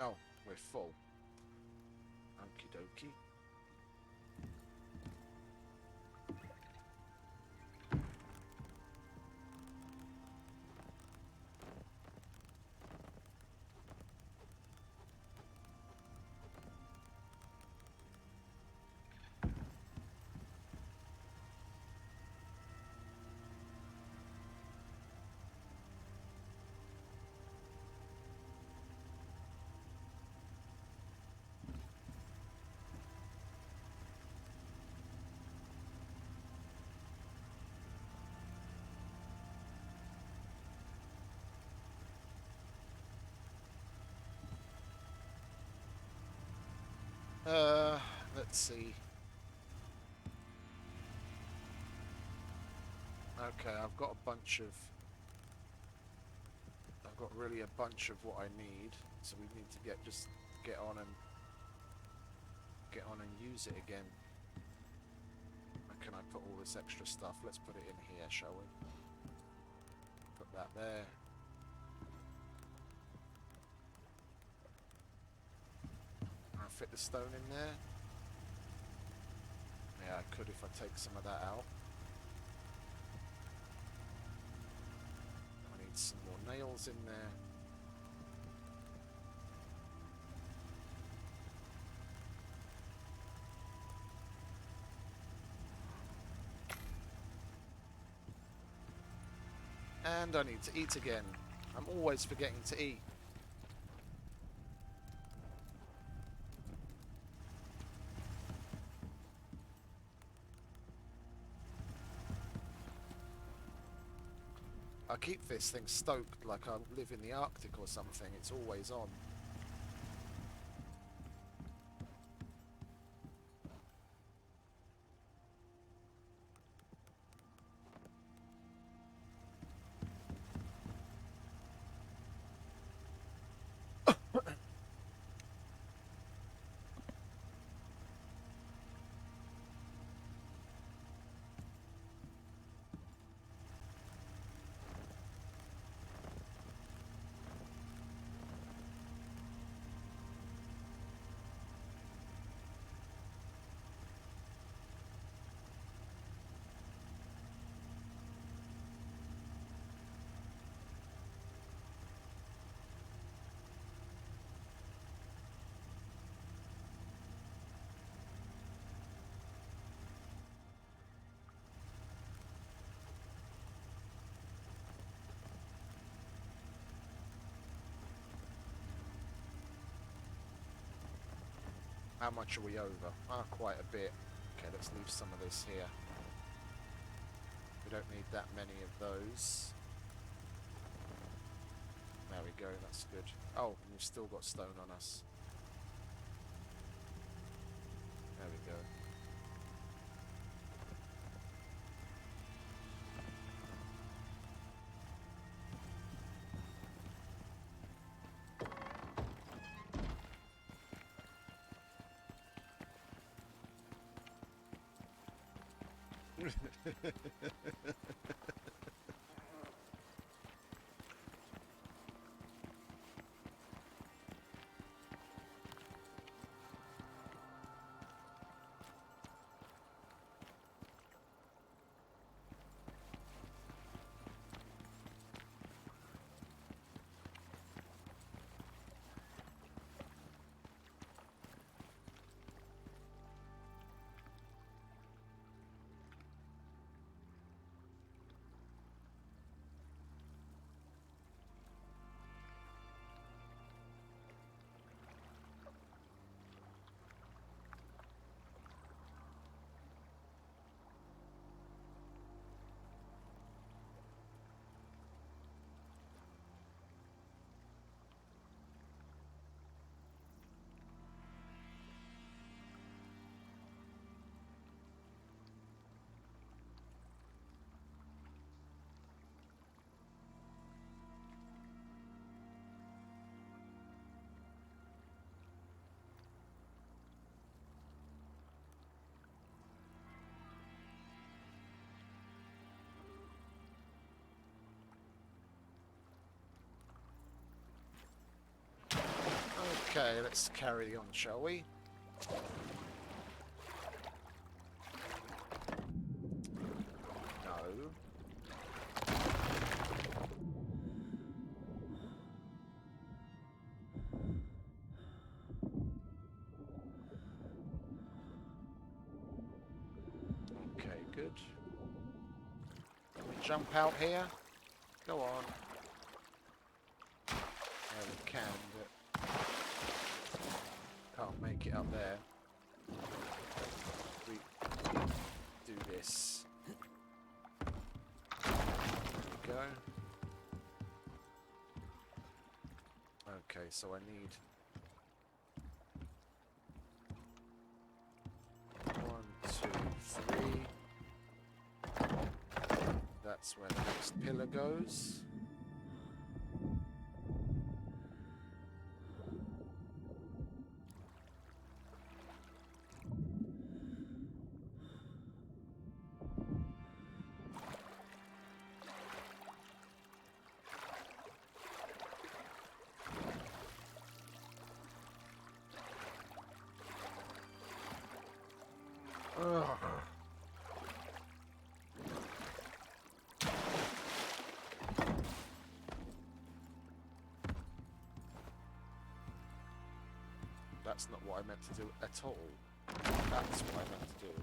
Oh, we're full. Okie dokie. Let's see. Okay, I've got really a bunch of what I need, so we need to get on and use it again. Where can I put all this extra stuff? Let's put it in here, shall we? Put that there. I'll fit the stone in there. Yeah, I could if I take some of that out. I need some more nails in there. And I need to eat again. I'm always forgetting to eat. I keep this thing stoked like I live in the Arctic or something. It's always on. How much are we over? Ah, quite a bit. Okay, let's leave some of this here. We don't need that many of those. There we go, that's good. Oh, and we've still got stone on us. There we go. Okay, let's carry on, shall we? No. Okay, good. Can we jump out here? Go on. Yeah, we can, but can't make it up there. We do this. There we go. Okay, so I need 1, 2, 3. That's where the next pillar goes. Ugh. That's not what I meant to do at all. That's what I meant to do.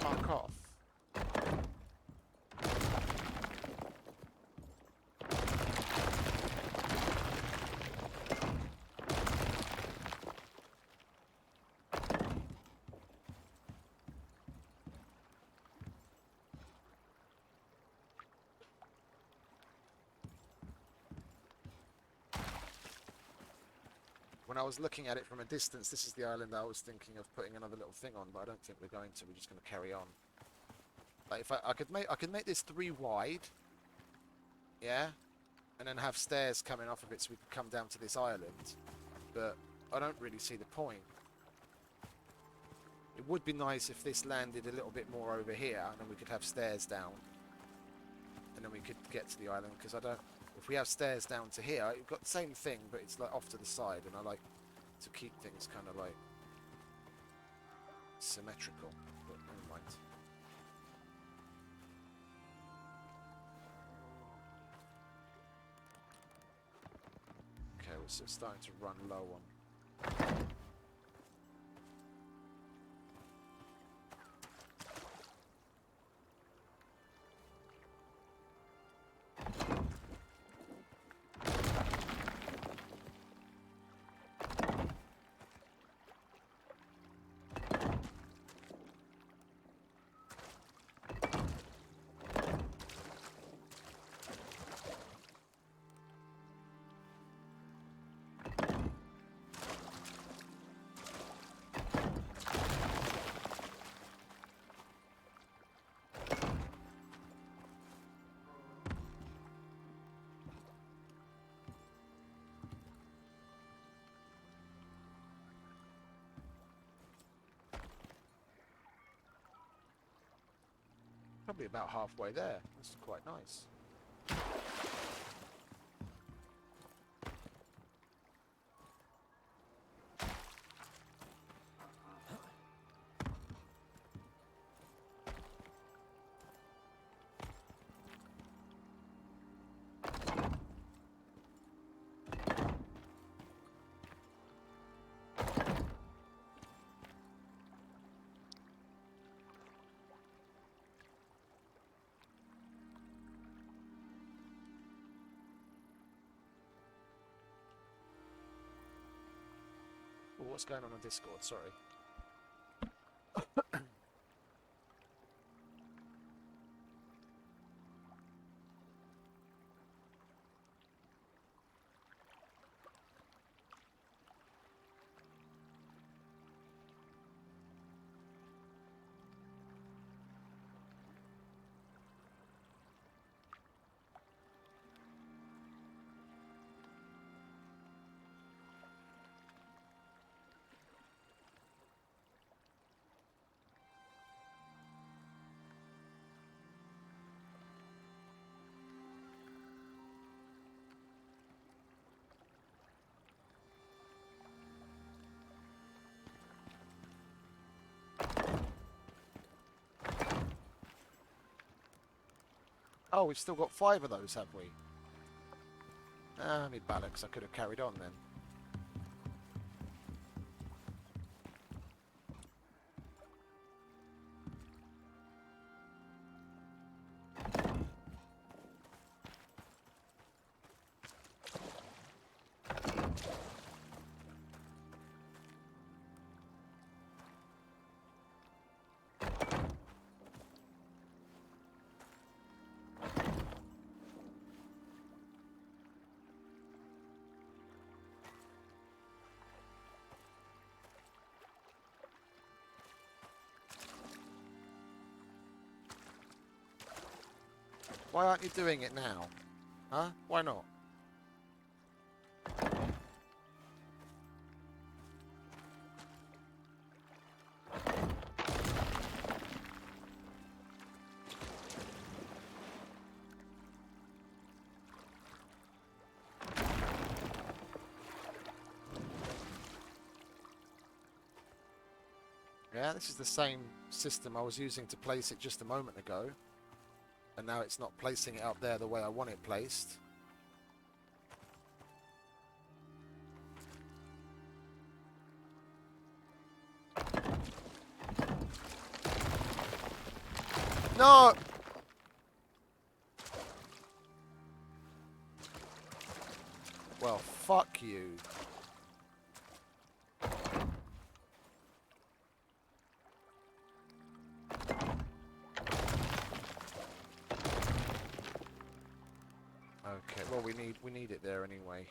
Fuck off. When I was looking at it from a distance, this is the island I was thinking of putting another little thing on, but I don't think we're going to. We're just going to carry on. Like if I could make this 3 wide, yeah, and then have stairs coming off of it so we could come down to this island. But I don't really see the point. It would be nice if this landed a little bit more over here, and then we could have stairs down, and then we could get to the island. Because I don't. If we have stairs down to here, you've got the same thing, but it's like off to the side, and I like to keep things kind of like symmetrical. But never mind. Okay, we're starting to run low on. Probably about halfway there. That's quite nice. Oh, what's going on Discord? Sorry. Oh, we've still got 5 of those, have we? Ah, me bollocks. I could have carried on then. Why aren't you doing it now? Huh? Why not? Yeah, this is the same system I was using to place it just a moment ago. And now it's not placing it up there the way I want it placed. No! Well, fuck you. Okay, well we need it there anyway.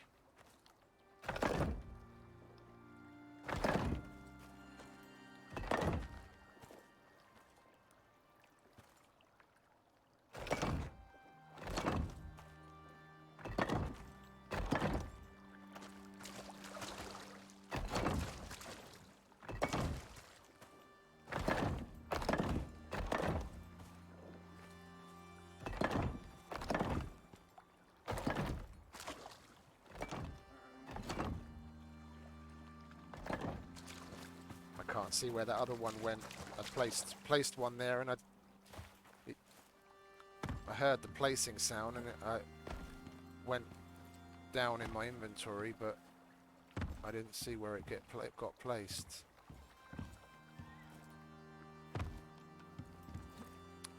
Can't see where that other one went. I placed one there, and I heard the placing sound, and I went down in my inventory, but I didn't see where it got placed.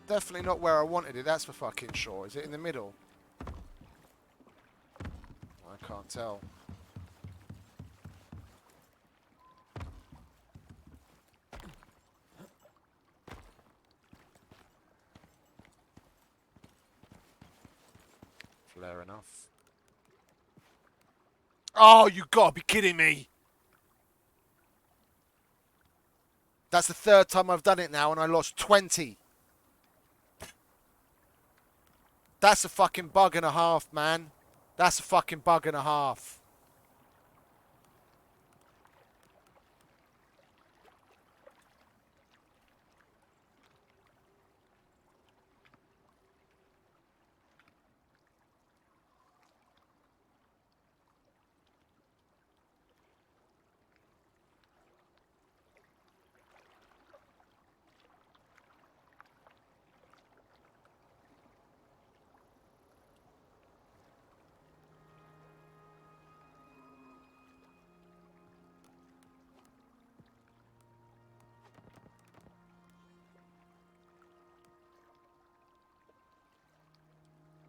Definitely not where I wanted it. That's for fucking sure. Is it in the middle? I can't tell. Fair enough. Oh, you gotta be kidding me! That's the 3rd time I've done it now, and I lost 20. That's a fucking bug and a half, man. That's a fucking bug and a half.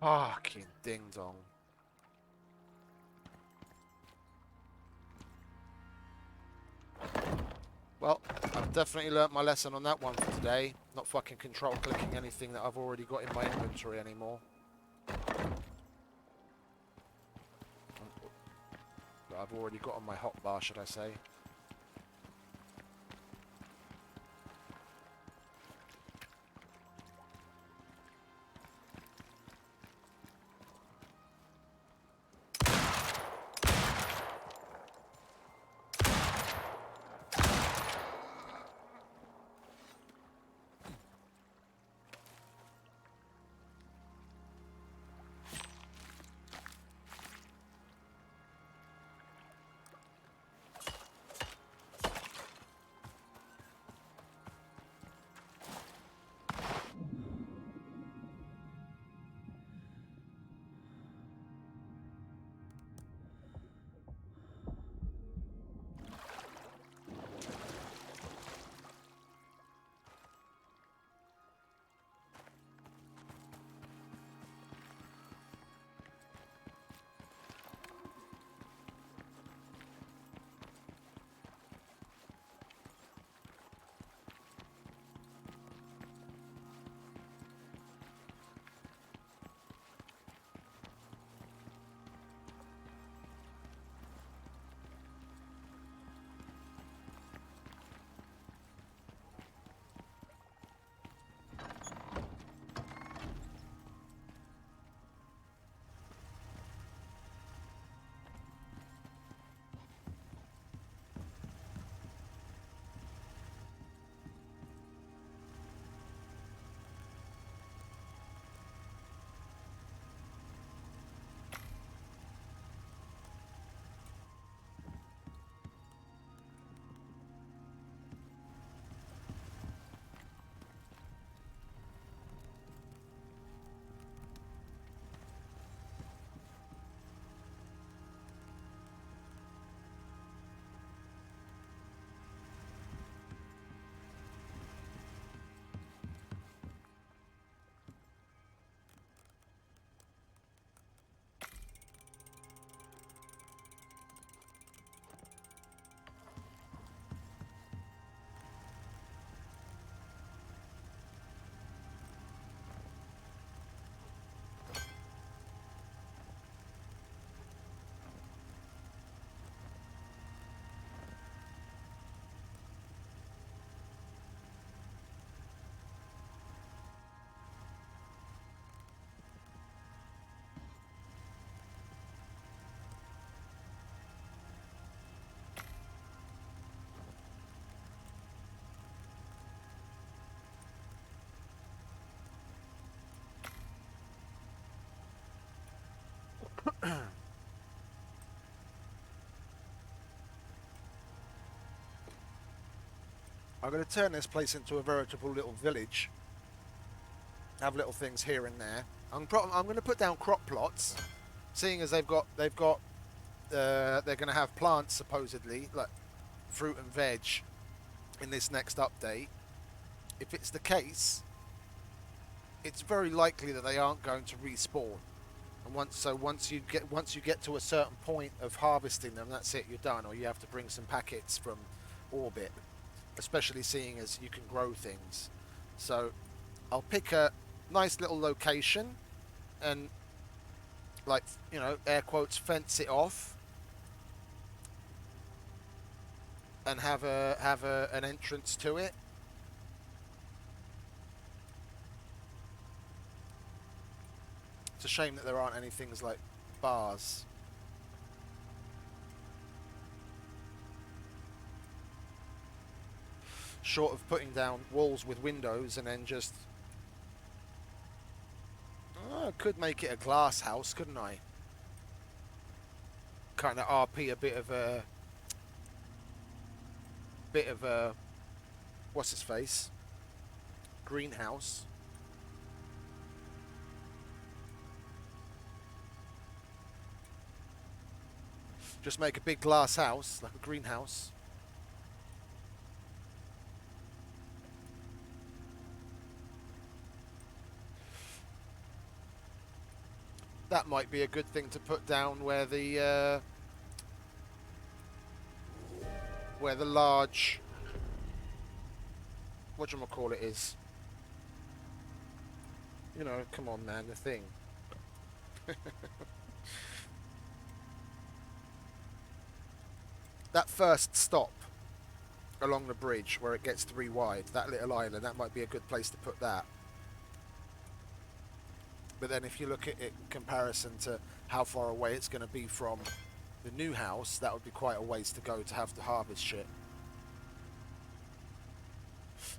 Fucking ding dong. Well, I've definitely learnt my lesson on that one for today. Not fucking control clicking anything that I've already got in my inventory anymore. That I've already got on my hotbar, should I say. I'm going to turn this place into a veritable little village. Have little things here and there. I'm going to put down crop plots, seeing as they're going to have plants supposedly, like fruit and veg, in this next update. If it's the case, it's very likely that they aren't going to respawn. And once you get to a certain point of harvesting them, that's it. You're done. Or you have to bring some packets from orbit, especially seeing as you can grow things. So I'll pick a nice little location and, like, you know, air quotes, fence it off and have an entrance to it. It's a shame that there aren't any things like bars. Short of putting down walls with windows and then just... Oh, I could make it a glass house, couldn't I? Kind of RP a bit of a... What's his face? Greenhouse. Just make a big glass house, like a greenhouse. might be a good thing to put down where the large whatchamacallit is. You know, come on, man, the thing. That first stop along the bridge where it gets 3 wide, that little island, that might be a good place to put that. But then if you look at it in comparison to how far away it's going to be from the new house, that would be quite a ways to go to have to harvest shit.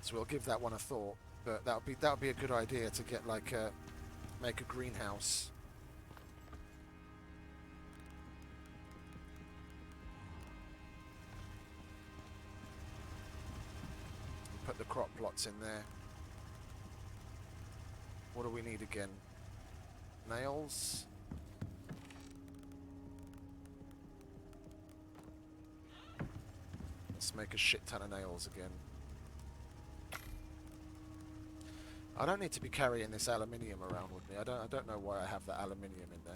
So we'll give that one a thought. But that would be a good idea to get like make a greenhouse. Put the crop plots in there. What do we need again? Nails. Let's make a shit ton of nails again. I don't need to be carrying this aluminium around with me. I don't know why I have that aluminium in there.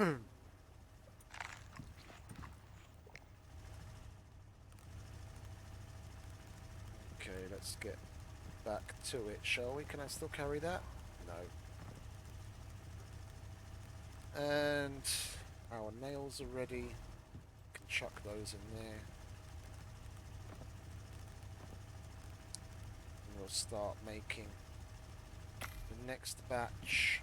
Okay, let's get back to it, shall we? Can I still carry that? No. And our nails are ready. Can chuck those in there. And we'll start making the next batch.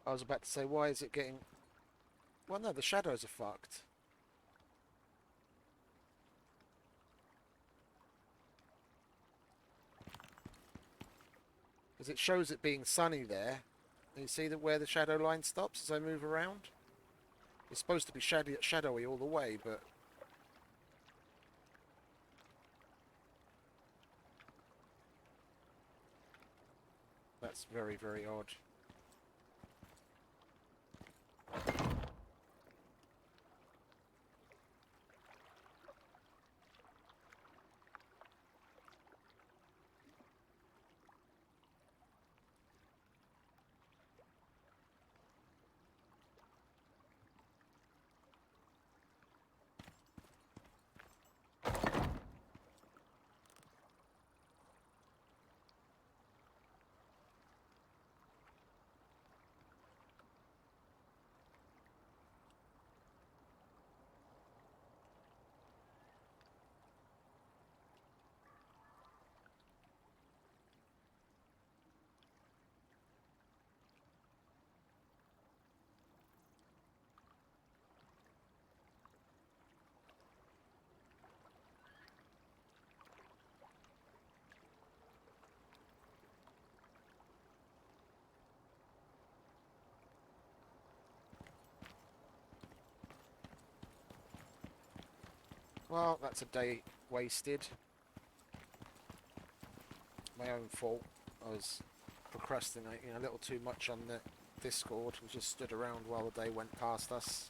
I was about to say, why is it getting... Well, no, the shadows are fucked. Because it shows it being sunny there. And you see that where the shadow line stops as I move around? It's supposed to be shadowy all the way, but... That's very, very odd. Well, that's a day wasted. My own fault. I was procrastinating a little too much on the Discord. We just stood around while the day went past us.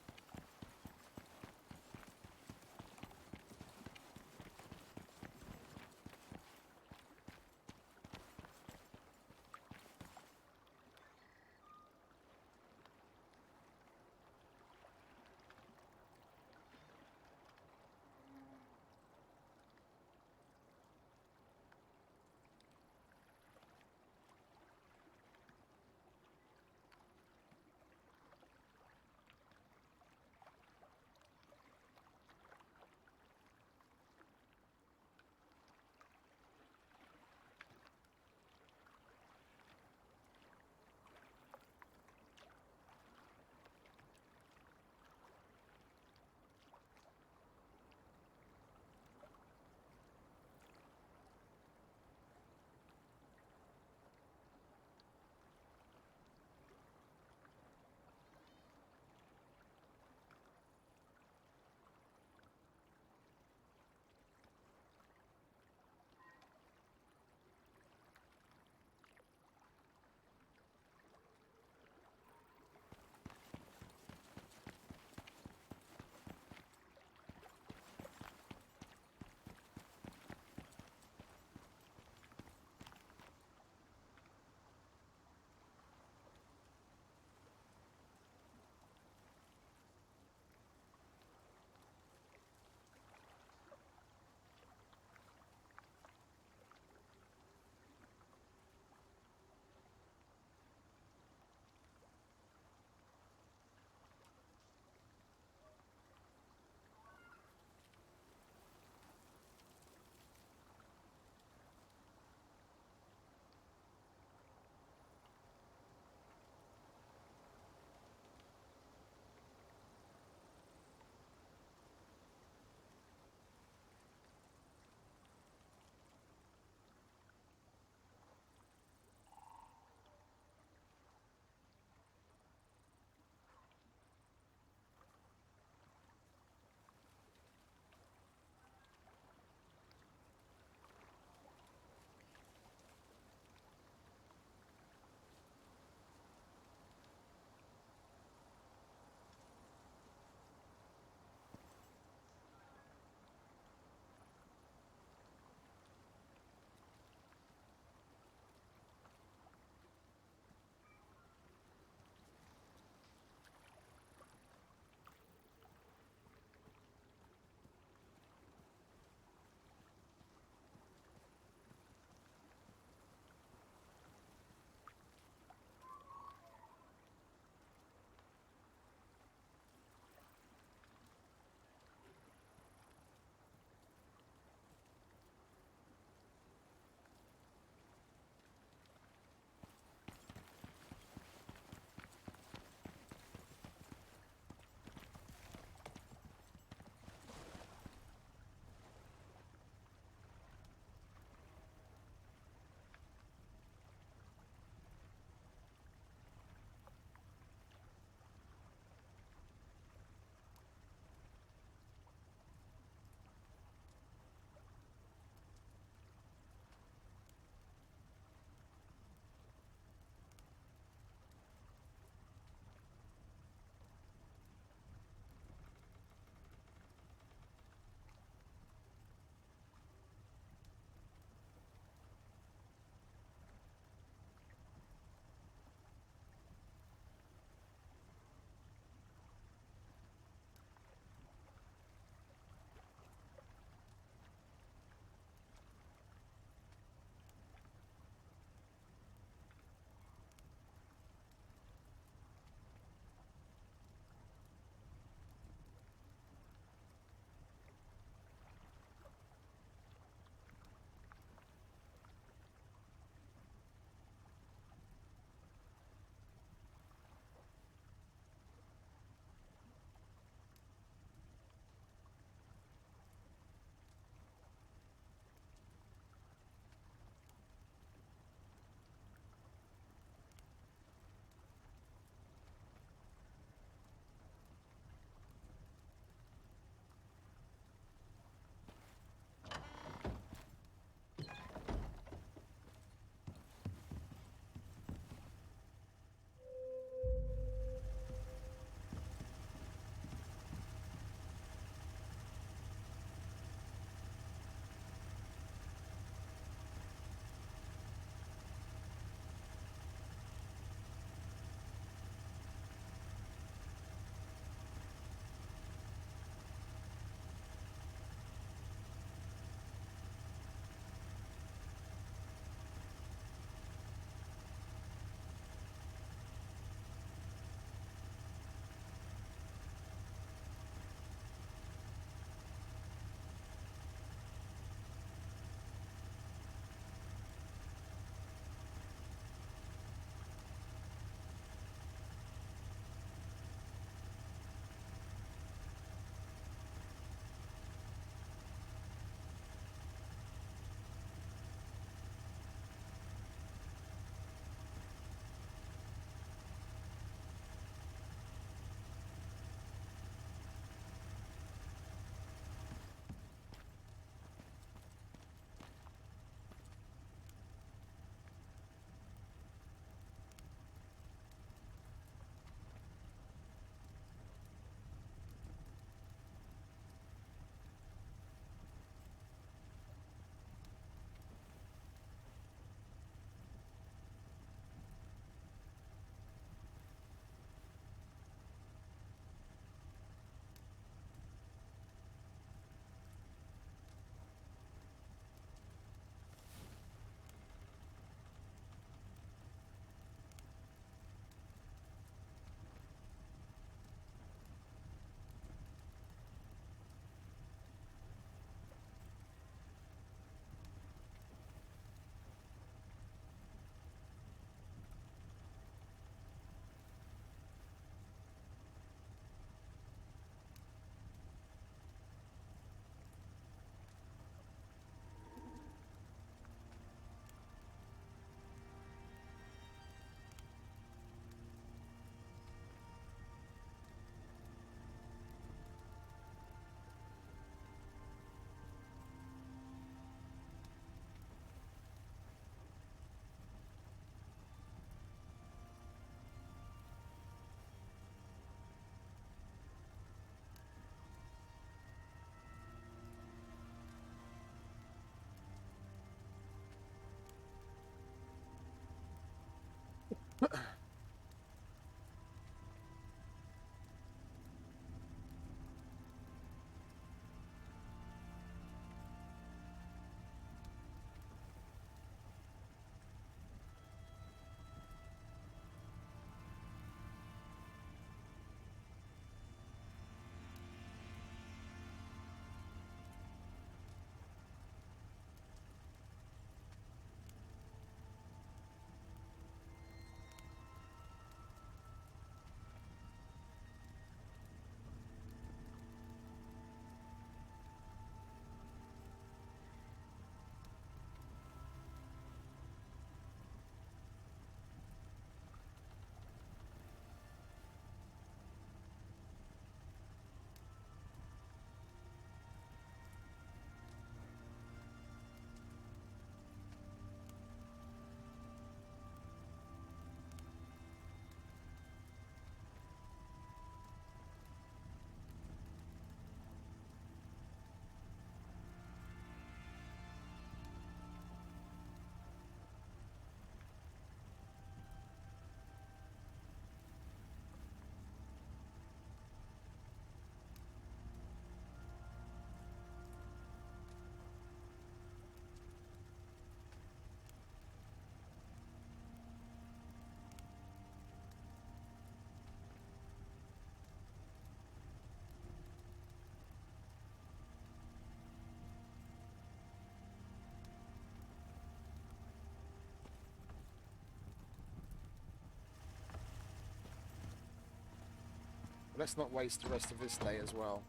Let's not waste the rest of this day as well.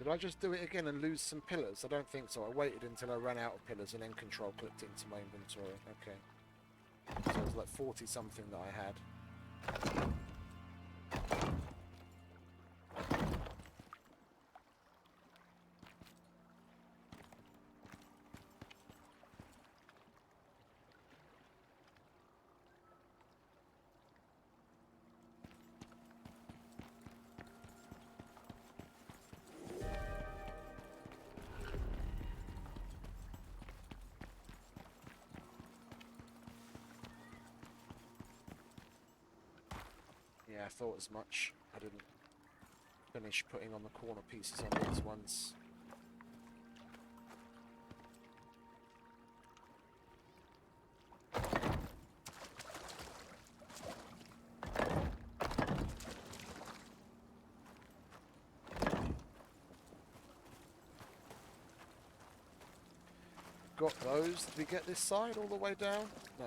Did I just do it again and lose some pillars? I don't think so. I waited until I ran out of pillars and then control clicked into my inventory. Okay. So it was like 40 something that I had. Yeah, I thought as much. I didn't finish putting on the corner pieces on these ones. got those. Did we get this side all the way down? No.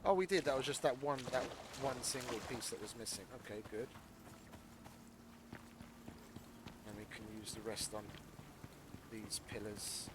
Oh, we did. That was just that one single piece that was missing. Okay, good. And we can use the rest on these pillars.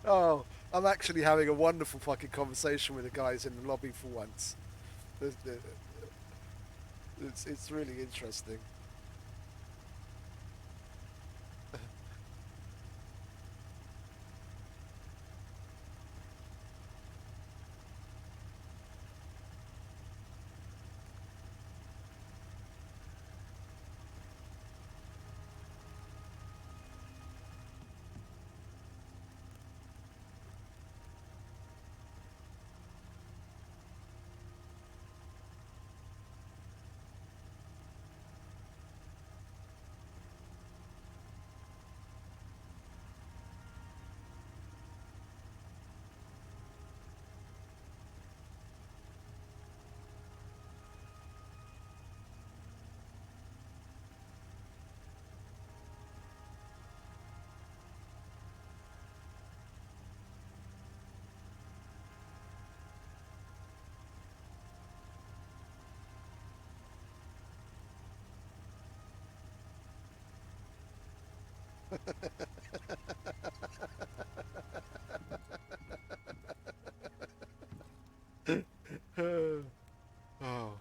Oh, I'm actually having a wonderful fucking conversation with the guys in the lobby for once. It's really interesting. Oh,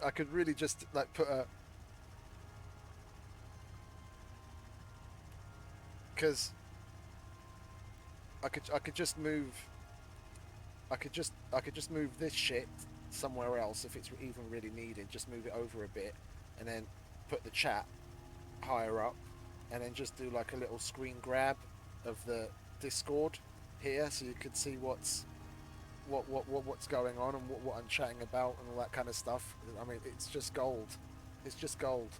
I could really just like put a because I could just move I could just move this shit somewhere else if it's even really needed. Just move it over a bit, and then put the chat higher up, and then just do like a little screen grab of the Discord here, so you can see what's going on and what I'm chatting about and all that kind of stuff. I mean, it's just gold. It's just gold.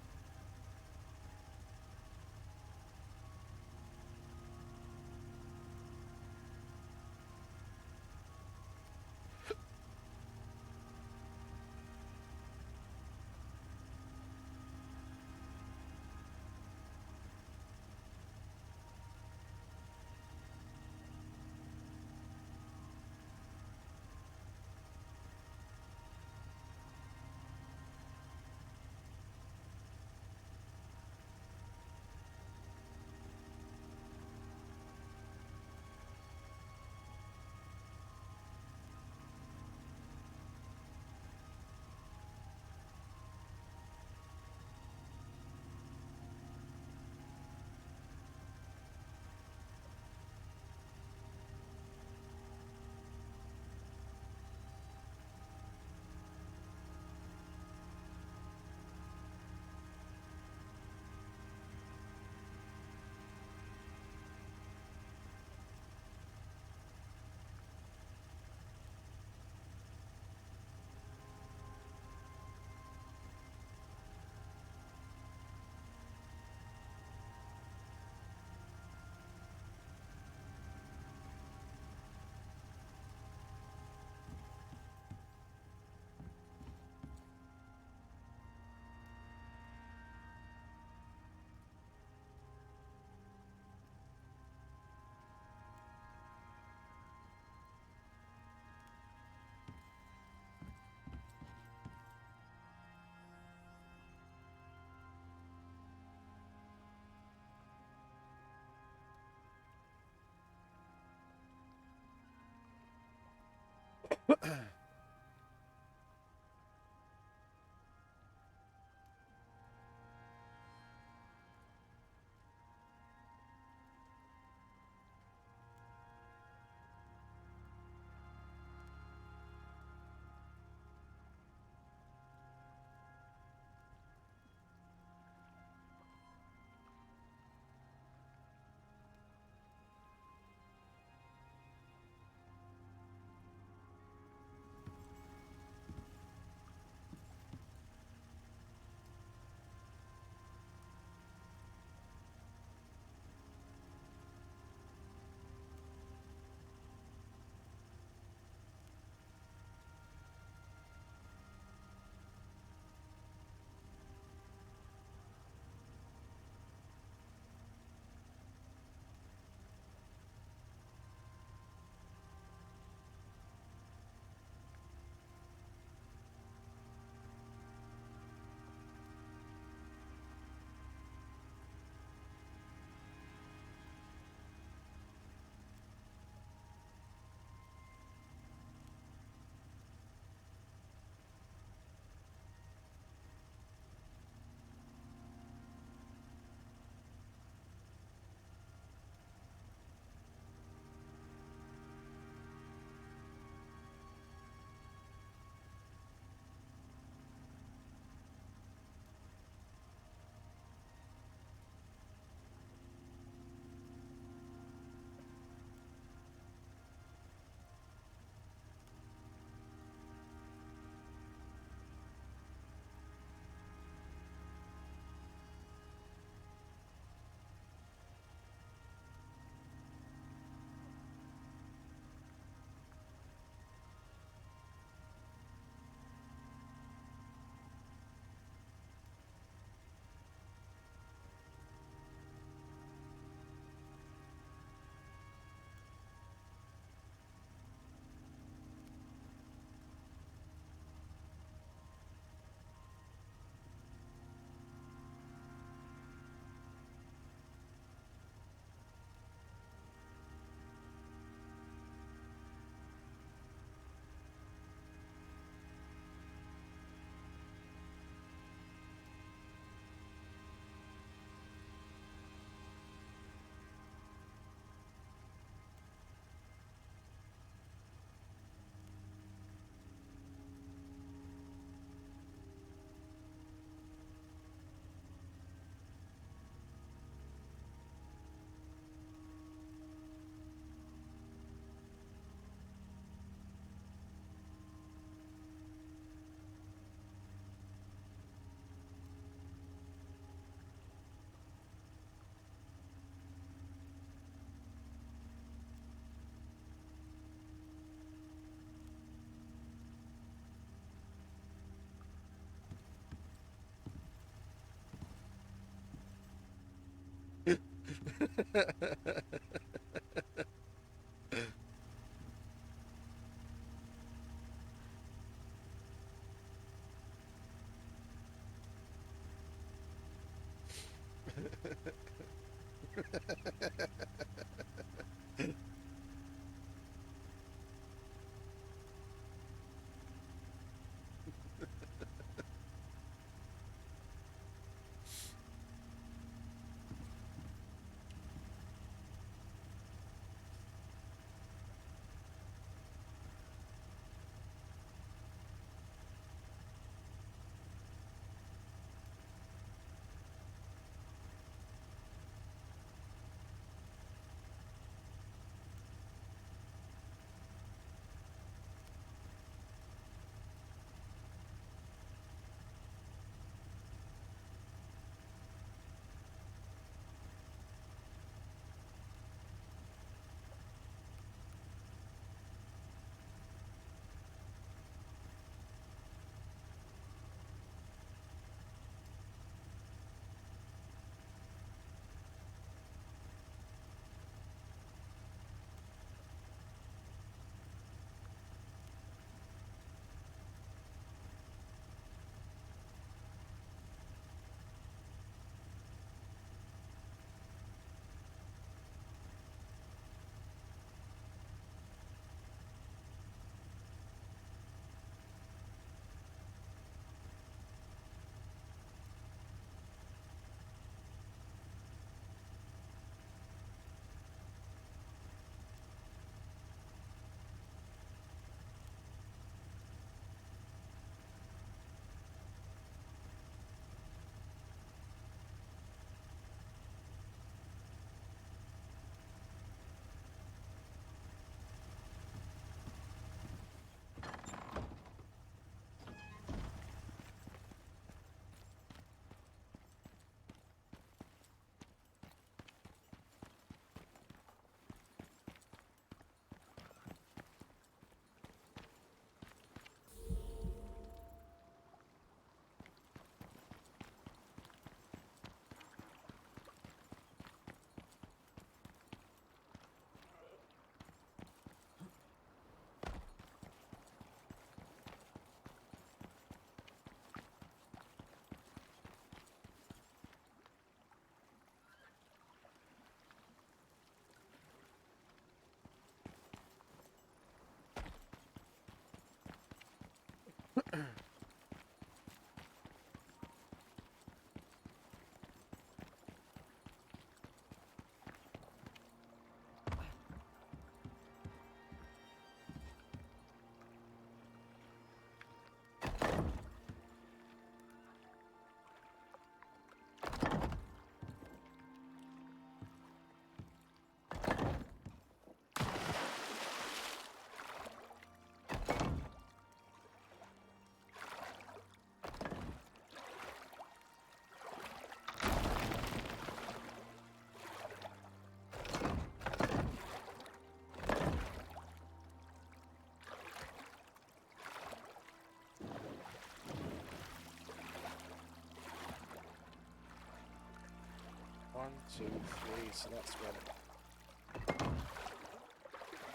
1, 2, 3, so that's when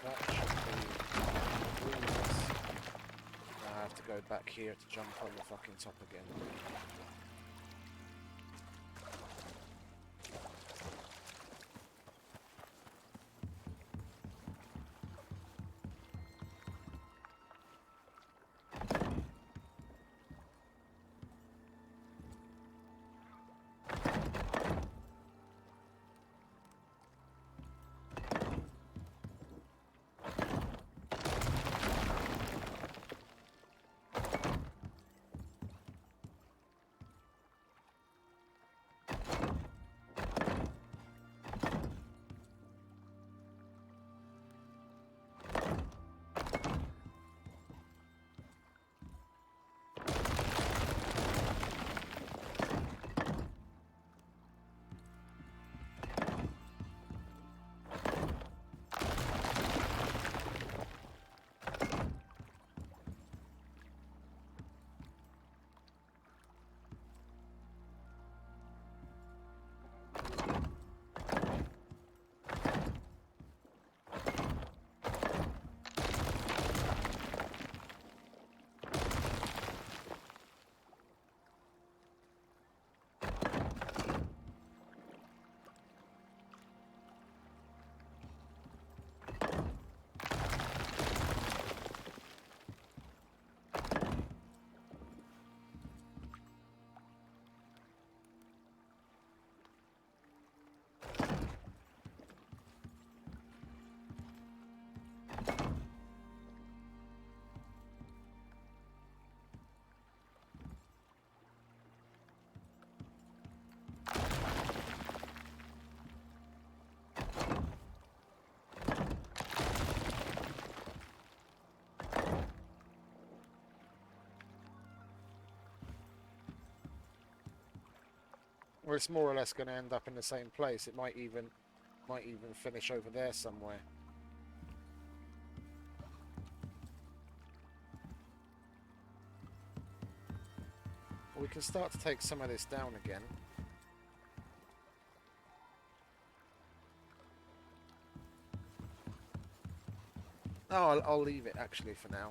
that should be rooms. I have to go back here to jump on the fucking top again. Well, it's more or less going to end up in the same place. It might even finish over there somewhere. Well, we can start to take some of this down again. Oh, I'll leave it actually for now.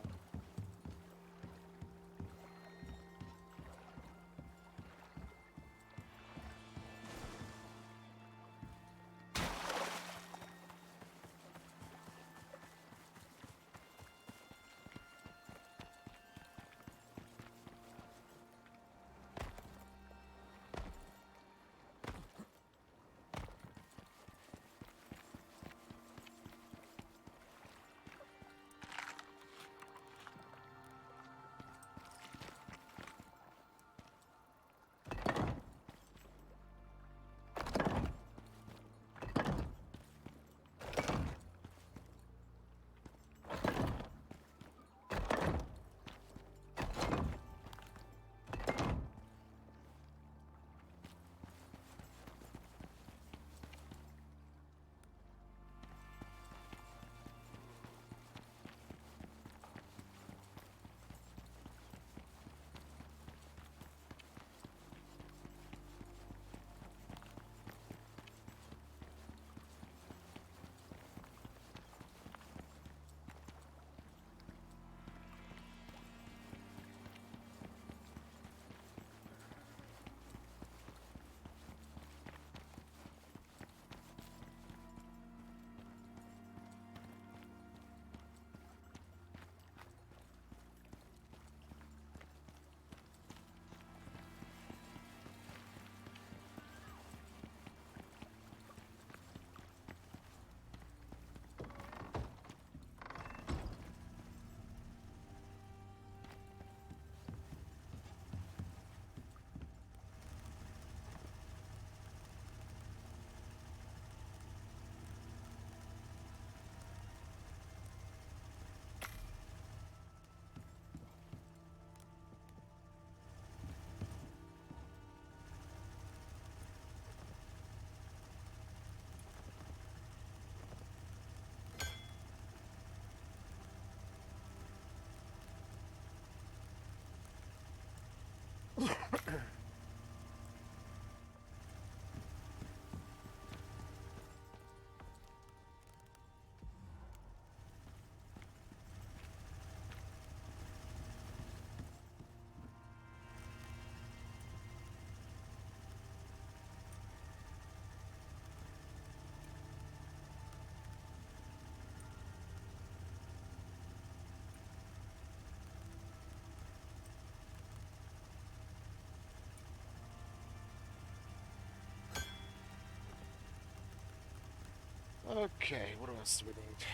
Okay, what else do we need?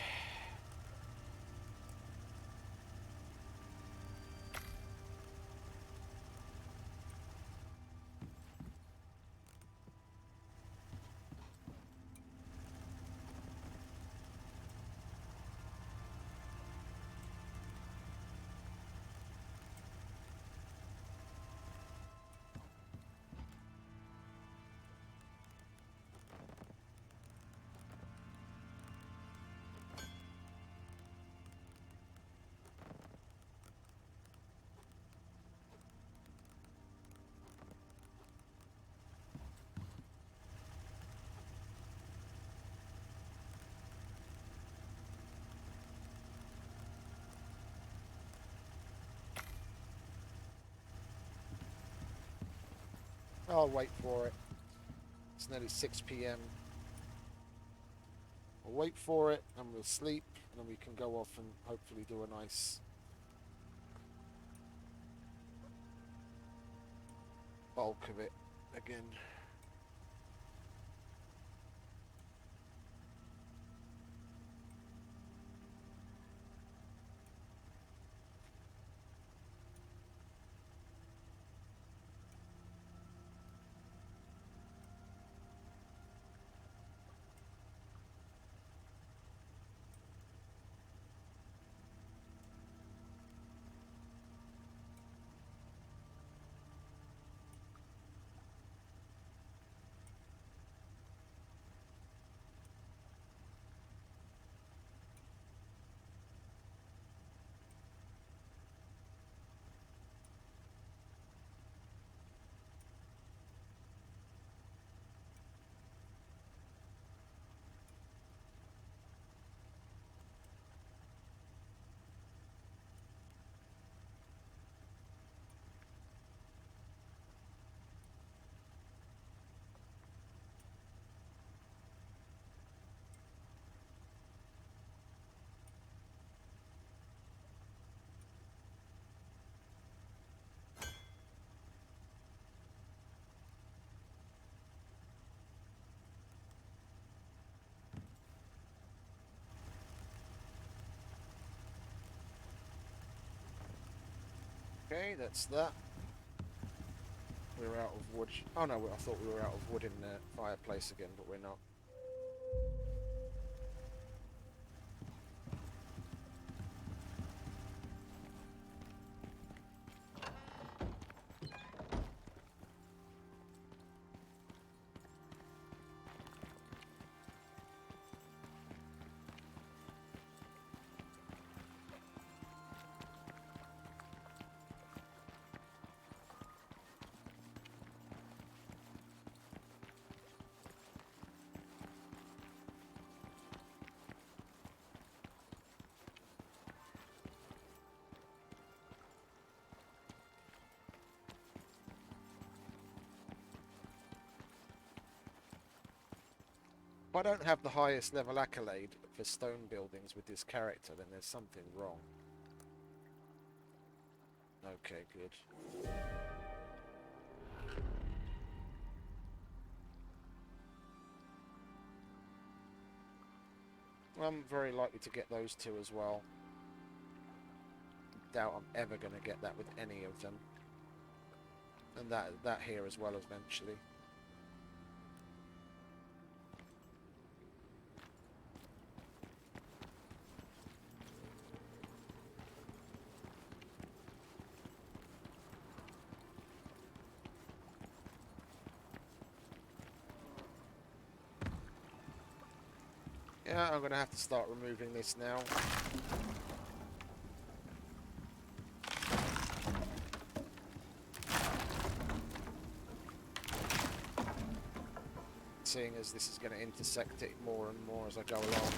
I'll wait for it. It's nearly 6 p.m. We'll wait for it and we'll sleep, and then we can go off and hopefully do a nice bulk of it again. Okay, that's that. We're out of wood. Oh no, I thought we were out of wood in the fireplace again, but we're not. If I don't have the highest level accolade for stone buildings with this character, then there's something wrong. Okay, good. I'm very likely to get those two as well. Doubt I'm ever going to get that with any of them. And that here as well eventually. Yeah, I'm going to have to start removing this now. Seeing as this is going to intersect it more and more as I go along.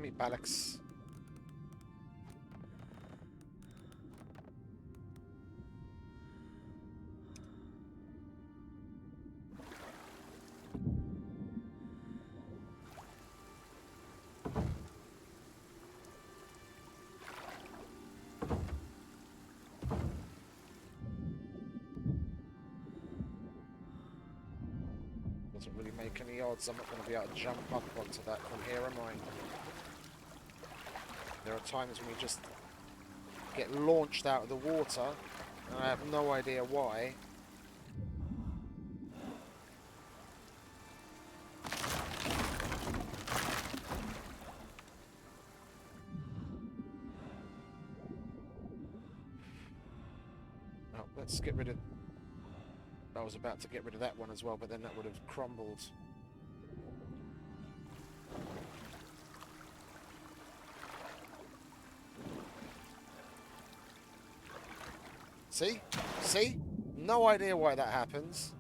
Me Balax. Doesn't really make any odds. I'm not going to be able to jump up onto that from here, am I? There are times when you just get launched out of the water, and I have no idea why. Oh, let's get rid of... I was about to get rid of that one as well, but then that would have crumbled. See? See? No idea why that happens.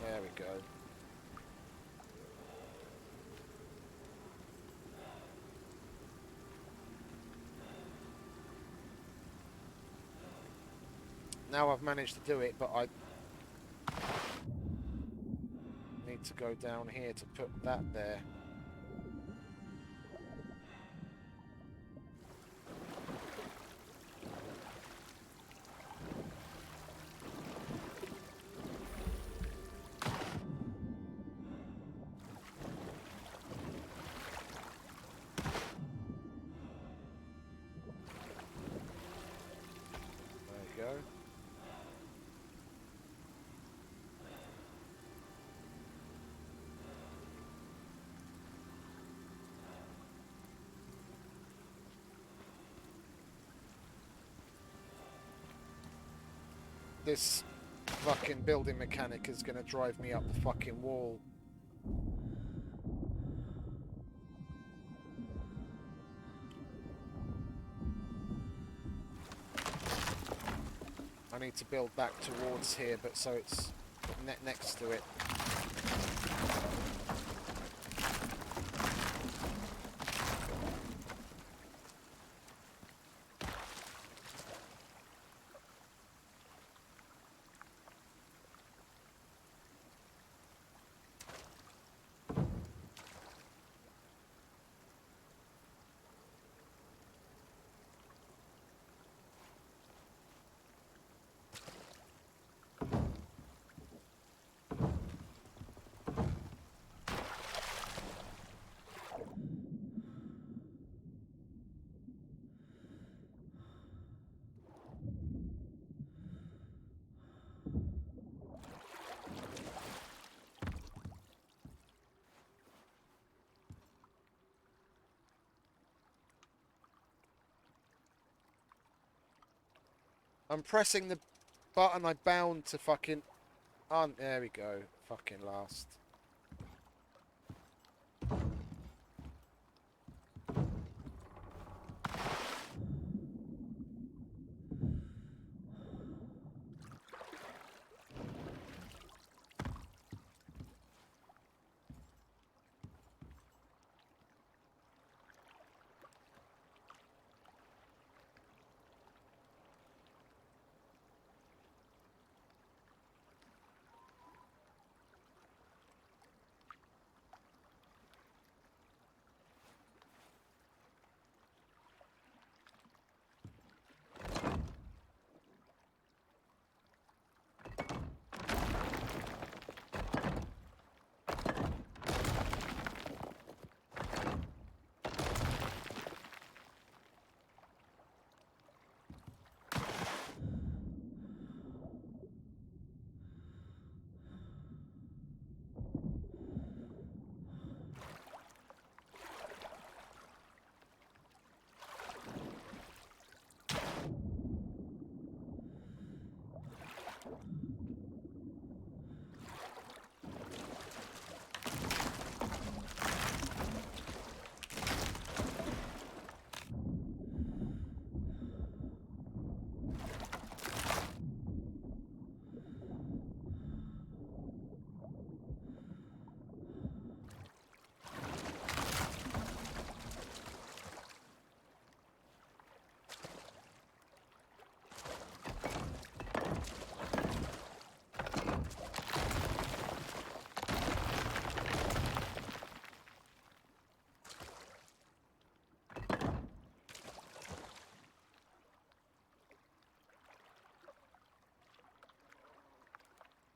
There we go. Now I've managed to do it, but I need to go down here to put that there. this fucking building mechanic is gonna drive me up the fucking wall. I need to build back towards here, but so it's next to it. I'm pressing the button I bound to fucking... there we go. Fucking last.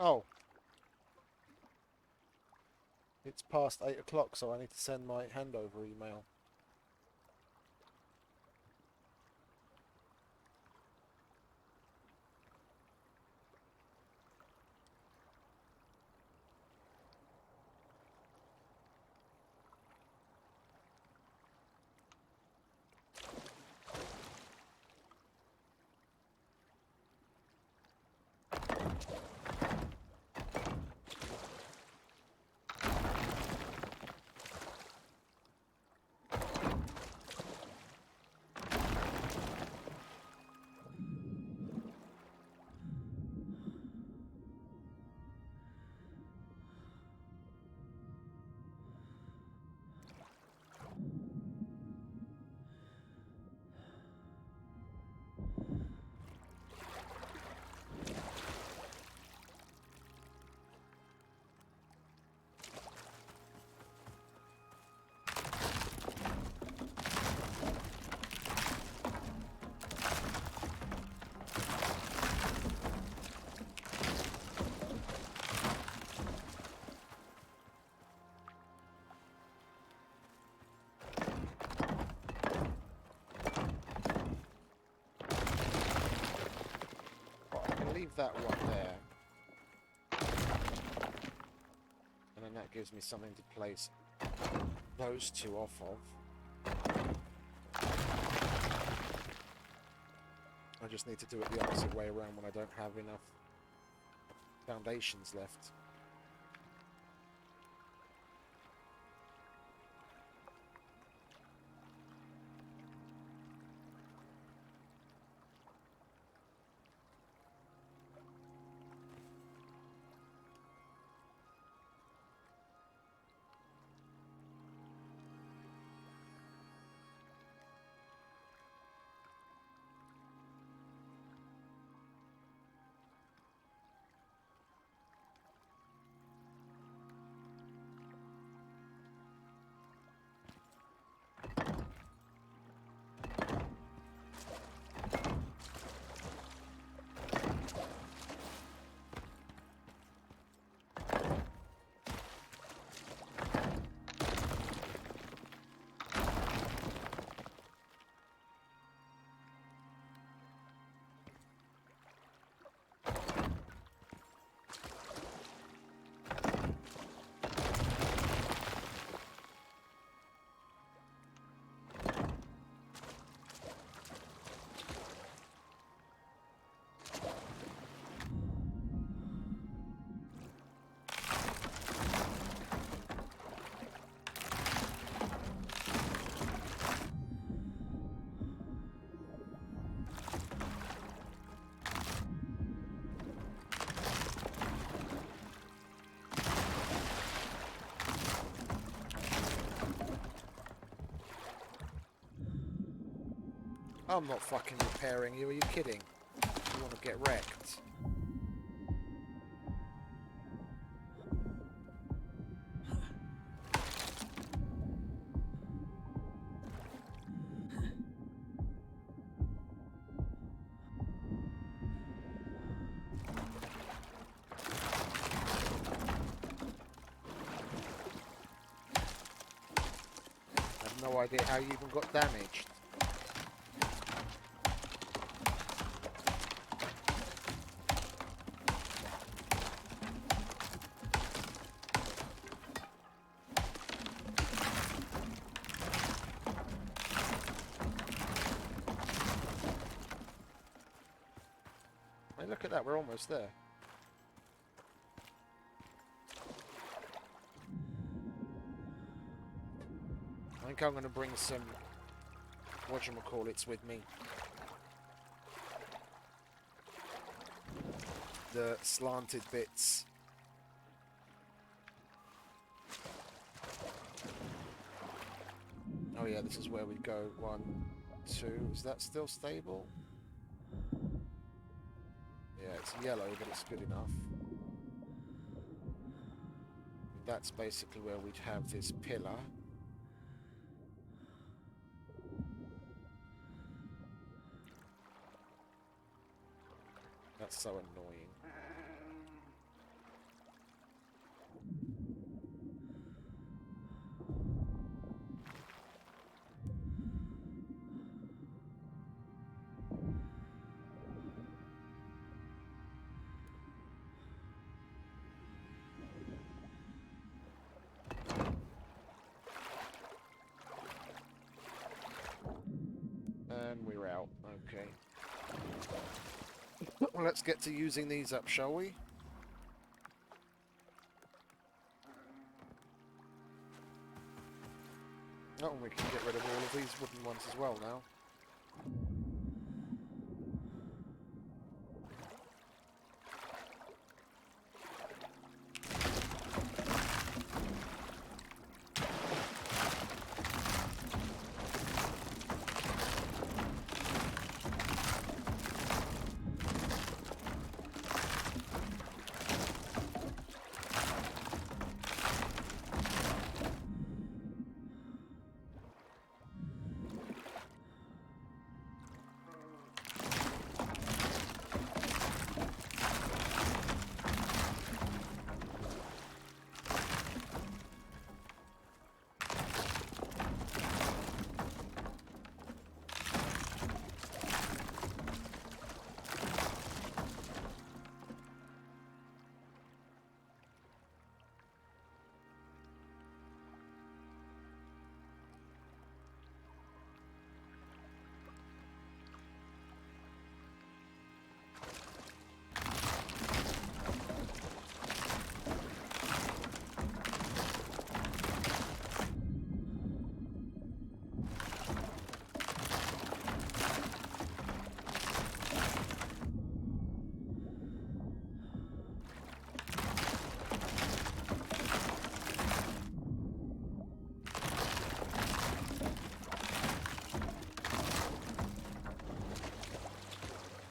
Oh. It's past 8 o'clock, so I need to send my handover email. Leave that one there. And then that gives me something to place those two off of. I just need to do it the opposite way around when I don't have enough foundations left. I'm not fucking repairing you, are you kidding? You want to get wrecked? I have no idea how you even got damaged. Hey, look at that, we're almost there. I think I'm going to bring some whatchamacallits with me. The slanted bits. Oh yeah, this is where we go. 1, 2. Is that still stable? Yeah, it's yellow, but it's good enough. That's basically where we'd have this pillar. That's so annoying. And we're out. Okay. Well, let's get to using these up, shall we? Oh, and we can get rid of all of these wooden ones as well now.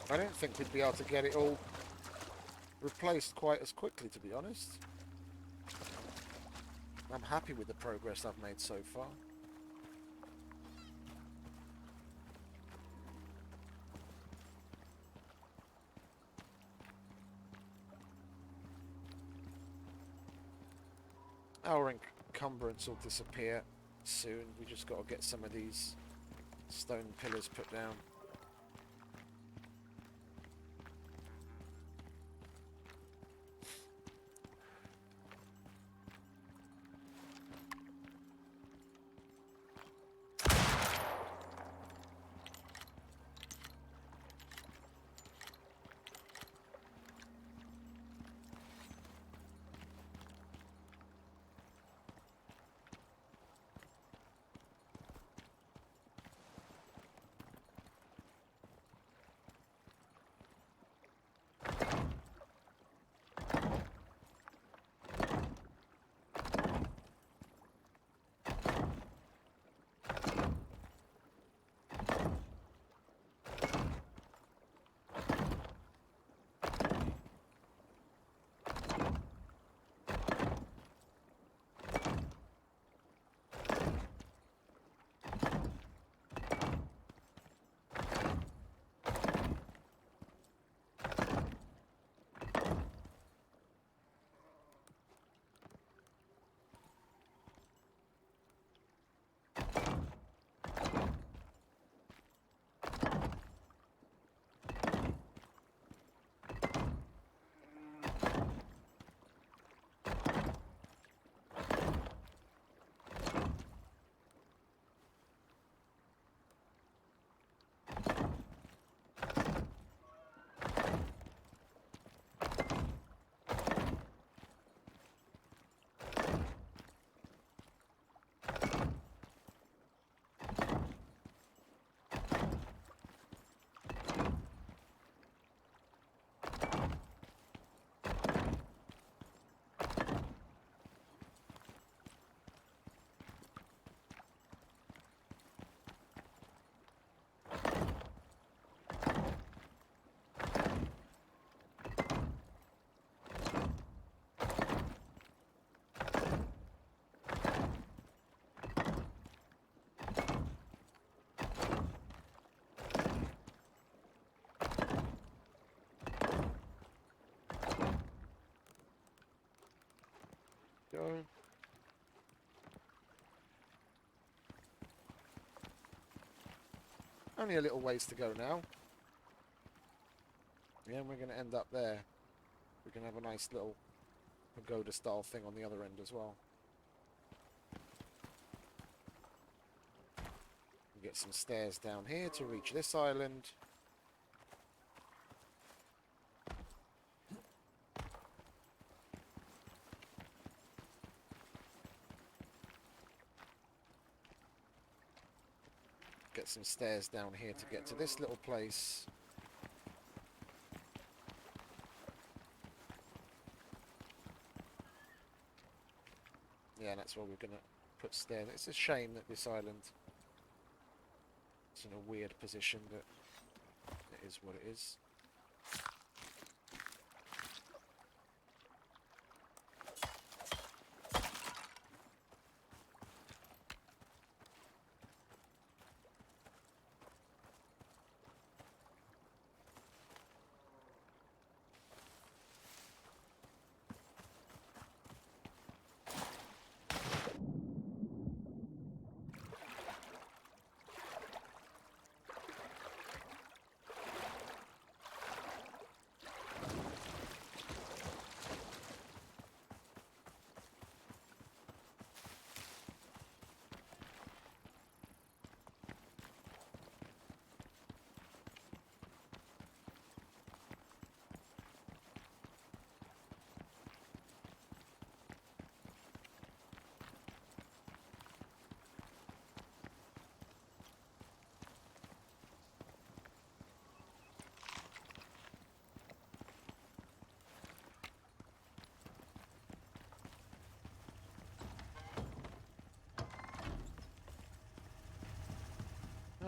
I don't think we'd be able to get it all replaced quite as quickly, to be honest. I'm happy with the progress I've made so far. Our encumbrance will disappear soon. We just got to get some of these stone pillars put down. Go. Only a little ways to go now. Yeah, and we're going to end up there. We can have a nice little pagoda style thing on the other end as well. Get some stairs down here to reach this island. Get some stairs down here to get to this little place. Yeah, that's where we're going to put stairs. It's a shame that this island is in a weird position, but it is what it is.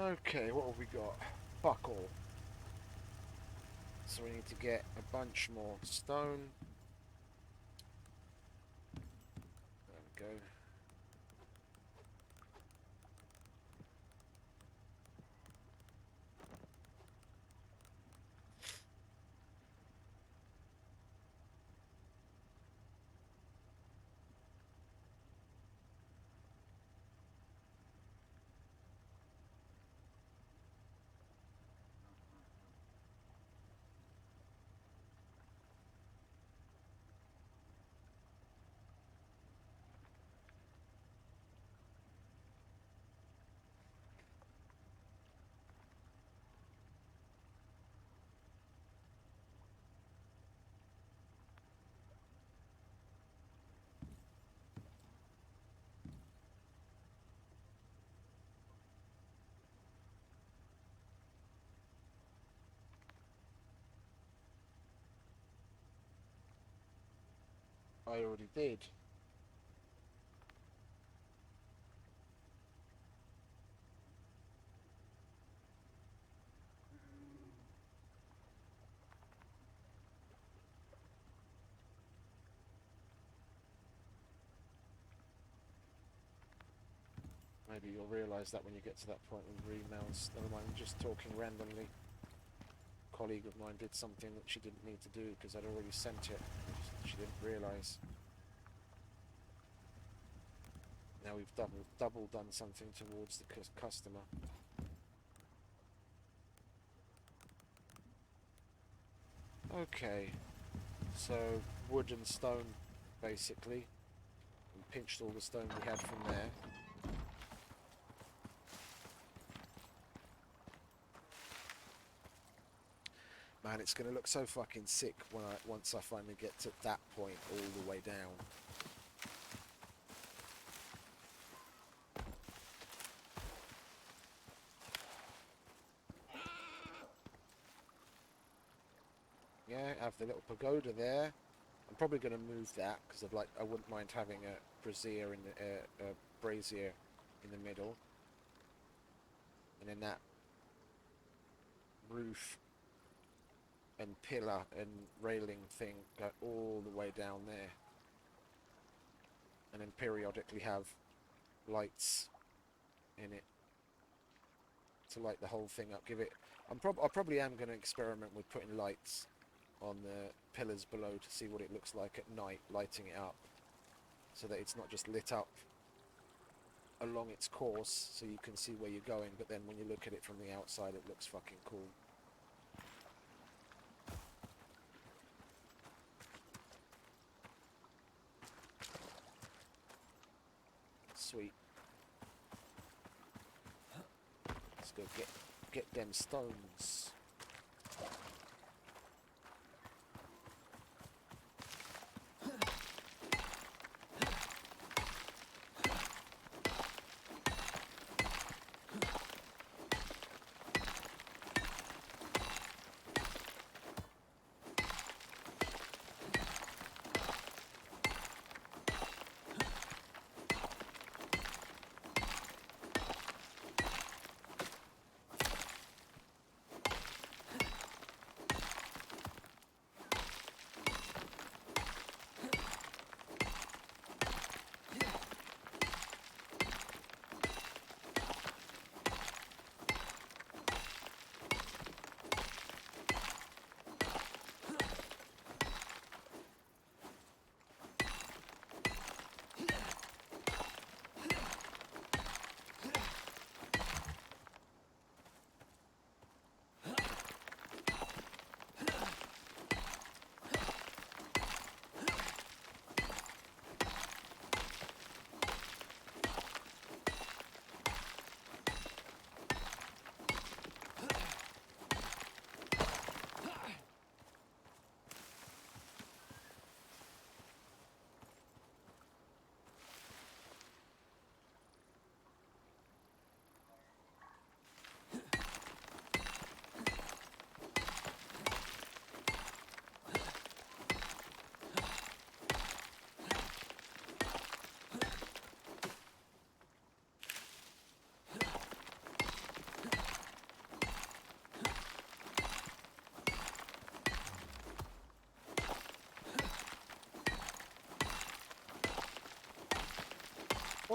Okay, what have we got? Fuck all. So we need to get a bunch more stone. There we go. I already did. Maybe you'll realise that when you get to that point with emails. Never mind, just talking randomly. A colleague of mine did something that she didn't need to do because I'd already sent it. She didn't realise. Now we've double done something towards the customer. Okay, so wood and stone, basically. We pinched all the stone we had from there. Man, it's going to look so fucking sick when once I finally get to that point all the way down. Yeah, have the little pagoda there. I'm probably going to move that because I wouldn't mind having a brazier in the brazier in the middle, and then that roof and pillar and railing thing go all the way down there, and then periodically have lights in it to light the whole thing up. I probably am going to experiment with putting lights on the pillars below to see what it looks like at night, lighting it up so that it's not just lit up along its course so you can see where you're going, but then when you look at it from the outside it looks fucking cool. Sweet. Let's go get them stones.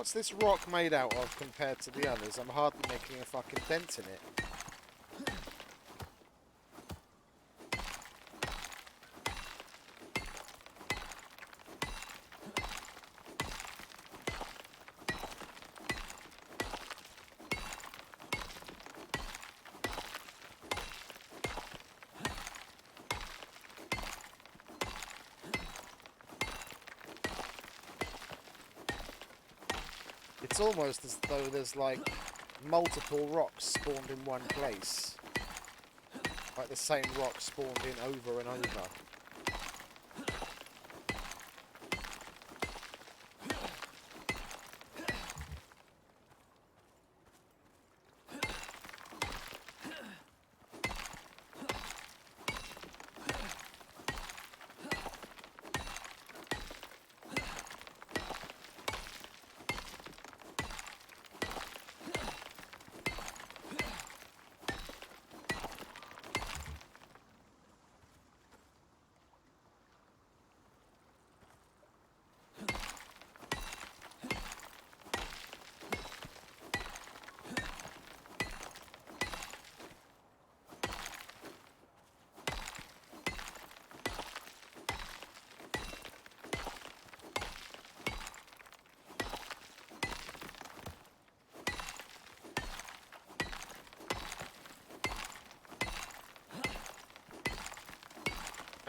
What's this rock made out of compared to the others? I'm hardly making a fucking dent in it. It's almost as though there's like multiple rocks spawned in one place. Like the same rock spawned in over and over.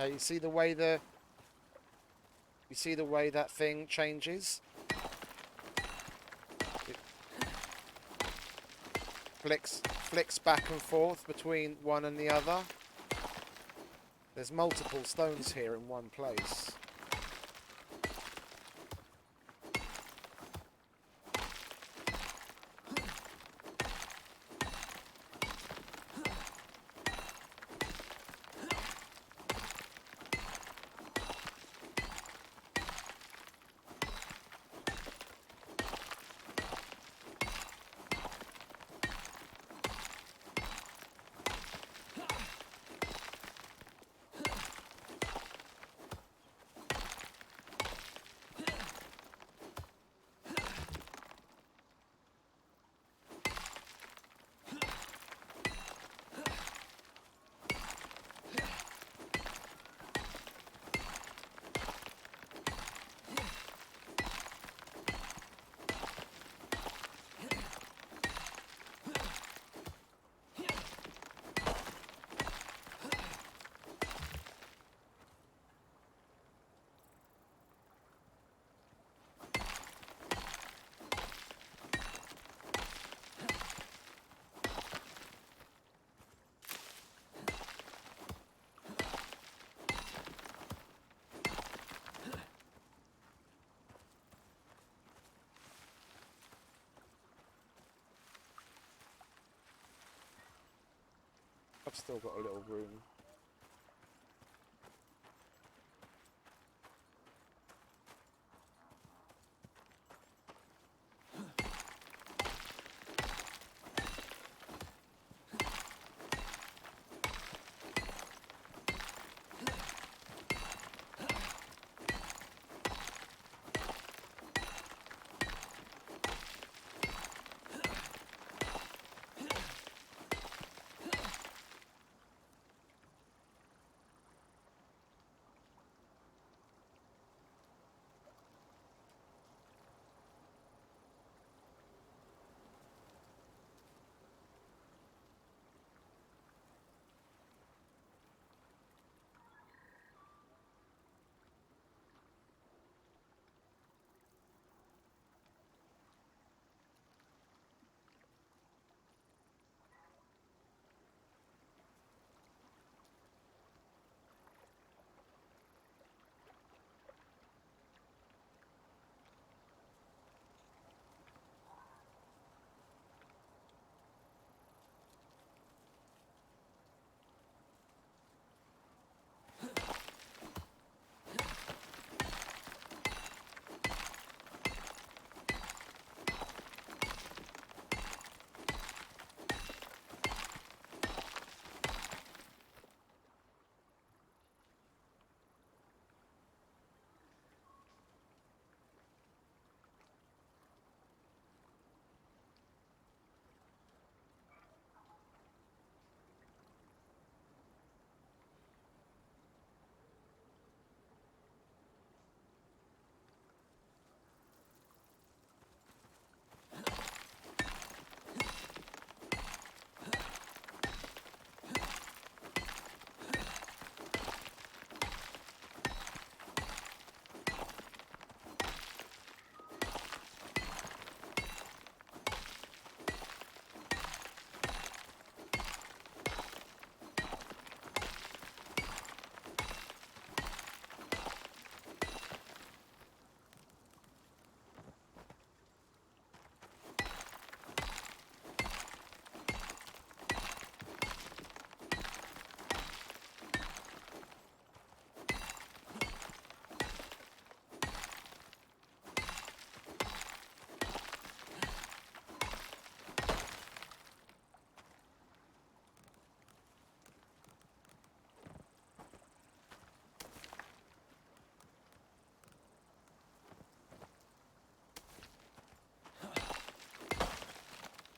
You see the way that thing changes? It flicks back and forth between one and the other. There's multiple stones here in one place. I've still got a little room.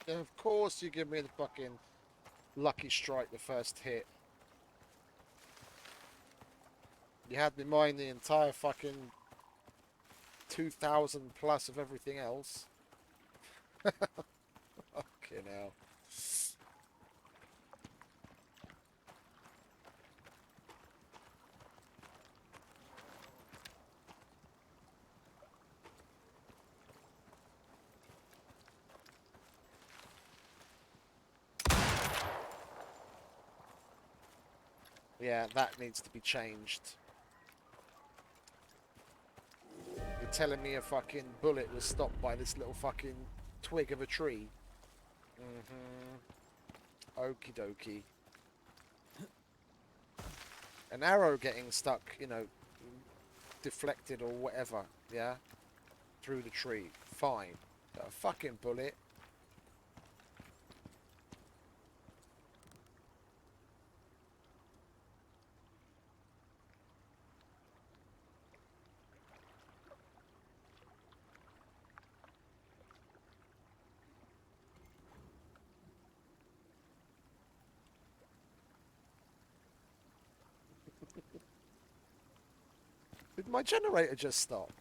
And of course you give me the fucking lucky strike the first hit. You had me mind the entire fucking 2,000 plus of everything else. Fucking hell. Yeah, that needs to be changed. You're telling me a fucking bullet was stopped by this little fucking twig of a tree? Mm-hmm. Okie dokie. An arrow getting stuck, you know, deflected or whatever, yeah? Through the tree. Fine. But a fucking bullet. Did my generator just stop?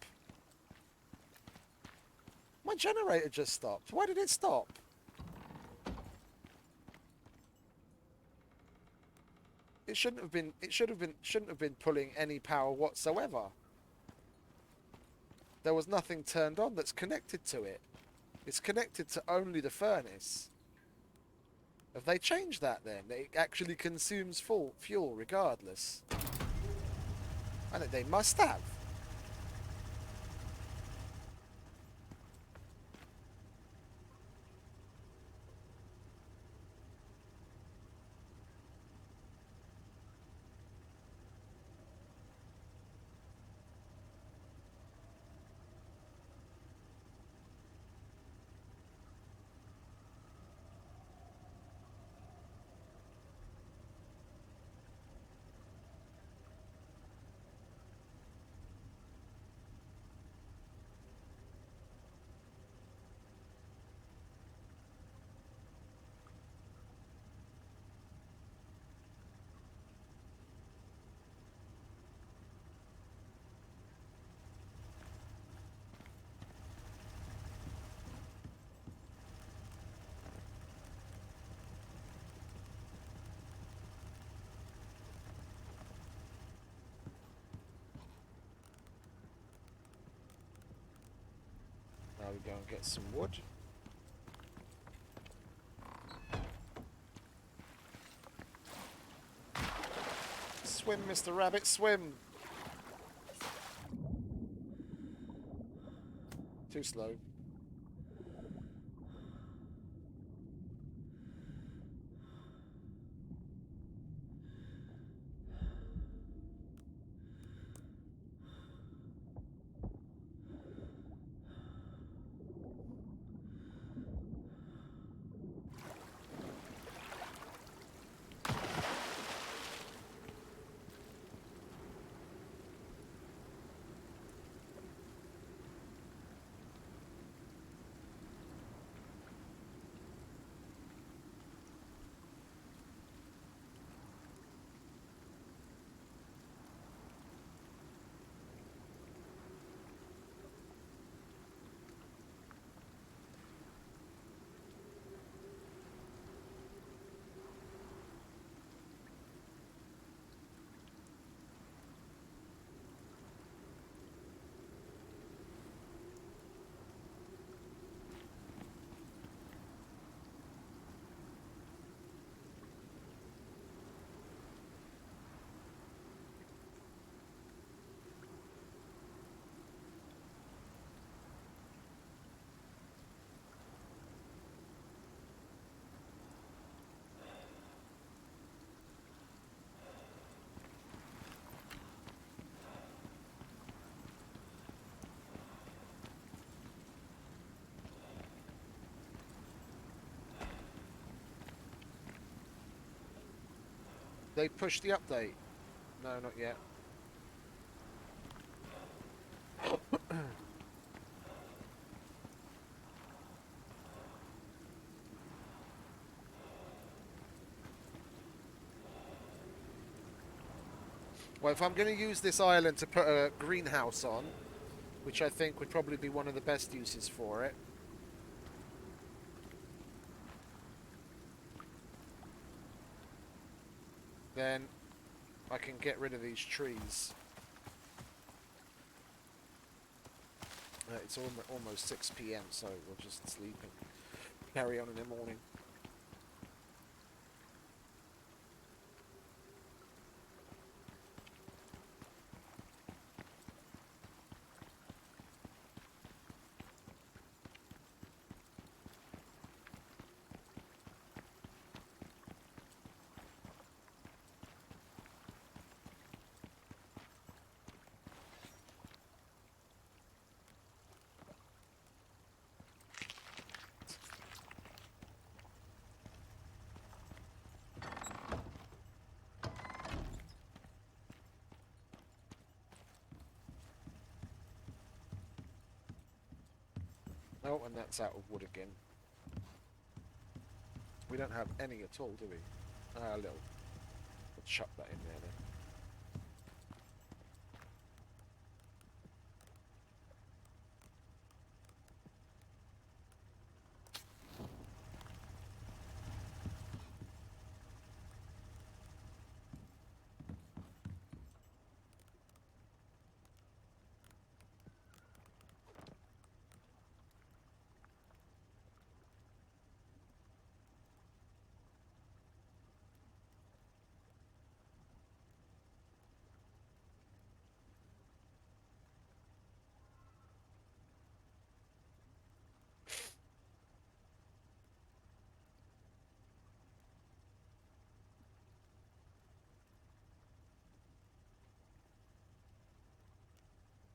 My generator just stopped. Why did it stop? It shouldn't have been. It shouldn't have been pulling any power whatsoever. There was nothing turned on that's connected to it. It's connected to only the furnace. Have they changed that then? It actually consumes full fuel regardless. I think they must have. Now we go and get some wood. Swim, Mr. Rabbit, swim! Too slow. They pushed the update. No, not yet. Well, if I'm going to use this island to put a greenhouse on, which I think would probably be one of the best uses for it, then I can get rid of these trees. It's almost 6 p.m, so we'll just sleep and carry on in the morning. Oh, and that's out of wood again. We don't have any at all, do we? A little. Let's chuck that in there then.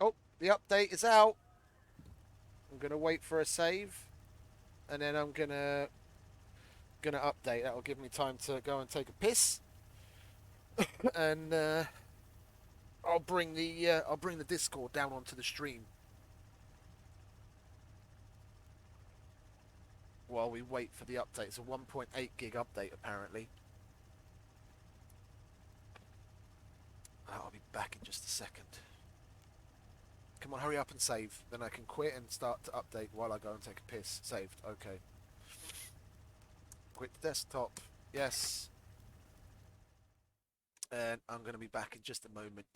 Oh, the update is out. I'm gonna wait for a save, and then I'm gonna update. That'll give me time to go and take a piss, and I'll bring the Discord down onto the stream while we wait for the update. It's a 1.8 gig update apparently. I'll be back in just a second. Come on, hurry up and save. Then I can quit and start to update while I go and take a piss. Saved. Okay. Quit the desktop. Yes. And I'm going to be back in just a moment.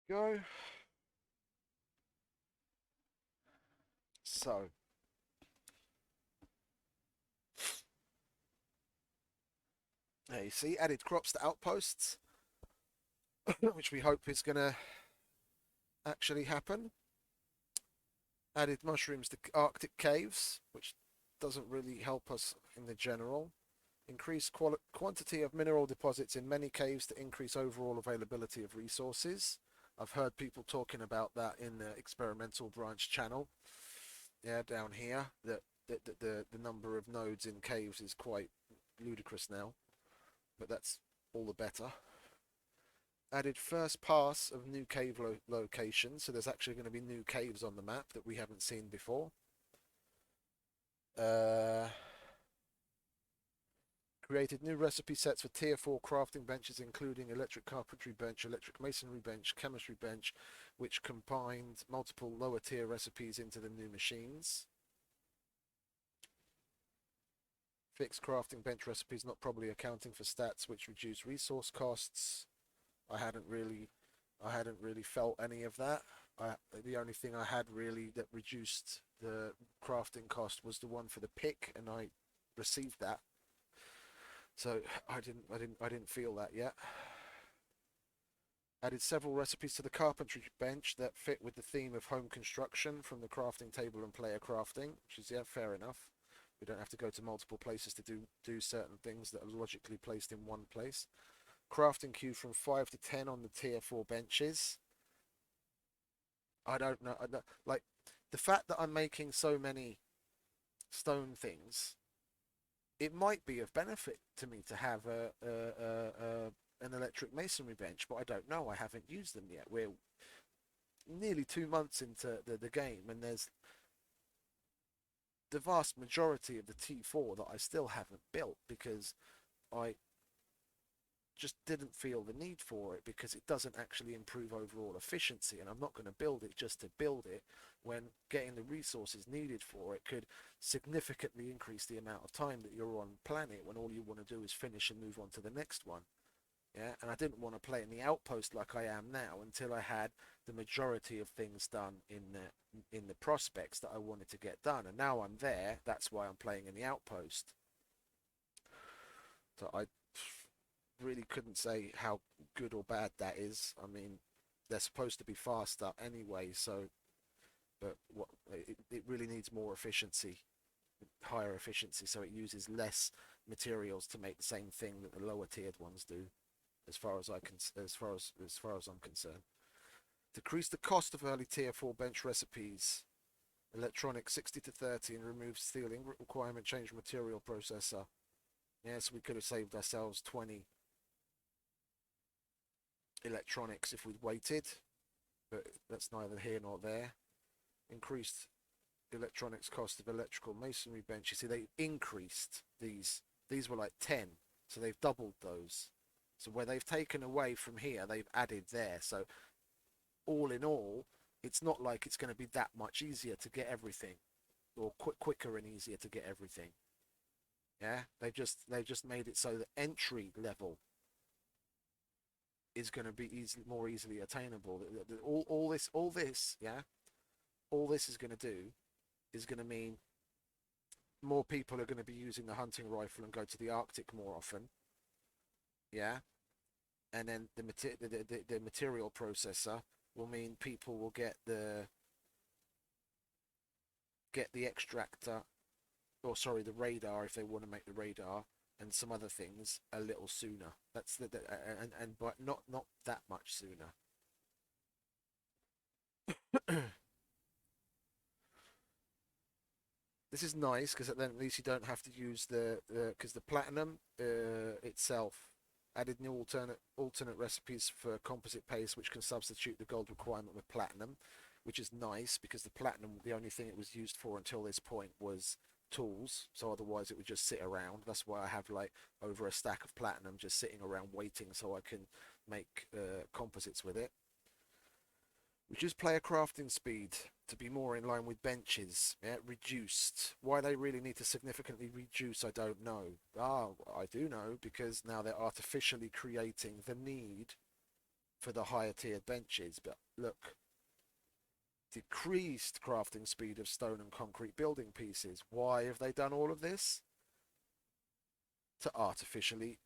Go. So. There you see, added crops to outposts, which we hope is going to actually happen. Added mushrooms to Arctic caves, which doesn't really help us in the general. Increased quantity of mineral deposits in many caves to increase overall availability of resources. I've heard people talking about that in the experimental branch channel. Yeah, down here, that the number of nodes in caves is quite ludicrous now, but that's all the better. Added first pass of new cave locations, so there's actually going to be new caves on the map that we haven't seen before. Created new recipe sets for tier 4 crafting benches, including electric carpentry bench, electric masonry bench, chemistry bench, which combined multiple lower tier recipes into the new machines. Fixed crafting bench recipes, not probably accounting for stats, which reduce resource costs. I hadn't really felt any of that. The only thing I had really that reduced the crafting cost was the one for the pick, and I received that. So I didn't feel that yet. Added several recipes to the carpentry bench that fit with the theme of home construction from the crafting table and player crafting, which is, yeah, fair enough. We don't have to go to multiple places to do certain things that are logically placed in one place. Crafting queue from 5 to 10 on the tier 4 benches. I don't know. Like, the fact that I'm making so many stone things, it might be of benefit to me to have an electric masonry bench, but I don't know. I haven't used them yet. We're nearly 2 months into the game, and there's the vast majority of the T4 that I still haven't built because I just didn't feel the need for it, because it doesn't actually improve overall efficiency, and I'm not going to build it just to build it when getting the resources needed for it could significantly increase the amount of time that you're on planet when all you want to do is finish and move on to the next one. Yeah, and I didn't want to play in the outpost like I am now until I had the majority of things done in the prospects that I wanted to get done, and now I'm there. That's why I'm playing in the outpost. So I really couldn't say how good or bad that is. I mean, they're supposed to be faster anyway, so but it really needs more efficiency, higher efficiency, so it uses less materials to make the same thing that the lower tiered ones do, as far as I'm concerned. Decrease the cost of early tier 4 bench recipes. Electronic 60 to 30 and remove steel ingot requirement, change material processor. Yes, we could have saved ourselves 20 electronics if we'd waited, but that's neither here nor there. Increased electronics cost of electrical masonry bench. You see, they increased these. These were like 10, so they've doubled those. So where they've taken away from here, they've added there. So all in all, it's not like it's going to be that much easier to get everything, or quicker and easier to get everything. Yeah, they've just made it so that entry level is going to be more easily attainable. All this, yeah, all this is going to do is going to mean more people are going to be using the hunting rifle and go to the Arctic more often. Yeah, and then the material processor will mean people will get the extractor, or sorry, the radar if they want to make the radar, and some other things a little sooner. That's and but not that much sooner. This is nice because then at least you don't have to use because the platinum itself added new alternate recipes for composite paste, which can substitute the gold requirement with platinum, which is nice because the platinum, the only thing it was used for until this point was tools, so otherwise it would just sit around. That's why I have like over a stack of platinum just sitting around waiting so I can make composites with it. Reduce player crafting speed to be more in line with benches. Yeah, reduced. Why they really need to significantly reduce, I don't know. I do know, because now they're artificially creating the need for the higher tiered benches. But look, decreased crafting speed of stone and concrete building pieces. Why have they done all of this? To artificially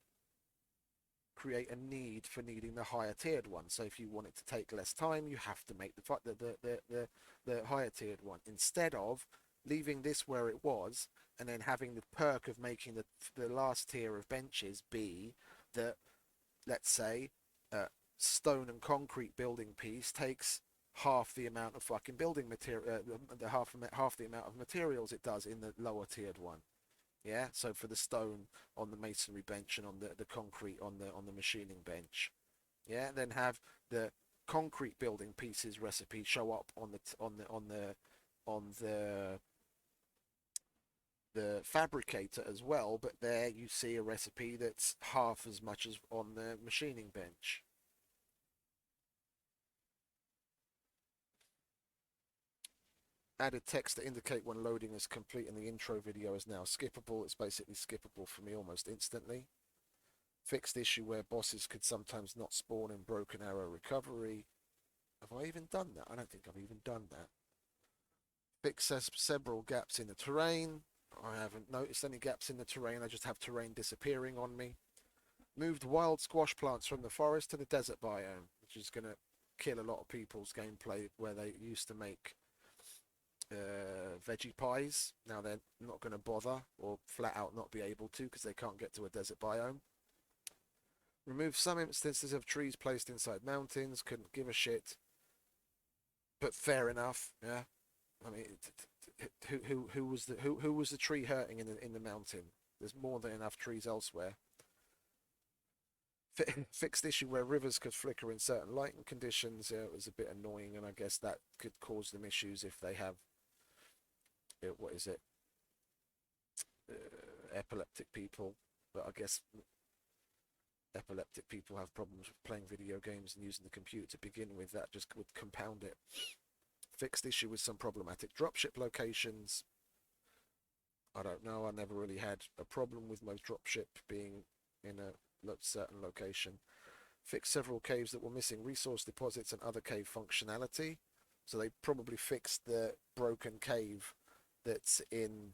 create a need for needing the higher tiered one. So if you want it to take less time, you have to make the higher tiered one, instead of leaving this where it was and then having the perk of making the last tier of benches be that, let's say, stone and concrete building piece takes half the amount of fucking building material, half the amount of materials it does in the lower tiered one. Yeah, so for the stone on the masonry bench and on the concrete on the machining bench. Yeah, then have the concrete building pieces recipe show up on the fabricator as well, but there you see a recipe that's half as much as on the machining bench. Added text to indicate when loading is complete and the intro video is now skippable. It's basically skippable for me almost instantly. Fixed issue where bosses could sometimes not spawn in broken arrow recovery. Have I even done that? I don't think I've even done that. Fix several gaps in the terrain. I haven't noticed any gaps in the terrain. I just have terrain disappearing on me. Moved wild squash plants from the forest to the desert biome, which is going to kill a lot of people's gameplay where they used to make veggie pies. Now they're not going to bother or flat out not be able to because they can't get to a desert biome. Remove some instances of trees placed inside mountains. Couldn't give a shit. But fair enough, yeah. I mean, who was the tree hurting in the mountain? There's more than enough trees elsewhere. Fixed issue where rivers could flicker in certain lighting conditions. Yeah, it was a bit annoying, and I guess that could cause them issues if they have what is it? Epileptic people. But I guess epileptic people have problems with playing video games and using the computer to begin with. That just would compound it. Fixed issue with some problematic dropship locations. I don't know. I never really had a problem with most dropship being in a certain location. Fixed several caves that were missing resource deposits and other cave functionality. So they probably fixed the broken cave that's in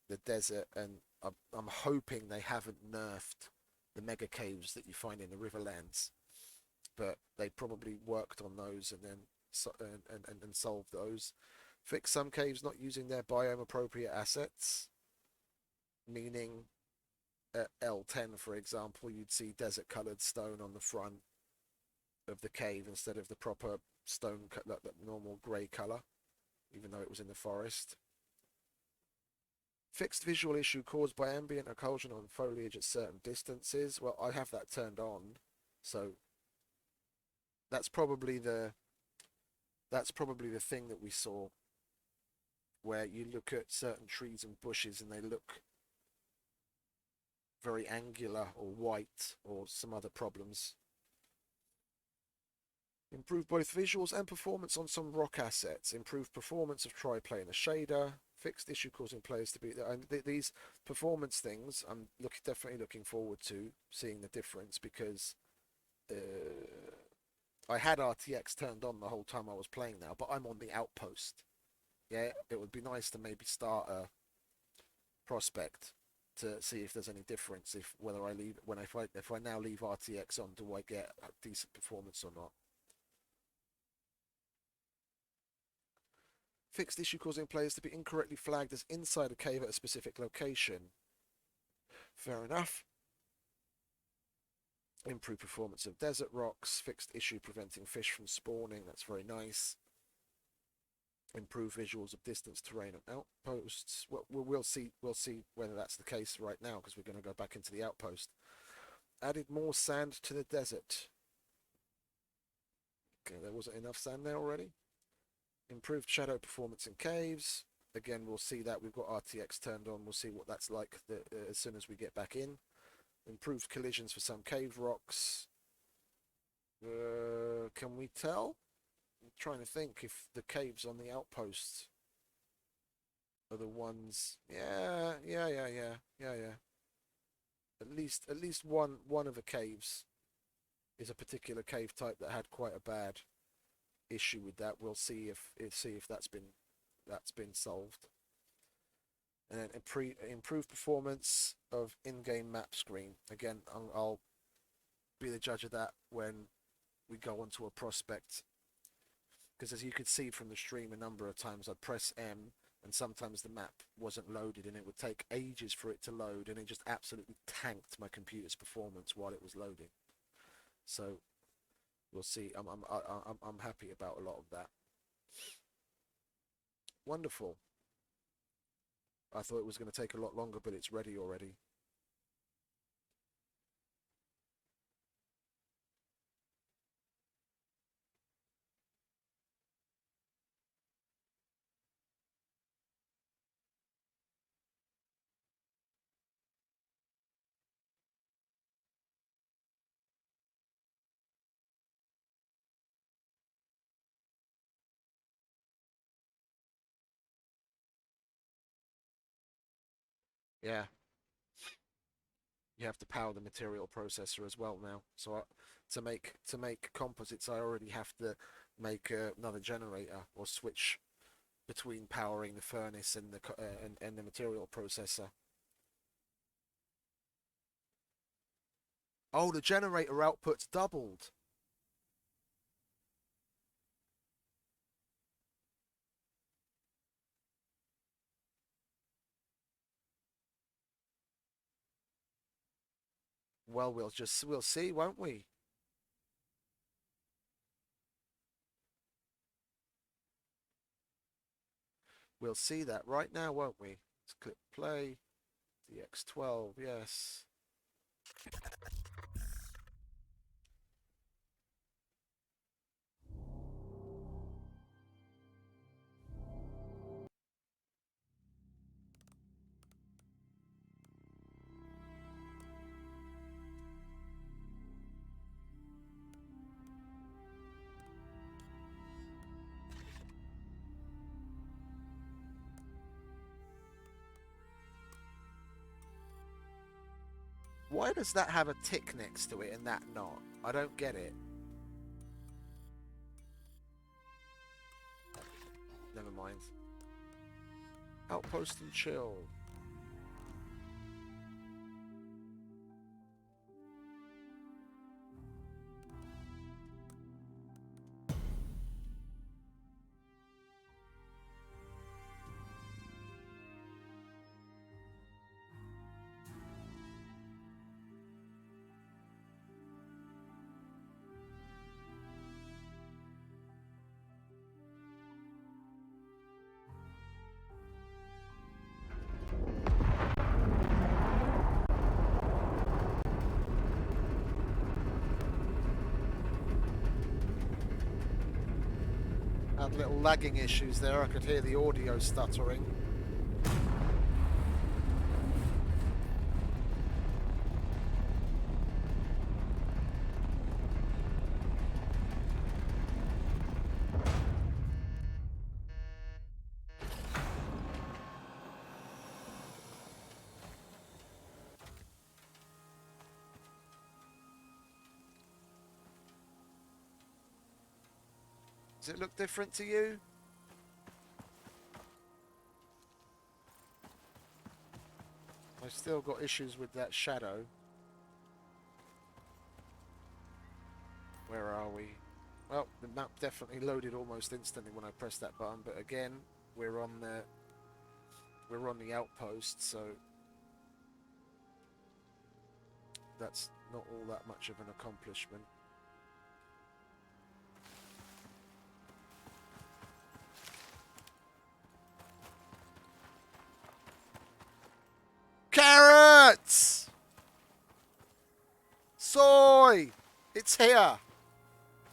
the desert, and I'm hoping they haven't nerfed the mega caves that you find in the Riverlands, but they probably worked on those and then and solved those. Fix some caves not using their biome appropriate assets, meaning at L10 for example you'd see desert colored stone on the front of the cave instead of the proper stone that normal grey color, even though it was in the forest. Fixed visual issue caused by ambient occlusion on foliage at certain distances. Well, I have that turned on, so that's probably the thing that we saw, where you look at certain trees and bushes and they look very angular or white or some other problems. Improve both visuals and performance on some rock assets. Improve performance of triplanar shader. Fixed issue causing players to be... these performance things, I'm definitely looking forward to seeing the difference, because I had RTX turned on the whole time I was playing now, but I'm on the Outpost. Yeah, it would be nice to maybe start a prospect to see if there's any difference, if I now leave RTX on, do I get a decent performance or not. Fixed issue causing players to be incorrectly flagged as inside a cave at a specific location. Fair enough. Improve performance of desert rocks. Fixed issue preventing fish from spawning. That's very nice. Improve visuals of distance, terrain, and outposts. Well, we'll see whether that's the case right now, because we're going to go back into the outpost. Added more sand to the desert. Okay, there wasn't enough sand there already. Improved shadow performance in caves. Again, we'll see that. We've got RTX turned on. We'll see what that's like as soon as we get back in. Improved collisions for some cave rocks. Can we tell? I'm trying to think if the caves on the outposts are the ones. Yeah. At least one of the caves is a particular cave type that had quite a bad issue with that. We'll see if that's been solved. And then improve performance of in-game map screen. Again, I'll be the judge of that when we go onto a prospect, because as you could see from the stream, a number of times I'd press M and sometimes the map wasn't loaded and it would take ages for it to load, and it just absolutely tanked my computer's performance while it was loading. So We'll see. I'm happy about a lot of that. Wonderful. I thought it was going to take a lot longer, but it's ready already. Yeah, you have to power the material processor as well now. So to make composites, I already have to make another generator or switch between powering the furnace and and the material processor. Oh, the generator output's doubled. Well, we'll see, won't we? We'll see that right now, won't we? Let's click play. DX12, yes. Why does that have a tick next to it and that not? I don't get it. Never mind. Outpost and chill. Had little lagging issues there. I could hear the audio stuttering. Does it look different to you? I've still got issues with that shadow. Where are we? Well, the map definitely loaded almost instantly when I pressed that button, but again, we're on the outpost, so that's not all that much of an accomplishment. Carrots! Soy! It's here!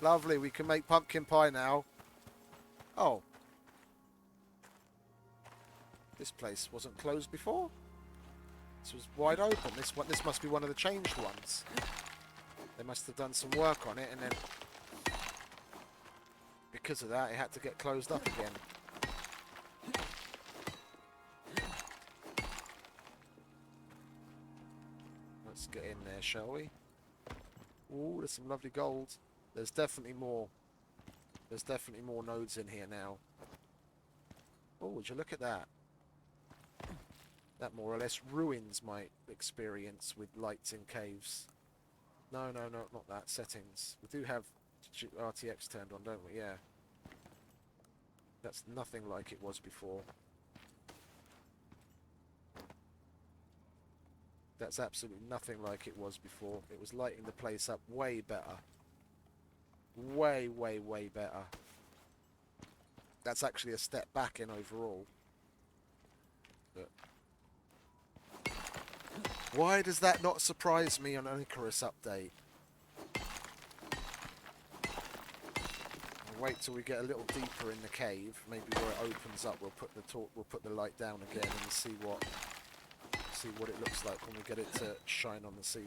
Lovely, we can make pumpkin pie now. Oh. This place wasn't closed before? This was wide open. This must be one of the changed ones. They must have done some work on it, and then because of that, it had to get closed up again. Let's get in there, shall we? Ooh, there's some lovely gold. There's definitely more. There's definitely more nodes in here now. Oh, would you look at that? That more or less ruins my experience with lights in caves. No, not that. Settings. We do have RTX turned on, don't we? Yeah. That's nothing like it was before. That's absolutely nothing like it was before. It was lighting the place up way better. Way, way, way better. That's actually a step back in overall. But why does that not surprise me on an Icarus update? I'll wait till we get a little deeper in the cave. Maybe where it opens up, we'll put the light down again and see what it looks like when we get it to shine on the ceiling.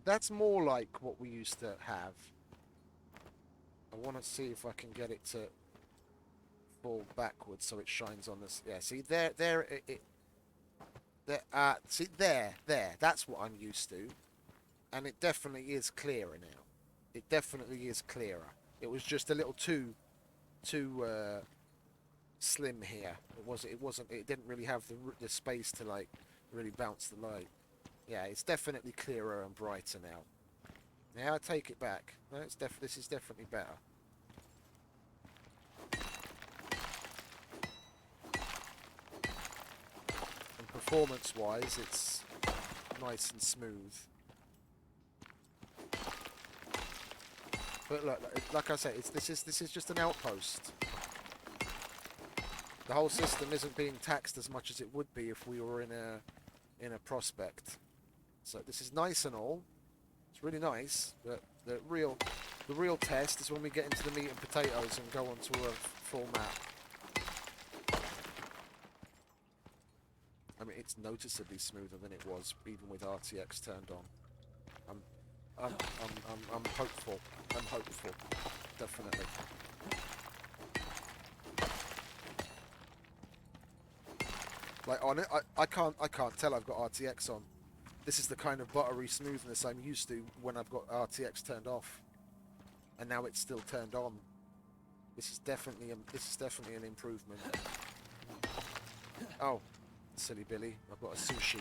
That's more like what we used to have. I want to see if I can get it to fall backwards so it shines on this. Yeah, see there, see there. That's what I'm used to, and it definitely is clearer now. It definitely is clearer. It was just a little too slim here. It wasn't. It didn't really have the space to like really bounce the light. Yeah, it's definitely clearer and brighter now. Now I take it back. No, this is definitely better. And performance-wise, it's nice and smooth. But look, like I said, this is just an outpost. The whole system isn't being taxed as much as it would be if we were in a prospect. So this is nice and all. It's really nice, but the real test is when we get into the meat and potatoes and go onto a full map. I mean, it's noticeably smoother than it was even with RTX turned on. I'm hopeful. I'm hopeful, definitely. Like on it, I can't tell I've got RTX on. This is the kind of buttery smoothness I'm used to when I've got RTX turned off, and now it's still turned on. This is definitely an improvement. Oh, silly Billy! I've got a sushi.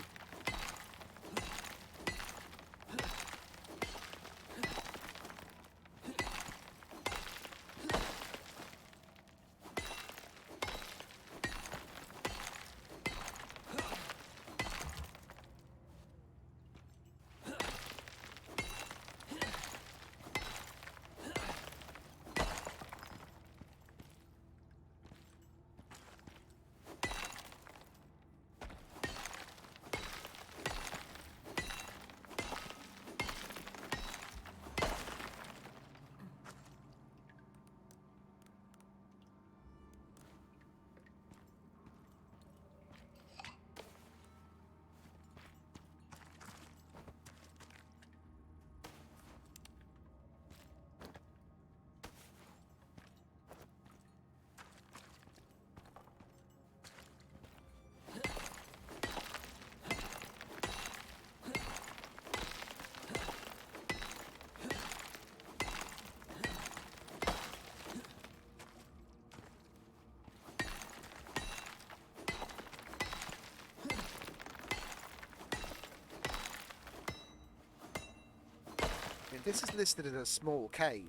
This is listed as a small cave,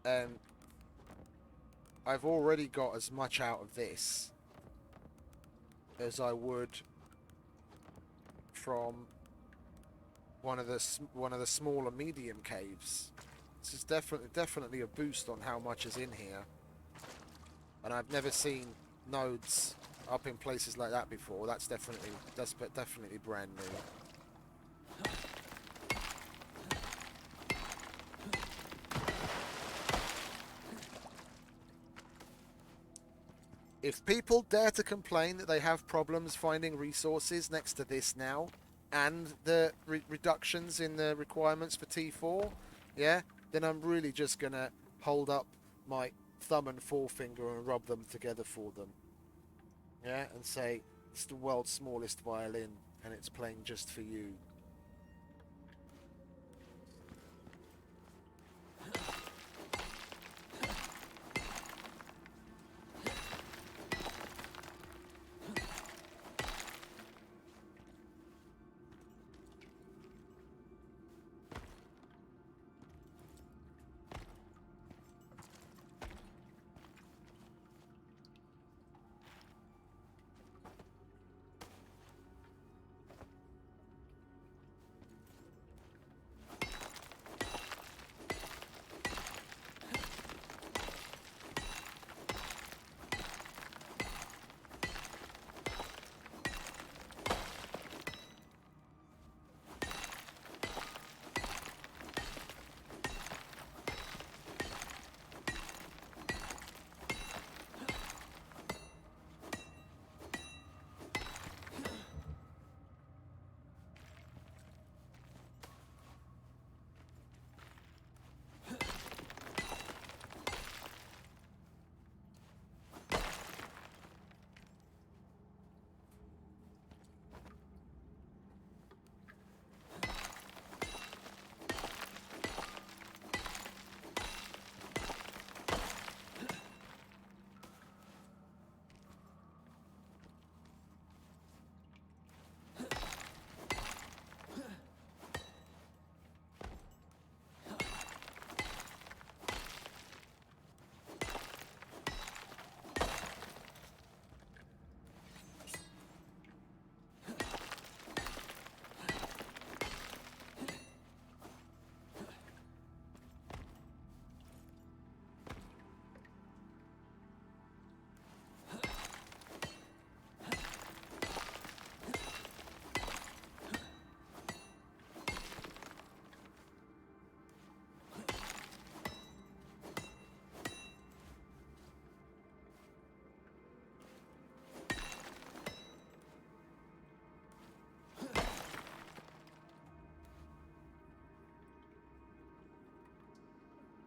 and I've already got as much out of this as I would from one of the smaller medium caves. This is definitely a boost on how much is in here, and I've never seen nodes up in places like that before. That's definitely brand new. If people dare to complain that they have problems finding resources next to this now, and the reductions in the requirements for T4, yeah, then I'm really just gonna hold up my thumb and forefinger and rub them together for them. Yeah, and say, it's the world's smallest violin and it's playing just for you.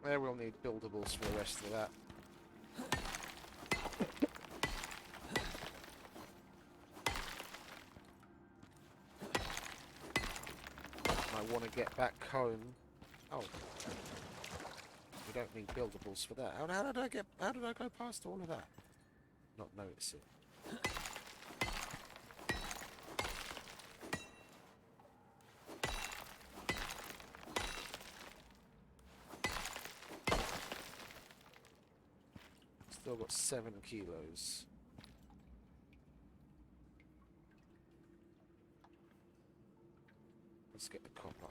There, we'll need buildables for the rest of that. I want to get back home. Oh, we don't need buildables for that. How did I get? How did I go past all of that? Not notice it. Still got 7 kilos. Let's get the copper.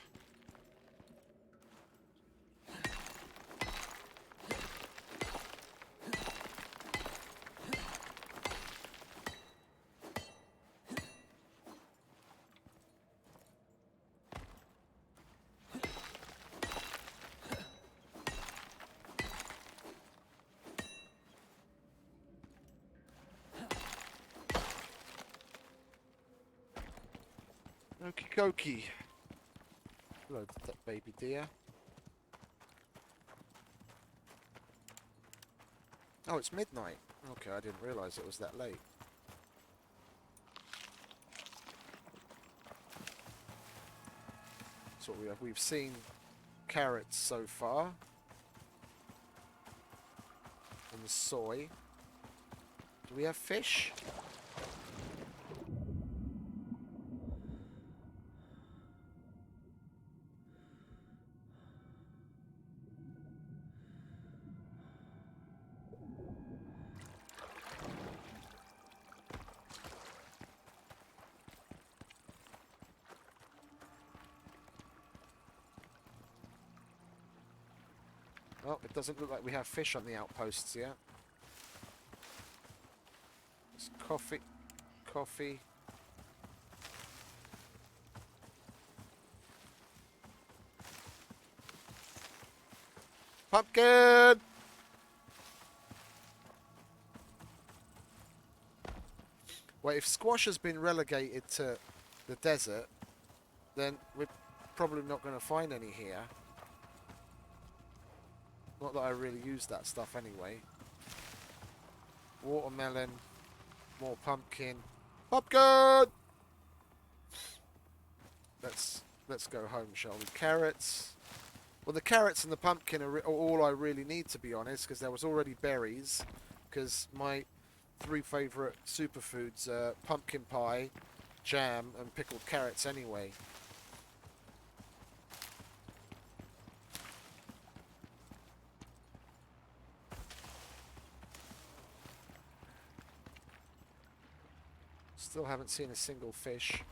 Okie dokie. Hello, that baby deer. Oh, it's midnight. Okay, I didn't realise it was that late. That's what we have. We've seen carrots so far. And soy. Do we have fish? Oh, it doesn't look like we have fish on the outposts yet. It's coffee. Coffee. Pumpkin! Well, if squash has been relegated to the desert, then we're probably not going to find any here. Not that I really use that stuff anyway. Watermelon. More pumpkin. Pumpkin! Let's go home, shall we? Carrots. Well, the carrots and the pumpkin are all I really need, to be honest, because there was already berries. Because my 3 favourite superfoods are pumpkin pie, jam, and pickled carrots anyway. Still haven't seen a single fish.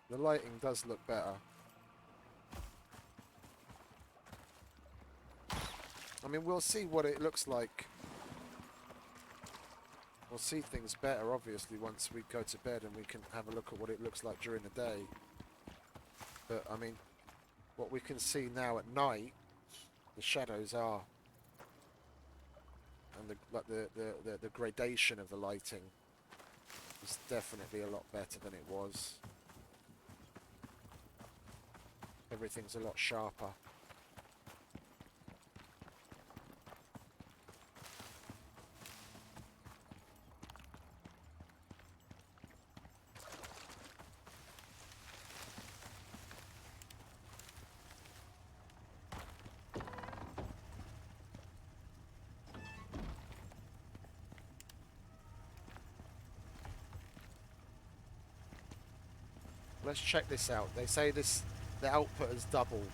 The lighting does look better. I mean, we'll see what it looks like. We'll see things better, obviously, once we go to bed and we can have a look at what it looks like during the day. But, I mean, what we can see now at night, the shadows are, and the gradation of the lighting is definitely a lot better than it was. Everything's a lot sharper. Let's check this out. They say the output has doubled.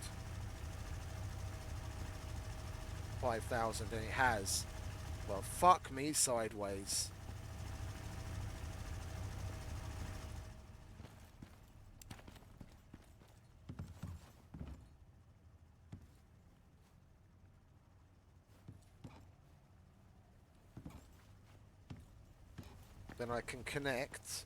5,000, and it has. Well, fuck me sideways. Then I can connect.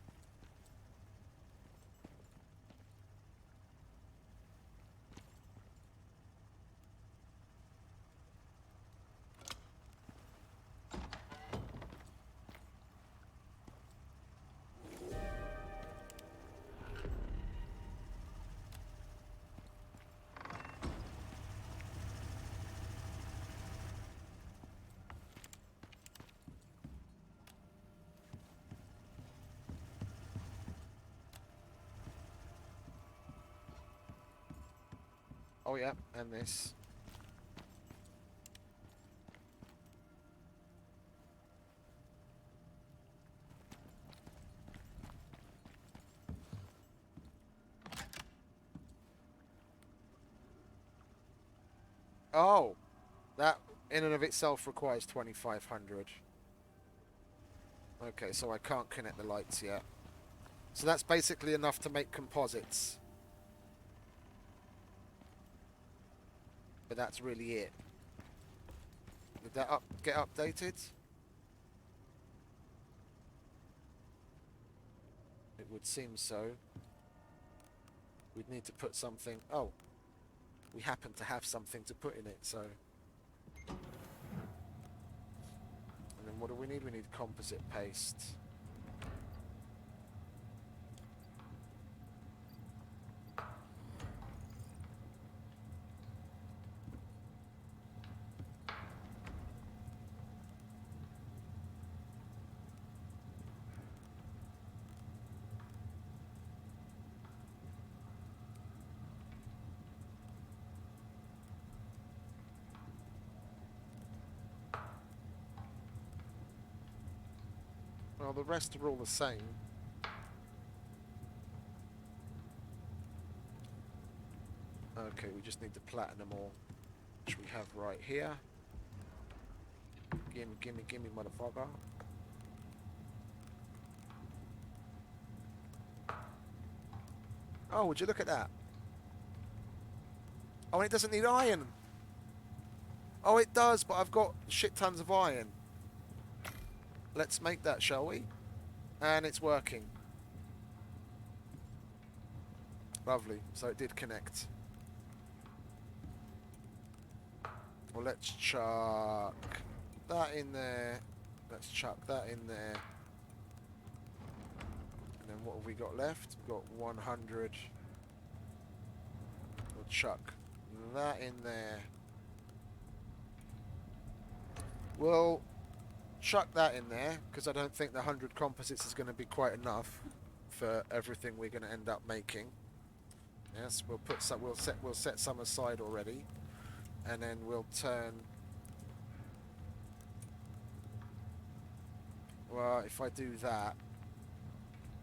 Oh yeah, and this. Oh, that in and of itself requires 2,500. Okay, so I can't connect the lights yet. So that's basically enough to make composites. But that's really it. Did that get updated? It would seem so. We'd need to put something... Oh, we happen to have something to put in it, so... And then what do we need? We need composite paste. Well, the rest are all the same. Okay, we just need the platinum ore, which we have right here. Gimme, gimme, gimme, motherfucker. Oh, would you look at that? Oh, and it doesn't need iron. Oh, it does, but I've got shit tons of iron. Let's make that, shall we? And it's working. Lovely. So it did connect. Well, let's chuck that in there. Let's chuck that in there. And then what have we got left? We've got 100. We'll chuck that in there. We'll chuck that in there because I don't think the 100 composites is going to be quite enough for everything we're going to end up making. Yes, we'll put some. We'll set some aside already, and then we'll turn. Well, if I do that,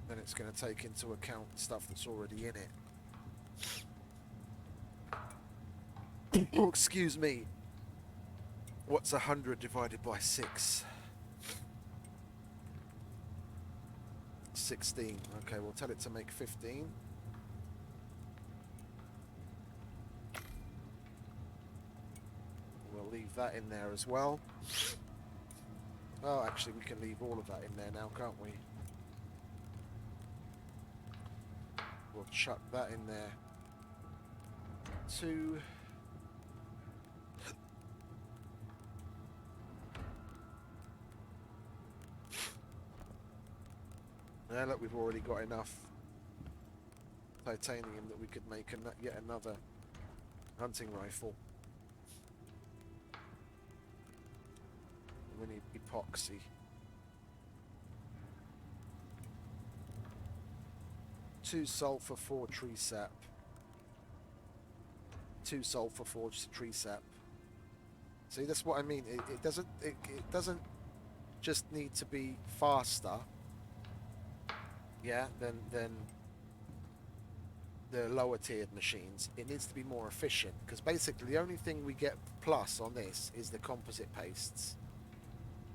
then it's going to take into account stuff that's already in it. Oh, excuse me. What's 100 divided by 6? 16. Okay, we'll tell it to make 15. We'll leave that in there as well. Oh, actually, we can leave all of that in there now, can't we? We'll chuck that in there. 2. Yeah, look, we've already got enough titanium that we could make yet another hunting rifle. We need epoxy. 2 sulfur, 4 tree sap. 2 sulfur, 4 tree sap. See, that's what I mean. It doesn't just need to be faster. Yeah, than the lower tiered machines. It needs to be more efficient because basically the only thing we get plus on this is the composite pastes.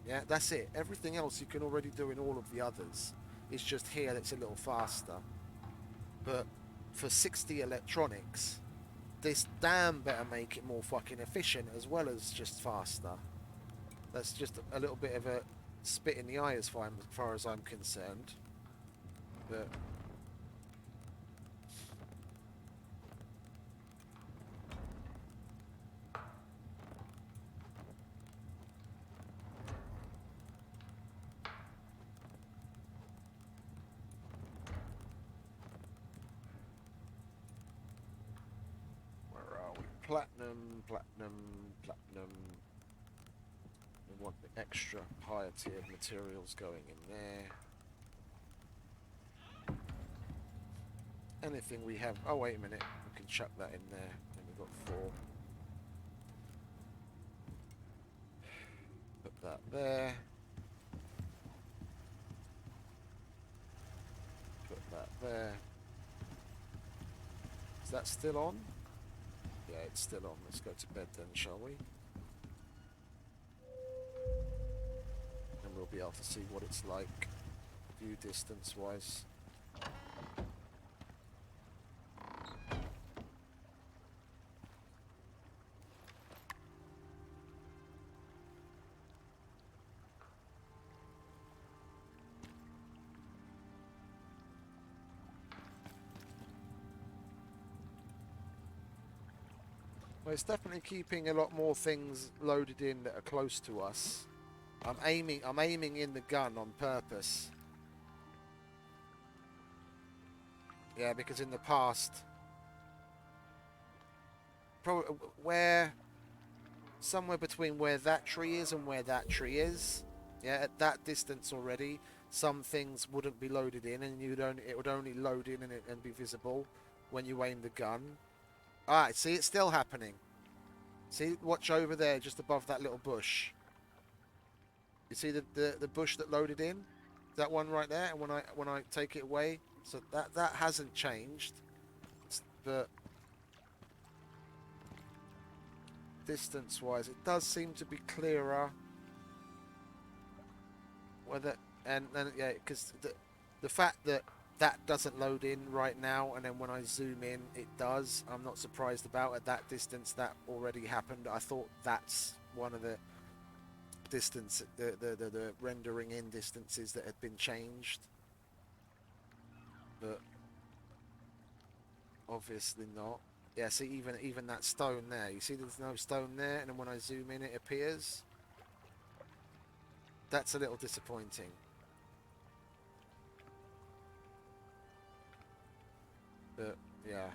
Yeah, that's it. Everything else you can already do in all of the others. It's just here that's a little faster. But for 60 electronics, this damn better make it more fucking efficient as well as just faster. That's just a little bit of a spit in the eye as far as I'm concerned. But where are we? Platinum, platinum, platinum. We want the extra higher tiered materials going in there. Anything we have. Oh, wait a minute. We can chuck that in there. Then we've got 4. Put that there. Put that there. Is that still on? Yeah, it's still on. Let's go to bed then, shall we? And we'll be able to see what it's like view distance wise. Well, it's definitely keeping a lot more things loaded in that are close to us. I'm aiming in the gun on purpose. Yeah, because in the past, probably somewhere between where that tree is and where that tree is, yeah, at that distance already, some things wouldn't be loaded in, and it would only load in and be visible when you aim the gun. Alright, see, it's still happening. See, watch over there, just above that little bush. You see the bush that loaded in? That one right there, and when I take it away, so that hasn't changed. But distance-wise, it does seem to be clearer. Whether and yeah, because the fact that doesn't load in right now, and then when I zoom in, it does. I'm not surprised about at that distance that already happened. I thought that's one of the distance, the rendering in distances that had been changed, but obviously not. Yeah, see, even that stone there, you see there's no stone there, and then when I zoom in, it appears. That's a little disappointing. But yeah.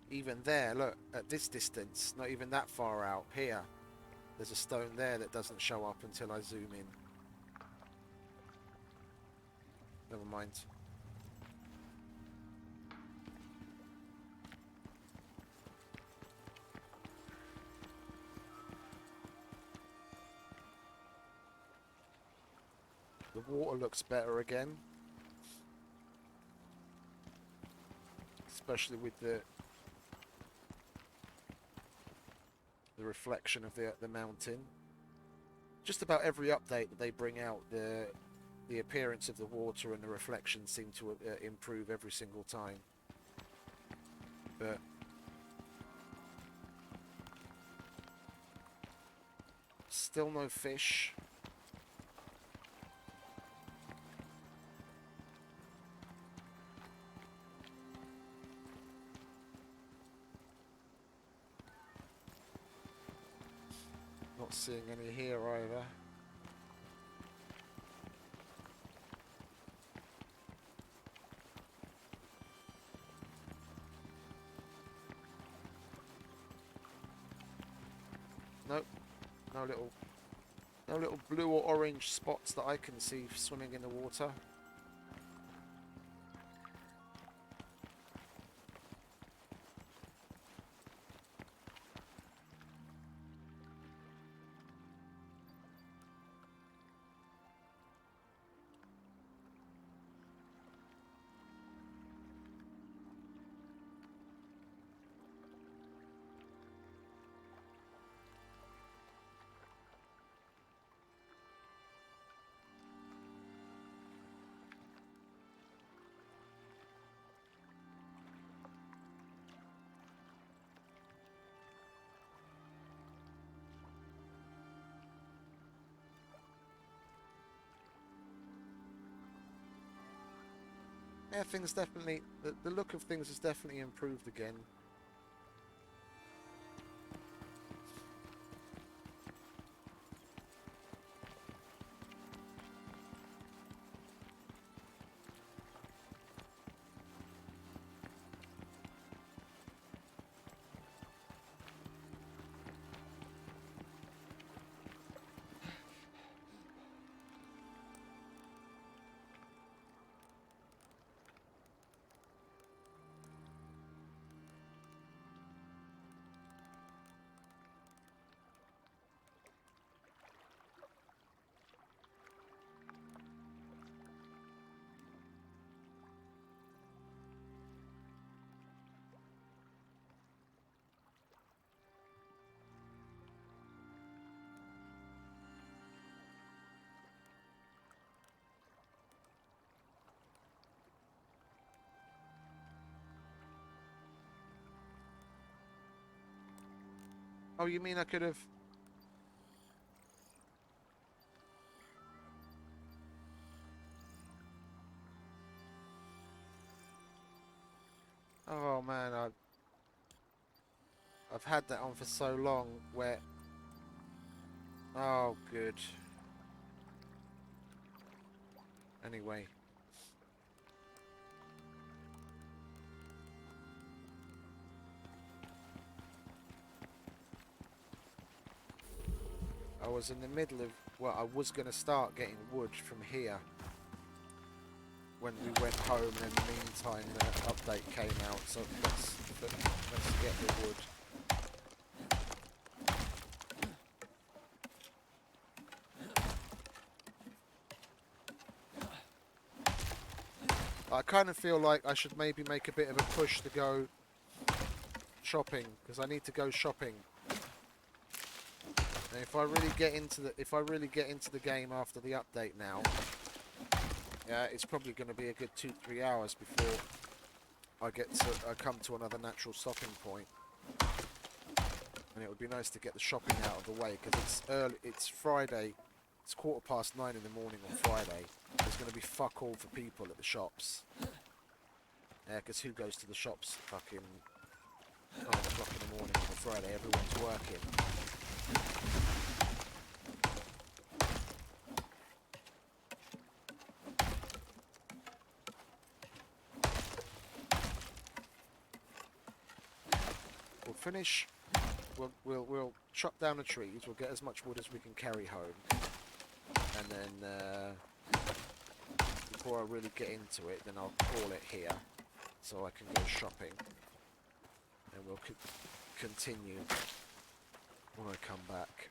Even there, look, at this distance, not even that far out, here, there's a stone there that doesn't show up until I zoom in. Never mind. The water looks better again. Especially with the reflection of the mountain. Just about every update that they bring out, the appearance of the water and the reflection seem to improve every single time. But still no fish. Not seeing any here either. Nope. No little blue or orange spots that I can see swimming in the water. Yeah, things definitely, the look of things has definitely improved again. Oh, you mean I could have... Oh man, I've had that on for so long where... Oh, good. Anyway. I was in the middle of... Well, I was going to start getting wood from here when we went home, and in the meantime the update came out, so let's get the wood. I kind of feel like I should maybe make a bit of a push to go shopping, because I need to go shopping. And if I really get into the game after the update now, yeah, it's probably going to be a good 2-3 hours before I come to another natural stopping point. And it would be nice to get the shopping out of the way, because it's early. It's Friday. It's 9:15 in the morning on Friday. There's going to be fuck all for people at the shops. Yeah, because who goes to the shops fucking 9 o'clock in the morning on a Friday? Everyone's working. finish. We'll chop down the trees. We'll get as much wood as we can carry home, and then before I really get into it, then I'll call it here, so I can go shopping, and we'll continue when I come back.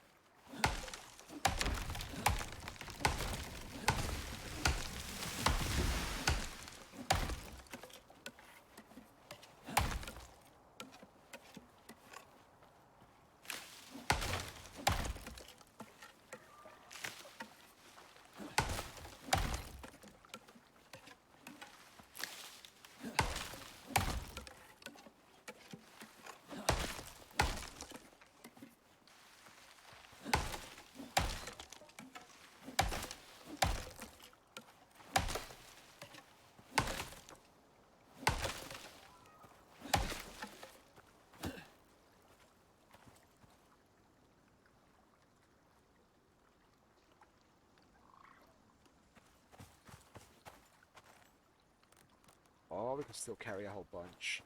Oh, we can still carry a whole bunch.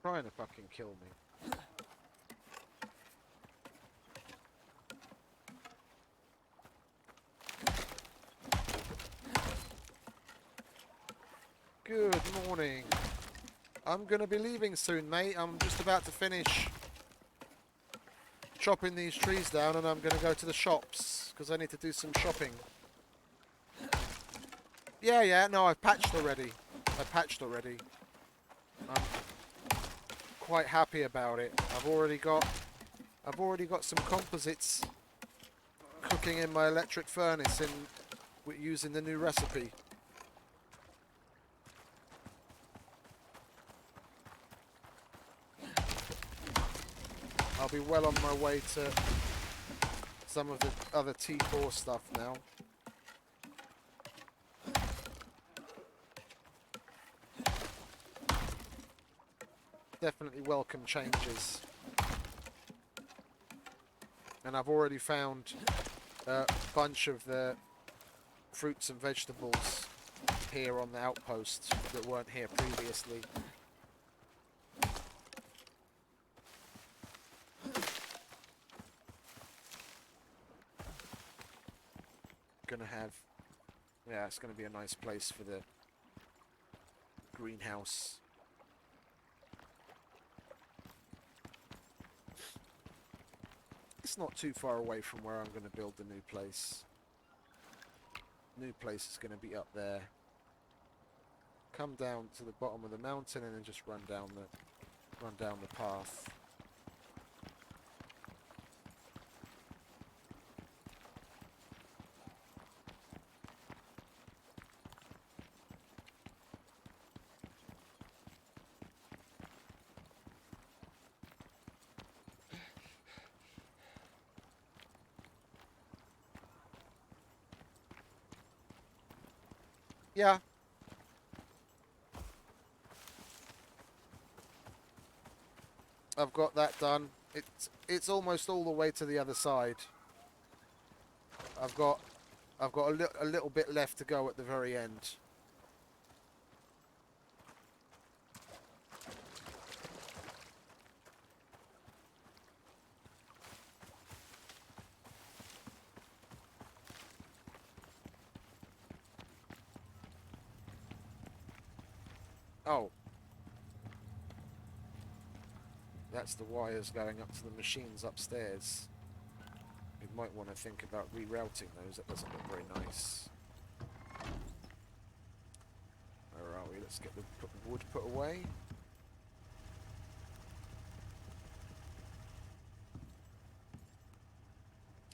Trying to fucking kill me. Good morning. I'm gonna be leaving soon, mate. I'm just about to finish chopping these trees down, and I'm gonna go to the shops because I need to do some shopping. Yeah, no, I've patched already. I'm quite happy about it. I've already got some composites cooking in my electric furnace using the new recipe. be well on my way to some of the other T4 stuff now. Definitely welcome changes. And I've already found a bunch of the fruits and vegetables here on the outpost that weren't here previously. Gonna have, yeah, it's gonna be a nice place for the greenhouse. It's not too far away from where I'm going to build the new place. New place is going to be up there. Come down to the bottom of the mountain and then just run down the path. Yeah. I've got that done. It's almost all the way to the other side. I've got a little bit left to go at the very end. Oh. That's the wires going up to the machines upstairs. You might want to think about rerouting those. That doesn't look very nice. Where are we? Let's get the wood put away.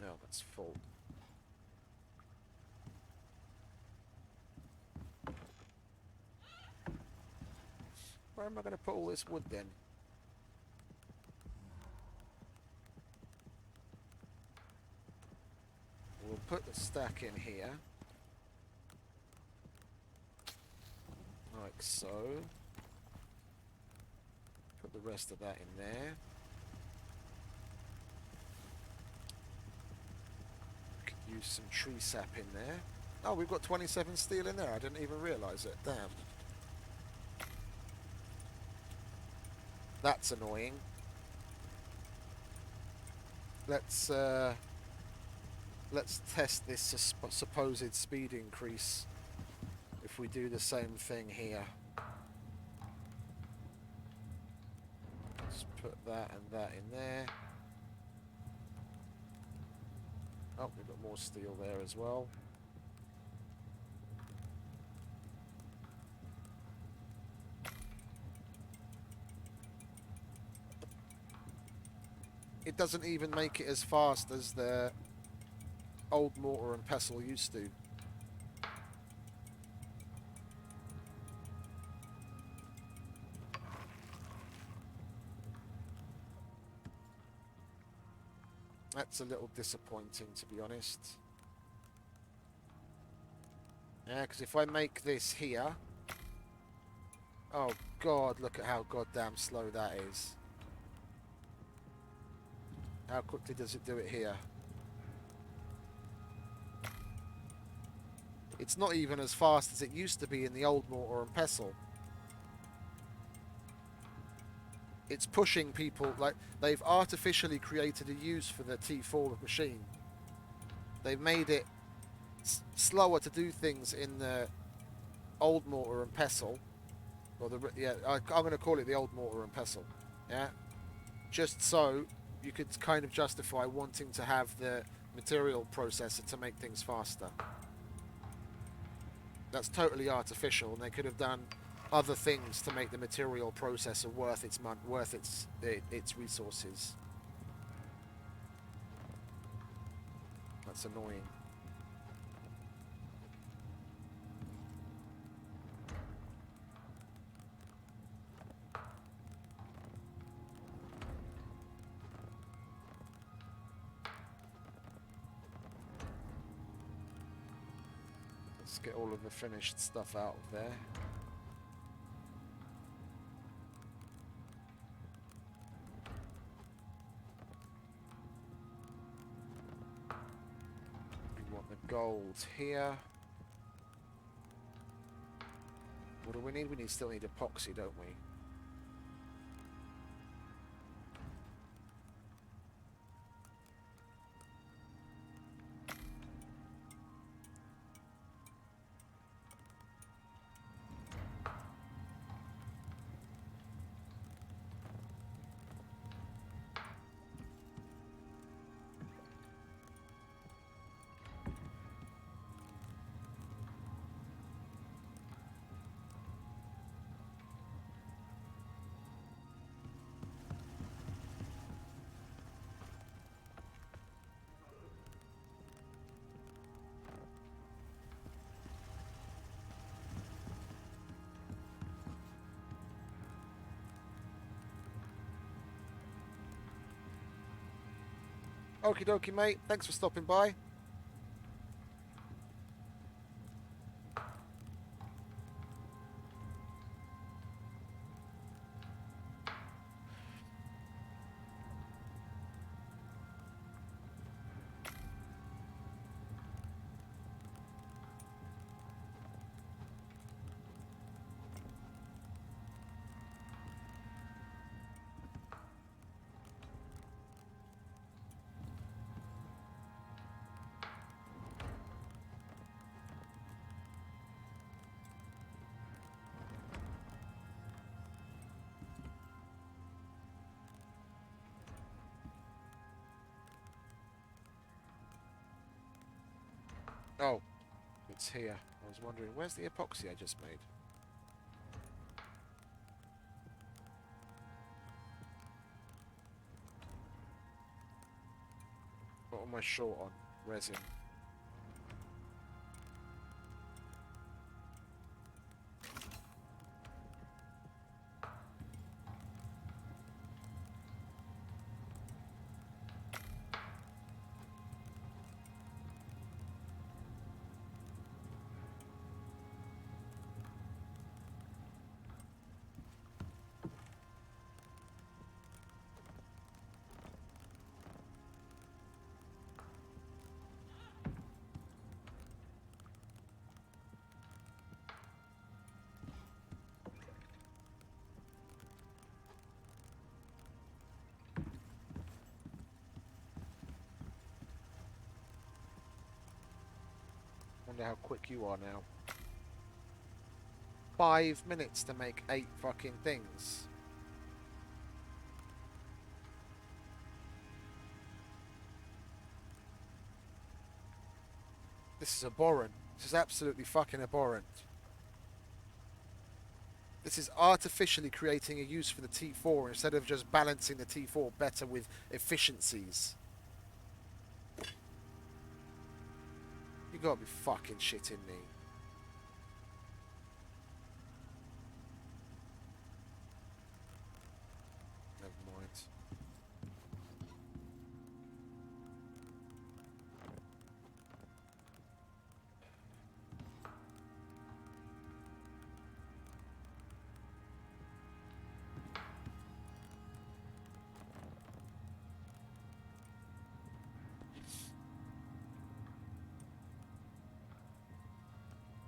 Oh, that's full. Where am I going to put all this wood then? We'll put the stack in here. Like so. Put the rest of that in there. Could use some tree sap in there. Oh, we've got 27 steel in there. I didn't even realise it. Damn. That's annoying. Let's test this supposed speed increase if we do the same thing here. Let's put that and that in there. Oh, we've got more steel there as well. It doesn't even make it as fast as the old mortar and pestle used to. That's a little disappointing, to be honest. Yeah, because if I make this here... Oh god, look at how goddamn slow that is. How quickly does it do it here? It's not even as fast as it used to be in the old mortar and pestle. It's pushing people, like, they've artificially created a use for the T4 machine. They've made it slower to do things in the old mortar and pestle. Or the, yeah, I'm going to call it the old mortar and pestle. Yeah? Just so you could kind of justify wanting to have the material processor to make things faster. That's totally artificial, and they could have done other things to make the material processor worth its resources. That's annoying. Let's get all of the finished stuff out of there. We want the gold here. What do we need? We still need epoxy, don't we? Okie dokie, mate. Thanks for stopping by. Oh, it's here. I was wondering, where's the epoxy I just made? What am I short on? Resin. Wonder how quick you are now. 5 minutes to make 8 fucking things. This is abhorrent. This is absolutely fucking abhorrent. This is artificially creating a use for the T4 instead of just balancing the T4 better with efficiencies. You gotta be fucking shitting me. Never mind.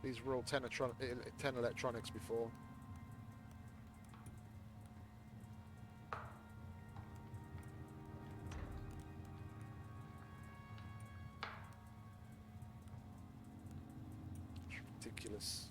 These were all 10 electronics before. It's ridiculous.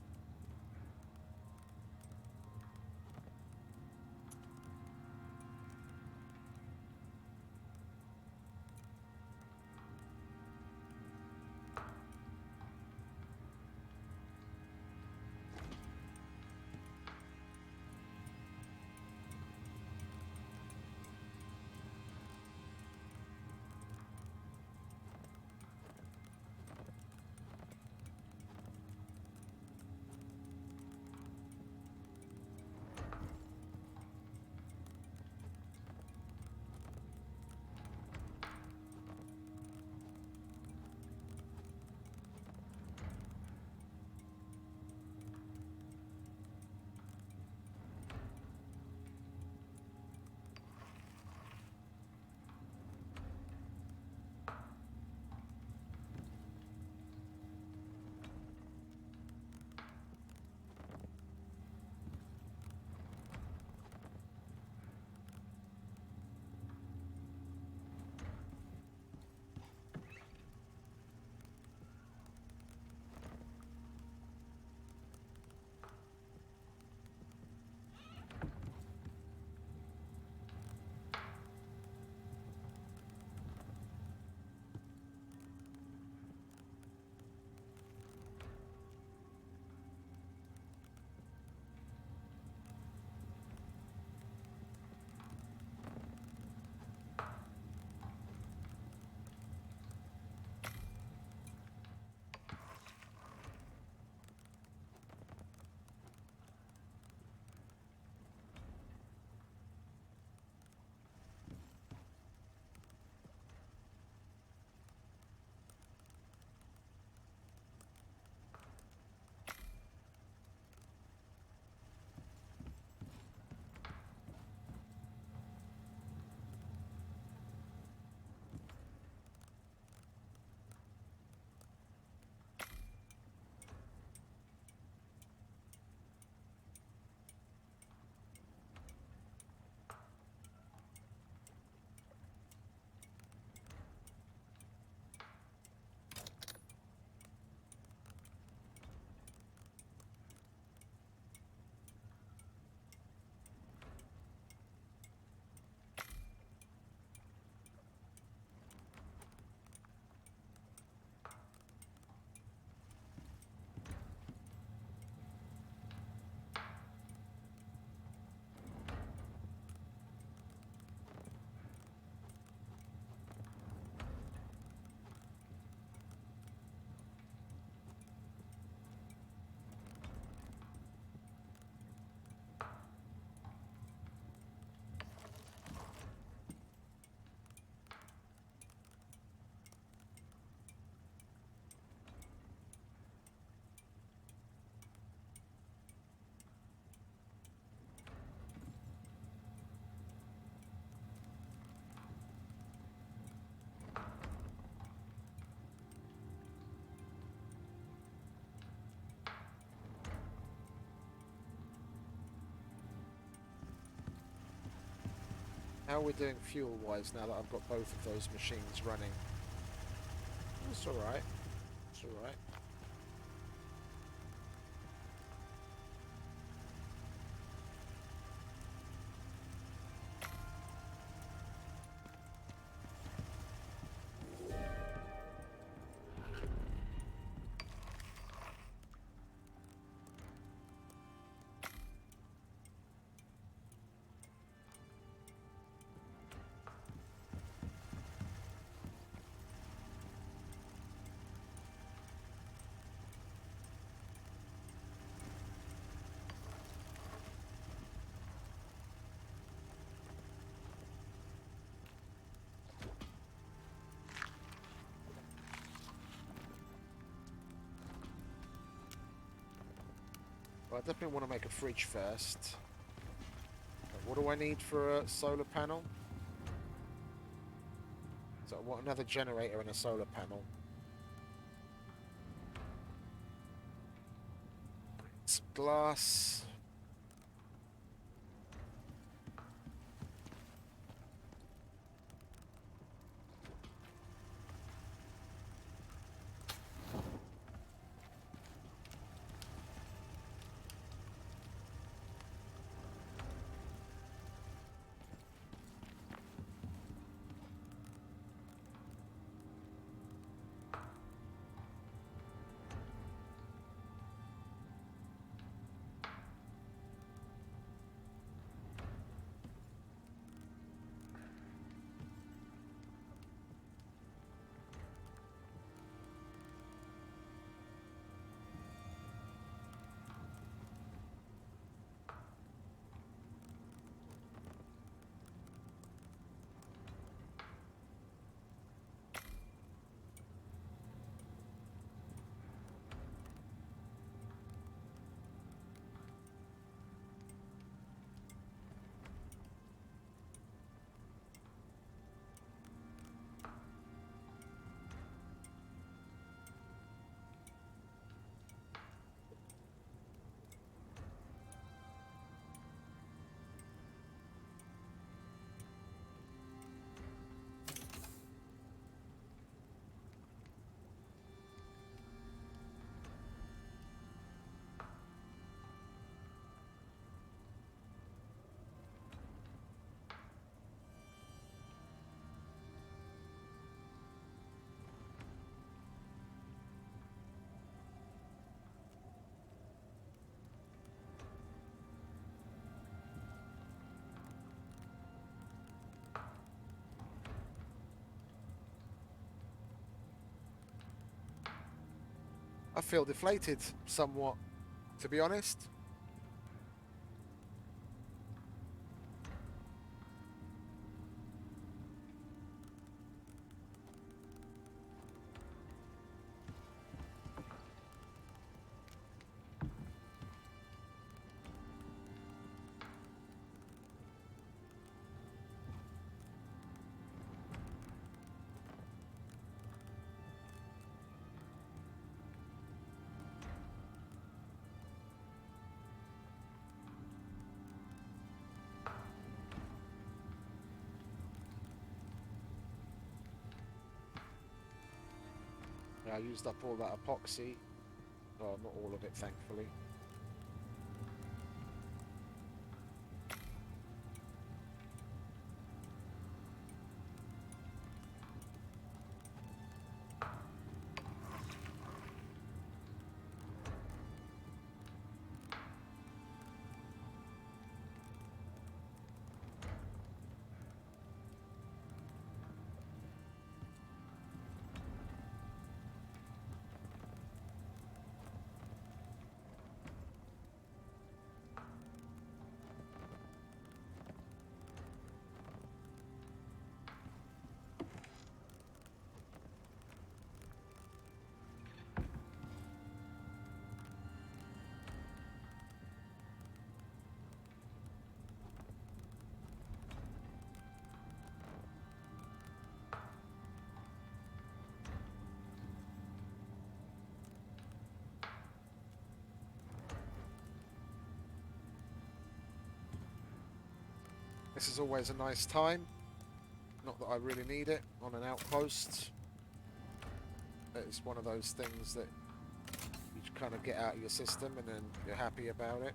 How are we doing fuel-wise now that I've got both of those machines running? It's alright. It's alright. Well, I definitely want to make a fridge first. What do I need for a solar panel? So I want another generator and a solar panel. Some glass. I feel deflated somewhat, to be honest. Yeah, I used up all that epoxy. Well, not all of it, thankfully. This is always a nice time. Not that I really need it on an outpost. It's one of those things that you kind of get out of your system and then you're happy about it.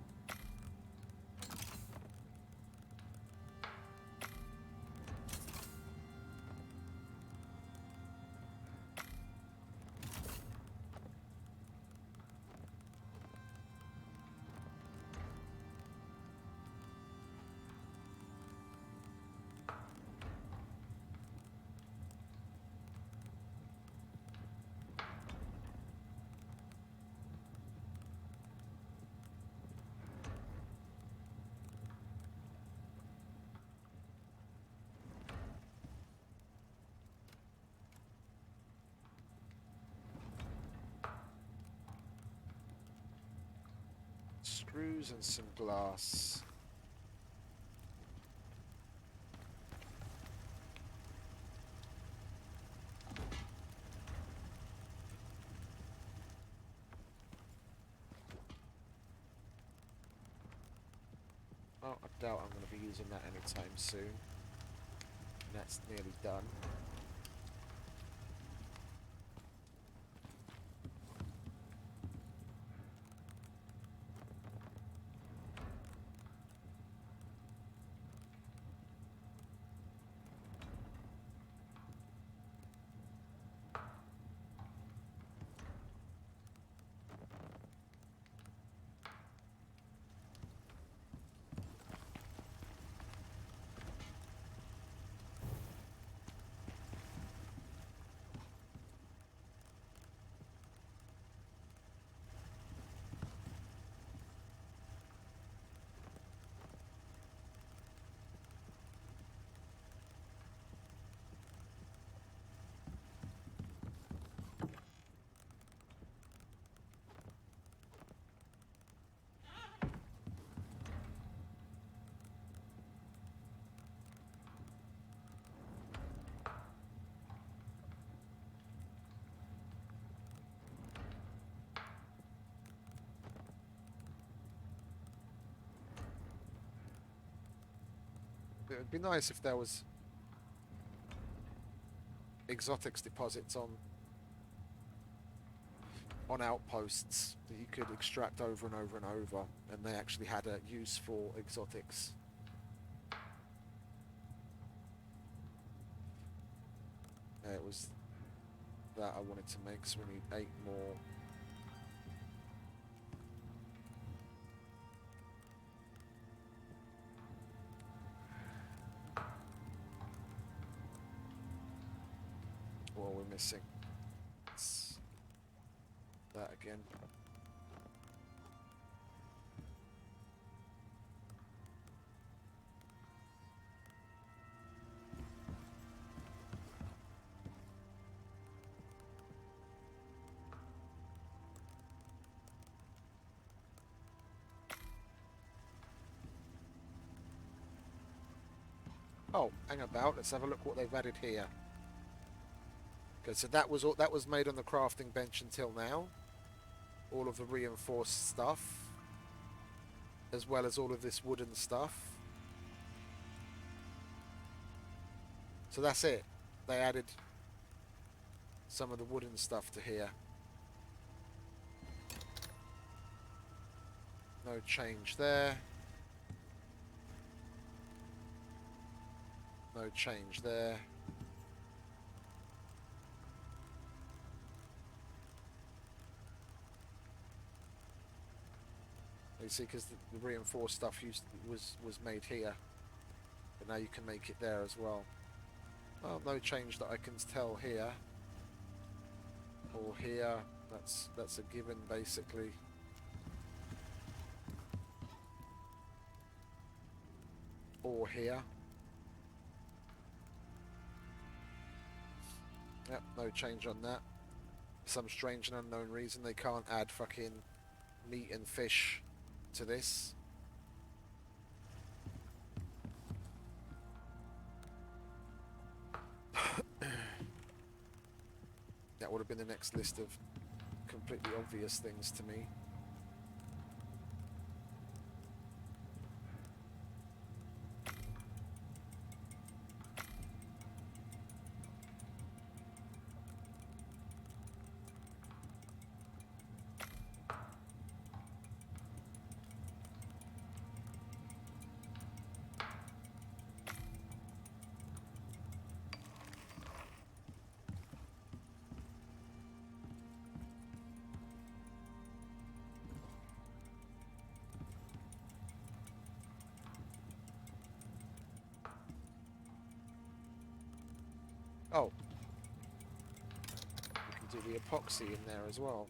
Screws and some glass. Oh, I doubt I'm going to be using that anytime soon. And that's nearly done. It would be nice if there was exotics deposits on outposts that you could extract over and over and over, and they actually had a use for exotics. It was that I wanted to make, so we need 8 more. What are we missing? It's that again. Oh, hang about. Let's have a look what they've added here. Okay, so that was made on the crafting bench until now. All of the reinforced stuff, as well as all of this wooden stuff. So that's it. They added some of the wooden stuff to here. No change there. No change there. You see, because the reinforced stuff was made here, but now you can make it there as well. Well, no change that I can tell here or here. That's a given, basically. Or here. Yep, no change on that. For some strange and unknown reason, they can't add fucking meat and fish to this. That would have been the next list of completely obvious things to me. Oh, we can do the epoxy in there as well.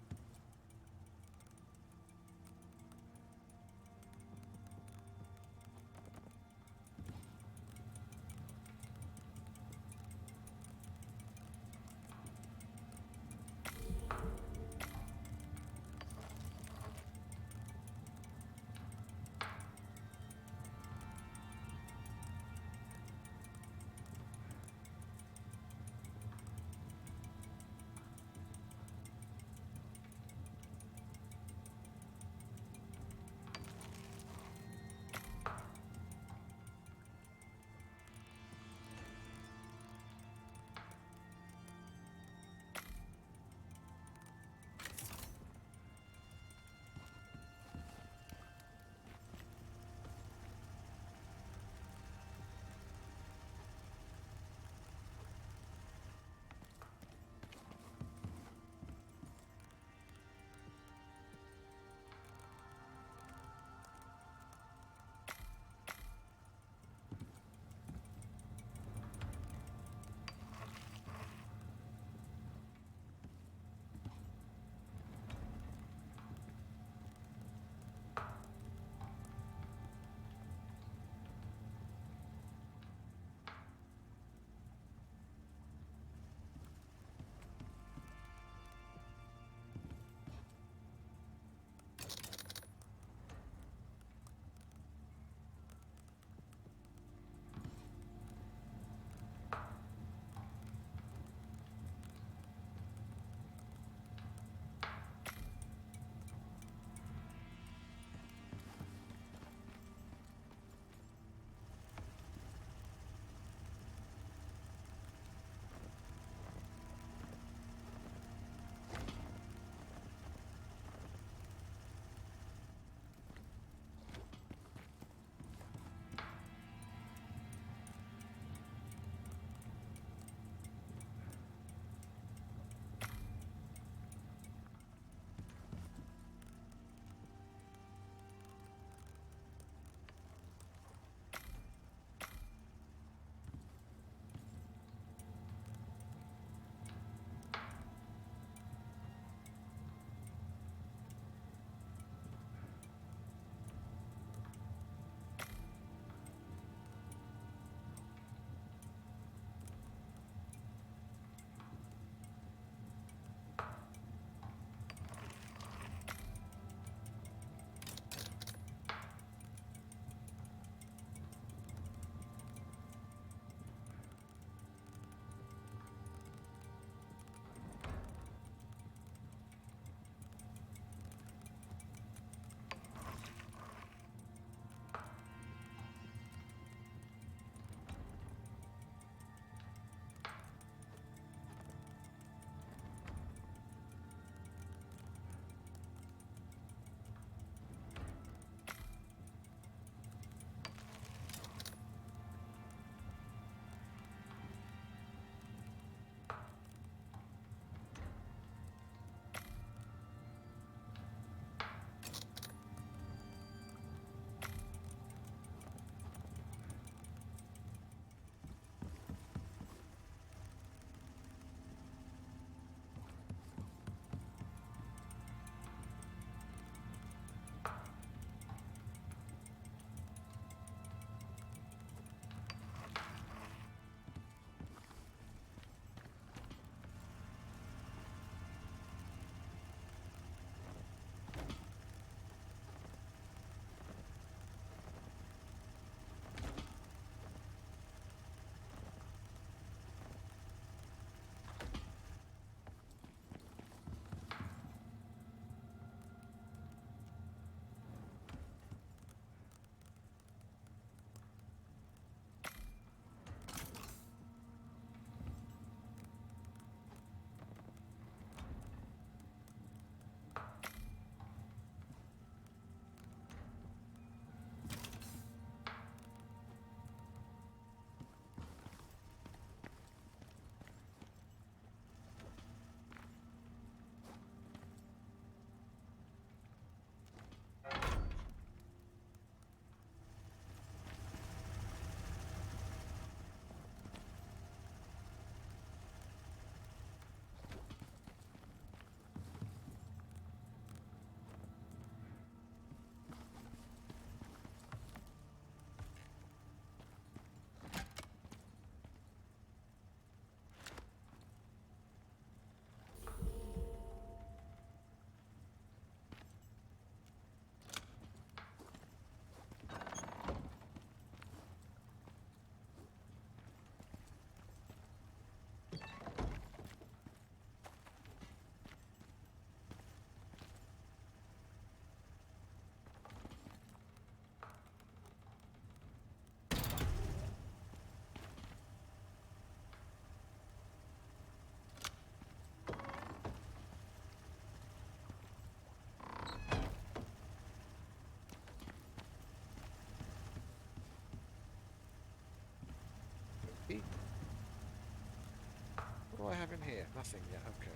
What do I have in here? Nothing yet. Okay.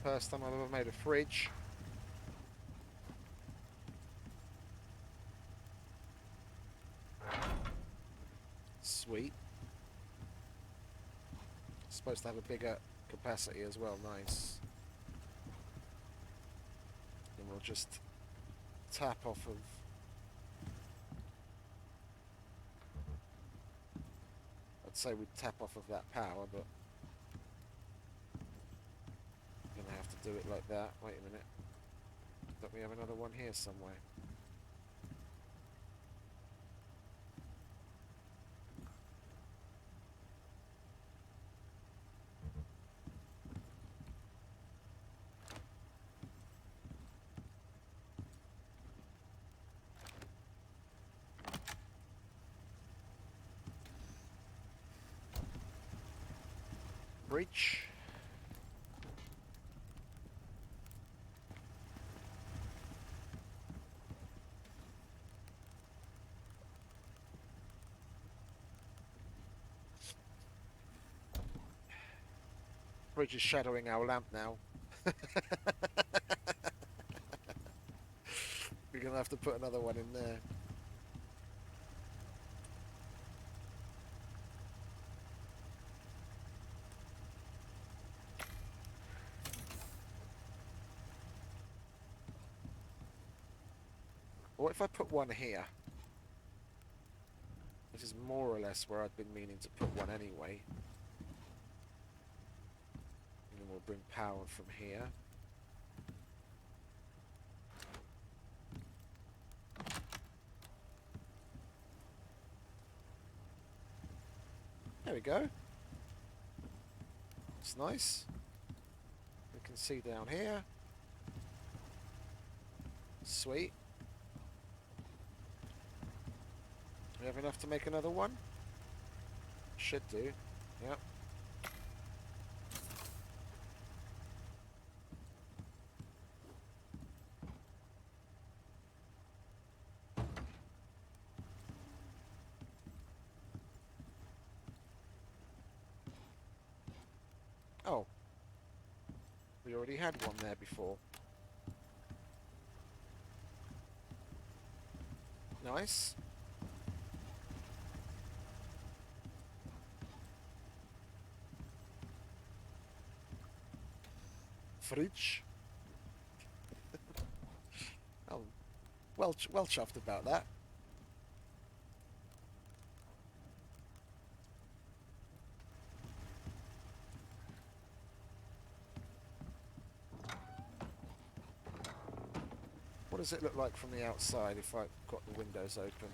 First time I've ever made a fridge. Sweet. It's supposed to have a bigger capacity as well. Nice. And we'll just tap off of... I'd say we'd tap off of that power, but... I'm gonna have to do it like that. Wait a minute. Don't we have another one here somewhere? Breach. Bridge is shadowing our lamp now. We're gonna have to put another one in there. What if I put one here? This is more or less where I'd been meaning to put one anyway. And then we'll bring power from here. There we go. It's nice. We can see down here. Sweet. We have enough to make another one? Should do. Yep. Oh. We already had one there before. Nice. Fridge. Oh, well chuffed about that. What does it look like from the outside if I've got the windows open?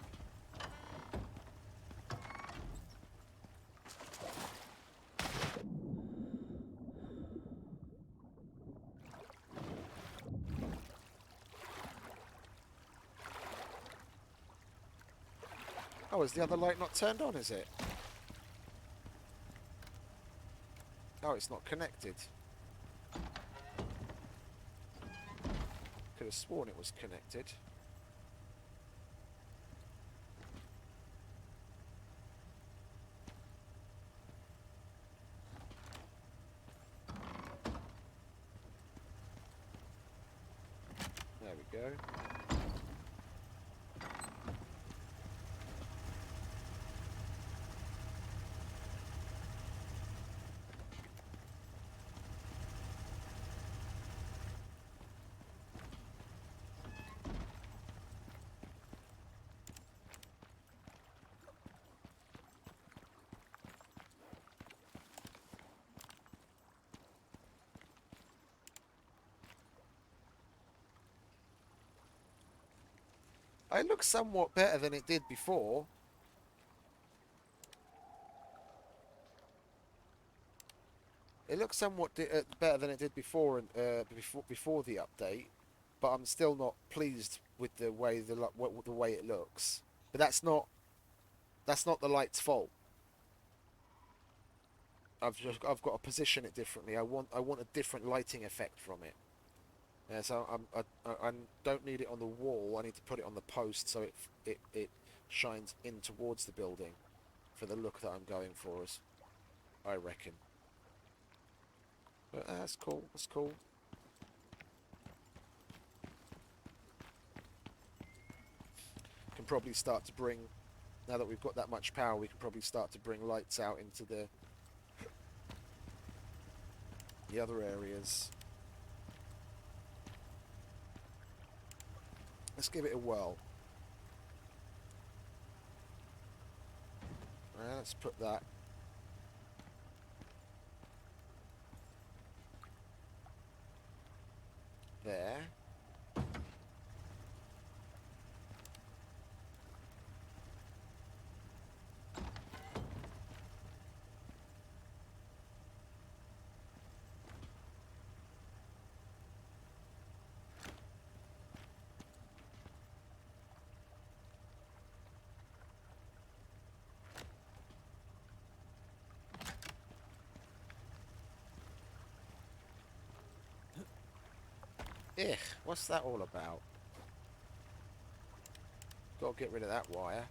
Oh, is the other light not turned on, is it? Oh, it's not connected. Could have sworn it was connected. There we go. It looks somewhat better than it did before. It looks somewhat better than it did before, and before the update. but I'm still not pleased with the way the way it looks. But that's not the light's fault. I've got to position it differently. I want a different lighting effect from it. Yeah, so I don't need it on the wall. I need to put it on the post so it shines in towards the building for the look that I'm going for. As I reckon. But that's cool. That's cool. Can probably start to bring, now that we've got that much power, we can probably start to bring lights out into the other areas. Let's give it a whirl. Let's put that. There. Ugh, what's that all about? Got to get rid of that wire.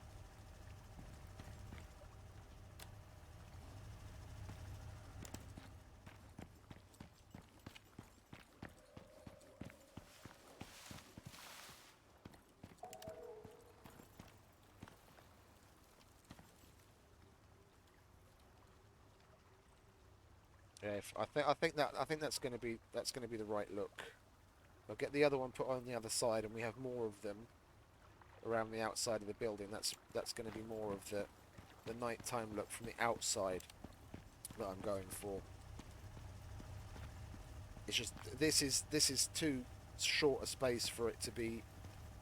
Yeah, I think that's going to be the right look. I'll get the other one put on the other side, and we have more of them around the outside of the building. That's going to be more of the nighttime look from the outside that I'm going for. It's just this is too short a space for it to be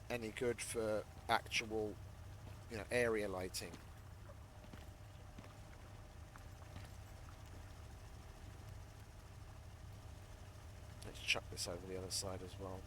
any good for actual, area lighting. Let's chuck this over the other side as well.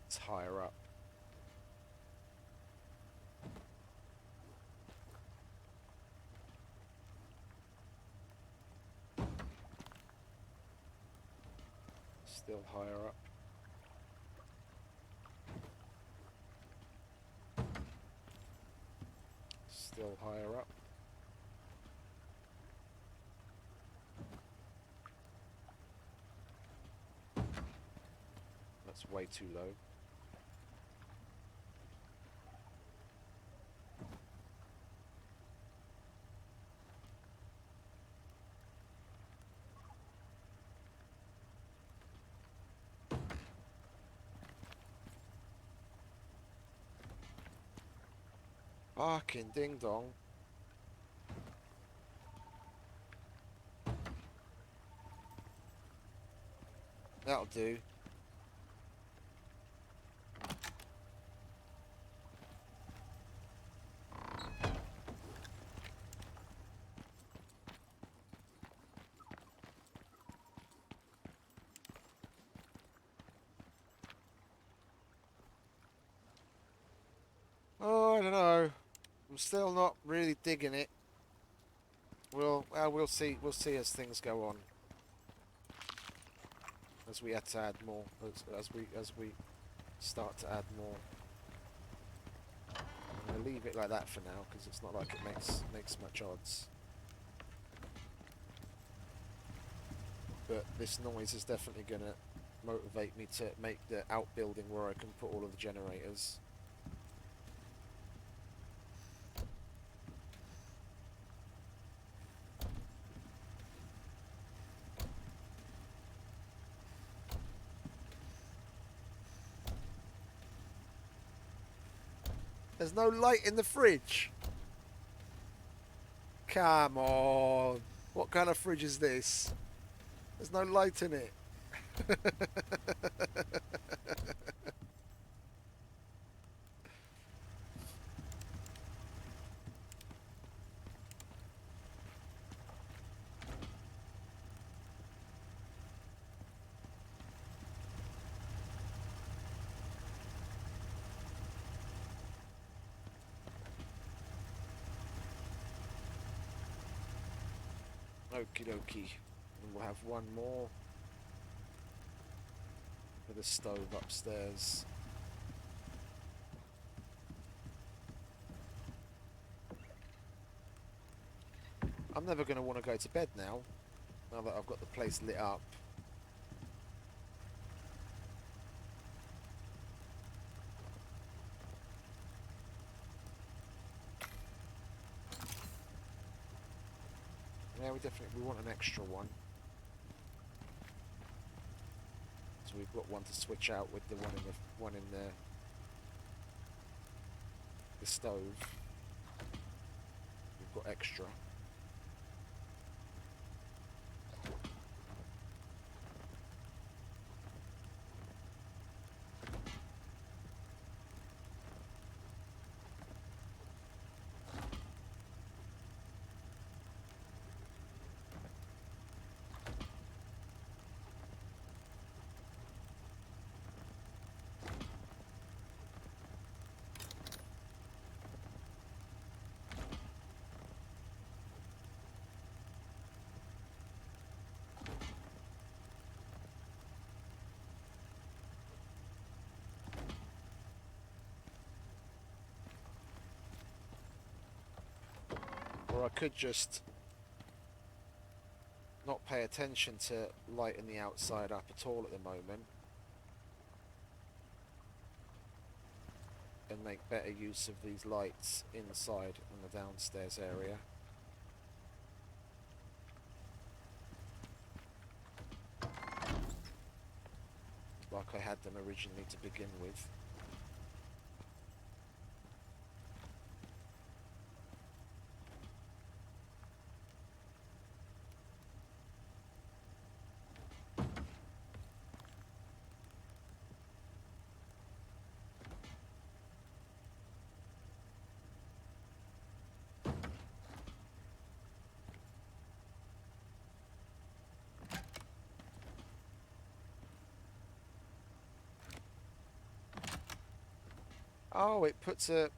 It's higher up. Still higher up. Still higher up. That's way too low. Fucking ding dong. That'll do. Oh, I don't know. I'm still not really digging it. We'll see. We'll see as things go on. As we have to add more. As we start to add more. I'm gonna leave it like that for now because it's not like it makes much odds. But this noise is definitely gonna motivate me to make the outbuilding where I can put all of the generators. There's no light in the fridge. Come on. What kind of fridge is this? There's no light in it. Okie dokie. And we'll have one more for the stove upstairs. I'm never going to want to go to bed now that I've got the place lit up. Yeah, we want an extra one. So we've got one to switch out with the one in the stove. We've got extra. Or I could just not pay attention to lighting the outside up at all at the moment and make better use of these lights inside in the downstairs area. Like I had them originally to begin with. Oh, it puts a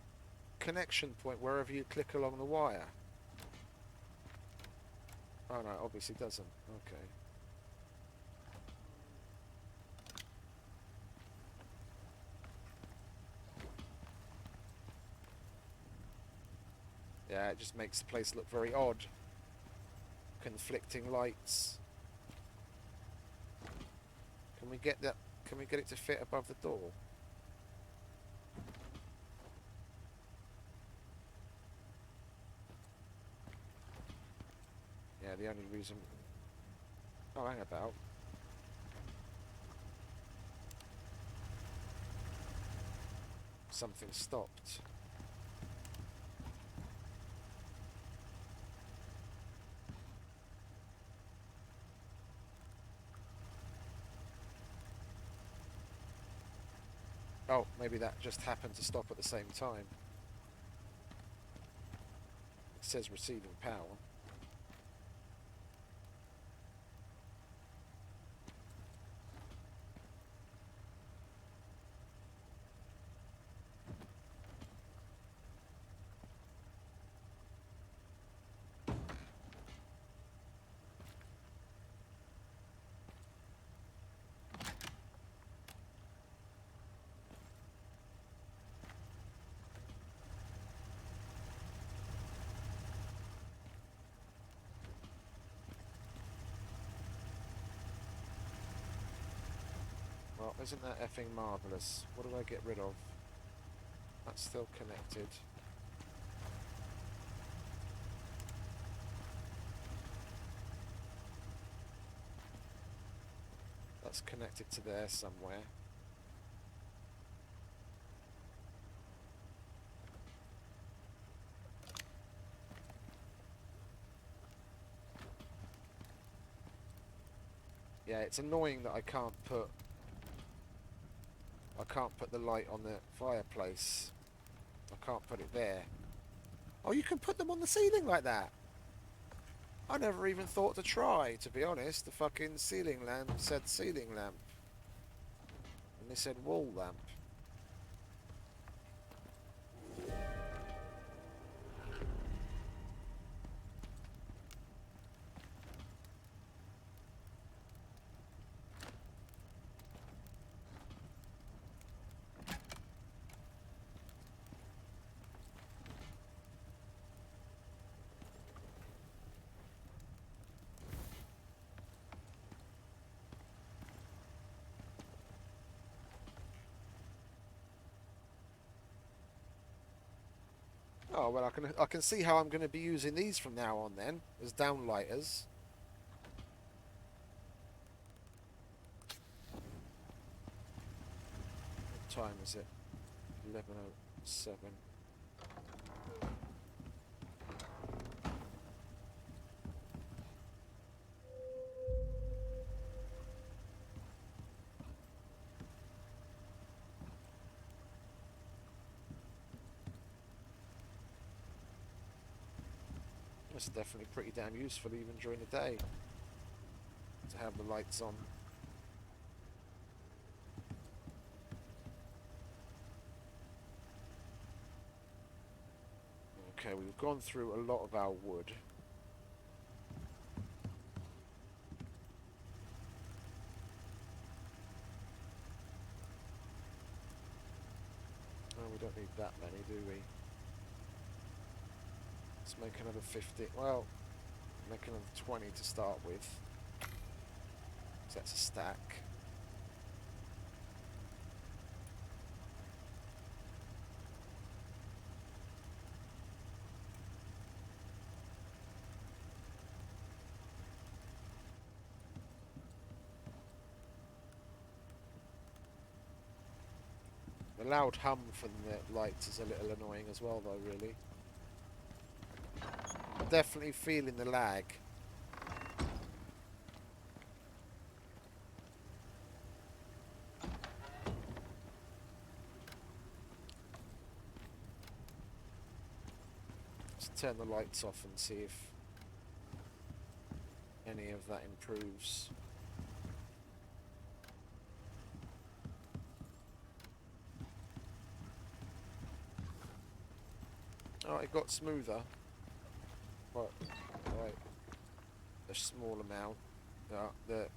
connection point wherever you click along the wire. Oh no, obviously doesn't. Okay. Yeah, it just makes the place look very odd. Conflicting lights. Can we get that? Can we get it to fit above the door? Yeah, the only reason... Oh, hang about. Something stopped. Oh, maybe that just happened to stop at the same time. It says receiving power. Oh, isn't that effing marvellous? What do I get rid of? That's still connected. That's connected to there somewhere. Yeah, it's annoying that I can't put the light on the fireplace. I can't put it there. Oh, you can put them on the ceiling like that. I never even thought to try, to be honest. The fucking ceiling lamp said ceiling lamp. And they said wall lamp. Oh, well, I can see how I'm going to be using these from now on then, as downlighters. What time is it? 11:07. It's definitely pretty damn useful even during the day to have the lights on. Okay, we've gone through a lot of our wood. Oh, we don't need that many, do we? Let's make another 50. Well, make another 20 to start with. So that's a stack. The loud hum from the lights is a little annoying as well, though, really. I'm definitely feeling the lag. Let's turn the lights off and see if any of that improves. Oh, it got smoother, but right, a small amount. The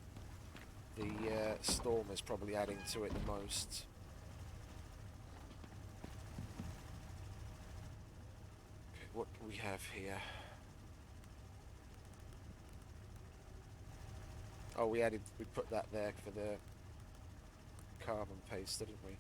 storm is probably adding to it the most. Okay, what do we have here? Oh, we put that there for the carbon paste, didn't we?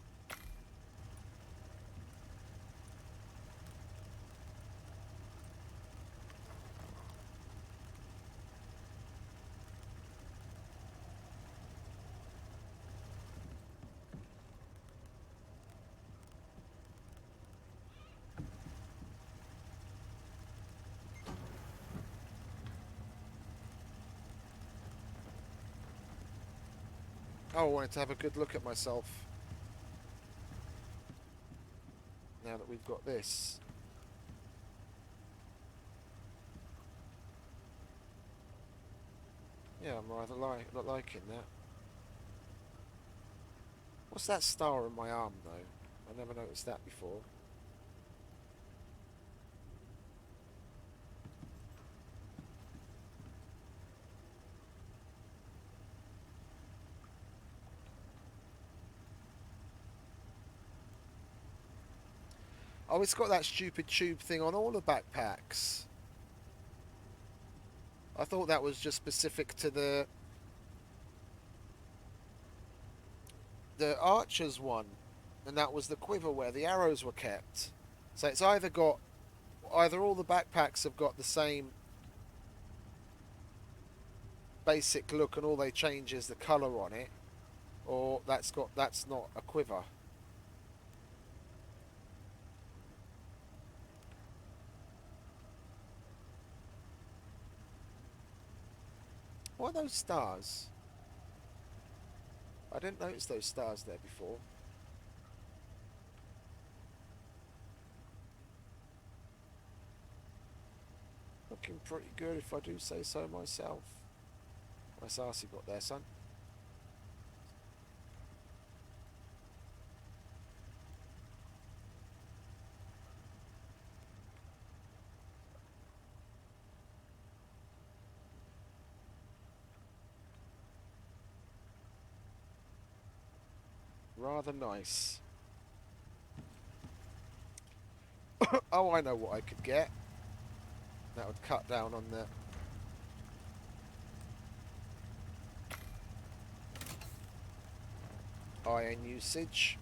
Oh, I wanted to have a good look at myself. Now that we've got this. Yeah, I'm rather not liking that. What's that star on my arm, though? I never noticed that before. Oh, it's got that stupid tube thing on all the backpacks. I thought that was just specific to the the archer's one, and that was the quiver where the arrows were kept. So it's either all the backpacks have got the same basic look and all they change is the colour on it, or that's not a quiver. What are those stars? I didn't notice those stars there before. Looking pretty good if I do say so myself. Nice arse you got there, son. Rather nice. Oh, I know what I could get. That would cut down on the iron usage.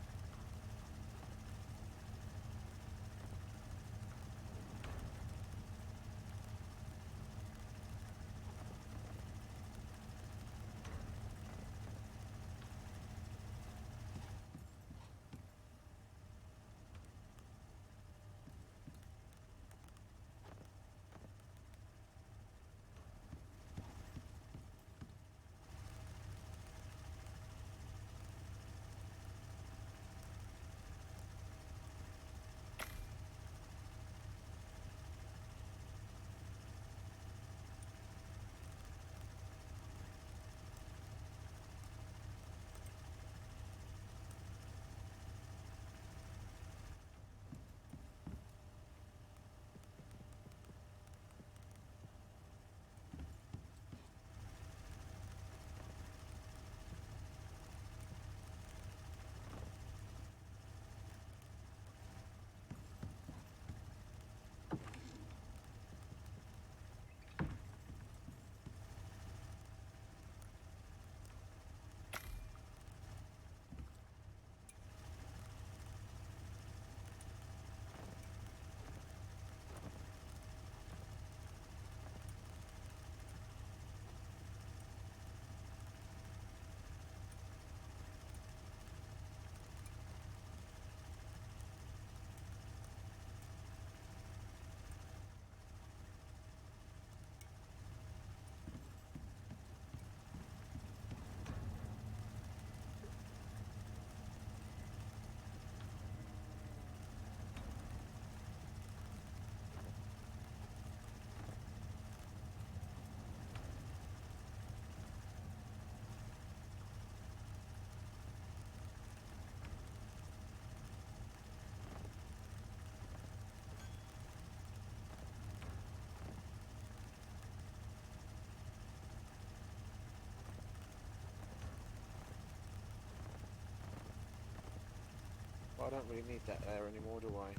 But I don't really need that there anymore, do I?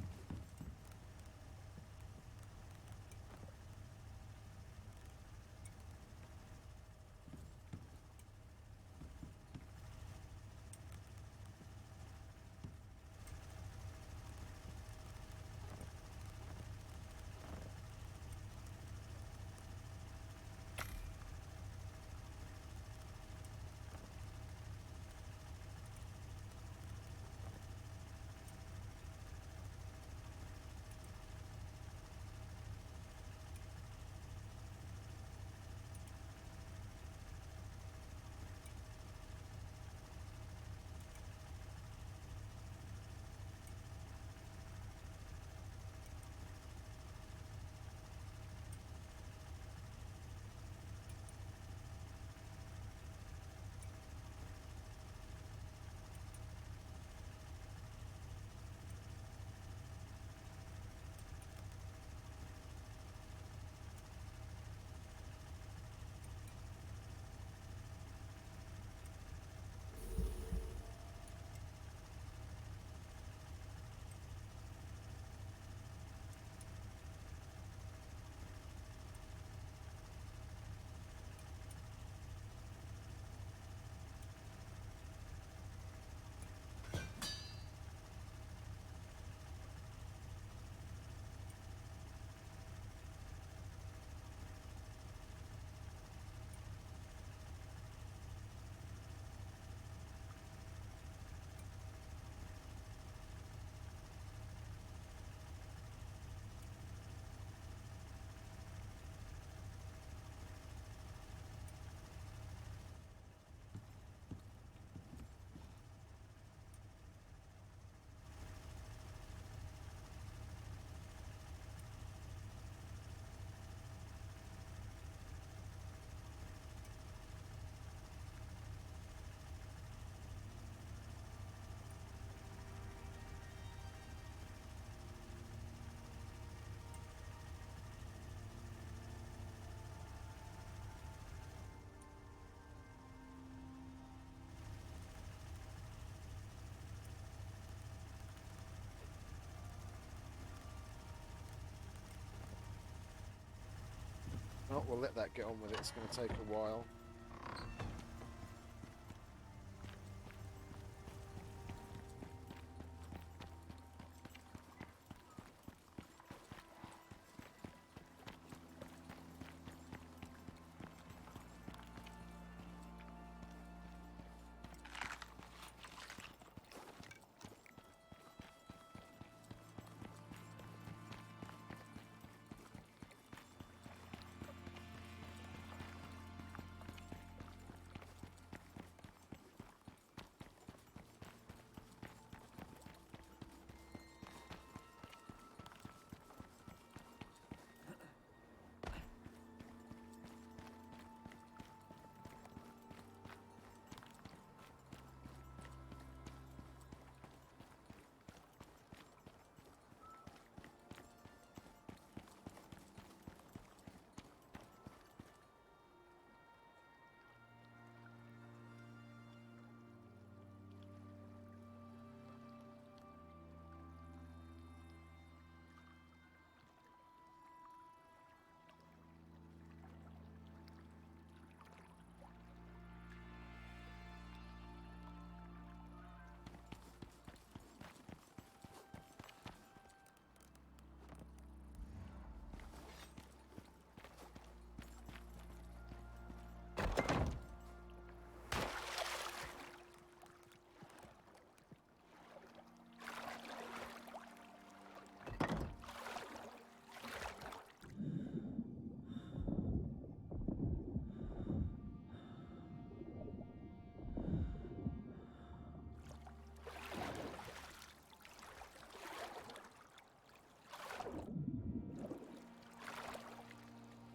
Oh, we'll let that get on with it. It's going to take a while.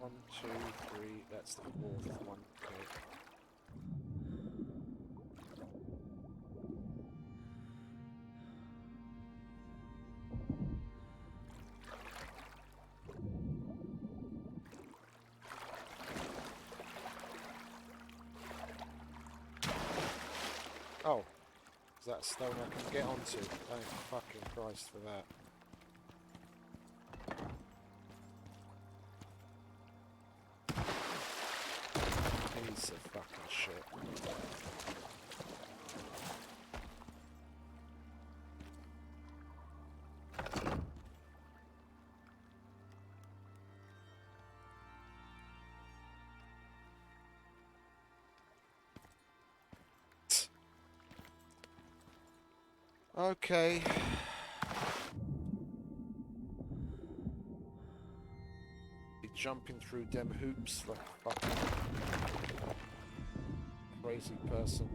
One, two, three. That's the fourth one. Okay. Oh, is that a stone I can get onto? Thank fucking Christ for that. Piece of fucking shit. Okay. Be jumping through them hoops like a fucking crazy person.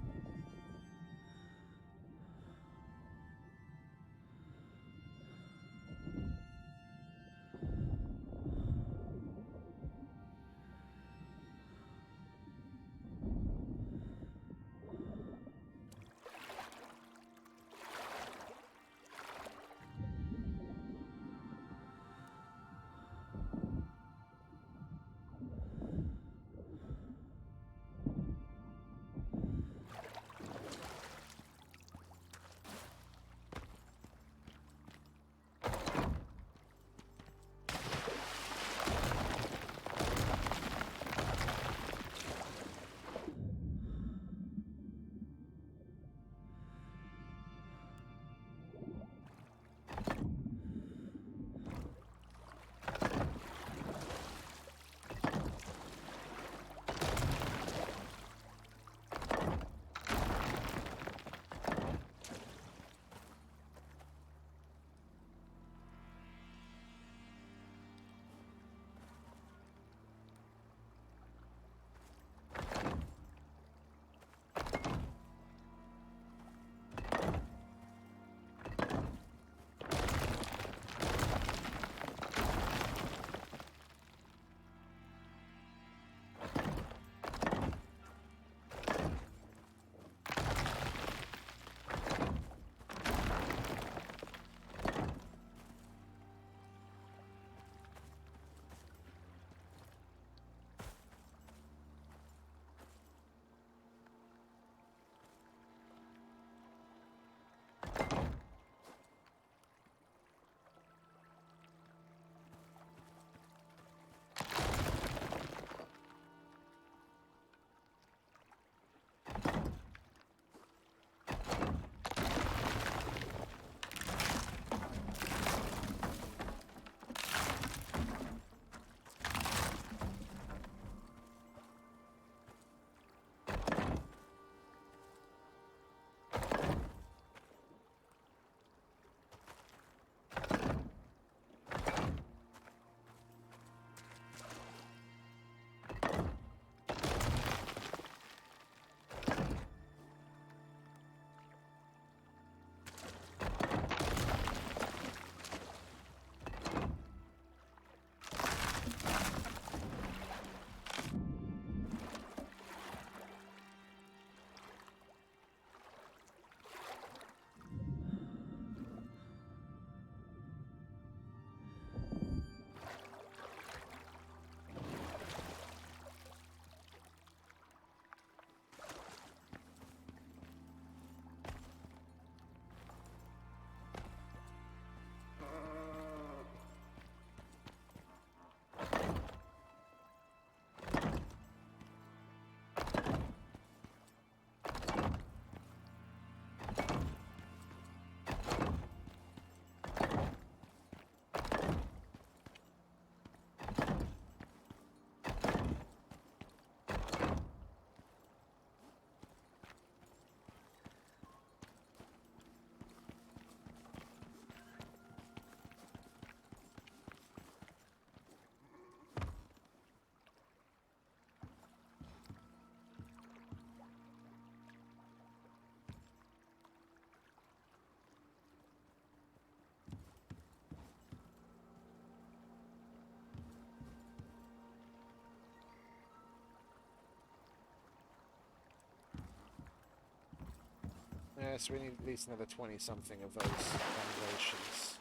Yeah, so we need at least another 20 something of those foundations.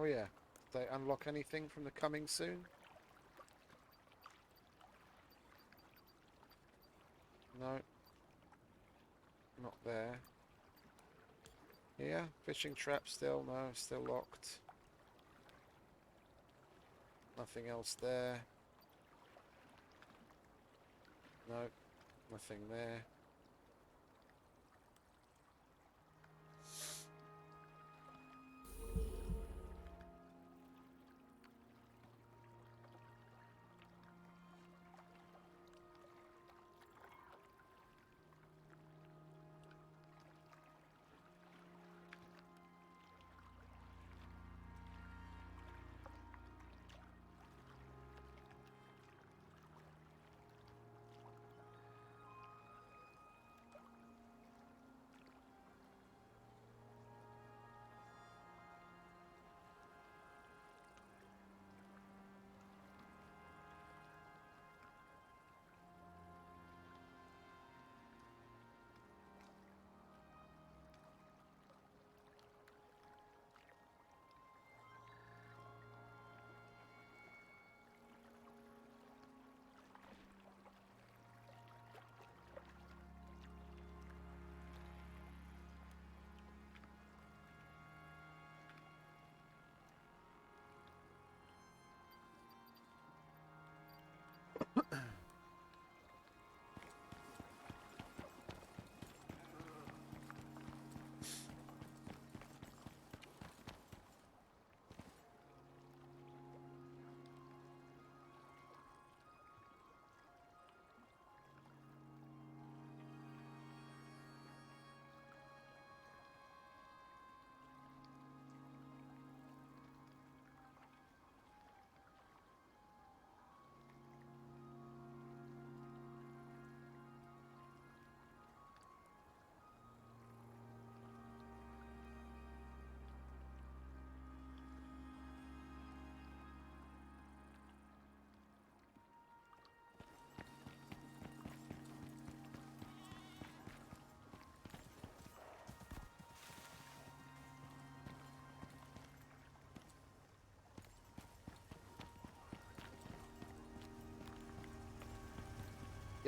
Oh yeah. Did they unlock anything from the coming soon? No. Not there. Here? Fishing trap still? No, still locked. Nothing else there. No, nothing there.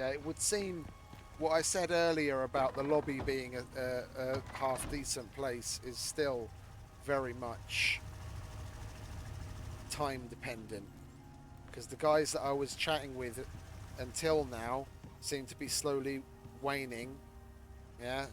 Yeah, it would seem what I said earlier about the lobby being a half decent place is still very much time dependent, because the guys that I was chatting with until now seem to be slowly waning. Yeah.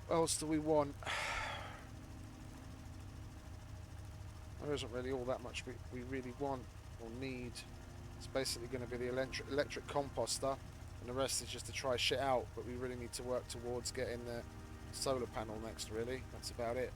What else do we want? There isn't really all that much we really want or need. It's basically going to be the electric composter, and the rest is just to try shit out. But we really need to work towards getting the solar panel next, really. That's about it.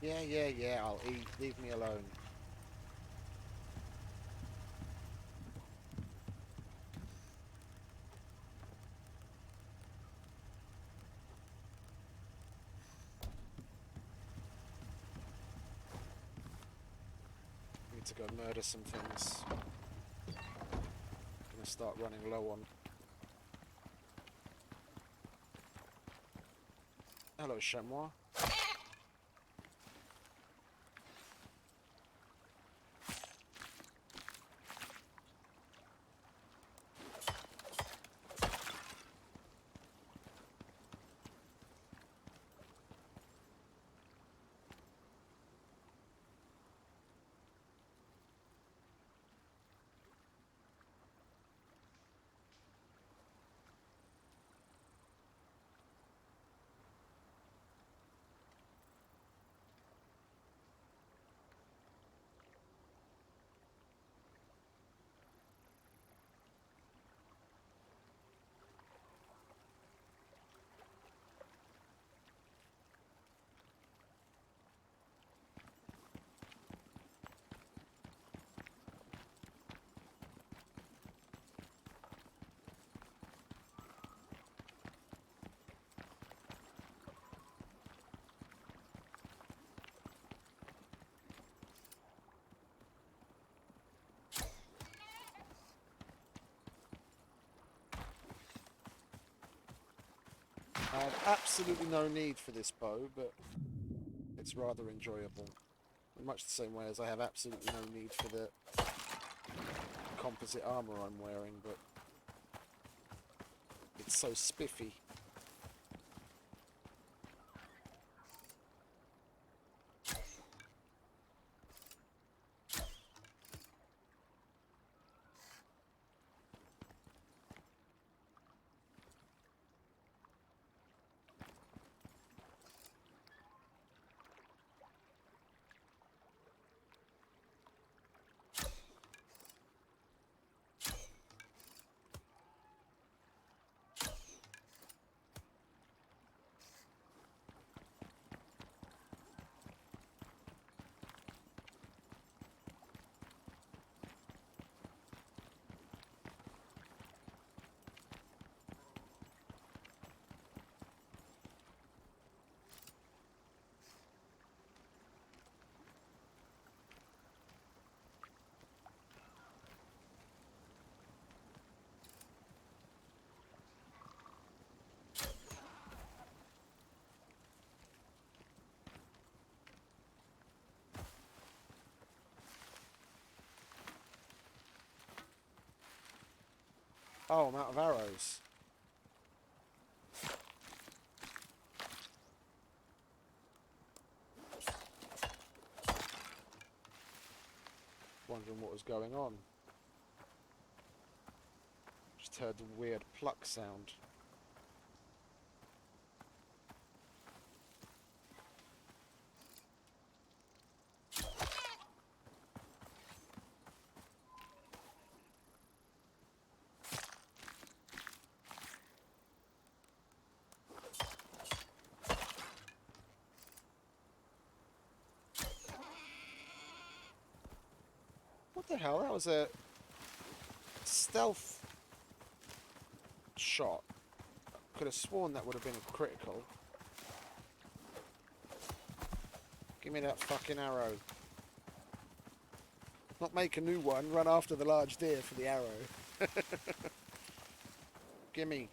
Yeah, I'll eat. Leave me alone. Need to go murder some things. Gonna start running low on. Hello, chamois. I have absolutely no need for this bow, but it's rather enjoyable. In much the same way as I have absolutely no need for the composite armour I'm wearing, but it's so spiffy. Oh, I'm out of arrows. Wondering what was going on. Just heard the weird pluck sound. What the hell? That was a stealth shot. Could have sworn that would have been a critical. Give me that fucking arrow. Not make a new one, run after the large deer for the arrow. Gimme.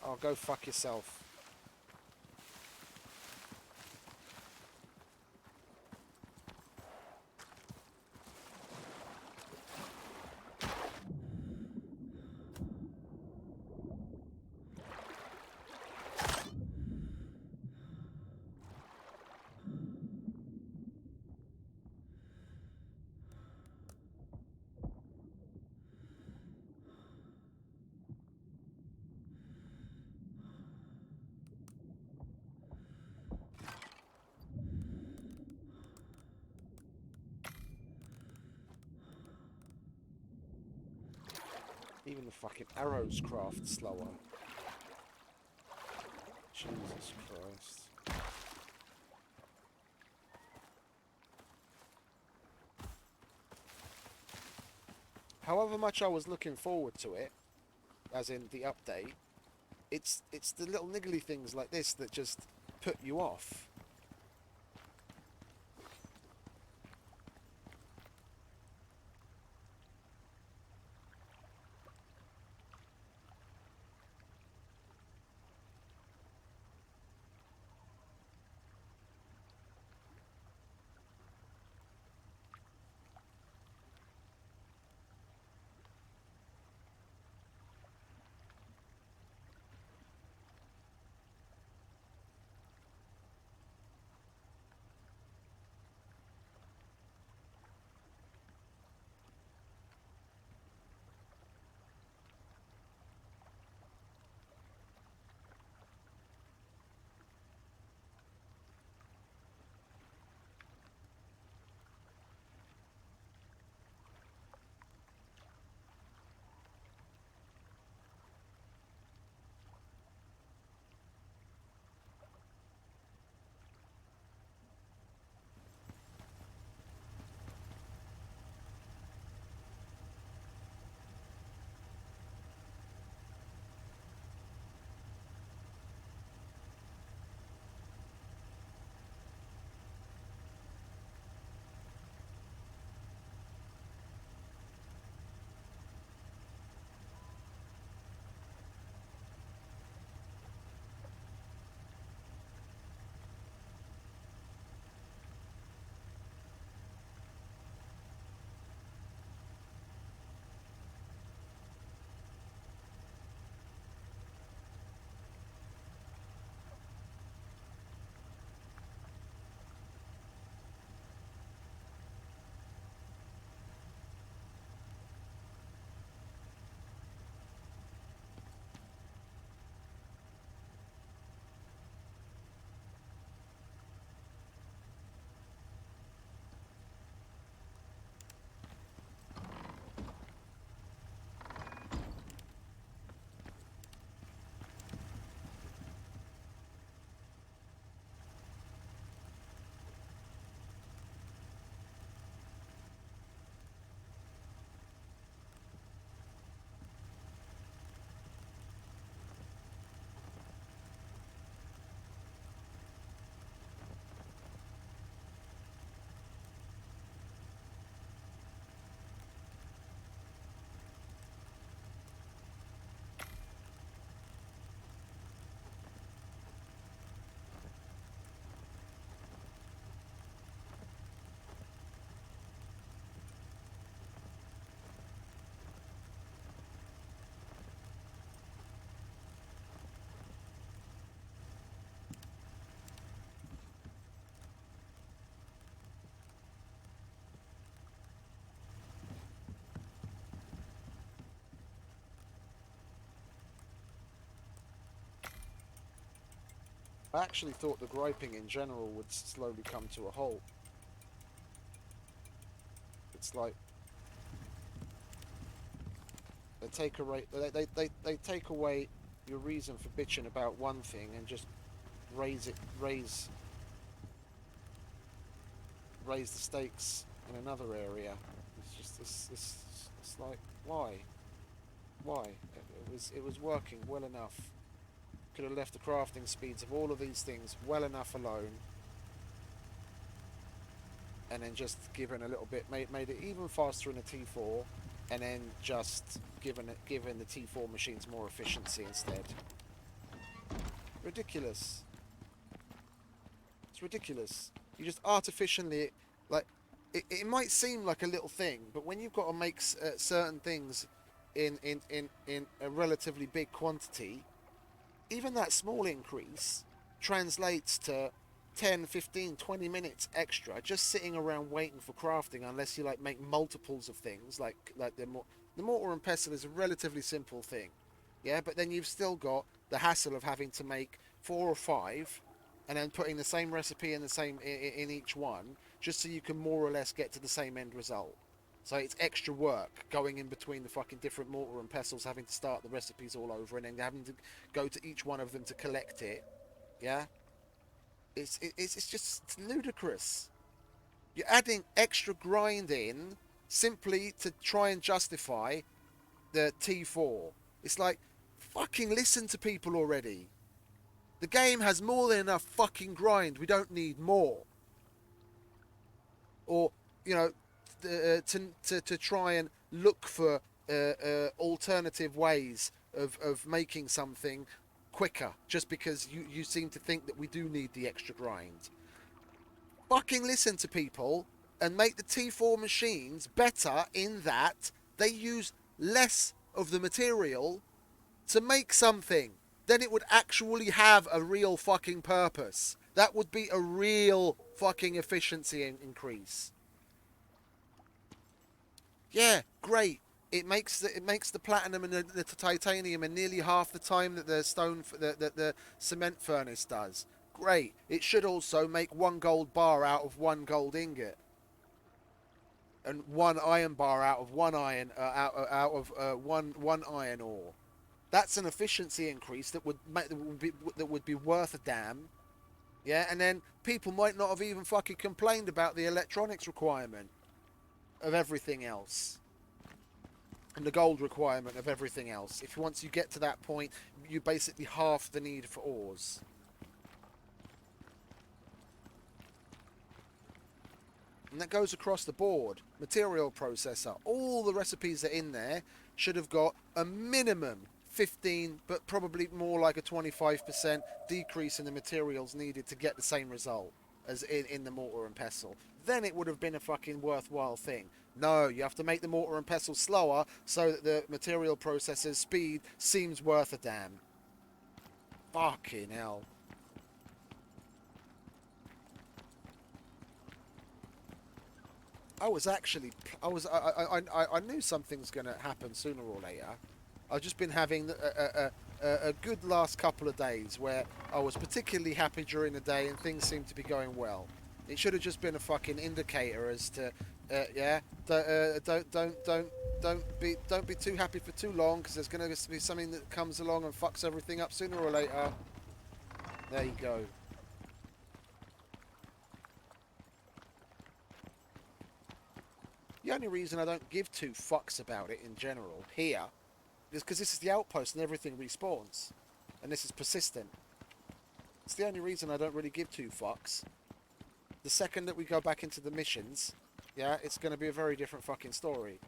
Oh, go fuck yourself. Even the fucking arrows craft slower. Jesus Christ. however much I was looking forward to it, as in the update, it's the little niggly things like this that just put you off. I actually thought the griping in general would slowly come to a halt. It's like they take away your reason for bitching about one thing and just raise it raise the stakes in another area. It's just it's like why it was working well enough. Could have left the crafting speeds of all of these things well enough alone, and then just given a little bit, made it even faster in a T4, and then just given the T4 machines more efficiency instead. Ridiculous. It's ridiculous. You just artificially, like, it might seem like a little thing, but when you've got to make certain things in a relatively big quantity, even that small increase translates to 10, 15, 20 minutes extra just sitting around waiting for crafting, unless you like make multiples of things like the mortar and pestle is a relatively simple thing, yeah, but then you've still got the hassle of having to make 4 or 5 and then putting the same recipe in the same in each one just so you can more or less get to the same end result. So it's extra work going in between the fucking different mortar and pestles, having to start the recipes all over and then having to go to each one of them to collect it. Yeah, it's just ludicrous. You're adding extra grind in simply to try and justify the T4. It's like, fucking listen to people already. The game has more than enough fucking grind. We don't need more. Or, you know, to try and look for alternative ways of making something quicker, just because you seem to think that we do need the extra grind. Fucking listen to people and make the T4 machines better in that they use less of the material to make something. Then it would actually have a real fucking purpose. That would be a real fucking efficiency increase. Yeah, great. It makes the platinum and the titanium in nearly half the time that the the cement furnace does. Great. It should also make one gold bar out of one gold ingot, and one iron bar out of one iron out of one iron ore. That's an efficiency increase that would be worth a damn. Yeah, and then people might not have even fucking complained about the electronics requirement of everything else, and the gold requirement of everything else. If once you get to that point, you basically half the need for ores. And that goes across the board. Material processor, all the recipes that are in there should have got a minimum 15, but probably more like a 25% decrease in the materials needed to get the same result as in the mortar and pestle. Then it would have been a fucking worthwhile thing. No, you have to make the mortar and pestle slower so that the material processor's speed seems worth a damn. Fucking hell. I was actually, I knew something's going to happen sooner or later. I've just been having a good last couple of days where I was particularly happy during the day and things seemed to be going well. It should have just been a fucking indicator as to, yeah, don't be too happy for too long, because there's going to be something that comes along and fucks everything up sooner or later. There you go. The only reason I don't give two fucks about it in general here is because this is the outpost and everything respawns. And this is persistent. It's the only reason I don't really give two fucks. The second that we go back into the missions, yeah, it's going to be a very different fucking story.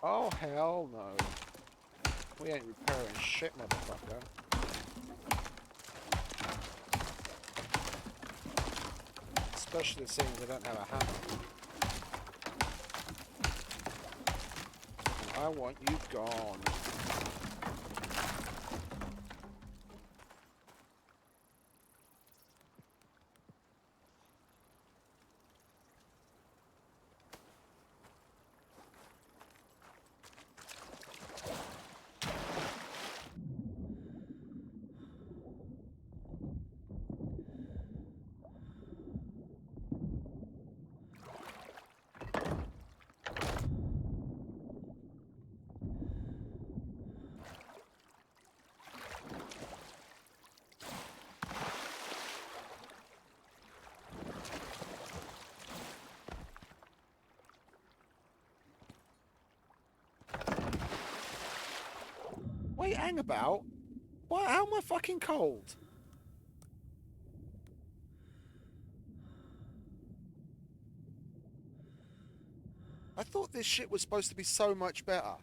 Oh, hell no. We ain't repairing shit, motherfucker. Especially seeing they don't have a hammer. I want you gone. Wait, hang about. What? How am I fucking cold? I thought this shit was supposed to be so much better.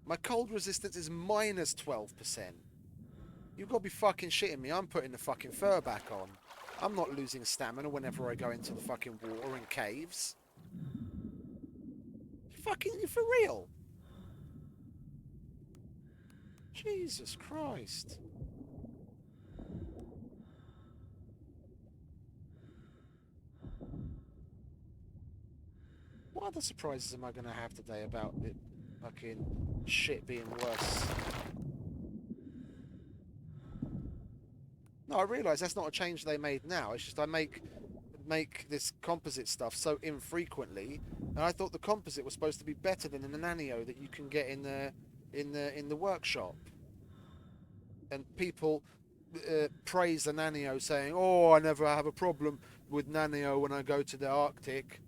My cold resistance is minus 12%. You've got to be fucking shitting me. I'm putting the fucking fur back on. I'm not losing stamina whenever I go into the fucking water and caves. You for real? Jesus Christ. What other surprises am I going to have today about it fucking shit being worse? No, I realise that's not a change they made now. It's just I make this composite stuff so infrequently, and I thought the composite was supposed to be better than the nanio that you can get in the workshop. And people praise the nanio, saying, "Oh, I never have a problem with nanio when I go to the Arctic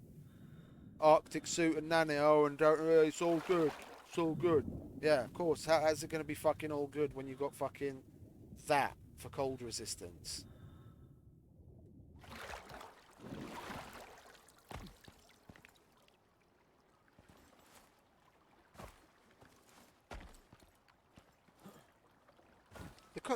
suit and nanio, and it's all good. It's all good." Yeah, of course. How's it going to be fucking all good when you got fucking that for cold resistance?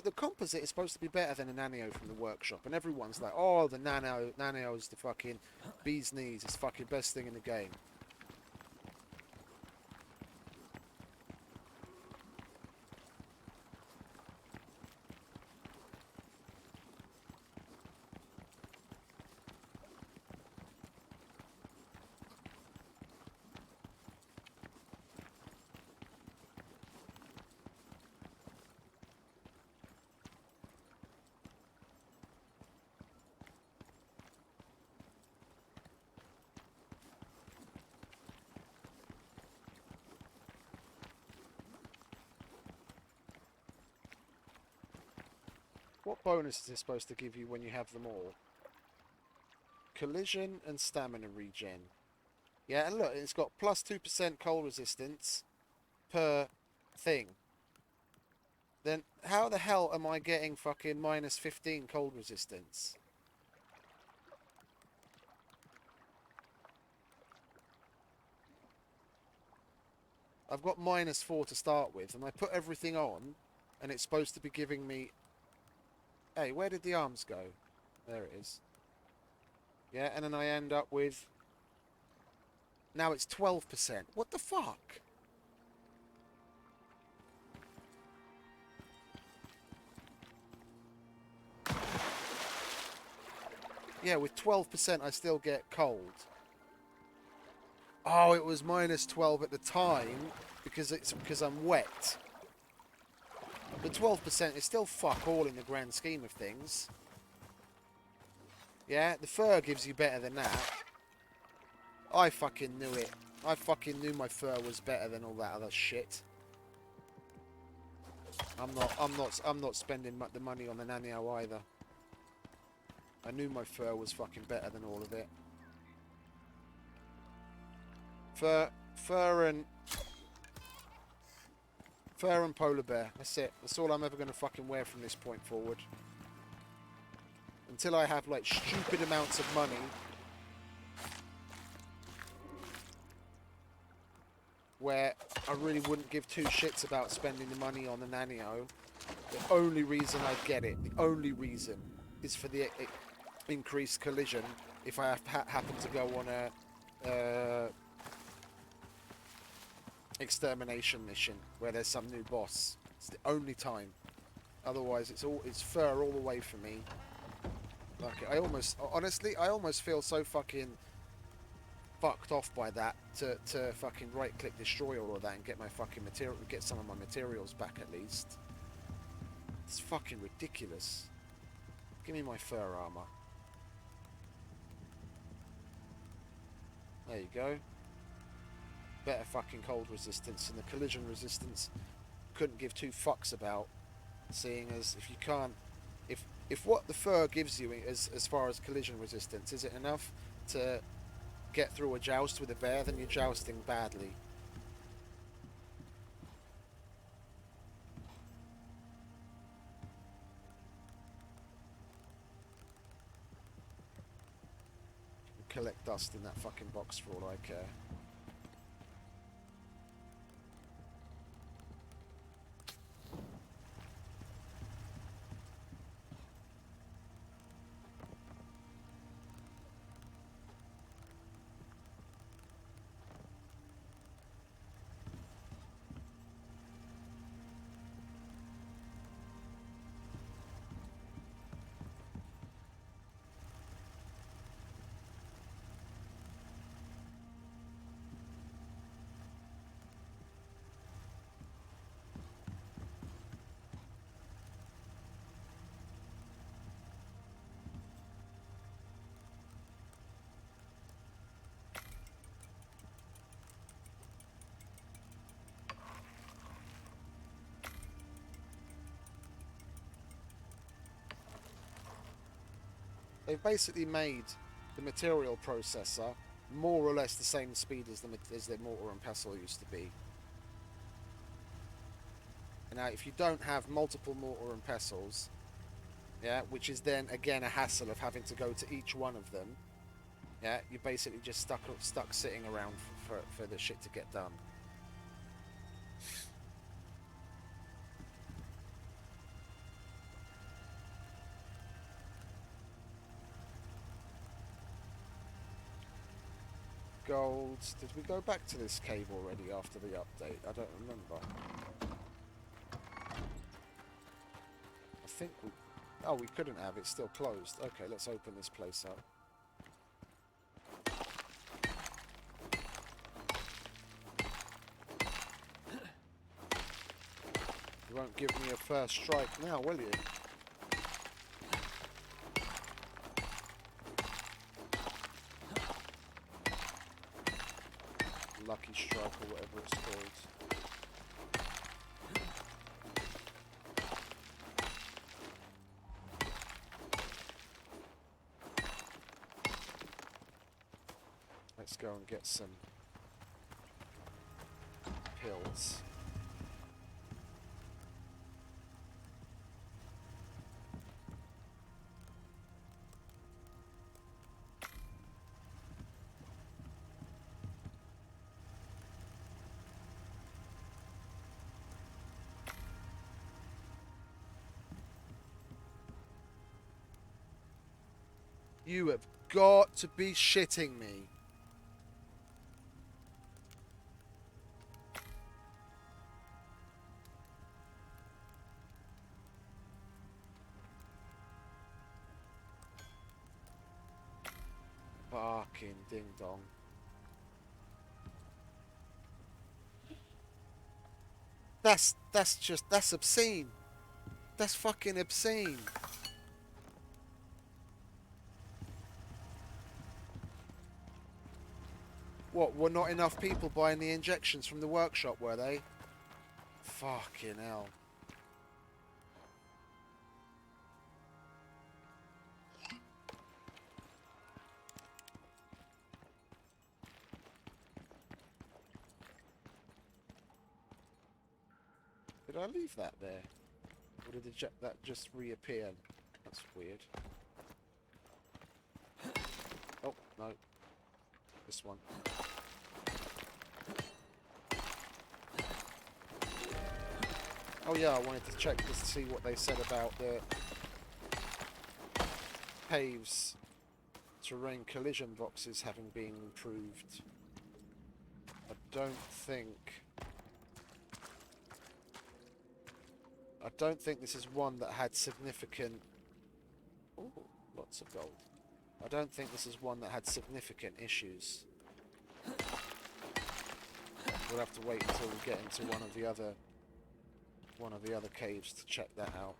The composite is supposed to be better than a nanio from the workshop, and everyone's like, "Oh, the nano is the fucking bee's knees. It's fucking best thing in the game." What bonus is it supposed to give you when you have them all? Collision and stamina regen. Yeah, and look, it's got plus 2% cold resistance per thing. Then how the hell am I getting fucking minus 15 cold resistance? I've got minus 4 to start with, and I put everything on, and it's supposed to be giving me... Hey, where did the arms go? There it is. Yeah, and then I end up with... Now it's 12%. What the fuck? Yeah, with 12% I still get cold. Oh, it was minus 12 at the time because I'm wet. The 12% is still fuck all in the grand scheme of things. Yeah, the fur gives you better than that. I fucking knew it. I fucking knew my fur was better than all that other shit. I'm not spending the money on the nanio either. I knew my fur was fucking better than all of it. Fur and polar bear. That's it. That's all I'm ever going to fucking wear from this point forward. Until I have like stupid amounts of money. where I really wouldn't give two shits about spending the money on the Nanio. The only reason I'd get it, the only reason, is for the increased collision if I happen to go on a extermination mission where there's some new boss. It's the only time. Otherwise, it's fur all the way for me. Like honestly, I almost feel so fucking fucked off by that to fucking right click destroy all of that and get my fucking material, get some of my materials back at least. It's fucking ridiculous. Give me my fur armor. There you go. Better fucking cold resistance, and the collision resistance couldn't give two fucks about, seeing as if you can't, if what the fur gives you as far as collision resistance, is it enough to get through a joust with a bear, then you're jousting badly. Collect dust in that fucking box for all I care. They've basically made the material processor more or less the same speed as the mortar and pestle used to be. And now, if you don't have multiple mortar and pestles, yeah, which is then again a hassle of having to go to each one of them, yeah, you're basically just stuck sitting around for the shit to get done. Gold. Did we go back to this cave already after the update? I don't remember. I think we... Oh, we couldn't have. It's still closed. Okay, let's open this place up. You won't give me a first strike now, will you? Lucky strike or whatever it's called. Let's go and get some pills. You have got to be shitting me. Fucking ding dong. That's obscene. That's fucking obscene. What, were not enough people buying the injections from the workshop, were they? Fucking hell. Did I leave that there? Or did that just reappear? That's weird. Oh, no. This one. Oh yeah, I wanted to check just to see what they said about the caves terrain collision boxes having been improved. I don't think this is one that had significant... Ooh, lots of gold. I don't think this is one that had significant issues. We'll have to wait until we get into one of the other caves to check that out.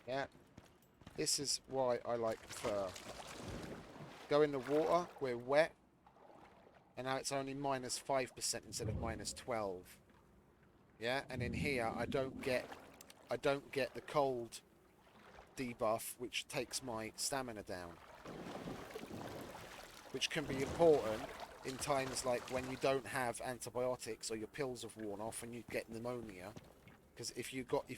Yeah, this is why I like fur. Go in the water, we're wet, and now it's only -5% instead of -12. Yeah, and in here I don't get the cold debuff, which takes my stamina down, which can be important in times like when you don't have antibiotics or your pills have worn off and you get pneumonia. Because if you've got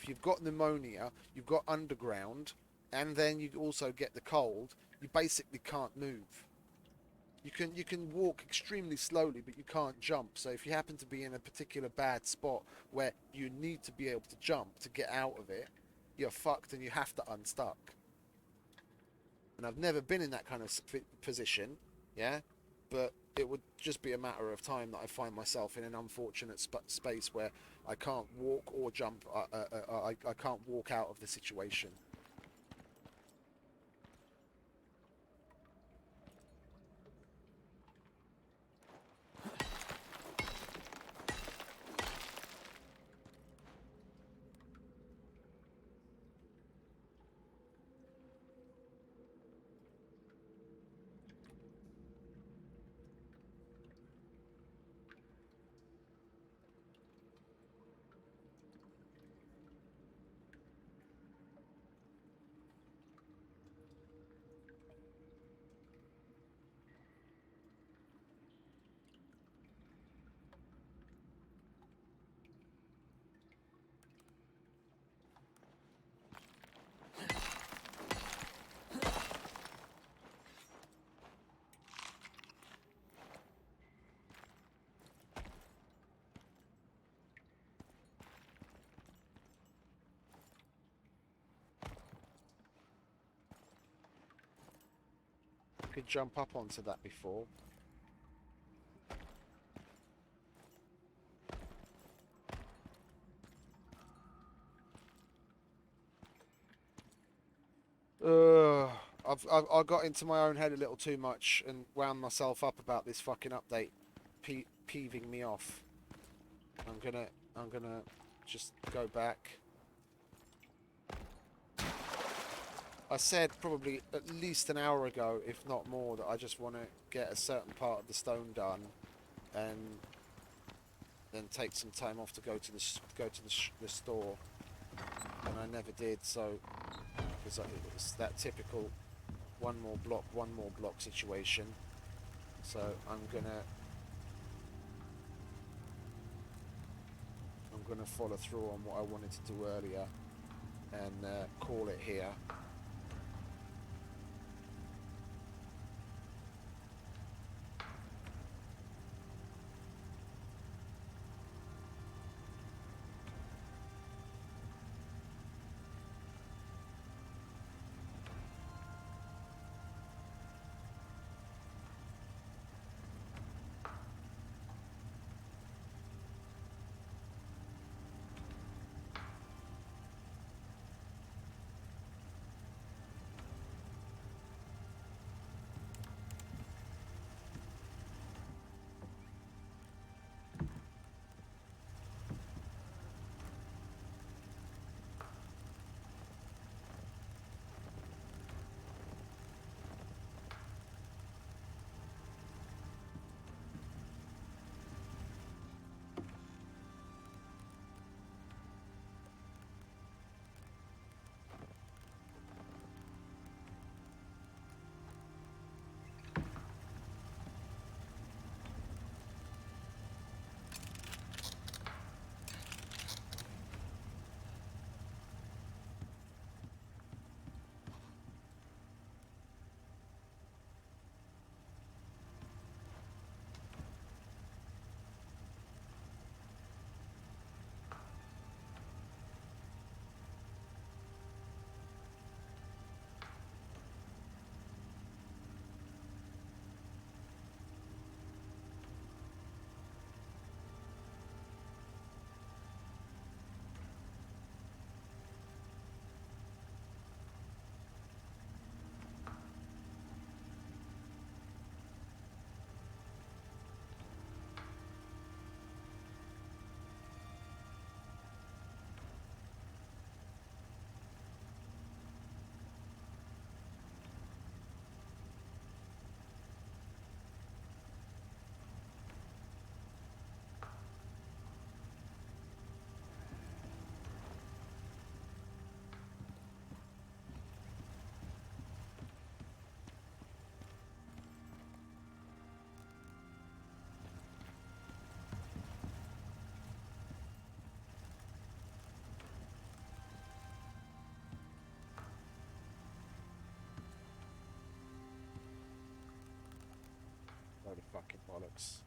pneumonia, you've got underground, and then you also get the cold, you basically can't move. You can walk extremely slowly, but you can't jump. So if you happen to be in a particular bad spot where you need to be able to jump to get out of it, you're fucked and you have to unstuck. And I've never been in that kind of position, yeah, but it would just be a matter of time that I find myself in an unfortunate space where I can't walk or jump. I can't walk out of the situation. I could jump up onto that before. Ugh. I got into my own head a little too much and wound myself up about this fucking update peeving me off. I'm gonna just go back. I said probably at least an hour ago, if not more, that I just want to get a certain part of the stone done, and then take some time off to go to the store, and I never did. So because it's that typical one more block situation. So I'm gonna follow through on what I wanted to do earlier and call it here. Load of fucking bollocks.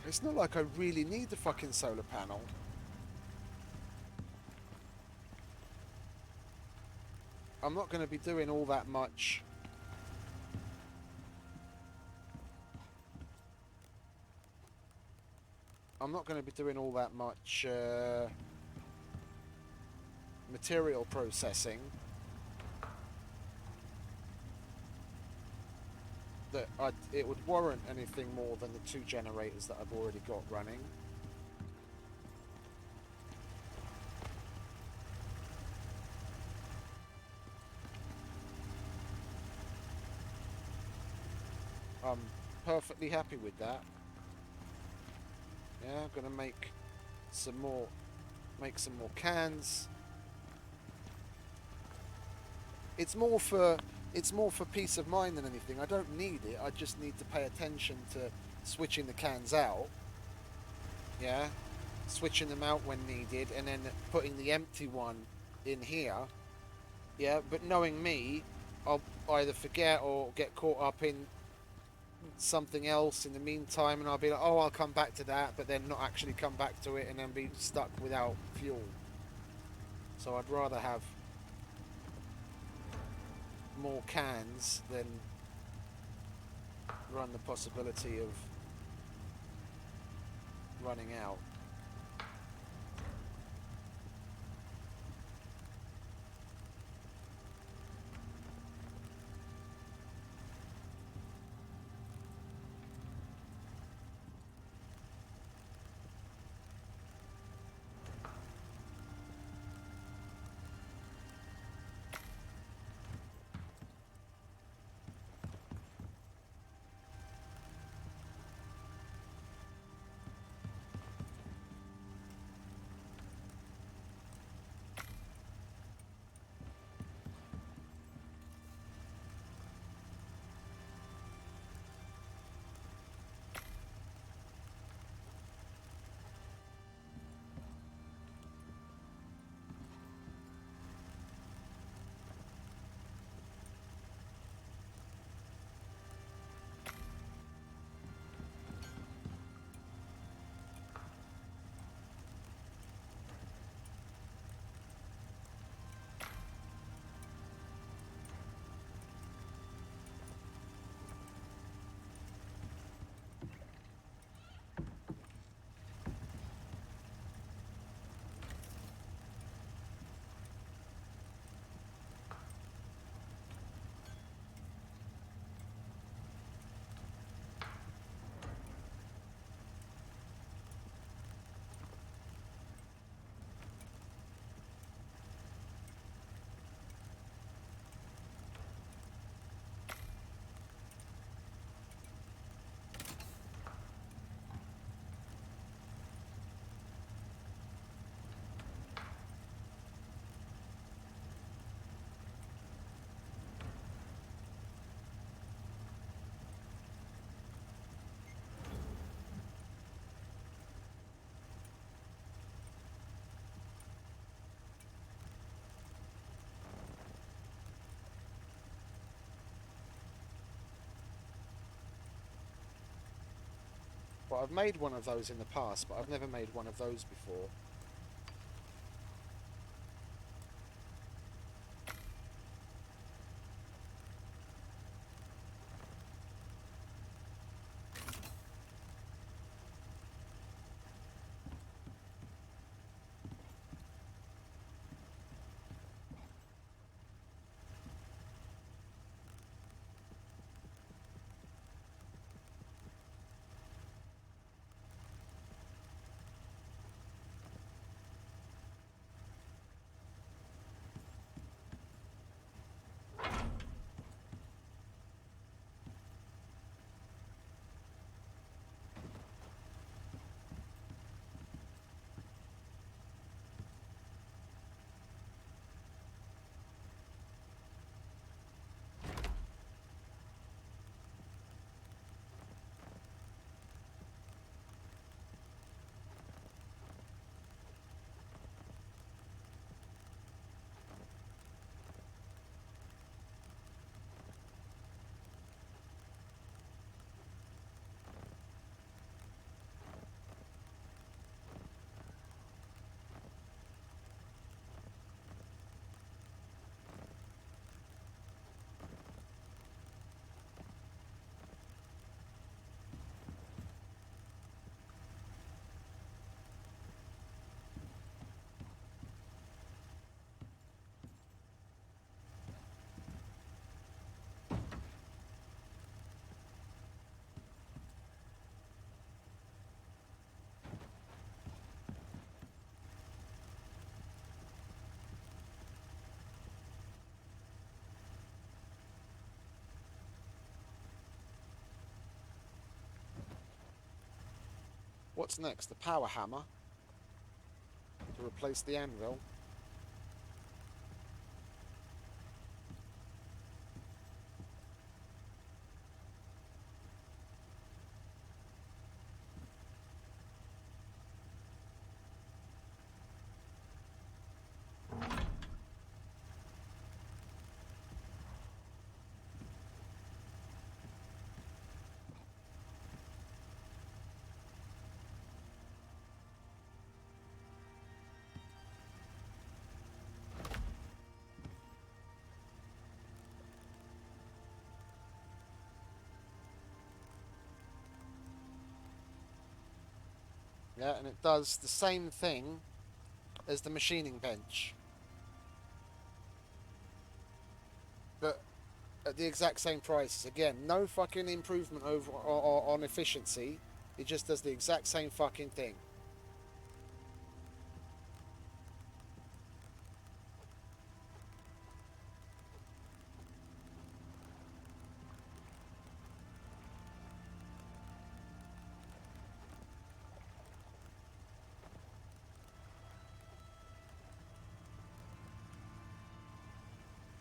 It's not like I really need the fucking solar panel. I'm not going to be doing all that much. I'm not going to be doing all that much material processing that it would warrant anything more than the 2 generators that I've already got running. I'm perfectly happy with that. Yeah, I'm gonna make some more cans. It's more for peace of mind than anything. I don't need it. I just need to pay attention to switching the cans out. Yeah, switching them out when needed, and then putting the empty one in here. Yeah, but knowing me, I'll either forget or get caught up in something else in the meantime, and I'll be like, oh, I'll come back to that, but then not actually come back to it, and then be stuck without fuel. So I'd rather have more cans than run the possibility of running out. I've made one of those in the past, but I've never made one of those before. What's next? The power hammer to replace the anvil. Yeah, and it does the same thing as the machining bench, but at the exact same price. Again, no fucking improvement over on efficiency. It just does the exact same fucking thing.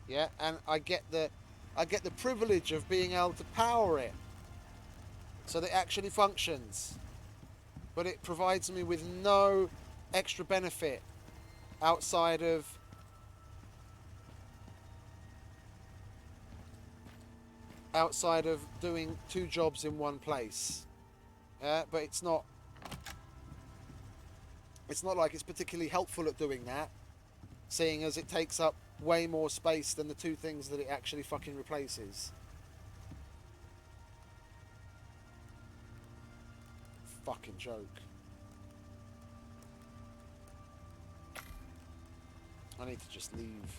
Yeah, and I get the privilege of being able to power it so that it actually functions. But it provides me with no extra benefit outside of doing two jobs in one place. Yeah, but it's not like it's particularly helpful at doing that, seeing as it takes up way more space than the two things that it actually fucking replaces. Fucking joke. I need to just leave.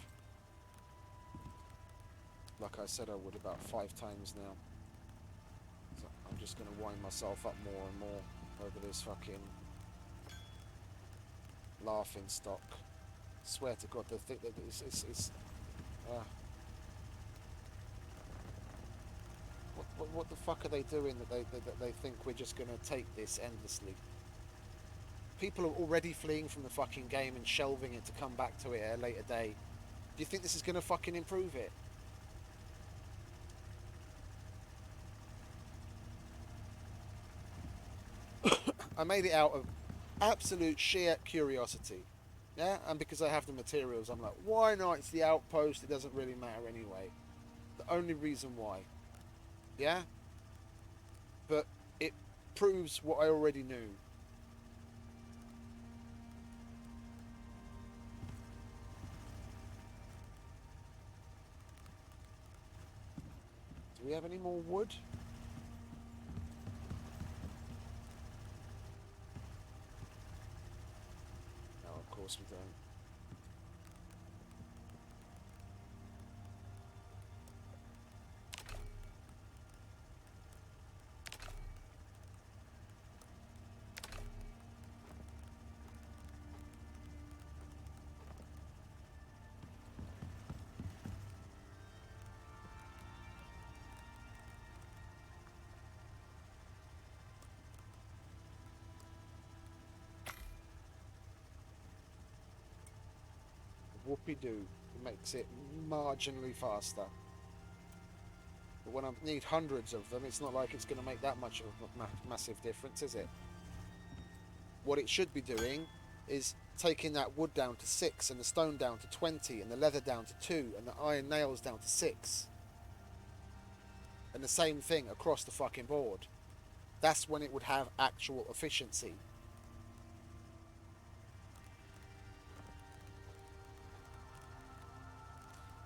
Like I said I would about 5 times now. So I'm just going to wind myself up more and more over this fucking laughing stock. Swear to God, the thing that it's what the fuck are they doing that they think we're just going to take this endlessly? People are already fleeing from the fucking game and shelving it to come back to it at a later day. Do you think this is going to fucking improve it? I made it out of absolute sheer curiosity. Yeah, and because I have the materials, I'm like, why not? It's the Outpost, it doesn't really matter anyway. The only reason why. Yeah? But it proves what I already knew. Do we have any more wood? No, of course we don't. Whoopie-doo. It makes it marginally faster. But when I need hundreds of them, it's not like it's going to make that much of a massive difference, is it? What it should be doing is taking that wood down to 6 and the stone down to 20 and the leather down to 2 and the iron nails down to 6. And the same thing across the fucking board. That's when it would have actual efficiency.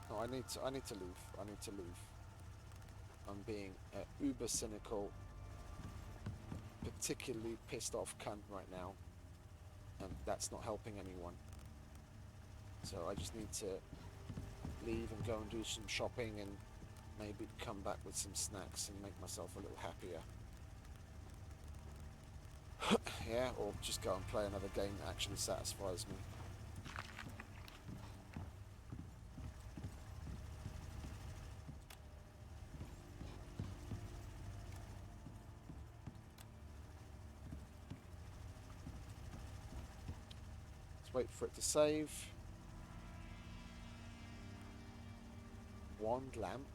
No, I need to leave. I need to leave. I'm being uber cynical, particularly pissed off cunt right now, and that's not helping anyone. So I just need to leave and go and do some shopping and maybe come back with some snacks and make myself a little happier. Yeah, or just go and play another game that actually satisfies me. Let's wait for it to save. Wand lamp.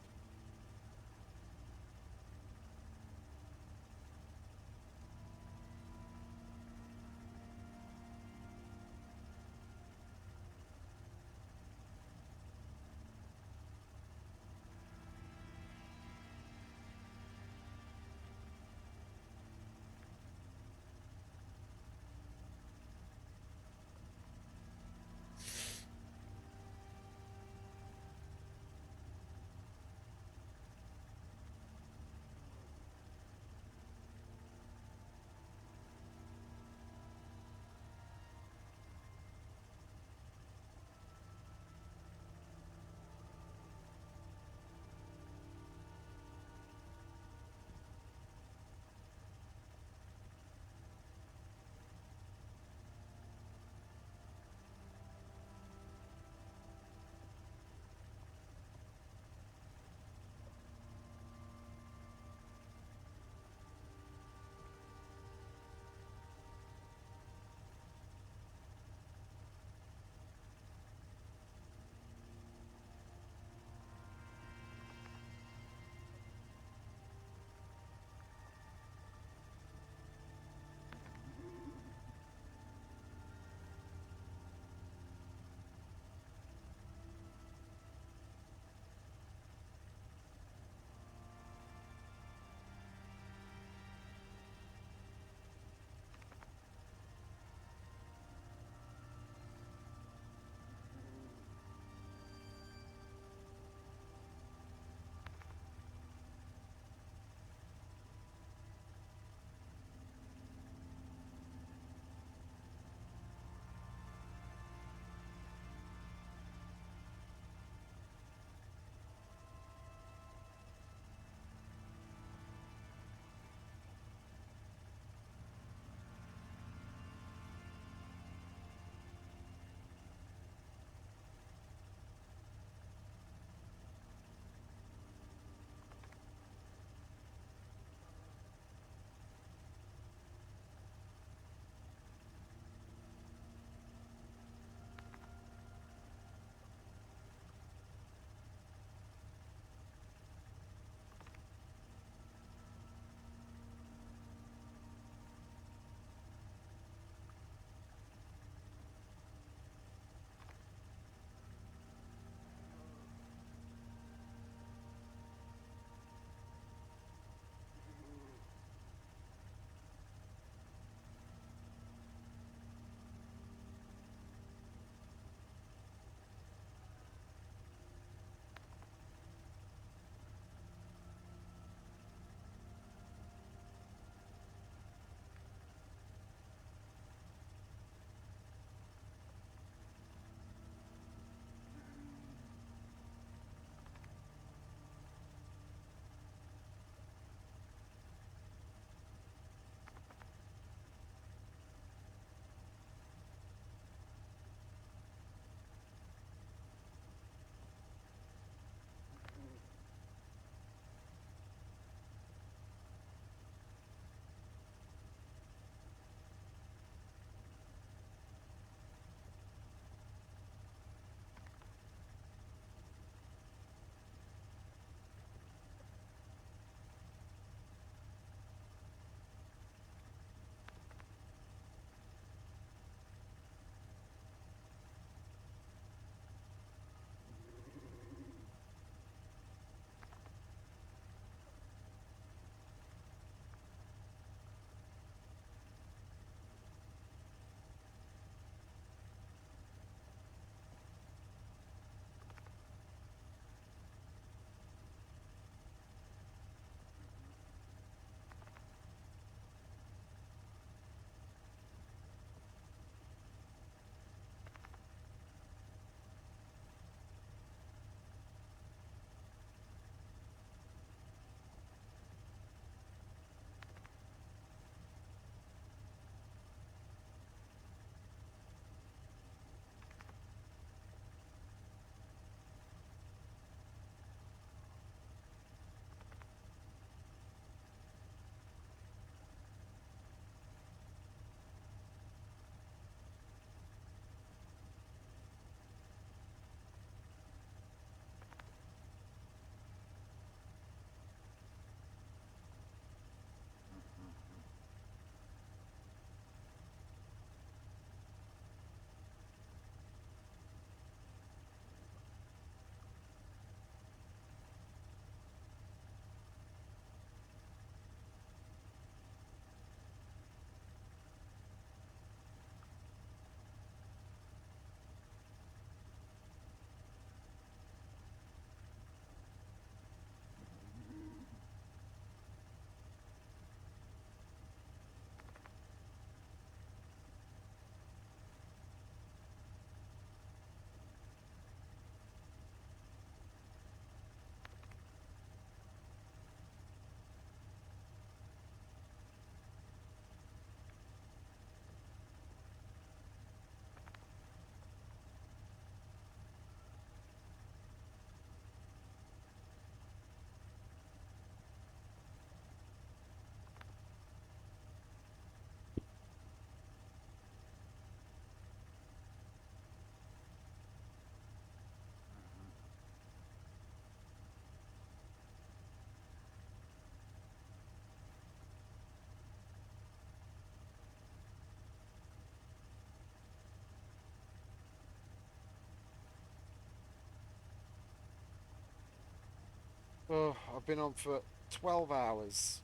Oh, I've been on for 12 hours.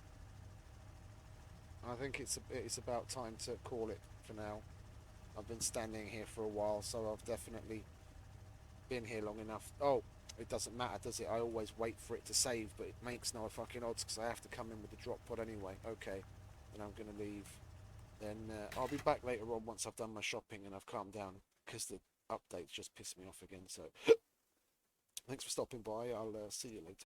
I think it's about time to call it for now. I've been standing here for a while, so I've definitely been here long enough. Oh, it doesn't matter, does it? I always wait for it to save, but it makes no fucking odds because I have to come in with the drop pod anyway. Okay, then I'm gonna leave. Then I'll be back later on once I've done my shopping and I've calmed down because the updates just pissed me off again. So thanks for stopping by. I'll see you later.